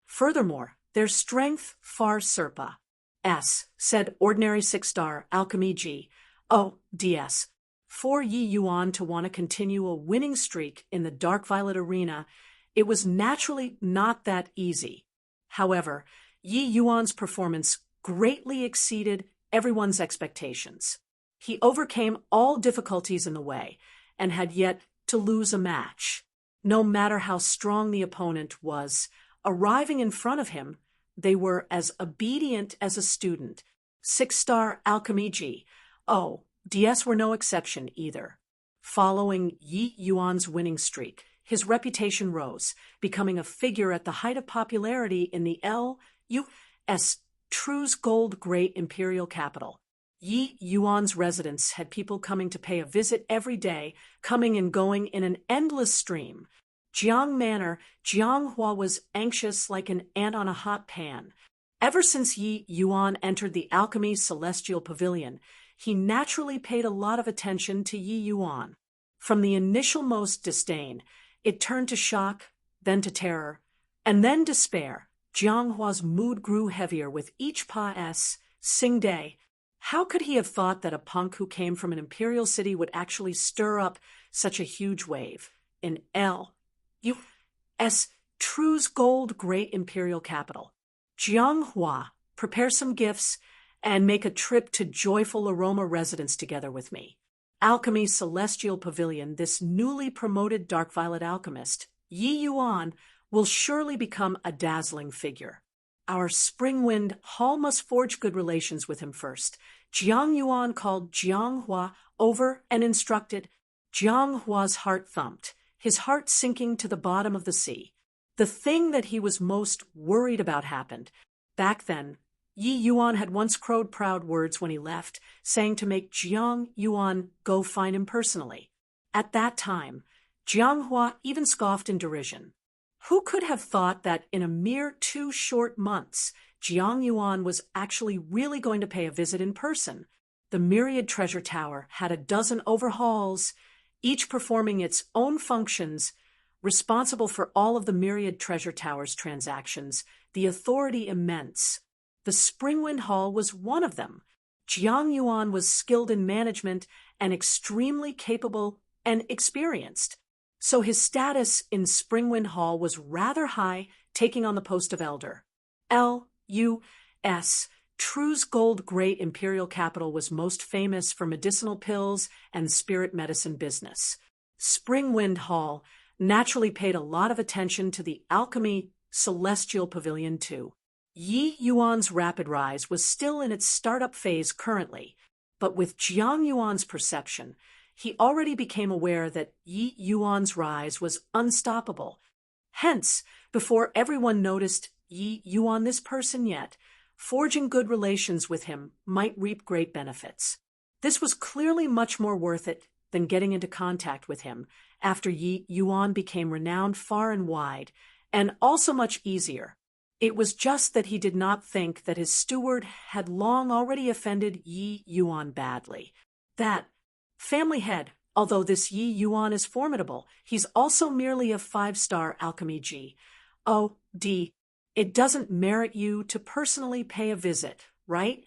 Furthermore, their strength far surpa. S, said ordinary 6-star alchemy G.O.D.S. For Yi Yuan to want to continue a winning streak in the Dark Violet arena, it was naturally not that easy. However, Yi Yuan's performance greatly exceeded everyone's expectations. He overcame all difficulties in the way and had yet to lose a match. No matter how strong the opponent was, arriving in front of him, they were as obedient as a student. 6-star alchemy G.O.D.S. were no exception either. Following Yi Yuan's winning streak, his reputation rose, becoming a figure at the height of popularity in the L.U.S. True's Gold Great Imperial capital. Yi Yuan's residence had people coming to pay a visit every day, coming and going in an endless stream. Jiang Manor, Jianghua was anxious like an ant on a hot pan. Ever since Yi Yuan entered the Alchemy Celestial Pavilion, he naturally paid a lot of attention to Yi Yuan. From the initial most disdain, it turned to shock, then to terror, and then despair. Jianghua's mood grew heavier with each passing day. How could he have thought that a punk who came from an imperial city would actually stir up such a huge wave? In L.U.S. True's Gold Great Imperial capital. Jianghua, prepare some gifts and make a trip to Joyful Aroma residence together with me. Alchemy Celestial Pavilion, this newly promoted Dark Violet alchemist, Yi Yuan, will surely become a dazzling figure. Our Springwind Hall must forge good relations with him first. Jiang Yuan called Jianghua over and instructed. Jianghua's heart thumped, his heart sinking to the bottom of the sea. The thing that he was most worried about happened. Back then, Yi Yuan had once crowed proud words when he left, saying to make Jiang Yuan go find him personally. At that time, Jianghua even scoffed in derision. Who could have thought that in a mere 2 short months, Jiang Yuan was actually really going to pay a visit in person? The Myriad Treasure Tower had a dozen overhauls, each performing its own functions, responsible for all of the Myriad Treasure Tower's transactions, the authority immense. The Springwind Hall was one of them. Jiang Yuan was skilled in management and extremely capable and experienced. So his status in Springwind Hall was rather high, taking on the post of elder. L.U.S. True's Gold Great Imperial capital was most famous for medicinal pills and spirit medicine business. Springwind Hall naturally paid a lot of attention to the Alchemy Celestial Pavilion too. Yi Yuan's rapid rise was still in its startup phase currently, but with Jiang Yuan's perception, he already became aware that Yi Yuan's rise was unstoppable. Hence, before everyone noticed Yi Yuan this person yet, forging good relations with him might reap great benefits. This was clearly much more worth it than getting into contact with him after Yi Yuan became renowned far and wide, and also much easier. It was just that he did not think that his steward had long already offended Yi Yuan badly. That family head, although this Yi Yuan is formidable, he's also merely a 5-star alchemy G. Oh, D. It doesn't merit you to personally pay a visit, right?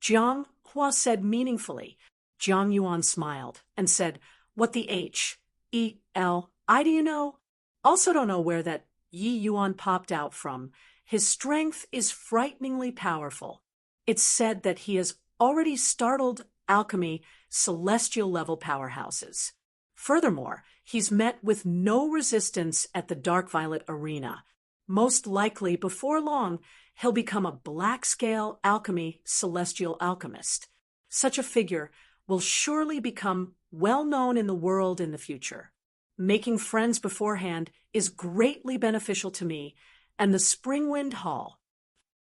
Jiang Hua said meaningfully. Jiang Yuan smiled and said, "What the H-E-L-I do you know? Also don't know where that Yi Yuan popped out from. His strength is frighteningly powerful. It's said that he has already startled alchemy celestial-level powerhouses. Furthermore, he's met with no resistance at the Dark Violet Arena. Most likely, before long, he'll become a black-scale alchemy celestial alchemist. Such a figure will surely become well-known in the world in the future. Making friends beforehand is greatly beneficial to me and the Springwind Hall."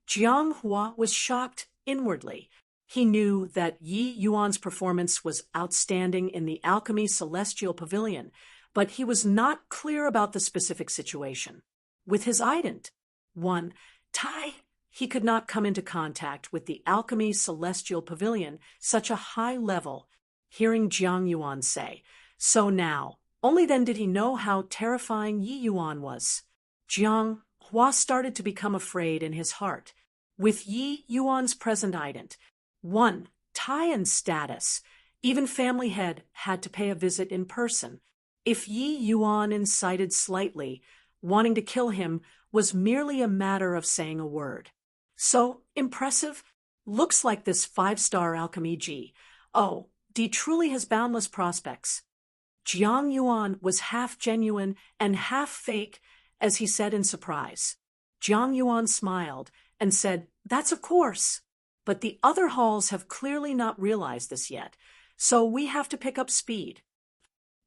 Jiang Hua was shocked inwardly. He knew that Yi Yuan's performance was outstanding in the Alchemy Celestial Pavilion, but he was not clear about the specific situation. With his ident, he could not come into contact with the Alchemy Celestial Pavilion such a high level, hearing Jiang Yuan say. So now, only then did he know how terrifying Yi Yuan was. Jiang Hua started to become afraid in his heart. With Yi Yuan's present ident, and status, even family head had to pay a visit in person. If Yi Yuan incited slightly, wanting to kill him was merely a matter of saying a word. So impressive. Looks like this 5-star alchemy G. Oh, D truly has boundless prospects. Jiang Yuan was half genuine and half fake as he said in surprise. Jiang Yuan smiled and said, "That's of course. But the other halls have clearly not realized this yet, so we have to pick up speed."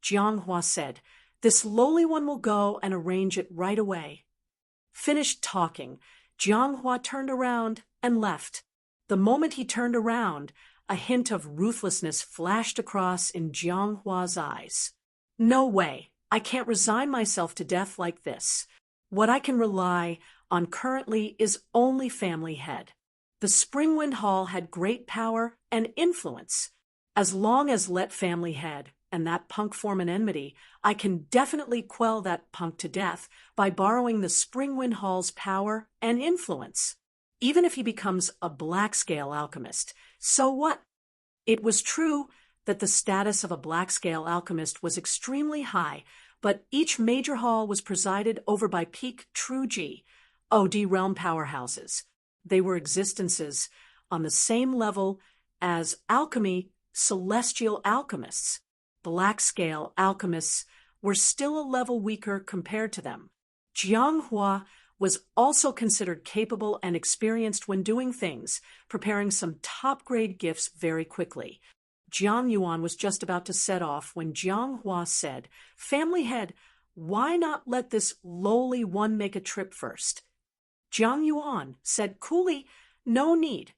Jiang Hua said, "This lowly one will go and arrange it right away." Finished talking, Jiang Hua turned around and left. The moment he turned around, a hint of ruthlessness flashed across in Jiang Hua's eyes. "No way. I can't resign myself to death like this. What I can rely on currently is only family head." The Springwind Hall had great power and influence. As long as let family head and that punk form an enmity, I can definitely quell that punk to death by borrowing the Springwind Hall's power and influence. Even if he becomes a black-scale alchemist, so what? It was true that the status of a black-scale alchemist was extremely high, but each major hall was presided over by peak true G, OD realm powerhouses. They were existences on the same level as alchemy celestial alchemists. Black-scale alchemists were still a level weaker compared to them. Jiang Hua was also considered capable and experienced when doing things, preparing some top-grade gifts very quickly. Jiang Yuan was just about to set off when Jiang Hua said, "Family head, why not let this lowly one make a trip first?" Jiang Yuan said coolly, "No need."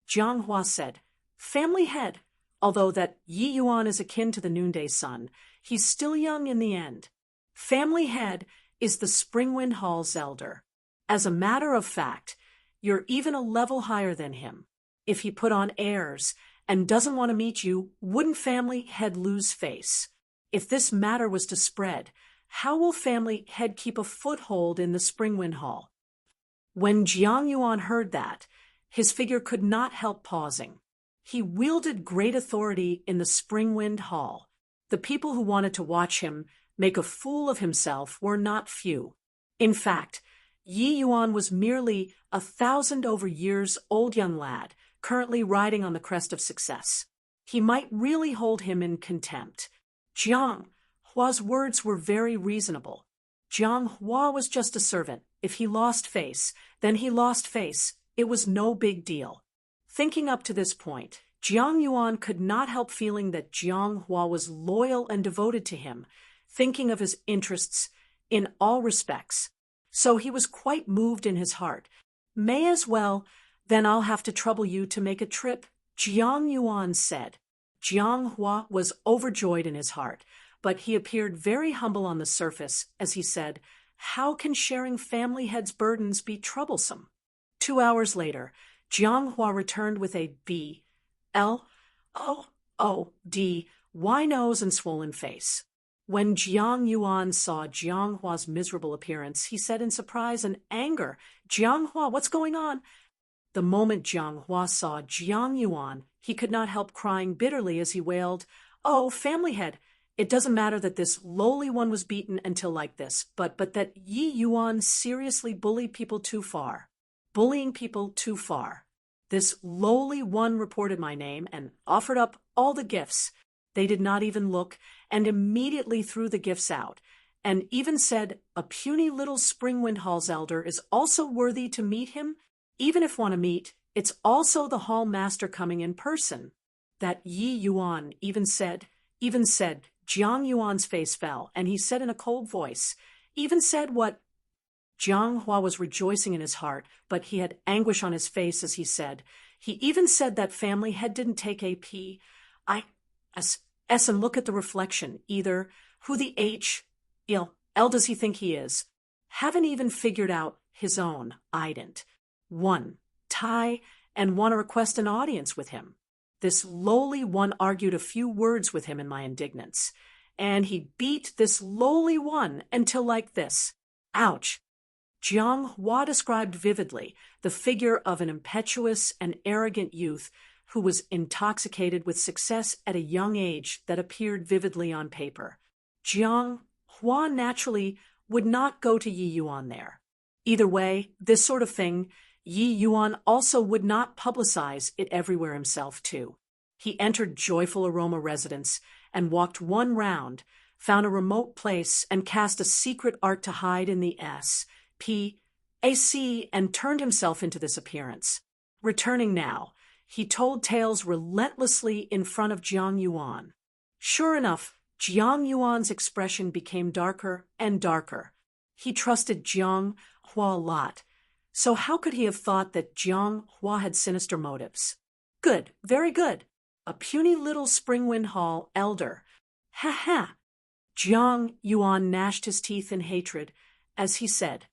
Jiang Hua said, "Family head, although that Yi Yuan is akin to the noonday sun, he's still young in the end. Family head is the Springwind Hall's elder. As a matter of fact, you're even a level higher than him. If he put on airs and doesn't want to meet you, wouldn't family head lose face? If this matter was to spread, how will family head keep a foothold in the Springwind Hall?" When Jiang Yuan heard that, his figure could not help pausing. He wielded great authority in the Springwind Hall. The people who wanted to watch him make a fool of himself were not few. In fact, Yi Yuan was merely 1,000 over years old young lad, currently riding on the crest of success. He might really hold him in contempt. Jiang Hua's words were very reasonable. Jiang Hua was just a servant. If he lost face, then he lost face. It was no big deal. Thinking up to this point, Jiang Yuan could not help feeling that Jiang Hua was loyal and devoted to him, thinking of his interests in all respects. So he was quite moved in his heart. "May as well, then I'll have to trouble you to make a trip," Jiang Yuan said. Jiang Hua was overjoyed in his heart, but he appeared very humble on the surface as he said, How can sharing family heads' burdens be troublesome? 2 hours later, Jiang Hua returned with a B-L-O-O-D, nose and swollen face. When Jiang Yuan saw Jiang Hua's miserable appearance, he said in surprise and anger, "Jiang Hua, what's going on?" The moment Jiang Hua saw Jiang Yuan, he could not help crying bitterly as he wailed, "Oh, family head, it doesn't matter that this lowly one was beaten until like this, but that Yi Yuan seriously bullied people too far. Bullying people too far. This lowly one reported my name and offered up all the gifts. They did not even look, and immediately threw the gifts out, and even said a puny little Springwind Hall's elder is also worthy to meet him. Even if want to meet, it's also the hall master coming in person. That Yi Yuan even said, Jiang Yuan's face fell, and he said in a cold voice, even said what? Jiang Hua was rejoicing in his heart, but he had anguish on his face as he said. He even said that family head didn't take a P-I-S and look at the reflection, either who the H-L does he think he is? Haven't even figured out his own, I didn't. One, tie, and want to request an audience with him. This lowly one argued a few words with him in my indignance, and he beat this lowly one until like this. Ouch! Jiang Hua described vividly the figure of an impetuous and arrogant youth who was intoxicated with success at a young age that appeared vividly on paper. Jiang Hua naturally would not go to Yi Yuan there. Either way, this sort of thing, Yi Yuan also would not publicize it everywhere himself, too. He entered Joyful Aroma residence and walked one round, found a remote place, and cast a secret art to hide in the S-P-A-C, and turned himself into this appearance. Returning now, he told tales relentlessly in front of Jiang Yuan. Sure enough, Jiang Yuan's expression became darker and darker. He trusted Jiang Hua a lot. So how could he have thought that Jiang Hua had sinister motives? Good, very good. A puny little Springwind Hall elder. Ha ha! Jiang Yuan gnashed his teeth in hatred as he said,